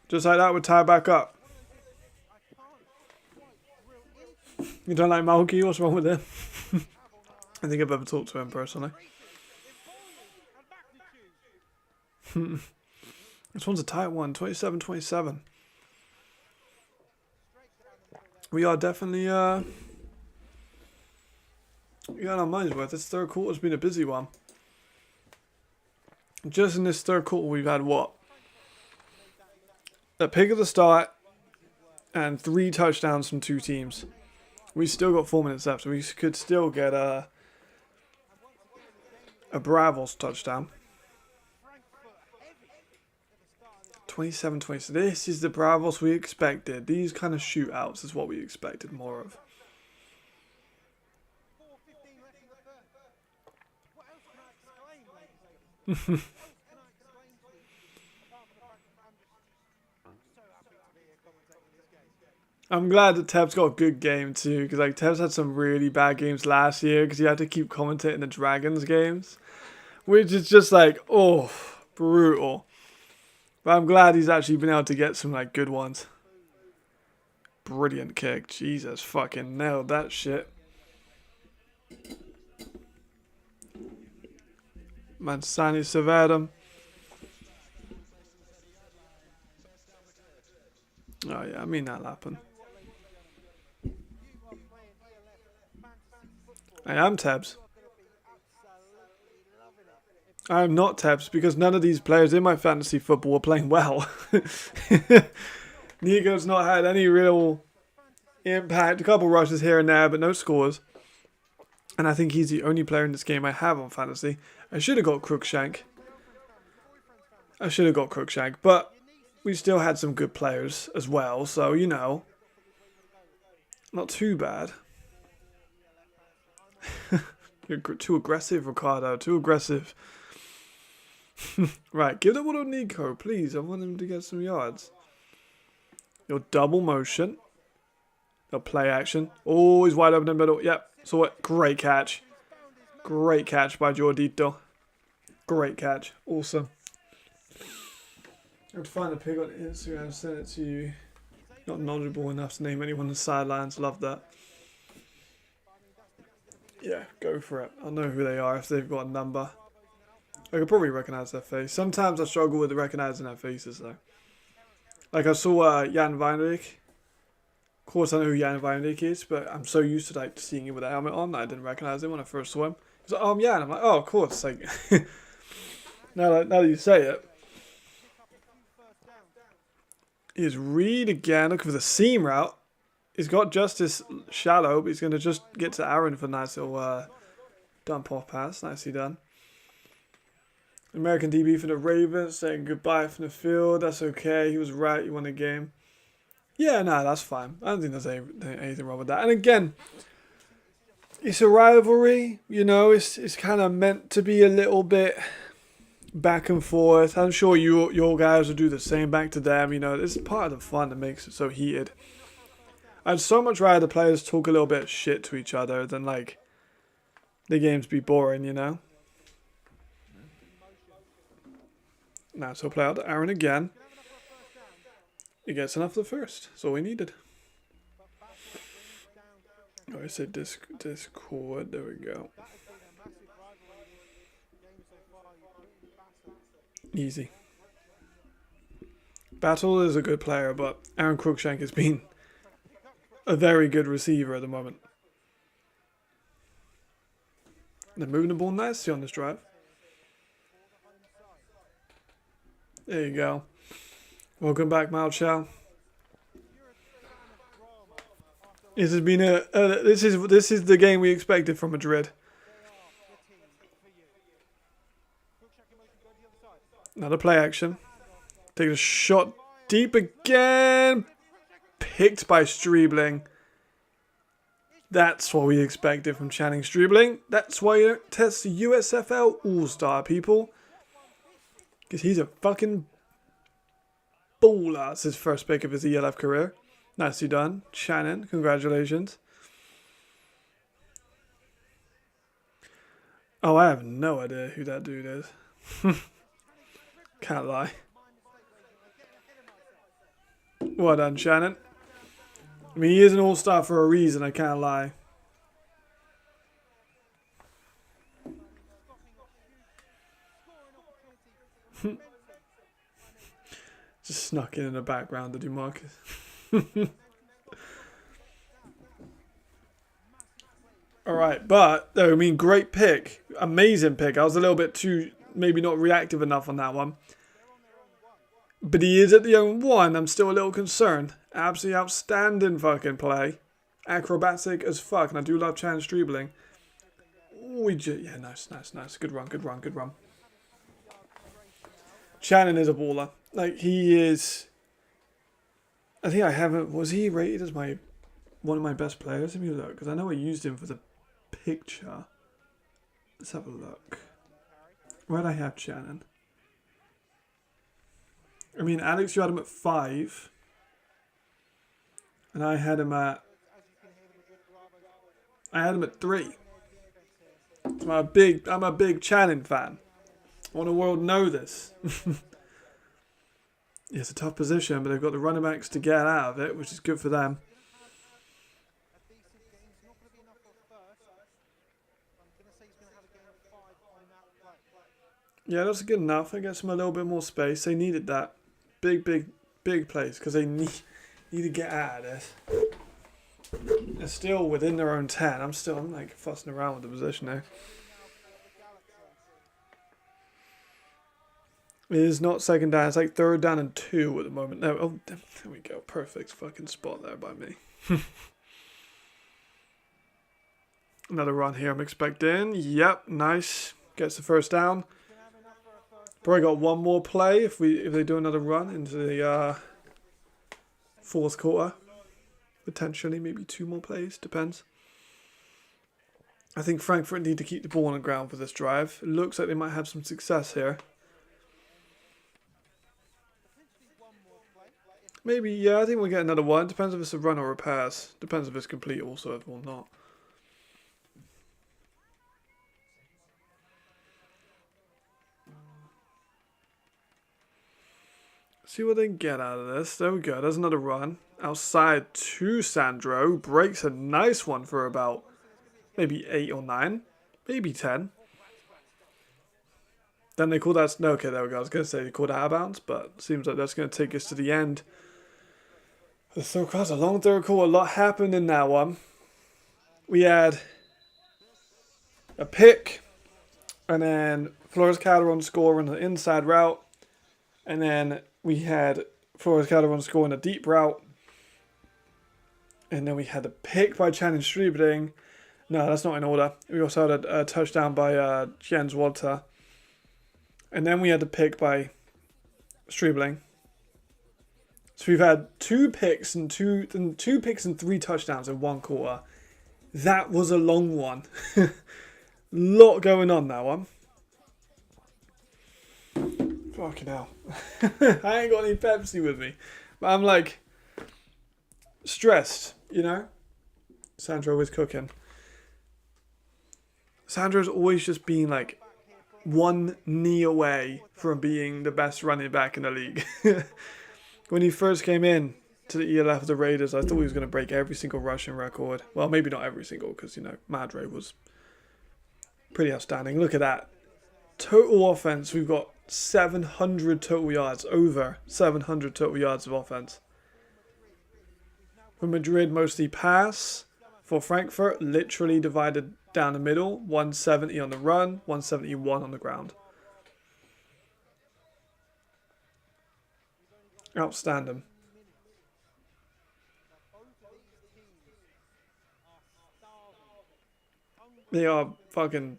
Just like that, we're tied back up. You don't like Malky? What's wrong with him? I think I've ever talked to him personally. This one's a tight one, 27-27. We are definitely we got our money's worth. This third quarter's been a busy one. Just in this third quarter, we've had what? A pick at the start and 3 touchdowns from 2 teams. We still got 4 minutes left, so we could still get a Bravos touchdown. 27-20. This is the Bravos we expected. These kind of shootouts is what we expected more of. I'm glad that Teb's got a good game too, because like Teb's had some really bad games last year because he had to keep commentating the Dragons games, which is just like, oh, brutal. But I'm glad he's actually been able to get some like good ones. Brilliant kick. Jesus, fucking nailed that shit. Mansani Severum. Oh yeah, I mean that'll happen. I am Tebs. I am not Tebs because none of these players in my fantasy football are playing well. Nico's not had any real impact. A couple rushes here and there, but no scores. And I think he's the only player in this game I have on fantasy. I should have got Crookshank. But we still had some good players as well. So, you know, not too bad. You're too aggressive, Ricardo. Too aggressive. Right, give the ball to Nico, please. I want him to get some yards. Your double motion. Your play action. Oh, he's wide open in the middle. Yep. So what? Great catch. Great catch by Jordito. Great catch. Awesome. I have to find a pic on Instagram and send it to you. Not knowledgeable enough to name anyone on the sidelines. Love that. Yeah, go for it. I'll know who they are if they've got a number. I could probably recognise their face. Sometimes I struggle with recognising their faces though. Like I saw Jan Weinrich. Of course I know who Jan Weinrich is, but I'm so used to like seeing him with a helmet on that I didn't recognise him when I first saw him. He's like, oh I'm Jan. I'm like, oh of course. Like Now that you say it. Here's Reed again, looking for the seam route. He's got Justice shallow, but he's going to just get to Aaron for a nice little dump off pass. Nicely done. American DB for the Ravens, saying goodbye from the field. That's okay. He was right. He won the game. Yeah, no, that's fine. I don't think there's anything wrong with that. And again, it's a rivalry. You know, it's kind of meant to be a little bit back and forth. I'm sure your guys will do the same back to them. You know, this is part of the fun that makes it so heated. I'd so much rather the players talk a little bit of shit to each other than, like, the games be boring, you know? Now, so play out to Aaron again. He gets enough for the first. That's all we needed. Oh, I said Discord. There we go. Easy. Battle is a good player, but Aaron Cruikshank has been a very good receiver at the moment. They're moving the ball nicely on this drive. There you go. Welcome back, Malchow. This has been this is the game we expected from Madrid. Another play action. Taking a shot deep again. Picked by Streebling. That's what we expected from Channing Streebling. That's why you don't test the USFL All-Star, people. Because he's a fucking baller. That's his first pick of his ELF career. Nicely done. Shannon, congratulations. Oh, I have no idea who that dude is. Can't lie. Well done, Shannon. I mean, he is an all-star for a reason, I can't lie. Just snuck in the background to do Marcus. Alright, but, I mean, great pick. Amazing pick. I was a little bit too, maybe not reactive enough on that one. But he is at the own one. I'm still a little concerned. Absolutely outstanding fucking play. Acrobatic as fuck. And I do love Chan Streebling. Yeah, nice. Good run. Shannon is a baller. Like, he is... I think I haven't... Was he rated as one of my best players? Let me look. Because I know I used him for the picture. Let's have a look. Where'd I have Shannon? I mean, Alex, you had him at 5. And I had him at... I had him at 3. So I'm a big Channing fan. I want the world to know this. Yeah, it's a tough position, but they've got the running backs to get out of it, which is good for them. Yeah, that's good enough. I guess them a little bit more space. They needed that. Big place, because they need to get out of this. They're still within their own 10. I'm like fussing around with the position there. It is not second down. It's like 3rd down and 2 at the moment. No, oh, there we go. Perfect fucking spot there by me. Another run here I'm expecting. Yep, nice. Gets the first down. Probably got one more play if they do another run into the 4th quarter. Potentially, maybe 2 more plays. Depends. I think Frankfurt need to keep the ball on the ground for this drive. It looks like they might have some success here. Maybe, yeah, I think we'll get another one. Depends if it's a run or a pass. Depends if it's complete also or not. See what they can get out of this. There we go. There's another run. Outside to Sandro. Breaks a nice one for about maybe 8 or 9. Maybe 10. Then they call that... No, okay, there we go. I was going to say they called it out of bounds, but it seems like that's going to take us to the end. The third quarter, a long third quarter. A lot happened in that one. We had a pick and then Flores Calderon score on the inside route. And then we had Flores Calderon score on a deep route. And then we had a pick by Channing Strebling. No, that's not in order. We also had a touchdown by Jens Walter. And then we had the pick by Strebling. So we've had two picks and 3 touchdowns in 1 quarter. That was a long one. Lot going on that one. Fucking hell. I ain't got any Pepsi with me. But I'm like stressed, you know? Sandro is cooking. Sandro's always just been like one knee away from being the best running back in the league. When he first came in to the ELF of the Raiders, I thought he was going to break every single rushing record. Well, maybe not every single, because, you know, Madre was pretty outstanding. Look at that. Total offense, we've got 700 total yards, over 700 total yards of offense. For Madrid, mostly pass. For Frankfurt, literally divided down the middle. 170 on the run, 171 on the ground. Outstanding. They are fucking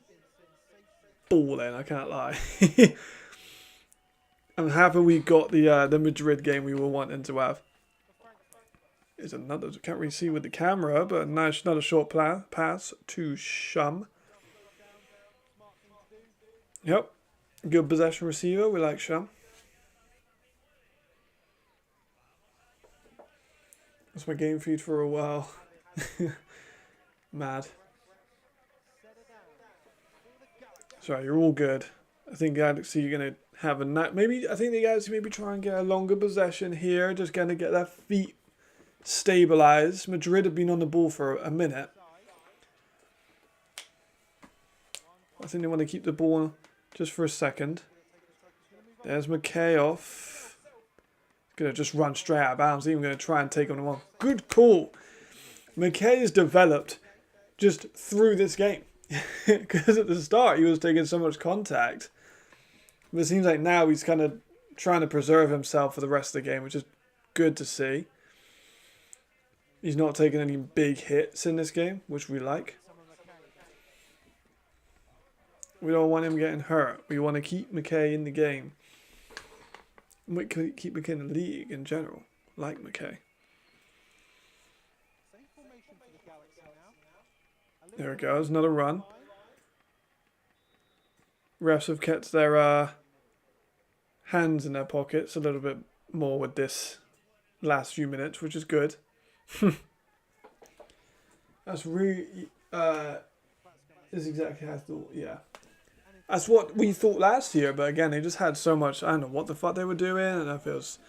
balling, I can't lie. I'm happy we got the Madrid game we were wanting to have. Is another, can't really see with the camera, but nice, another short pass to Shum. Yep, good possession receiver. We like Shum. That's my game feed for a while. Mad. Sorry, you're all good. I think Galaxy are going to have a night. Maybe I think the Galaxy maybe try and get a longer possession here. Just going to get their feet stabilized. Madrid have been on the ball for a minute. I think they want to keep the ball just for a second. There's McKay off. Going to just run straight out of bounds. Even going to try and take on the one. Good call. McKay has developed just through this game. Because at the start he was taking so much contact. But it seems like now he's kind of trying to preserve himself for the rest of the game, which is good to see. He's not taking any big hits in this game, which we like. We don't want him getting hurt. We want to keep McKay in the game. We can keep McKay in the league in general, like McKay. There it goes, another run. Refs have kept their hands in their pockets a little bit more with this last few minutes, which is good. That's really is exactly how I thought. Yeah, that's what we thought last year. But again, they just had so much. I don't know what the fuck they were doing, and if it was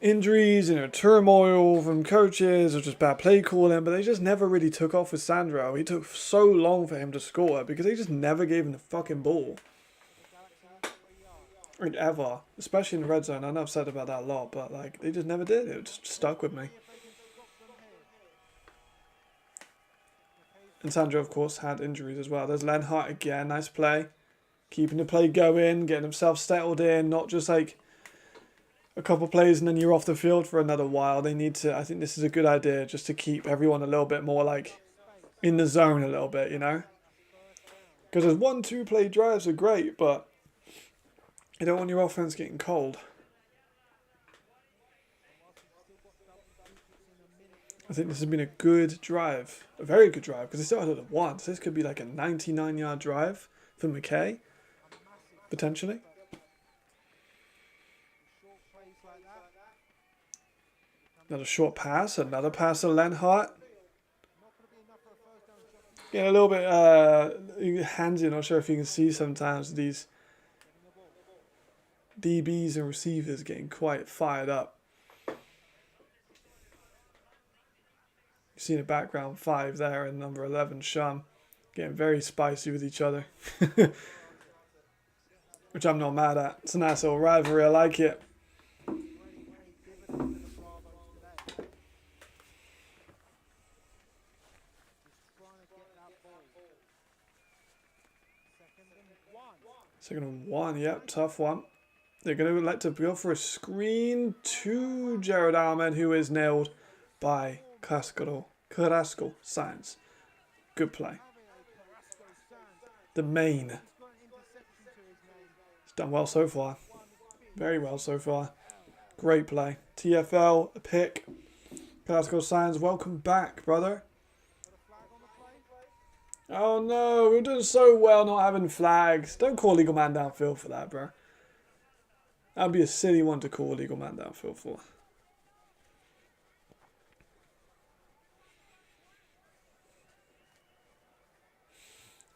injuries, you know, turmoil from coaches or just bad play calling, but they just never really took off with Sandro. He took so long for him to score because they just never gave him the fucking ball. Like, ever. Especially in the red zone. I know I've said about that a lot, but like they just never did. It just stuck with me. And Sandro, of course, had injuries as well. There's Lenhart again. Nice play. Keeping the play going, getting himself settled in, not just like a couple plays and then you're off the field for another while. They need to, I think this is a good idea, just to keep everyone a little bit more like in the zone a little bit, you know? Because those 1-2 play drives are great, but you don't want your offense getting cold. I think this has been a good drive, a very good drive, because they started at 1. So this could be like a 99-yard drive for McKay, potentially. Another short pass, another pass to Lenhart. Getting a little bit handsy, I'm not sure if you can see sometimes these DBs and receivers getting quite fired up. You see in the background 5 there and number 11, Shum, getting very spicy with each other. Which I'm not mad at. It's a nice little rivalry, I like it. Second one, yep, tough one. They're going to let to go for a screen to Jared Ahmed, who is nailed by Carrasco Science. Good play. The main. It's done well so far. Very well so far. Great play. TFL, a pick. Carrasco Science, welcome back, brother. Oh no, we're doing so well not having flags. Don't call legal man downfield for that, bro. That'd be a silly one to call legal man downfield for.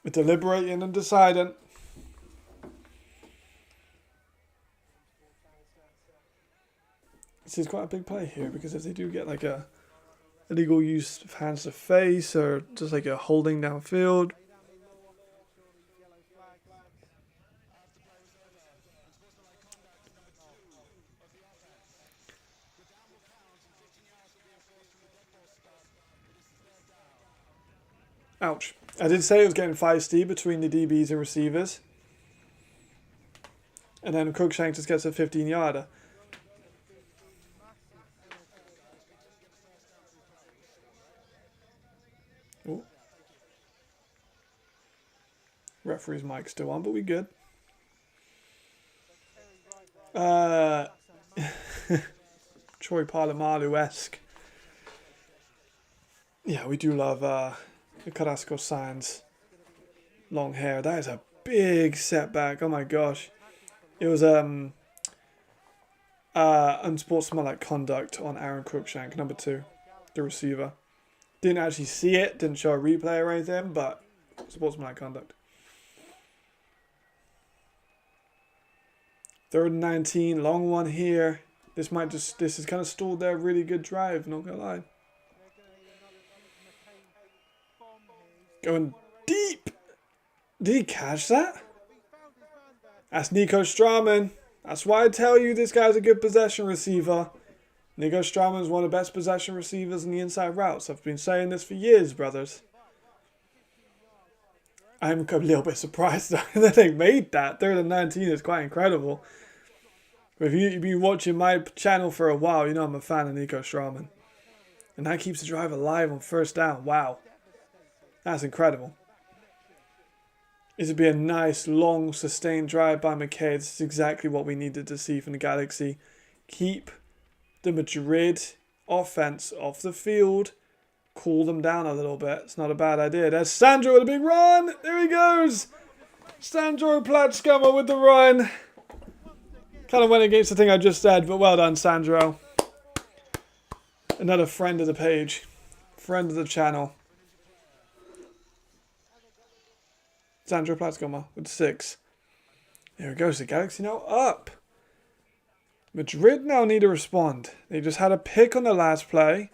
We're deliberating and deciding. This is quite a big play here because if they do get like a illegal use of hands to face or just like a holding downfield. Ouch. I did say it was getting feisty between the DBs and receivers. And then Cruikshank just gets a 15-yarder. Ooh. Referee's mic still on, but we good. Troy Polamalu-esque. Yeah, we do love the Carrasco Science long hair. That is a big setback. Oh my gosh. It was unsportsmanlike conduct on Aaron Cruikshank, number 2, the receiver. Didn't actually see it, didn't show a replay or anything, but sportsmanlike conduct. 3rd and 19, long one here. This has kind of stalled their really good drive, not gonna lie. Going deep. Did he catch that? That's Nico Straman. That's why I tell you this guy's a good possession receiver. Nico Straman is one of the best possession receivers in the inside routes. I've been saying this for years, brothers. I'm a little bit surprised that they made that. 3rd and 19 is quite incredible. But if you've been watching my channel for a while, you know I'm a fan of Nico Straman. And that keeps the drive alive on 1st down. Wow. That's incredible. This would be a nice, long, sustained drive by McKay. This is exactly what we needed to see from the Galaxy. Keep the Madrid offense off the field. Cool them down a little bit. It's not a bad idea. There's Sandro with a big run. There he goes. Sandro Platschkammer with the run. Kind of went against the thing I just said, but well done, Sandro. Another friend of the page. Friend of the channel. Sandro Platschkammer with 6. There it goes. The Galaxy now up. Madrid now need to respond. They just had a pick on the last play.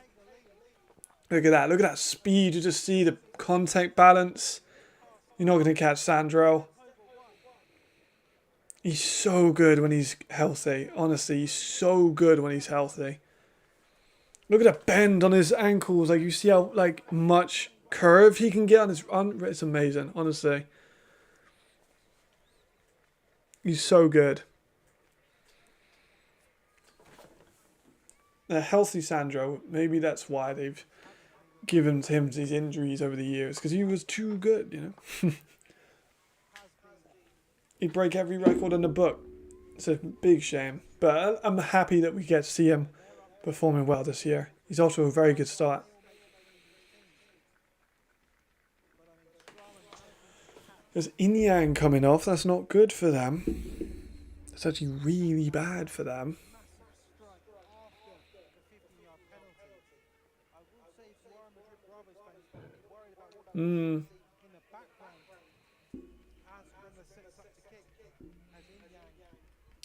Look at that. Look at that speed. You just see the contact balance. You're not going to catch Sandro. He's so good when he's healthy. Honestly, he's so good when he's healthy. Look at that bend on his ankles. Like, you see how much curve he can get on his... It's amazing, honestly. He's so good. A healthy Sandro, maybe that's why they've given him these injuries over the years, because he was too good, you know. He'd break every record in the book. It's a big shame, but I'm happy that we get to see him performing well this year. He's off to a very good start. There's Inyang coming off. That's not good for them. That's actually really bad for them.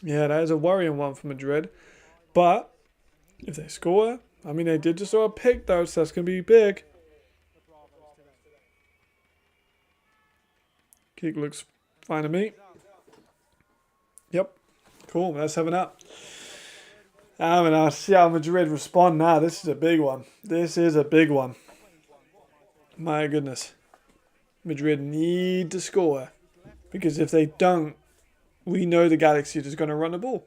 Yeah, that is a worrying one for Madrid. But if they score, I mean, they did just throw a pick though, so that's going to be big. Kick looks fine to me. Yep. Cool. Let's have an up. And I'll see how Madrid respond now. This is a big one. This is a big one. My goodness. Madrid need to score. Because if they don't, we know the Galaxy are just going to run the ball.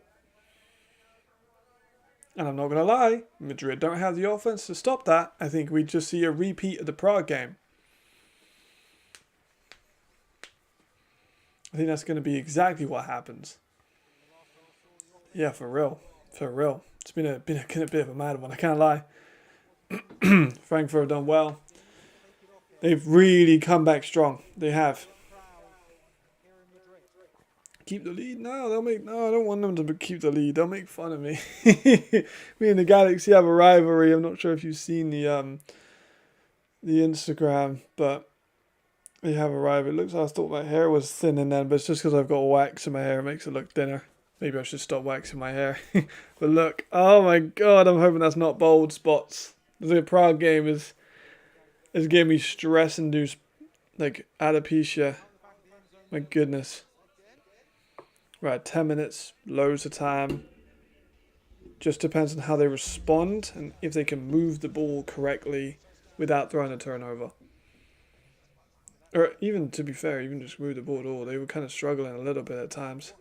And I'm not going to lie, Madrid don't have the offense to stop that. I think we just see a repeat of the Prague game. I think that's going to be exactly what happens. Yeah, for real. For real. It's been a bit of a mad one, I can't lie. Frankfurt have done well. They've really come back strong. They have. Keep the lead? No, I don't want them to keep the lead. They'll make fun of me. Me and the Galaxy have a rivalry. I'm not sure if you've seen the Instagram, but they have a rivalry. It looks like I thought my hair was thinning then, but it's just because I've got wax in my hair. It makes it look thinner. Maybe I should stop waxing my hair. But look, oh my god, I'm hoping that's not bald spots. The Prague game is giving me stress-induced, like, alopecia. My goodness. Right, 10 minutes, loads of time. Just depends on how they respond and if they can move the ball correctly without throwing a turnover. Or even, to be fair, even just move the ball at all. They were kind of struggling a little bit at times.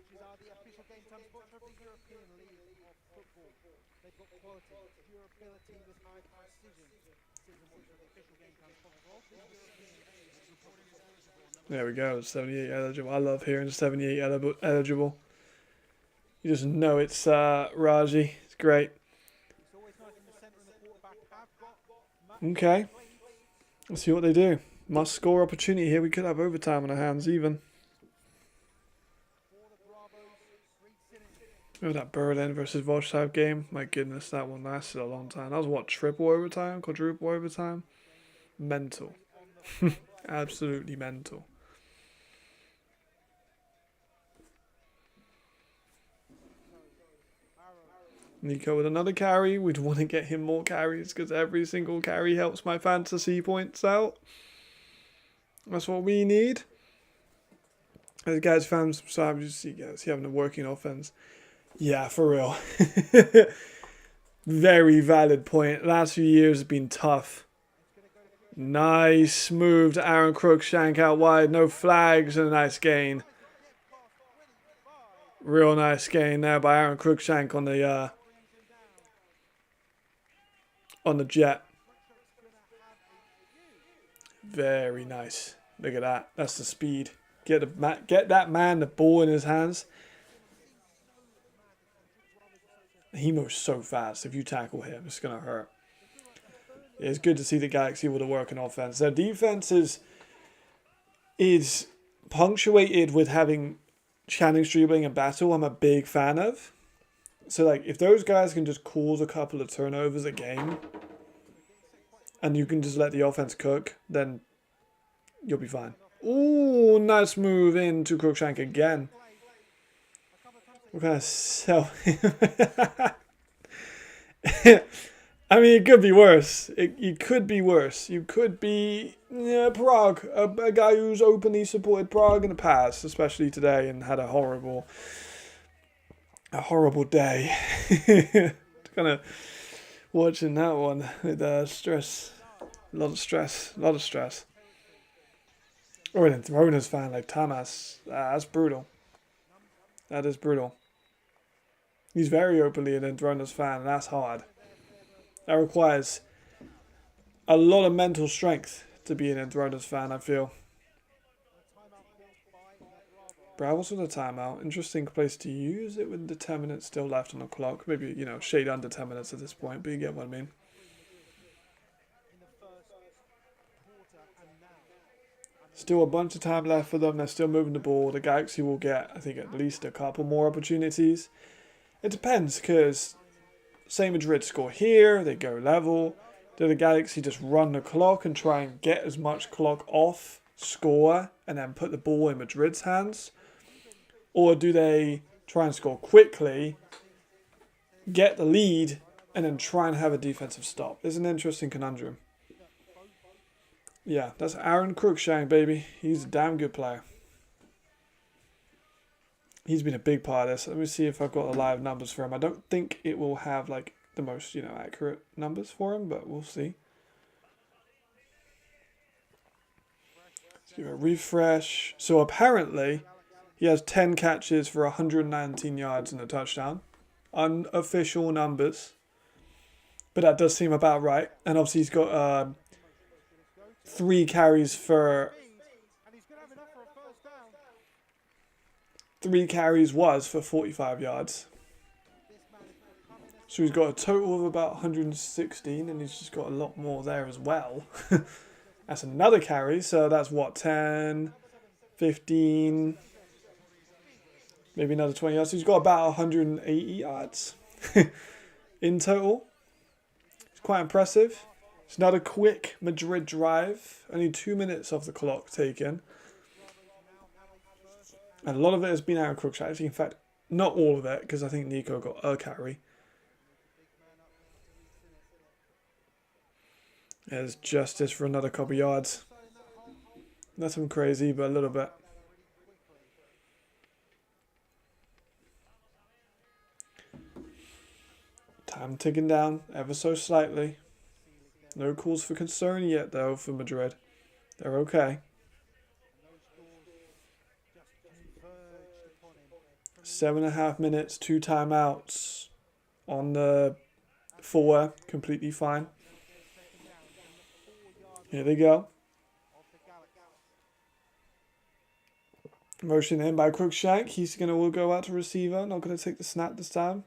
There we go, 78 eligible. I love hearing 78 eligible. You just know it's Raji. It's great. Okay. Let's see what they do. Must score opportunity here. We could have overtime on our hands even. Remember that Berlin versus Wolfsburg game? My goodness, that one lasted a long time. That was what, triple overtime? Quadruple overtime? Mental. Absolutely mental. Nico with another carry. We'd want to get him more carries because every single carry helps my fantasy points out. That's what we need. As guys, fans, so you see guys having a working offense. Yeah, for real. Very valid point. Last few years have been tough. Nice move to Aaron Crookshank out wide. No flags and a nice gain. Real nice gain there by Aaron Crookshank on the jet. Very nice. Look at that. That's the speed. Get that man the ball in his hands. He moves so fast. If you tackle him, it's going to hurt. It's good to see the Galaxy with a working offense. Their defense is punctuated with having challenge dribbling and battle. I'm a big fan of. So, like, if those guys can just cause a couple of turnovers a game and you can just let the offense cook, then you'll be fine. Ooh, nice move into Crookshank again. What kind of sell? I mean, it could be worse. It could be worse. You could be Prague, a guy who's openly supported Prague in the past, especially today, and had a horrible day. Kind of watching that one with stress, a lot of stress. Or an Enthroners fan like Thomas, that's brutal. That is brutal. He's very openly an Enthroners fan, and that's hard. That requires a lot of mental strength to be an Enthroners fan, I feel. Bravos with a timeout. Interesting place to use it with the 10 minutes still left on the clock. Maybe, shade under 10 minutes at this point, but you get what I mean. Still a bunch of time left for them. They're still moving the ball. The Galaxy will get, I think, at least a couple more opportunities. It depends, because say Madrid score here, they go level. Do the Galaxy just run the clock and try and get as much clock off, score, and then put the ball in Madrid's hands? Or do they try and score quickly, get the lead, and then try and have a defensive stop? It's an interesting conundrum. Yeah, that's Aaron Crookshank, baby. He's a damn good player. He's been a big part of this. Let me see if I've got the live numbers for him. I don't think it will have like the most, accurate numbers for him, but we'll see. Let's give it a refresh. So apparently, He has 10 catches for 119 yards and a touchdown. Unofficial numbers. But that does seem about right. And obviously he's got 3 carries for... 3 carries was for 45 yards. So he's got a total of about 116, and he's just got a lot more there as well. That's another carry, so that's what, 10, 15, maybe another 20 yards. So he's got about 180 yards in total. It's quite impressive. It's not a quick Madrid drive. Only 2 minutes off the clock taken. And a lot of it has been Aaron Cruikshank. In fact, not all of it, because I think Nico got a carry. There's justice for another couple yards. Nothing crazy, but a little bit. Time ticking down ever so slightly. No cause for concern yet, though, for Madrid. They're okay. 7.5 minutes, 2 timeouts on the 4. Completely fine. Here they go. Motion in by Cruikshank. He's going to go out to receiver. Not going to take the snap this time.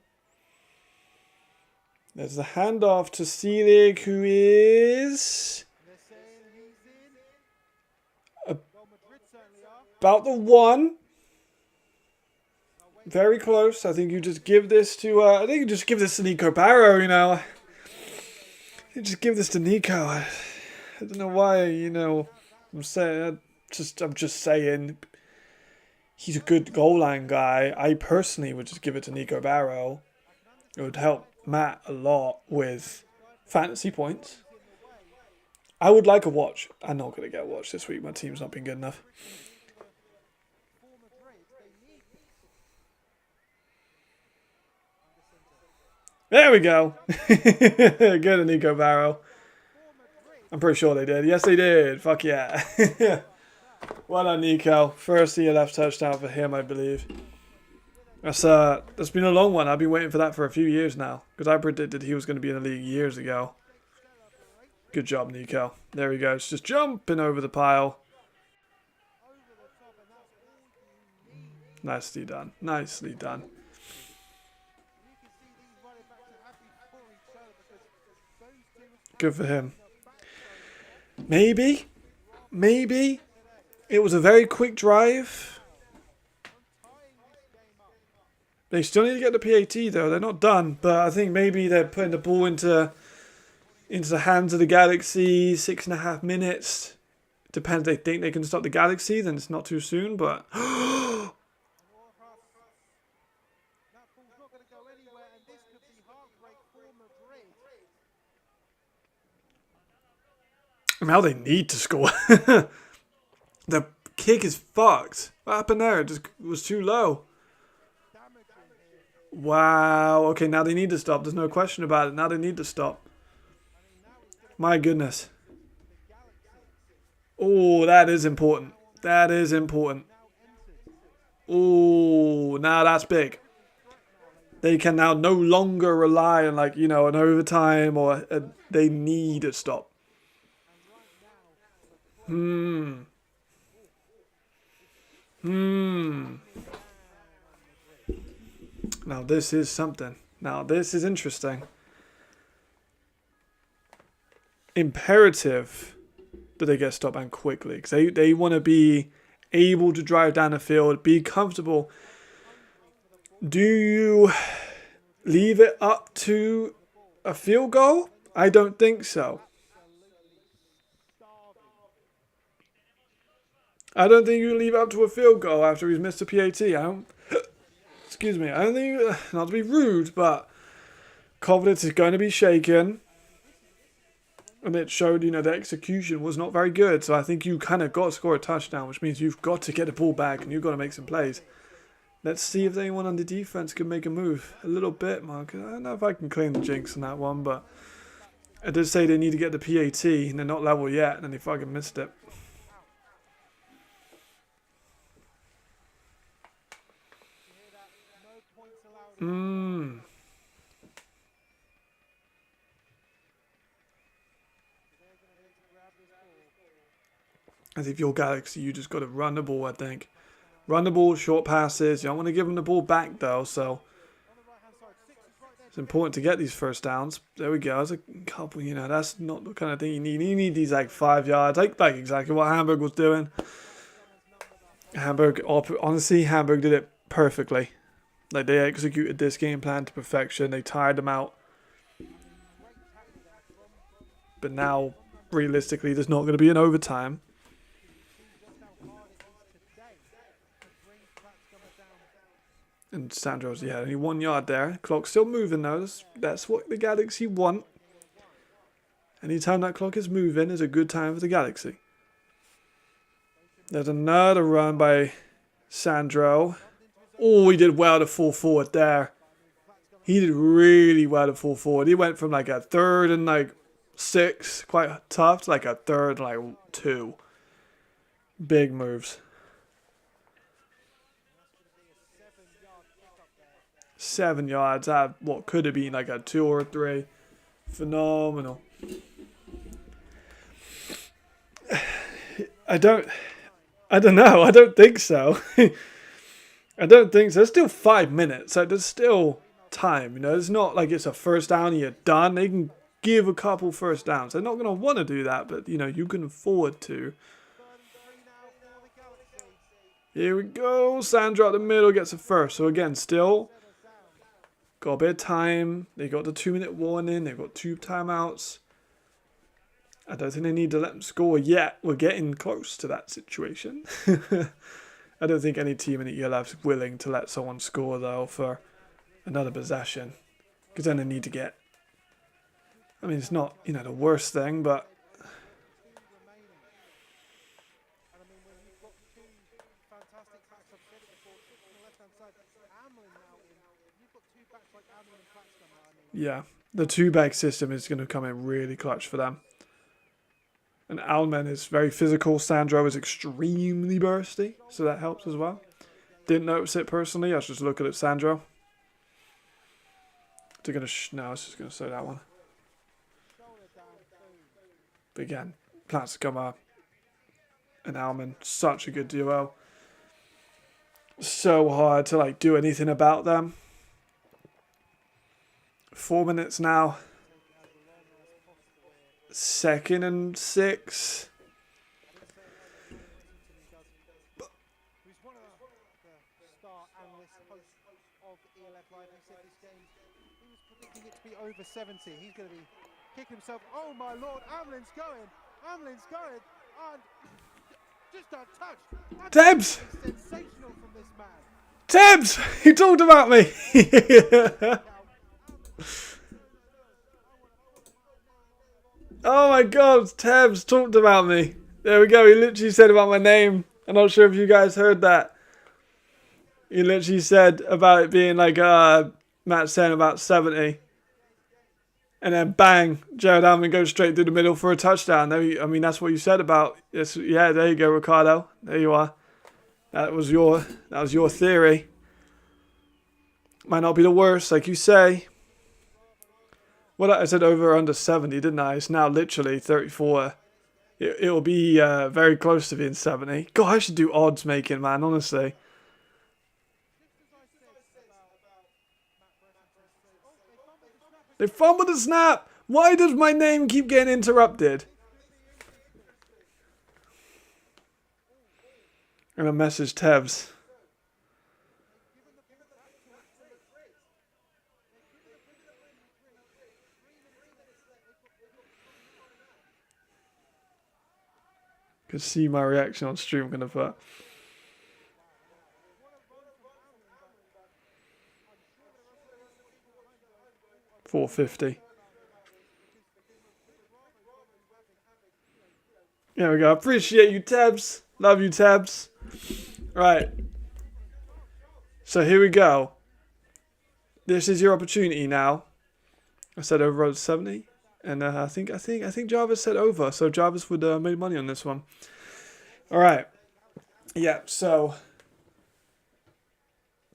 There's the handoff to Selig, who is about the 1. Very close. I think you just give this to. I think you just give this to Nico Barrow. You know, you just give this to Nico. I don't know why. You know, I'm just saying. He's a good goal line guy. I personally would just give it to Nico Barrow. It would help Matt a lot with fantasy points. I would like a watch. I'm not going to get a watch this week. My team's not been good enough. There we go. Good, Nico Barrow. I'm pretty sure they did. Yes, they did. Fuck yeah. Well done, Nico. First ELF touchdown for him, I believe. That's been a long one. I've been waiting for that for a few years now, because I predicted he was going to be in the league years ago. Good job, Nico. There he goes. Just jumping over the pile. Nicely done. Nicely done. Good for him. Maybe it was a very quick drive. They still need to get the PAT though. They're not done, but I think maybe they're putting the ball into the hands of the Galaxy. 6.5 minutes. Depends. They think they can stop the Galaxy, then it's not too soon. But now they need to score. The kick is fucked. What happened there? It just was too low. Wow. Okay, now they need to stop. There's no question about it. Now they need to stop. My goodness. Oh, that is important. That is important. Oh, now that's big. They can now no longer rely on, like, you know, an overtime or they need to stop. Now this is something. Now this is interesting. Imperative that they get stopped and quickly, because they want to be able to drive down the field, be comfortable. Do you leave it up to a field goal? I don't think so. I don't think you leave it up to a field goal after he's missed a PAT. Excuse me. I don't think, not to be rude, but confidence is going to be shaken. And it showed, you know, the execution was not very good. So I think you kind of got to score a touchdown, which means you've got to get the ball back and you've got to make some plays. Let's see if anyone on the defense can make a move. A little bit, Mark. I don't know if I can claim the jinx on that one, but I did say they need to get the PAT and they're not level yet, and then they fucking missed it. Mmm. As if you're Galaxy, you just got to run the ball, I think. Run the ball, short passes. You don't want to give them the ball back, though, so it's important to get these first downs. There we go. There's a couple, you know, that's not the kind of thing you need. You need these, like, 5 yards. Like exactly what Hamburg was doing. Honestly, Hamburg did it perfectly. Like, they executed this game plan to perfection. They tired them out. But now, realistically, there's not going to be an overtime. And Sandro's, yeah, only 1 yard there. Clock's still moving, though. That's what the Galaxy want. Anytime that clock is moving is a good time for the Galaxy. There's another run by Sandro. Oh, he did well to fall forward there. He did really well to fall forward. He went from like a 3rd and like 6, quite tough, to like a 3rd and like 2. Big moves. 7 yards out of what could have been like a 2 or a 3. Phenomenal. I don't know. I don't think so. I don't think so. There's still 5 minutes. So there's still time. You know, it's not like it's a first down and you're done. They can give a couple first downs. They're not going to want to do that, but, you know, you can afford to. Here we go. Sandro at the middle gets a first. So, again, still got a bit of time. They got the 2-minute warning. They've got 2 timeouts. I don't think they need to let them score yet. We're getting close to that situation. I don't think any team in the ELF is willing to let someone score, though, for another possession. Because then they need to get... I mean, it's not, you know, the worst thing, but... Yeah, the 2-bag system is going to come in really clutch for them. And Almen is very physical. Sandro is extremely bursty, so that helps as well. Didn't notice it personally. I was just looking at Sandro. No, I was just going to say that one. But again, Platenik and Almen, such a good duo. So hard to like do anything about them. 4 minutes now. 2nd and 6. Over 70, he's going to be kicking himself. Oh my lord, Amlin's going, and just a touch. Tibbs! Sensational from this man. Tibbs! He talked about me! Oh my god, Tibbs talked about me. There we go, he literally said about my name. I'm not sure if you guys heard that. He literally said about it being like Matt saying about 70. And then bang, Jared Allen goes straight through the middle for a touchdown. I mean, that's what you said about yes. Yeah, there you go, Ricardo. There you are. That was your theory. Might not be the worst, like you say. Well, I said over or under 70, didn't I? It's now literally 34. It'll be very close to being 70. God, I should do odds making, man, honestly. They fumbled the snap. Why does my name keep getting interrupted? I'm going to message Tevs. Could see my reaction on stream. I'm going to put 450. There we go. Appreciate you, Tabs. Love you, Tabs. Right. So here we go. This is your opportunity now. I said over 70, and I think Jarvis said over, so Jarvis would make money on this one. All right. Yeah. So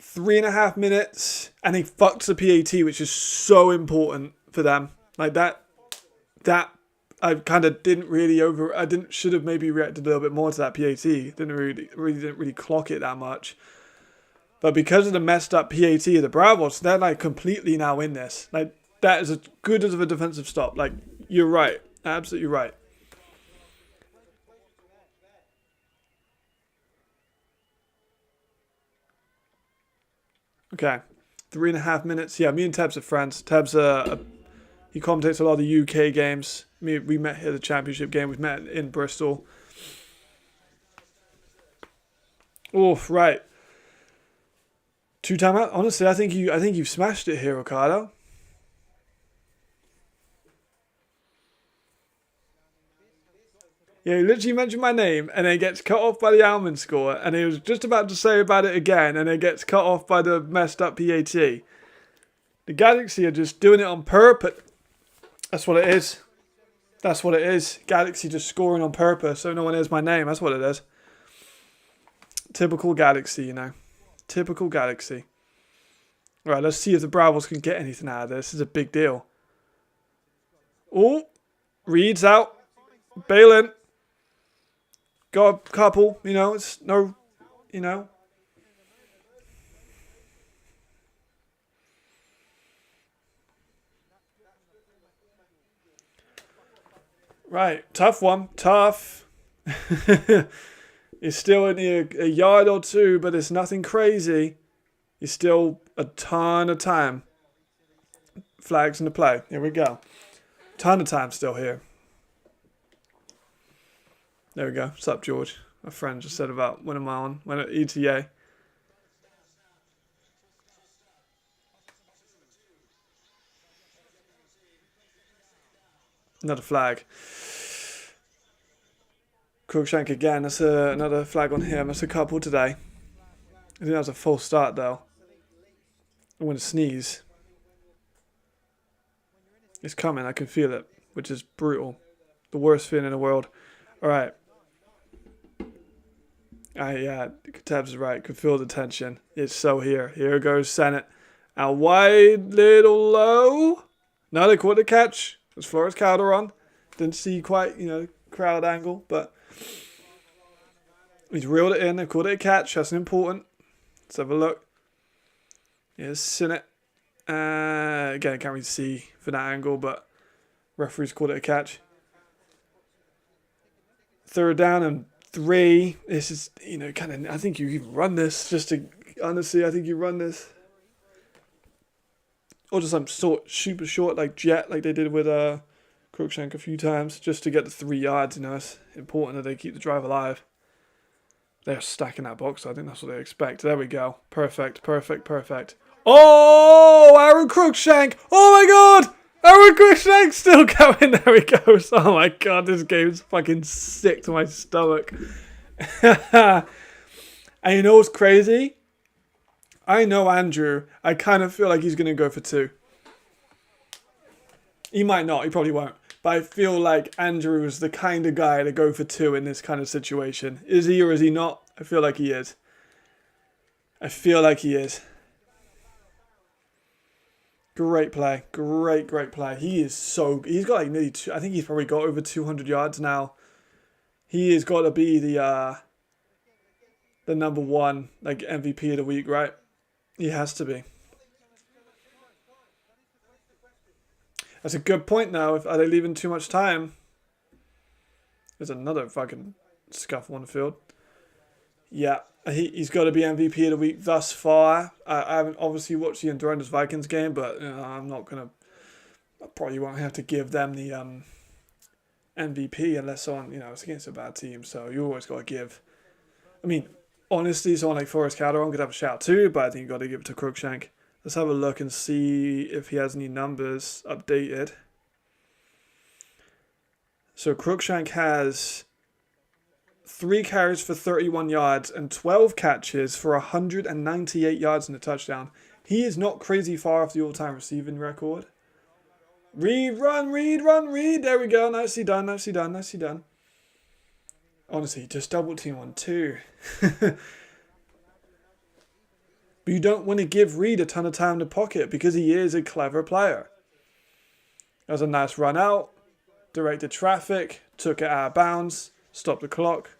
3.5 minutes, and he fucks the PAT, which is so important for them. Like that I kind of didn't really should have maybe reacted a little bit more to that PAT. Didn't really clock it that much. But because of the messed up PAT of the Bravos, they're like completely now in this. Like that is as good as a defensive stop. Like you're right, absolutely right. Okay, 3.5 minutes. Yeah, me and Tebs are friends. Tebs he commentates a lot of the UK games. We met here at the championship game. We've met in Bristol. Oh, right. 2 timeout. Honestly, I think you've smashed it here, Ricardo. Yeah, he literally mentioned my name and then gets cut off by the Almond score, and he was just about to say about it again, and then gets cut off by the messed up PAT. The Galaxy are just doing it on purpose. That's what it is. That's what it is. Galaxy just scoring on purpose so no one hears my name. That's what it is. Typical Galaxy, you know. Typical Galaxy. Right, let's see if the Bravos can get anything out of this. This is a big deal. Oh, Reed's out. Balin. Got a couple, you know. It's no, you know. Right, tough one. Tough. It's still only a yard or two, but it's nothing crazy. It's still a ton of time. Flags in the play. Here we go. Ton of time still here. There we go. What's up, George? My friend just said about when am I on? When at ETA. Another flag. Cruikshank again. That's another flag on him. That's a couple today. I think that was a false start though. I'm going to sneeze. It's coming. I can feel it, which is brutal. The worst feeling in the world. All right. Yeah, Tabs is right. Could feel the tension. It's so here. Here goes Senate. Out wide, little low. No, they caught the catch. It was Flores Calderon. Didn't see quite, crowd angle, but he's reeled it in. They caught it a catch. That's important. Let's have a look. Here's Senate. Again, can't really see for that angle, but referees called it a catch. 3rd down and 3. This is, kind of, I think you even run this honestly, I think you run this. Or just some super short, like jet, like they did with Cruikshank a few times, just to get the 3 yards. It's important that they keep the drive alive. They're stacking that box. I think that's what they expect. There we go. Perfect. Oh, Aaron Cruikshank. Oh my God. Aaron Cruikshank still going. There he goes. Oh my God, this game's fucking sick to my stomach. And you know what's crazy? I know Andrew. I kind of feel like he's going to go for 2. He might not. He probably won't. But I feel like Andrew is the kind of guy to go for 2 in this kind of situation. Is he or is he not? I feel like he is. Great play. Great play. He's got like nearly I think he's probably got over 200 yards now. He has got to be the number 1 like MVP of the week, right? He has to be. That's a good point now. Are they leaving too much time? There's another fucking scuffle on the field. Yeah, he's got to be MVP of the week thus far. I haven't obviously watched the Enthroners Vikings game, but I'm not going to... I probably won't have to give them the MVP unless it's against a bad team, so you always got to give. I mean, honestly, someone like Forrest Calderon could have a shout too, but I think you've got to give it to Cruikshank. Let's have a look and see if he has any numbers updated. So Cruikshank has 3 carries for 31 yards and 12 catches for 198 yards and a touchdown. He is not crazy far off the all-time receiving record. Reed, run, Reed. There we go. Nicely done. Honestly, just double team on 2. But you don't want to give Reed a ton of time to pocket because he is a clever player. That was a nice run out. Directed traffic. Took it out of bounds. Stopped the clock.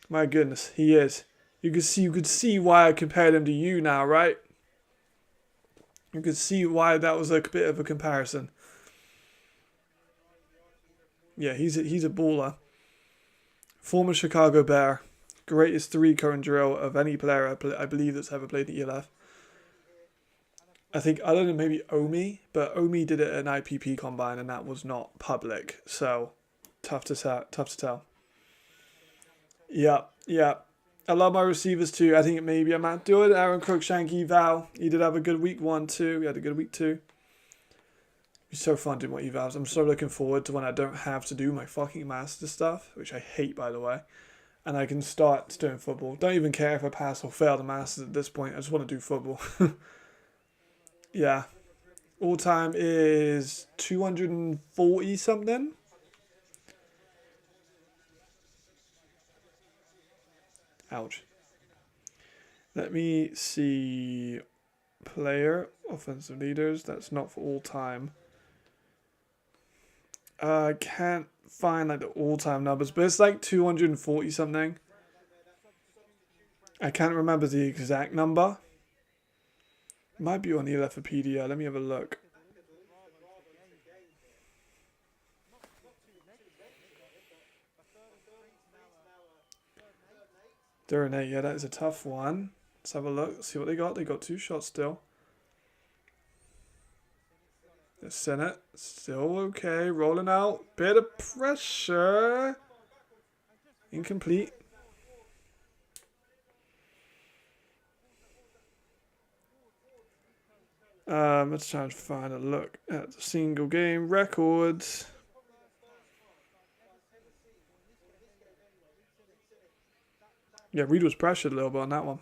My goodness, he is. You could see why I compared him to you now, right? You could see why that was a bit of a comparison. Yeah, he's a baller. Former Chicago Bear. Greatest 3-cone drill of any player I believe that's ever played the ELF. I think, I don't know, maybe Omi, but Omi did it at an IPP combine and that was not public. So, tough to tell. Yeah. I love my receivers too. I think maybe I might do it. Aaron Crookshanky, Val. He did have a good week 1 too. He had a good week 2. It's so fun doing my evals. I'm so looking forward to when I don't have to do my fucking master stuff, which I hate by the way. And I can start doing football. Don't even care if I pass or fail the masters at this point. I just want to do football. Yeah. All time is 240 something. Ouch. Let me see. Player, offensive leaders. That's not for all time. I can't find like the all-time numbers, but it's like 240 something. I can't remember the exact number. It might be on the Elephopedia. Let me have a look. Third and 8, yeah, that is a tough one. Let's have a look, see what they got. They got 2 shots still. The Senate, still okay, rolling out. Bit of pressure. Incomplete. Let's try and find a look at the single game records. Yeah, Reed was pressured a little bit on that one.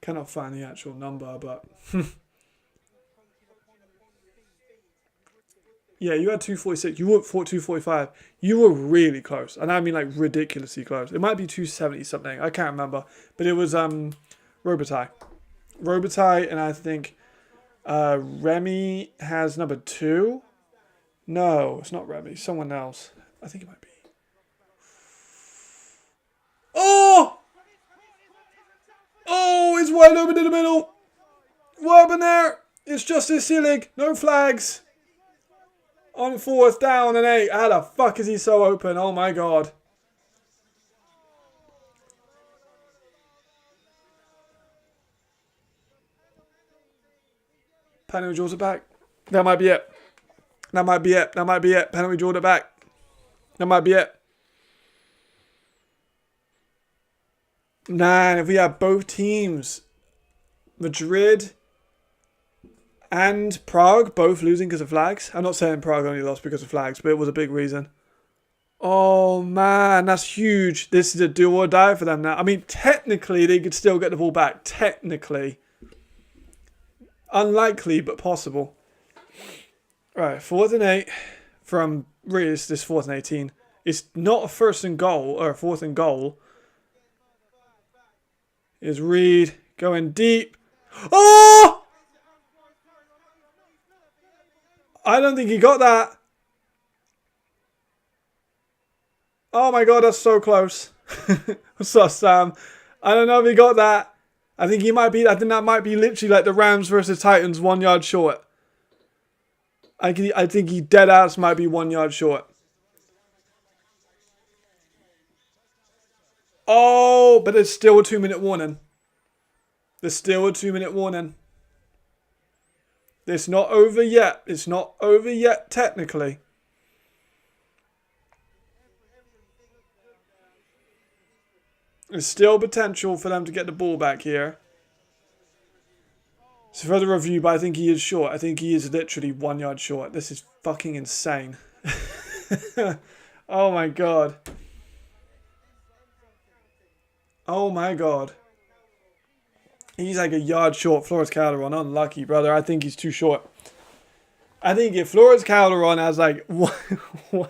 Cannot find the actual number, but... Yeah, you had 246. You were 245. You were really close. And I mean like ridiculously close. It might be 270 something. I can't remember. But it was Robitaille. Robitaille, and I think Remy has number 2. No, it's not Remy. Someone else. I think it might be. Oh! Oh, it's wide open in the middle. What happened there? It's Justice Seelig. No flags. On 4th down and 8. How the fuck is he so open? Oh my god. Penalty draws it back. That might be it. That might be it. That might be it. Penalty draws it back. That might be it. Man, if we had both teams, Madrid and Prague both losing because of flags. I'm not saying Prague only lost because of flags, but it was a big reason. Oh man, that's huge. This is a do or die for them now. I mean, technically they could still get the ball back. Technically. Unlikely, but possible. Right, 4th and 8 from really this 4th and 18. It's not a 1st and goal or a 4th and goal. Is Reed going deep? Oh! I don't think he got that. Oh my god, that's so close. What's up, Sam? I don't know if he got that. I think that might be literally like the Rams versus Titans 1 yard short. I think he dead ass might be 1 yard short. Oh, but there's still a 2-minute warning. There's still a 2-minute warning. It's not over yet. It's not over yet, technically. There's still potential for them to get the ball back here. It's a further review, but I think he is short. I think he is literally 1 yard short. This is fucking insane. Oh my god. Oh my god. He's like a yard short. Flores Calderon, unlucky, brother. I think he's too short. I think if Flores Calderon has like 1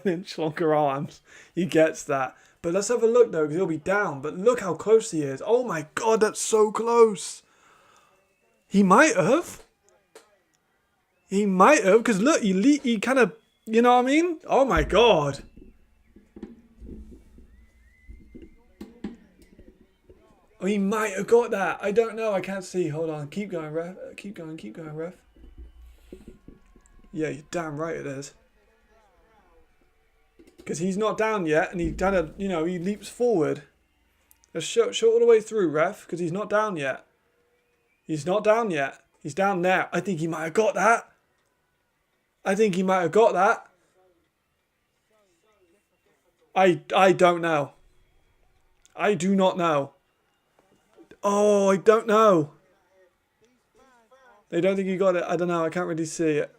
inch longer arms, he gets that. But let's have a look, though, because he'll be down. But look how close he is. Oh, my God, that's so close. He might have. He might have, because look, he kind of, you know what I mean? Oh, my God. Oh, he might have got that. I don't know. I can't see. Hold on. Keep going, ref. Keep going, ref. Yeah, you're damn right it is. Because he's not down yet, and he kind of, you know, he leaps forward. Let's show all the way through, ref, because he's not down yet. He's not down yet. He's down there. I think he might have got that. I think he might have got that. I don't know. I do not know. Oh, I don't know. They don't think he got it. I don't know. I can't really see it.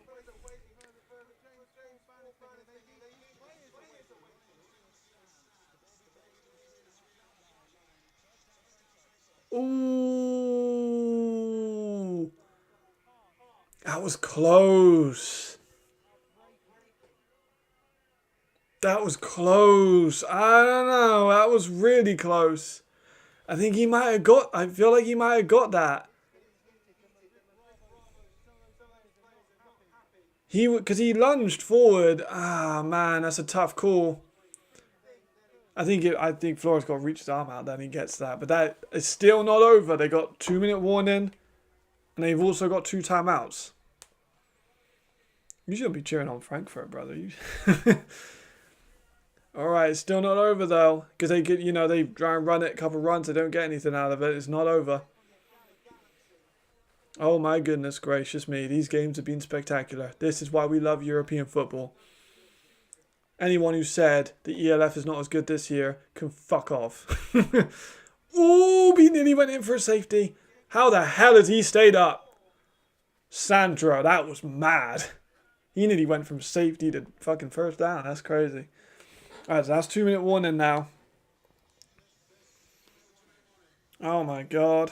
Ooh. That was close. That was close. I don't know. That was really close. I think he might have got... I feel like he might have got that. Because he lunged forward. Ah, man. That's a tough call. I think Flores got to reach his arm out, then he gets that. But that is still not over. They got 2-minute warning. And they've also got 2 timeouts. You should be cheering on Frankfurt, brother. Alright, it's still not over though. Because they get, you know, they try and run it a couple runs. They don't get anything out of it. It's not over. Oh my goodness gracious me. These games have been spectacular. This is why we love European football. Anyone who said the ELF is not as good this year can fuck off. Ooh, he nearly went in for a safety. How the hell has he stayed up? Sandro, that was mad. He nearly went from safety to fucking first down. That's crazy. Alright, so that's 2-minute warning now. Oh my God.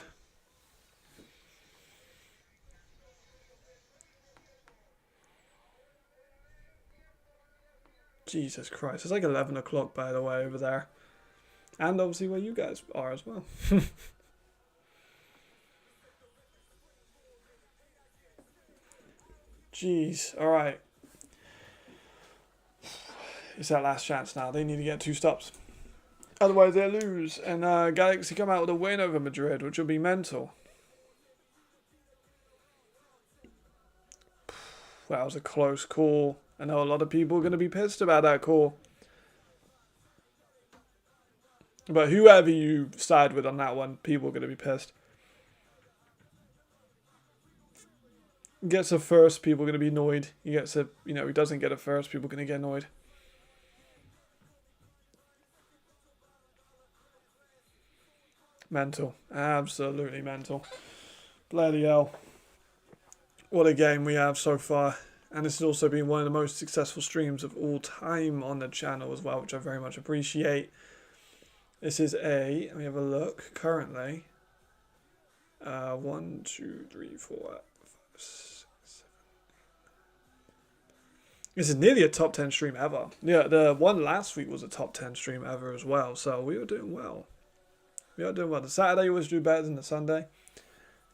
Jesus Christ. It's like 11 o'clock, by the way, over there. And obviously where you guys are as well. Jeez. Alright. It's that last chance now. They need to get 2 stops. Otherwise they lose. And Galaxy come out with a win over Madrid, which will be mental. That was a close call. I know a lot of people are going to be pissed about that call. But whoever you side with on that one, people are going to be pissed. Gets a first, people are going to be annoyed. He gets a, you know, he doesn't get a first, people are going to get annoyed. Mental. Absolutely mental. Bloody hell. What a game we have so far. And this has also been one of the most successful streams of all time on the channel as well, which I very much appreciate. This is let me have a look, currently. 1, 2, 3, 4, 5, 6, 7. This is nearly a top 10 stream ever. Yeah, the one last week was a top 10 stream ever as well, so we are doing well. We are doing well. The Saturday always do better than the Sunday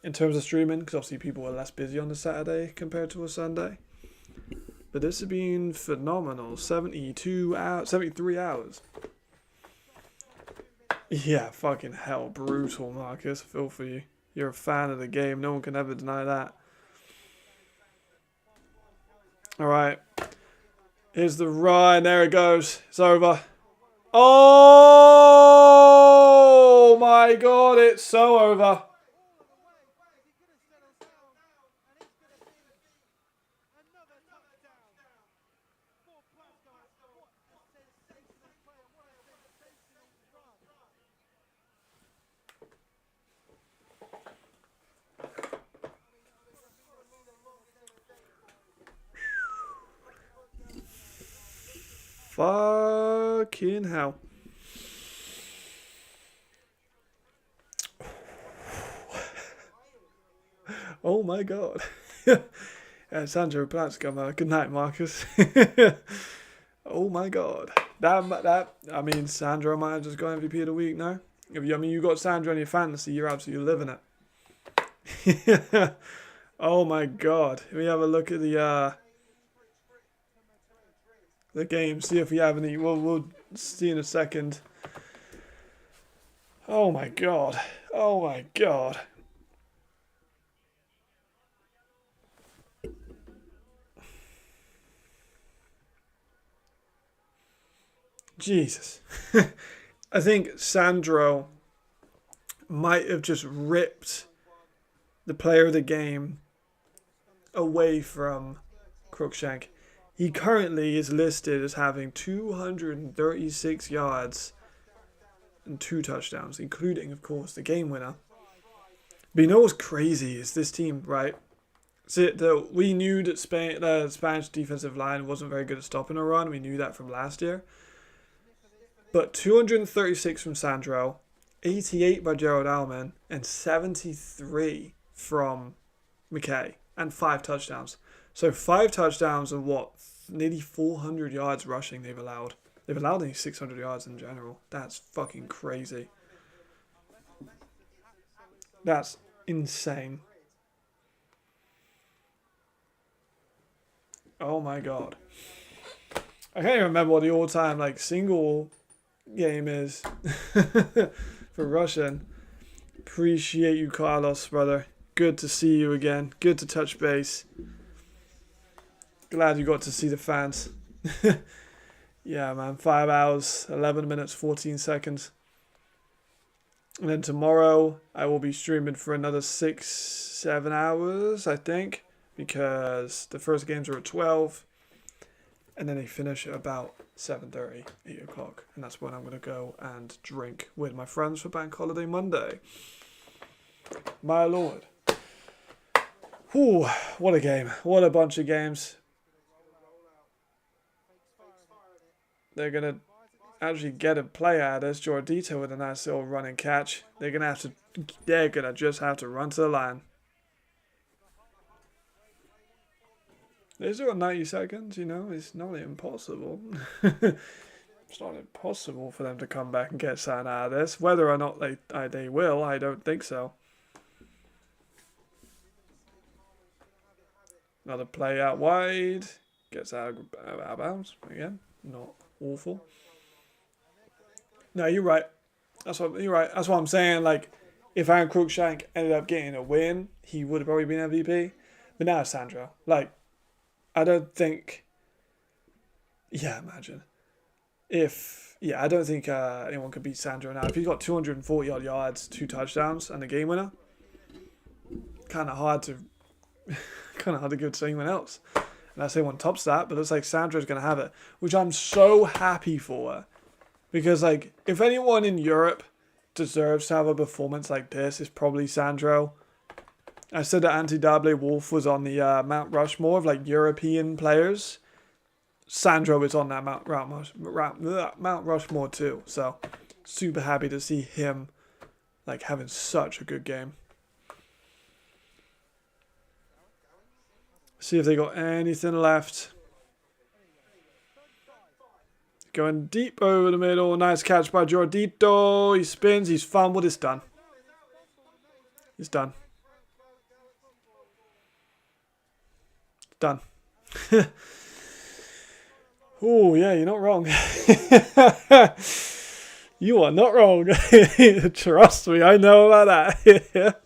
in terms of streaming, because obviously people are less busy on the Saturday compared to a Sunday. But this has been phenomenal. 72 hours, 73 hours. Yeah, fucking hell. Brutal, Marcus. I feel for you. You're a fan of the game. No one can ever deny that. Alright. Here's the run. There it goes. It's over. Oh my God. It's so over. Fucking hell. Oh my God. Sandro Platzko, good night, Marcus. Oh my God. I mean, Sandro might have just got MVP of the week, no? You got Sandro in your fantasy, you're absolutely living it. Oh my god. Let me have a look at the game, see if we have any. We'll see in a second. Oh my god. Oh my god. Jesus. I think Sandro might have just ripped the player of the game away from Cruikshank. He currently is listed as having 236 yards and 2 touchdowns, including, of course, the game winner. But you know what's crazy is this team, right? So we knew that the Spanish defensive line wasn't very good at stopping a run. We knew that from last year. But 236 from Sandro, 88 by Gerald Alman, and 73 from McKay, and 5 touchdowns. So 5 touchdowns and nearly 400 yards rushing they've allowed. They've allowed nearly 600 yards in general. That's fucking crazy. That's insane. Oh my god. I can't even remember what the all-time single game is for Russian. Appreciate you, Carlos, brother. Good to see you again. Good to touch base. Glad you got to see the fans. Yeah, man. 5 hours, 11 minutes, 14 seconds. And then tomorrow, I will be streaming for another 6-7 hours, I think. Because the first games are at 12. And then they finish at about 7:30, 8 o'clock. And that's when I'm going to go and drink with my friends for Bank Holiday Monday. My lord. Whew, what a game. What a bunch of games. They're going to actually get a play out of this. Jordito with a nice little run and catch. They're going to just have to run to the line. They still got 90 seconds, it's not impossible. It's not impossible for them to come back and get something out of this. Whether or not they will, I don't think so. Another play out wide. Gets out of bounds. Again, not awful. No, you're right. You're right. That's what I'm saying. If Aaron Cruikshank ended up getting a win, he would have probably been MVP. But now it's Sandro. I don't think... Yeah, imagine. I don't think anyone could beat Sandro now. If he's got 240 odd yards, 2 touchdowns, and the game winner, kind of hard to give to anyone else. Unless anyone tops that, but it looks like Sandro's going to have it. Which I'm so happy for. Because, if anyone in Europe deserves to have a performance like this, it's probably Sandro. I said that Anti-Dable Wolf was on the Mount Rushmore of European players. Sandro is on that Mount Rushmore too. So super happy to see him having such a good game. See if they got anything left. Going deep over the middle. Nice catch by Jordito. He spins. He's fumbled. It's done. It's done. Done. Oh, yeah, you're not wrong. You are not wrong. Trust me, I know about that.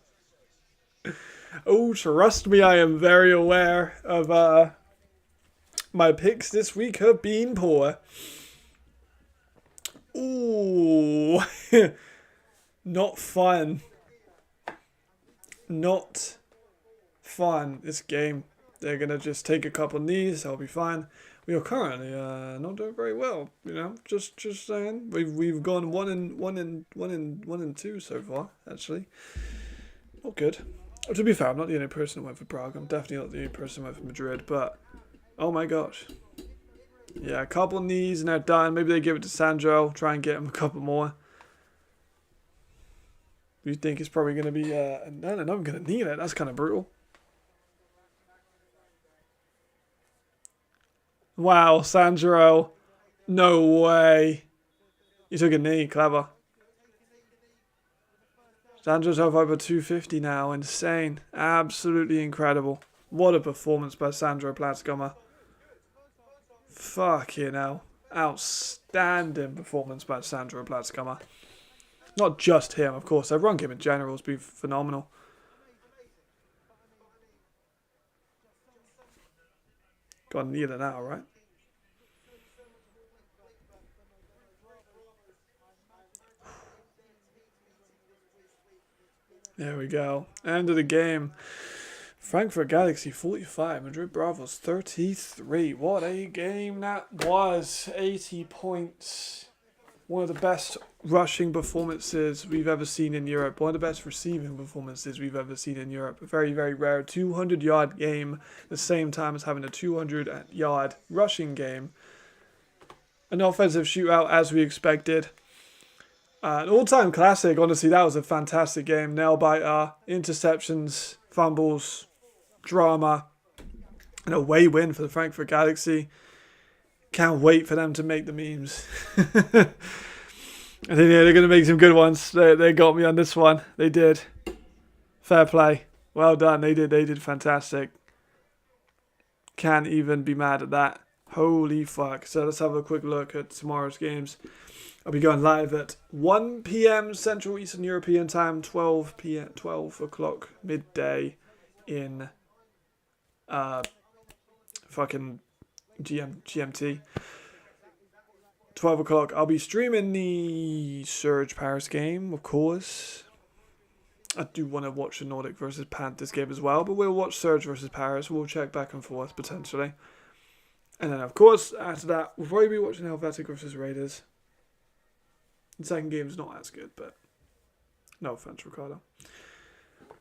Oh, trust me, I am very aware of my picks this week have been poor. Ooh. Not fun. Not fun, this game. They're going to just take a couple knees. I'll be fine. We are currently not doing very well. Just saying. We've gone 1-2 so far. Actually, not good. To be fair, I'm not the only person who went for Prague. I'm definitely not the only person who went for Madrid. But oh my gosh, yeah, a couple knees and they're done. Maybe they give it to Sandro. Try and get him a couple more. You think it's probably going to be no, I'm going to kneel it. That's kind of brutal. Wow, Sandro No way. He took a knee. Clever. Sandro's over 250 now. Insane. Absolutely incredible. What a performance by Sandro Platzgummer. Fucking hell. Outstanding performance by Sandro Platzgummer. Not just him, of course. Their run game in general has been phenomenal. Got a knee in now, right? There we go. End of the game. Frankfurt Galaxy 45, Madrid Bravos 33. What a game that was. 80 points. One of the best rushing performances we've ever seen in Europe. One of the best receiving performances we've ever seen in Europe. A very, very rare 200-yard game at the same time as having a 200-yard rushing game. An offensive shootout as we expected. An all-time classic. Honestly, that was a fantastic game. Nail-biter, interceptions, fumbles, drama. An away win for the Frankfurt Galaxy. Can't wait for them to make the memes. I think they're going to make some good ones. They got me on this one. They did. Fair play. Well done. They did fantastic. Can't even be mad at that. Holy fuck. So let's have a quick look at tomorrow's games. I'll be going live at 1 p.m. Central Eastern European Time, 12 o'clock midday in fucking GMT. 12 o'clock. I'll be streaming the Surge Paris game, of course. I do want to watch the Nordic versus Panthers game as well, but we'll watch Surge versus Paris. We'll check back and forth potentially. And then, of course, after that, we'll probably be watching Helvetic versus Raiders. The second game's not as good, but no offense, Ricardo.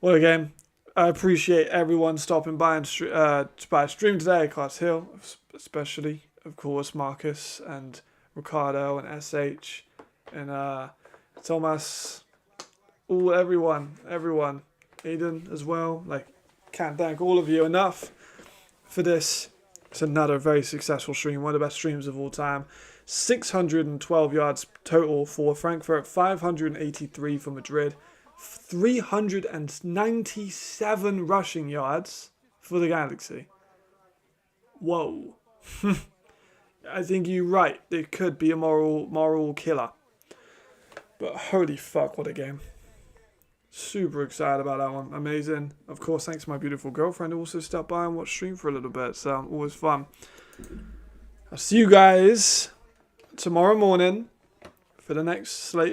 What a game. I appreciate everyone stopping by and stream today. Class Hill, especially, of course, Marcus and Ricardo and SH and Thomas. Everyone. Aiden as well. Can't thank all of you enough for this. It's another very successful stream. One of the best streams of all time. 612 yards total for Frankfurt, 583 for Madrid, 397 rushing yards for the Galaxy. Whoa. I think you're right. It could be a moral killer. But holy fuck, what a game. Super excited about that one. Amazing. Of course, thanks to my beautiful girlfriend who also stopped by and watched stream for a little bit. So, always fun. I'll see you guys tomorrow morning for the next slate